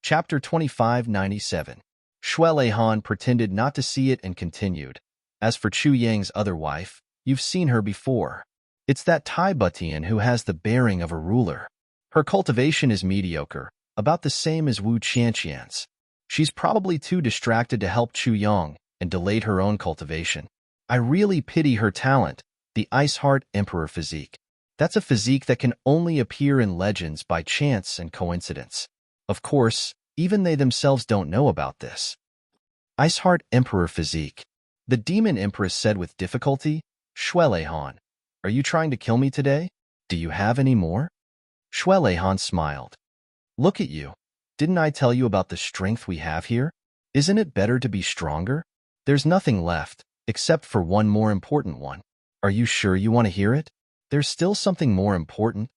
Chapter 2597. Shuelehan pretended not to see it and continued. As for Chu Yang's other wife, you've seen her before. It's that Tai Butian who has the bearing of a ruler. Her cultivation is mediocre, about the same as Wu Qianqian's. She's probably too distracted to help Chu Yang and delayed her own cultivation. I really pity her talent, the Ice Heart Emperor physique. That's a physique that can only appear in legends by chance and coincidence. Of course, even they themselves don't know about this. Iceheart Emperor physique. The Demon Empress said with difficulty, Shuelehan, are you trying to kill me today? Do you have any more? Shuelehan smiled. Look at you. Didn't I tell you about the strength we have here? Isn't it better to be stronger? There's nothing left, except for one more important one. Are you sure you want to hear it? There's still something more important.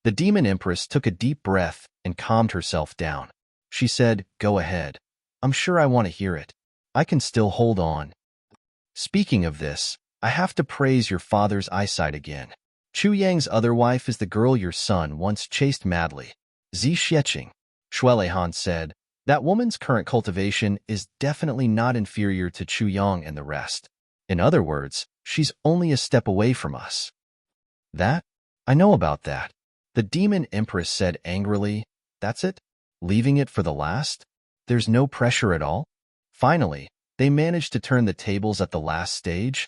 The Demon Empress took a deep breath and calmed herself down. She said, go ahead. I'm sure I want to hear it. I can still hold on. Speaking of this, I have to praise your father's eyesight again. Chu Yang's other wife is the girl your son once chased madly. Zi Xieching. Shuelehan said, that woman's current cultivation is definitely not inferior to Chu Yang and the rest. In other words, she's only a step away from us. That? I know about that. The Demon Empress said angrily, that's it? Leaving it for the last? There's no pressure at all? Finally, they managed to turn the tables at the last stage.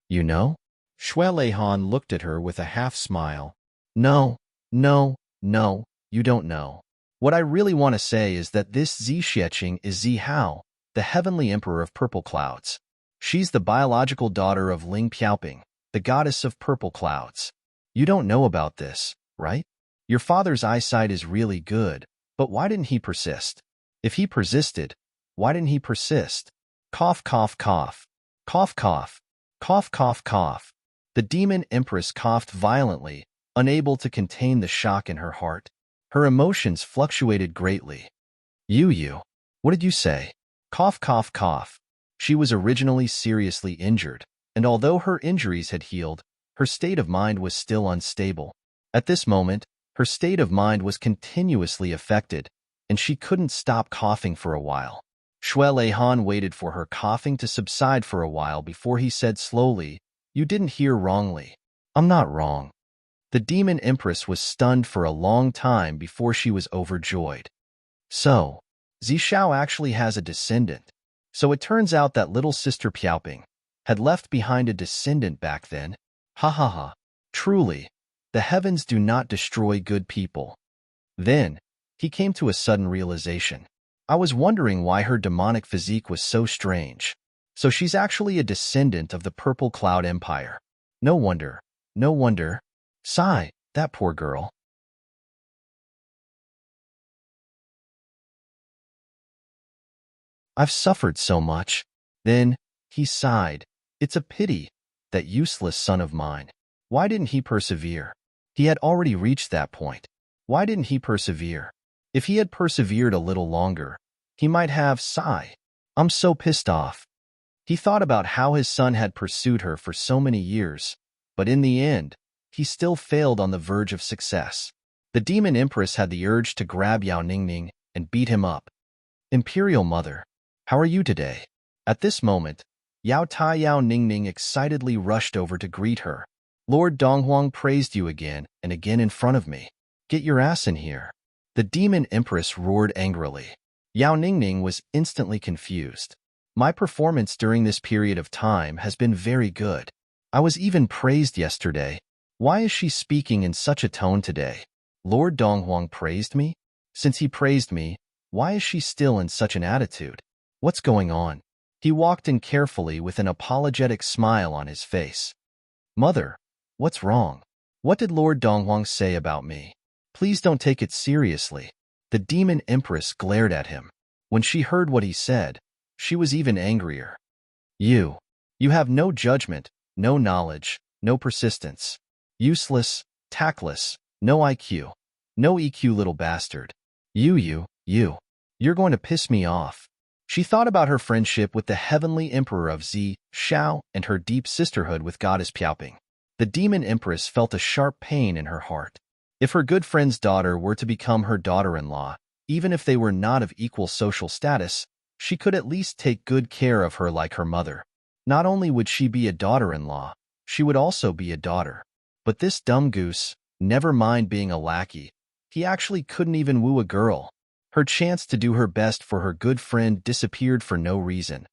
You know? Shuelehan looked at her with a half-smile. No, you don't know. What I really want to say is that this Zi Xieching is Zi Hao, the heavenly emperor of purple clouds. She's the biological daughter of Ling Piaoping, the goddess of purple clouds. You don't know about this, right? Your father's eyesight is really good, but why didn't he persist? If he persisted, why didn't he persist? Cough, cough, cough. Cough, cough. Cough, cough, cough. The Demon Empress coughed violently, unable to contain the shock in her heart. Her emotions fluctuated greatly. You, what did you say? Cough, cough, cough. She was originally seriously injured, and although her injuries had healed, her state of mind was still unstable. At this moment, her state of mind was continuously affected, and she couldn't stop coughing for a while. Shuelehan waited for her coughing to subside for a while before he said slowly, you didn't hear wrongly. I'm not wrong. The Demon Empress was stunned for a long time before she was overjoyed. So, Zishao actually has a descendant. So it turns out that little sister Piaoping had left behind a descendant back then. Ha ha ha. Truly, the heavens do not destroy good people. Then, he came to a sudden realization. I was wondering why her demonic physique was so strange. So she's actually a descendant of the Purple Cloud Empire. No wonder. Sigh, that poor girl. I've suffered so much. Then, he sighed. It's a pity, that useless son of mine. Why didn't he persevere? He had already reached that point. Why didn't he persevere? If he had persevered a little longer, he might have, sigh. I'm so pissed off. He thought about how his son had pursued her for so many years, but in the end, he still failed on the verge of success. The Demon Empress had the urge to grab Yao Ningning and beat him up. Imperial Mother, how are you today? At this moment, Yao Ningning excitedly rushed over to greet her. Lord Donghuang praised you again and again in front of me. Get your ass in here. The Demon Empress roared angrily. Yao Ningning was instantly confused. My performance during this period of time has been very good. I was even praised yesterday. Why is she speaking in such a tone today? Lord Donghuang praised me? Since he praised me, why is she still in such an attitude? What's going on? He walked in carefully with an apologetic smile on his face. Mother, what's wrong? What did Lord Donghuang say about me? Please don't take it seriously. The demon empress glared at him. When she heard what he said, she was even angrier. You have no judgment, no knowledge, no persistence. Useless, tactless, no IQ. No EQ, little bastard. You're going to piss me off. She thought about her friendship with the heavenly emperor of Zi, Shao, and her deep sisterhood with goddess Piaoping. The demon empress felt a sharp pain in her heart. If her good friend's daughter were to become her daughter-in-law, even if they were not of equal social status, she could at least take good care of her like her mother. Not only would she be a daughter-in-law, she would also be a daughter. But this dumb goose, never mind being a lackey, he actually couldn't even woo a girl. Her chance to do her best for her good friend disappeared for no reason.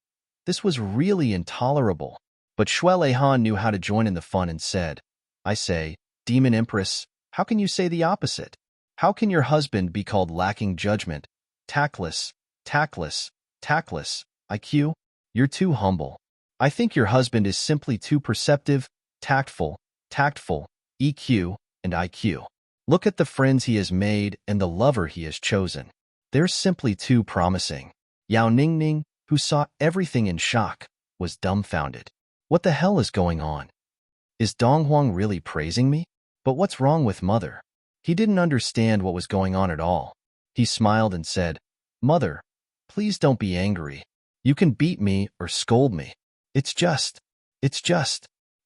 This was really intolerable. But Shui Leihan knew how to join in the fun and said, I say, Demon Empress, how can you say the opposite? How can your husband be called lacking judgment, tactless, IQ? You're too humble. I think your husband is simply too perceptive, tactful, EQ, and IQ. Look at the friends he has made and the lover he has chosen. They're simply too promising. Yao Ningning, who saw everything in shock, was dumbfounded. What the hell is going on? Is Donghuang really praising me? But what's wrong with Mother? He didn't understand what was going on at all. He smiled and said, Mother, please don't be angry. You can beat me or scold me. It's just.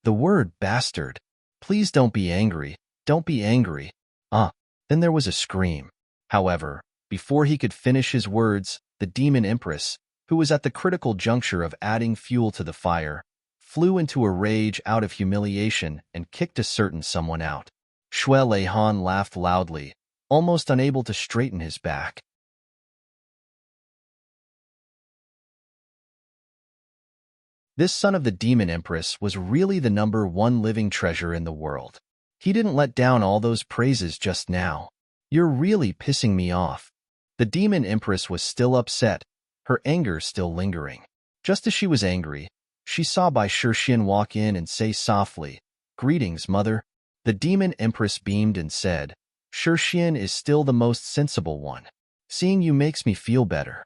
The word bastard. Please don't be angry. Don't be angry. Then there was a scream. However, before he could finish his words, the demon empress, who was at the critical juncture of adding fuel to the fire, flew into a rage out of humiliation and kicked a certain someone out. Shui Leihan laughed loudly, almost unable to straighten his back. This son of the demon empress was really the #1 living treasure in the world. He didn't let down all those praises just now. You're really pissing me off. The demon empress was still upset, her anger still lingering. Just as she was angry, she saw Bai Shixian walk in and say softly, Greetings, Mother. The demon empress beamed and said, Shixian is still the most sensible one. Seeing you makes me feel better.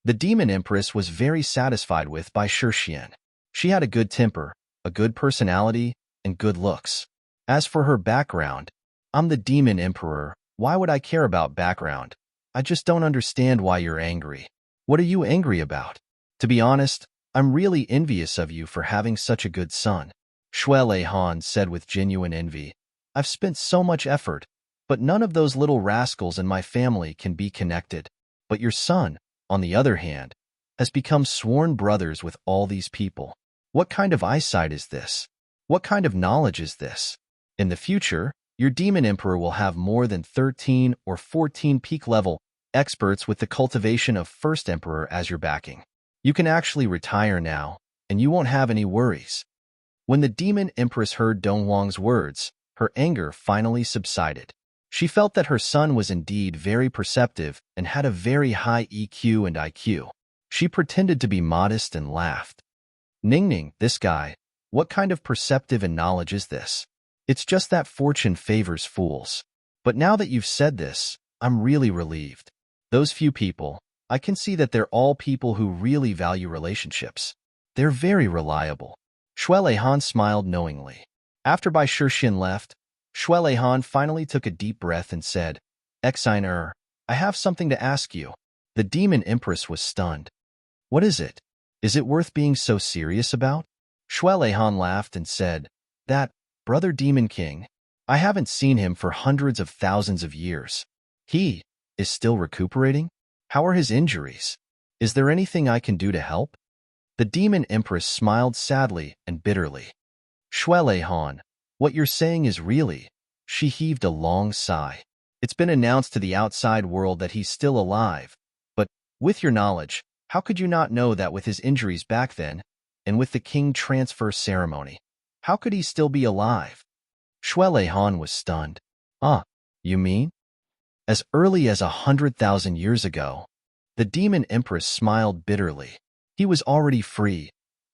The demon empress was very satisfied with Bai Shixian. She had a good temper, a good personality, and good looks. As for her background, I'm the demon emperor. Why would I care about background? I just don't understand why you're angry. What are you angry about? To be honest, I'm really envious of you for having such a good son. Shui Leihan said with genuine envy. I've spent so much effort, but none of those little rascals in my family can be connected. But your son, on the other hand, has become sworn brothers with all these people. What kind of eyesight is this? What kind of knowledge is this? In the future, your demon emperor will have more than 13 or 14 peak-level experts with the cultivation of first emperor as your backing. You can actually retire now, and you won't have any worries. When the demon empress heard Donghuang's words, her anger finally subsided. She felt that her son was indeed very perceptive and had a very high EQ and IQ. She pretended to be modest and laughed. Ningning, this guy, what kind of perceptive and knowledge is this? It's just that fortune favors fools. But now that you've said this, I'm really relieved. Those few people, I can see that they're all people who really value relationships. They're very reliable. Shui Leihan smiled knowingly. After Bai Shixian left, Shui Leihan finally took a deep breath and said, Exiner, I have something to ask you. The demon empress was stunned. What is it? Is it worth being so serious about? Shui Leihan laughed and said, That, Brother Demon King, I haven't seen him for hundreds of thousands of years. He is still recuperating? How are his injuries? Is there anything I can do to help? The demon empress smiled sadly and bitterly. Shui Leihan, what you're saying is really... She heaved a long sigh. It's been announced to the outside world that he's still alive. But, with your knowledge, how could you not know that with his injuries back then, and with the king transfer ceremony? How could he still be alive? Shui Leihan was stunned. You mean? As early as 100,000 years ago? The demon empress smiled bitterly. He was already free.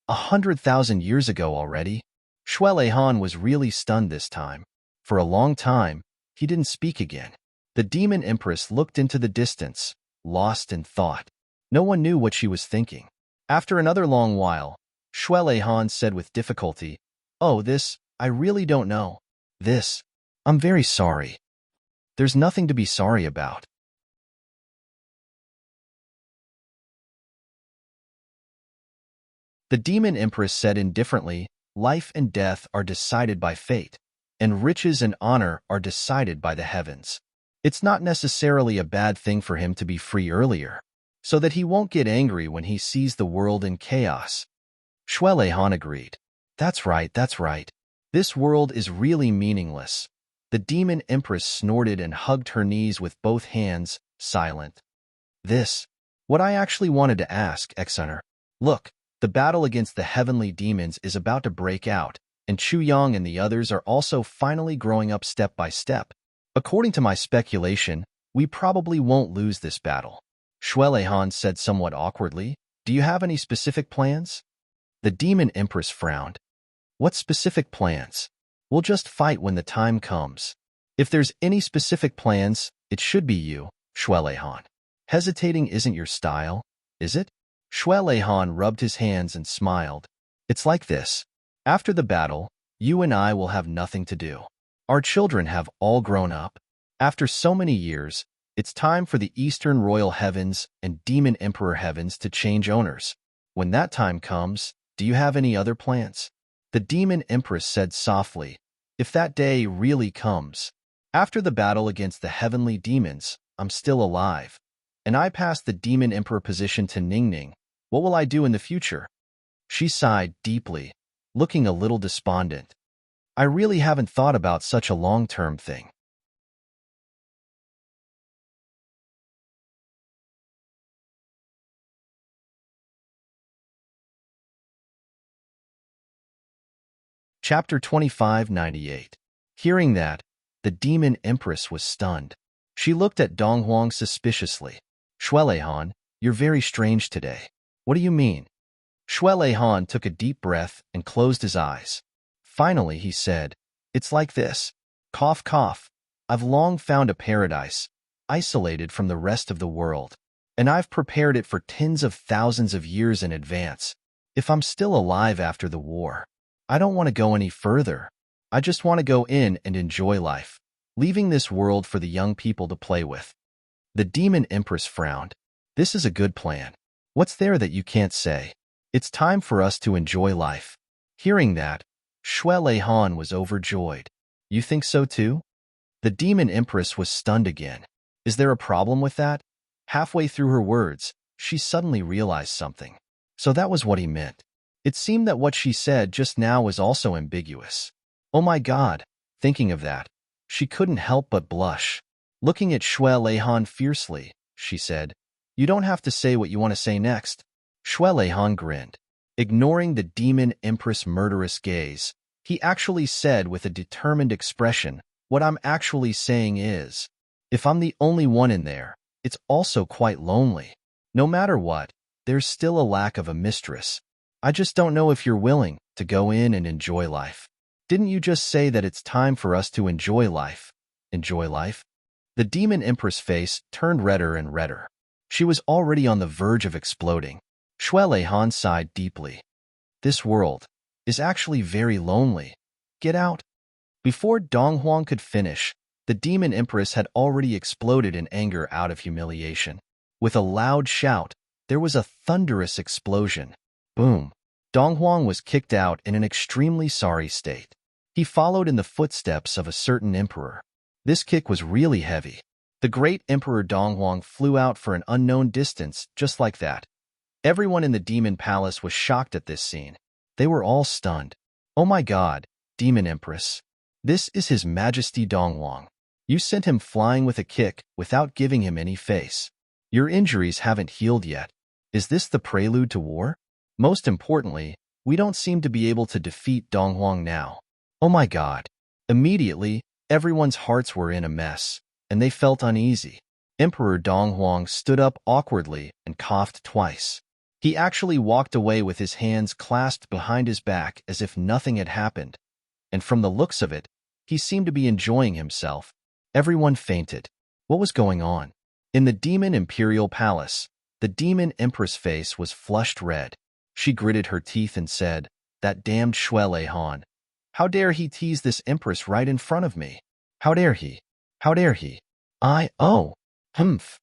100,000 years ago already. Shuai Han was really stunned this time. For a long time, he didn't speak again. The demon empress looked into the distance, lost in thought. No one knew what she was thinking. After another long while, Shuai Han said with difficulty, "Oh, this, I really don't know. This, I'm very sorry. There's nothing to be sorry about." The demon empress said indifferently, "Life and death are decided by fate, and riches and honor are decided by the heavens. It's not necessarily a bad thing for him to be free earlier, so that he won't get angry when he sees the world in chaos." Shuai Han agreed. That's right. This world is really meaningless." The demon empress snorted and hugged her knees with both hands, silent. "This, what I actually wanted to ask, Exoner. Look, the battle against the heavenly demons is about to break out, and Chu Yang and the others are also finally growing up step by step. According to my speculation, we probably won't lose this battle." Shuai Han said somewhat awkwardly. "Do you have any specific plans?" The demon empress frowned. "What specific plans? We'll just fight when the time comes. If there's any specific plans, it should be you, Shuai Han. Hesitating isn't your style, is it?" Shuai Han rubbed his hands and smiled. "It's like this. After the battle, you and I will have nothing to do. Our children have all grown up. After so many years, it's time for the Eastern Royal Heavens and Demon Emperor Heavens to change owners. When that time comes, do you have any other plans?" The demon empress said softly, "If that day really comes, after the battle against the heavenly demons, I'm still alive, and I pass the demon emperor position to Ningning, what will I do in the future?" She sighed deeply, looking a little despondent. "I really haven't thought about such a long-term thing." Chapter 2598. Hearing that, the demon empress was stunned. She looked at Dong Huang suspiciously. "Shuai Han, you're very strange today. What do you mean?" Shuai Han took a deep breath and closed his eyes. Finally, he said, "It's like this. Cough, cough. I've long found a paradise, isolated from the rest of the world, and I've prepared it for tens of thousands of years in advance. If I'm still alive after the war, I don't want to go any further. I just want to go in and enjoy life, leaving this world for the young people to play with." The demon empress frowned. "This is a good plan. What's there that you can't say? It's time for us to enjoy life." Hearing that, Shuai Han was overjoyed. "You think so too?" The demon empress was stunned again. "Is there a problem with that?" Halfway through her words, she suddenly realized something. So that was what he meant. It seemed that what she said just now was also ambiguous. Oh my God, thinking of that, she couldn't help but blush. Looking at Shuai Han fiercely, she said, "You don't have to say what you want to say next." Shuai Han grinned. Ignoring the demon empress' murderous gaze, he actually said with a determined expression, "What I'm actually saying is, if I'm the only one in there, it's also quite lonely. No matter what, there's still a lack of a mistress. I just don't know if you're willing to go in and enjoy life." "Didn't you just say that it's time for us to enjoy life?" Enjoy life? The demon empress' face turned redder and redder. She was already on the verge of exploding. Shuai Han sighed deeply. "This world is actually very lonely. Get out." Before Dong Huang could finish, the demon empress had already exploded in anger out of humiliation. With a loud shout, there was a thunderous explosion. Boom. Dong Huang was kicked out in an extremely sorry state. He followed in the footsteps of a certain emperor. This kick was really heavy. The great Emperor Dong Huang flew out for an unknown distance just like that. Everyone in the demon palace was shocked at this scene. They were all stunned. "Oh my God, Demon Empress. This is His Majesty Dong Huang. You sent him flying with a kick without giving him any face. Your injuries haven't healed yet. Is this the prelude to war? Most importantly, we don't seem to be able to defeat Dong Huang now. Oh my God." Immediately, everyone's hearts were in a mess, and they felt uneasy. Emperor Dong Huang stood up awkwardly and coughed twice. He actually walked away with his hands clasped behind his back as if nothing had happened, and from the looks of it, he seemed to be enjoying himself. Everyone fainted. What was going on? In the demon imperial palace, the demon empress face was flushed red. She gritted her teeth and said, "That damned Shuele Han. How dare he tease this empress right in front of me? How dare he? How dare he? Oh, humph."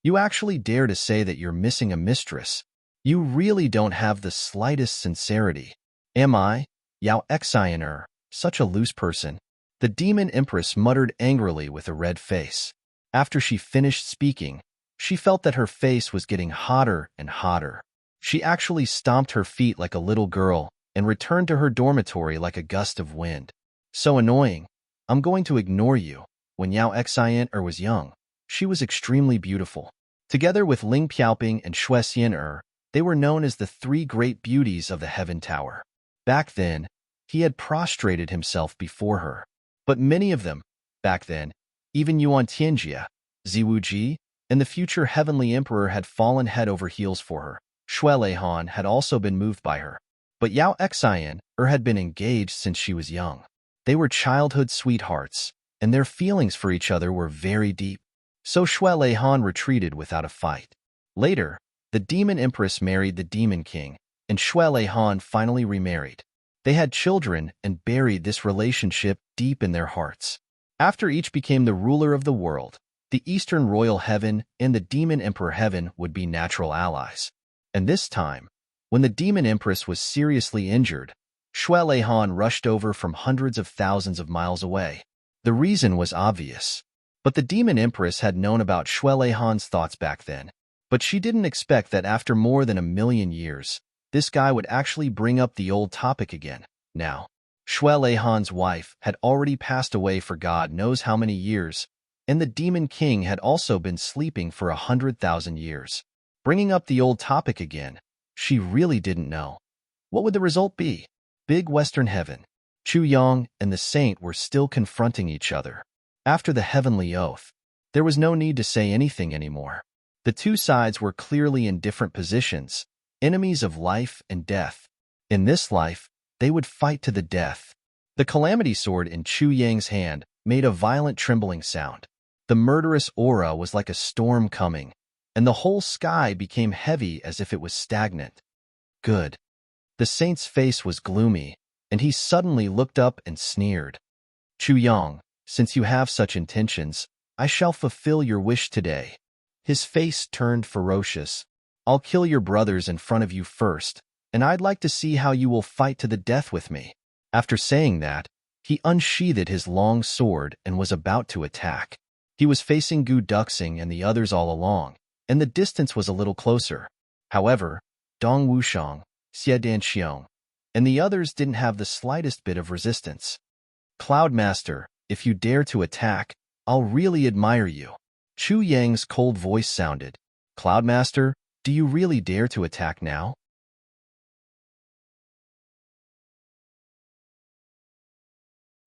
You actually dare to say that you're missing a mistress. You really don't have the slightest sincerity. Am I, Yao Xianer, such a loose person? The demon empress muttered angrily with a red face. After she finished speaking, she felt that her face was getting hotter and hotter. She actually stomped her feet like a little girl and returned to her dormitory like a gust of wind. So annoying. I'm going to ignore you. When Yao Xianer was young, she was extremely beautiful. Together with Ling Piaoping and Xue Xian'er, they were known as the three great beauties of the Heaven Tower. Back then, he had prostrated himself before her. But many of them, back then, even Yuan Tianjia, Ziwuji, and the future Heavenly Emperor had fallen head over heels for her. Xue Han had also been moved by her. But Yao Xian had been engaged since she was young. They were childhood sweethearts, and their feelings for each other were very deep. So Xue Han retreated without a fight. Later, the Demon Empress married the Demon King, and Xue Han finally remarried. They had children and buried this relationship deep in their hearts. After each became the ruler of the world, the Eastern Royal Heaven and the Demon Emperor Heaven would be natural allies. And this time, when the Demon Empress was seriously injured, Xue Han rushed over from hundreds of thousands of miles away. The reason was obvious. But the Demon Empress had known about Xue Han's thoughts back then. But she didn't expect that after more than 1,000,000 years, this guy would actually bring up the old topic again. Now, Xue Han's wife had already passed away for God knows how many years, and the Demon King had also been sleeping for 100,000 years. Bringing up the old topic again, she really didn't know. What would the result be? Big Western Heaven. Chu Yang and the Saint were still confronting each other. After the heavenly oath, there was no need to say anything anymore. The two sides were clearly in different positions, enemies of life and death. In this life, they would fight to the death. The calamity sword in Chu Yang's hand made a violent trembling sound. The murderous aura was like a storm coming, and the whole sky became heavy as if it was stagnant. Good. The saint's face was gloomy, and he suddenly looked up and sneered. Chu Yang, since you have such intentions, I shall fulfill your wish today. His face turned ferocious. I'll kill your brothers in front of you first, and I'd like to see how you will fight to the death with me. After saying that, he unsheathed his long sword and was about to attack. He was facing Gu Duxing and the others all along, and the distance was a little closer. However, Dong Wushang, Xie Danxiong, and the others didn't have the slightest bit of resistance. Cloudmaster, if you dare to attack, I'll really admire you. Chu Yang's cold voice sounded. Cloudmaster, do you really dare to attack now?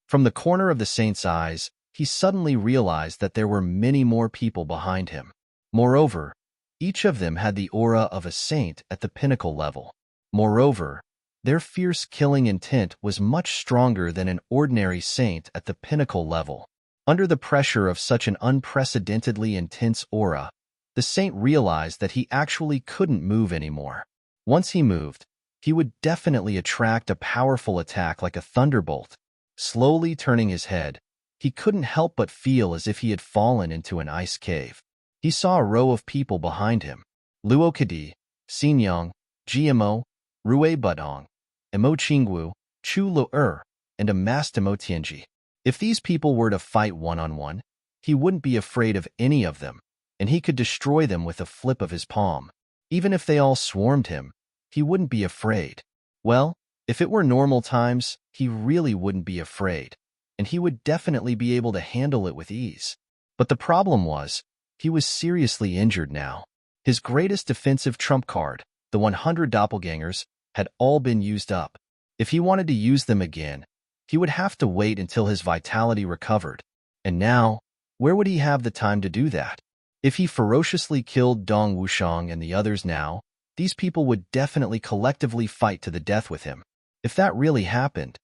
From the corner of the saint's eyes, he suddenly realized that there were many more people behind him. Moreover, each of them had the aura of a saint at the pinnacle level. Moreover, their fierce killing intent was much stronger than an ordinary saint at the pinnacle level. Under the pressure of such an unprecedentedly intense aura, the saint realized that he actually couldn't move anymore. Once he moved, he would definitely attract a powerful attack like a thunderbolt. Slowly turning his head, he couldn't help but feel as if he had fallen into an ice cave. He saw a row of people behind him. Luo Kadi, Xinyang, GMO, Rui Budong, Emo Qingwu, Chu Lu'er, and a masked Emo Tianji. If these people were to fight one-on-one, he wouldn't be afraid of any of them, and he could destroy them with a flip of his palm. Even if they all swarmed him, he wouldn't be afraid. Well, if it were normal times, he really wouldn't be afraid, and he would definitely be able to handle it with ease. But the problem was, he was seriously injured now. His greatest defensive trump card, the 100 doppelgangers, had all been used up. If he wanted to use them again, he would have to wait until his vitality recovered. And now, Where would he have the time to do that? If he ferociously killed Dong Wushang and the others now, these people would definitely collectively fight to the death with him. If that really happened,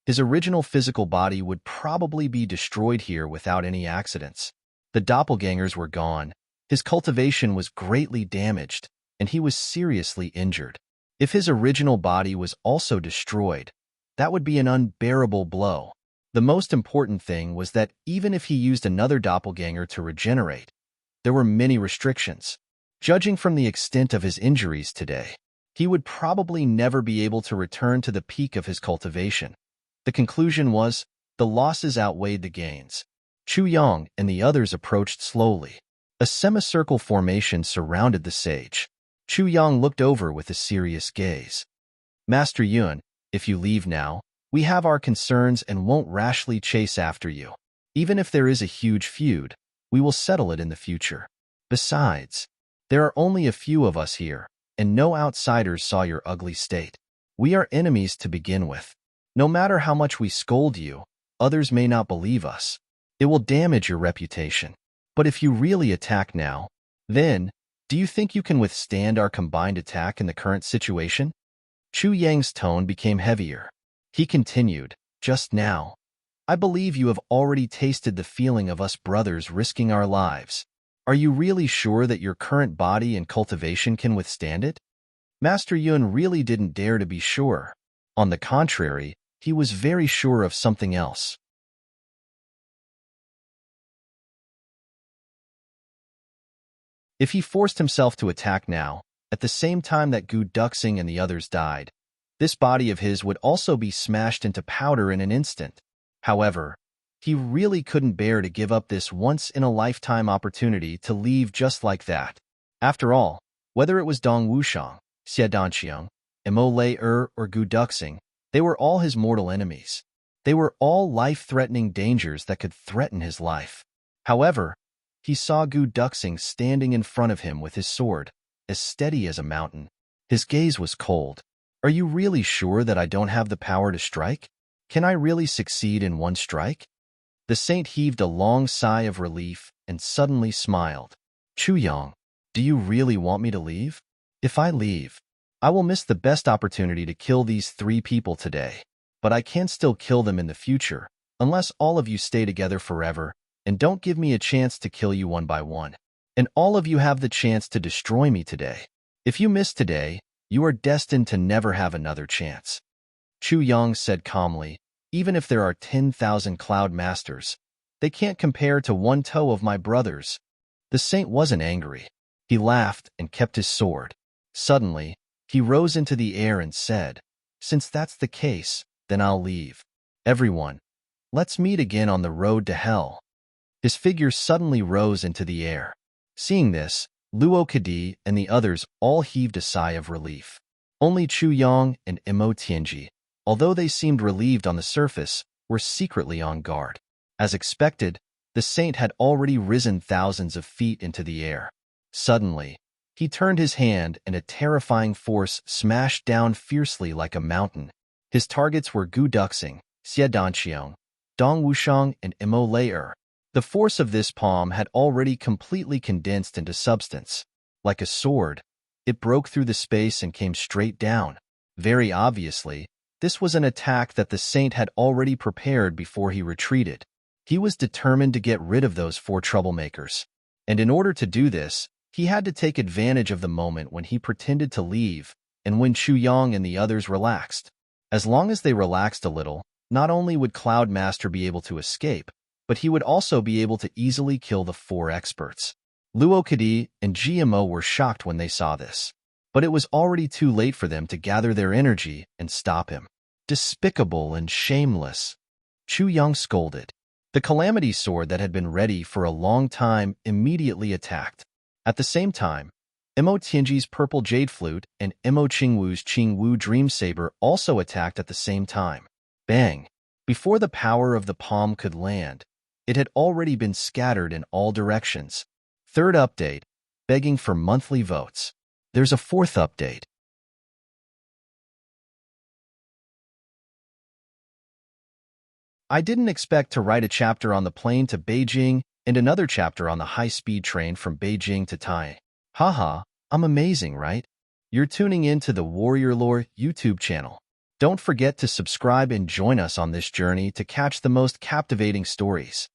his original physical body would probably be destroyed here without any accidents. The doppelgangers were gone, his cultivation was greatly damaged, and he was seriously injured. If his original body was also destroyed, that would be an unbearable blow. The most important thing was that even if he used another doppelganger to regenerate, there were many restrictions. Judging from the extent of his injuries today, he would probably never be able to return to the peak of his cultivation. The conclusion was, the losses outweighed the gains. Chu Yang and the others approached slowly. A semicircle formation surrounded the sage. Chu Yang looked over with a serious gaze. Master Yun, if you leave now, we have our concerns and won't rashly chase after you. Even if there is a huge feud, we will settle it in the future. Besides, there are only a few of us here, and no outsiders saw your ugly state. We are enemies to begin with. No matter how much we scold you, others may not believe us. It will damage your reputation. But if you really attack now, then, do you think you can withstand our combined attack in the current situation? Chu Yang's tone became heavier. He continued, just now, I believe you have already tasted the feeling of us brothers risking our lives. Are you really sure that your current body and cultivation can withstand it? Master Yun really didn't dare to be sure. On the contrary, he was very sure of something else. If he forced himself to attack now, at the same time that Gu Duxing and the others died, this body of his would also be smashed into powder in an instant. However, he really couldn't bear to give up this once-in-a-lifetime opportunity to leave just like that. After all, whether it was Dong Wushang, Xie Danqiang, Mo Lei or Gu Duxing, they were all his mortal enemies. They were all life-threatening dangers that could threaten his life. However, he saw Gu Duxing standing in front of him with his sword, as steady as a mountain. His gaze was cold. Are you really sure that I don't have the power to strike? Can I really succeed in one strike? The saint heaved a long sigh of relief and suddenly smiled. Chu Yang, do you really want me to leave? If I leave, I will miss the best opportunity to kill these 3 people today. But I can still kill them in the future, unless all of you stay together forever and don't give me a chance to kill you one by one. And all of you have the chance to destroy me today. If you miss today, you are destined to never have another chance. Chu Yang said calmly, even if there are 10,000 cloud masters, they can't compare to one toe of my brothers. The saint wasn't angry. He laughed and kept his sword. Suddenly, he rose into the air and said, since that's the case, then I'll leave. Everyone, let's meet again on the road to hell. His figure suddenly rose into the air. Seeing this, Luo Kadi and the others all heaved a sigh of relief. Only Chu Yang and Mo Tianji, although they seemed relieved on the surface, were secretly on guard. As expected, the saint had already risen thousands of feet into the air. Suddenly, he turned his hand and a terrifying force smashed down fiercely like a mountain. His targets were Gu Duxing, Xie Danqiang, Dong Wushang, and Mo Lei. The force of this palm had already completely condensed into substance. Like a sword, it broke through the space and came straight down. Very obviously, this was an attack that the saint had already prepared before he retreated. He was determined to get rid of those 4 troublemakers. And in order to do this, he had to take advantage of the moment when he pretended to leave and when Chu Yang and the others relaxed. As long as they relaxed a little, not only would Cloud Master be able to escape, but he would also be able to easily kill the 4 experts. Luo Kadi and GMO were shocked when they saw this. But it was already too late for them to gather their energy and stop him. Despicable and shameless, Chu Yang scolded. The Calamity Sword that had been ready for a long time immediately attacked. At the same time, Mo Tianji's Purple Jade Flute and Mo Qingwu's Qingwu Dream Saber also attacked at the same time. Bang! Before the power of the palm could land, it had already been scattered in all directions. 3rd update, begging for monthly votes. There's a 4th update. I didn't expect to write a chapter on the plane to Beijing and another chapter on the high-speed train from Beijing to Tai. Haha, I'm amazing, right? You're tuning in to the Warrior Lore YouTube channel. Don't forget to subscribe and join us on this journey to catch the most captivating stories.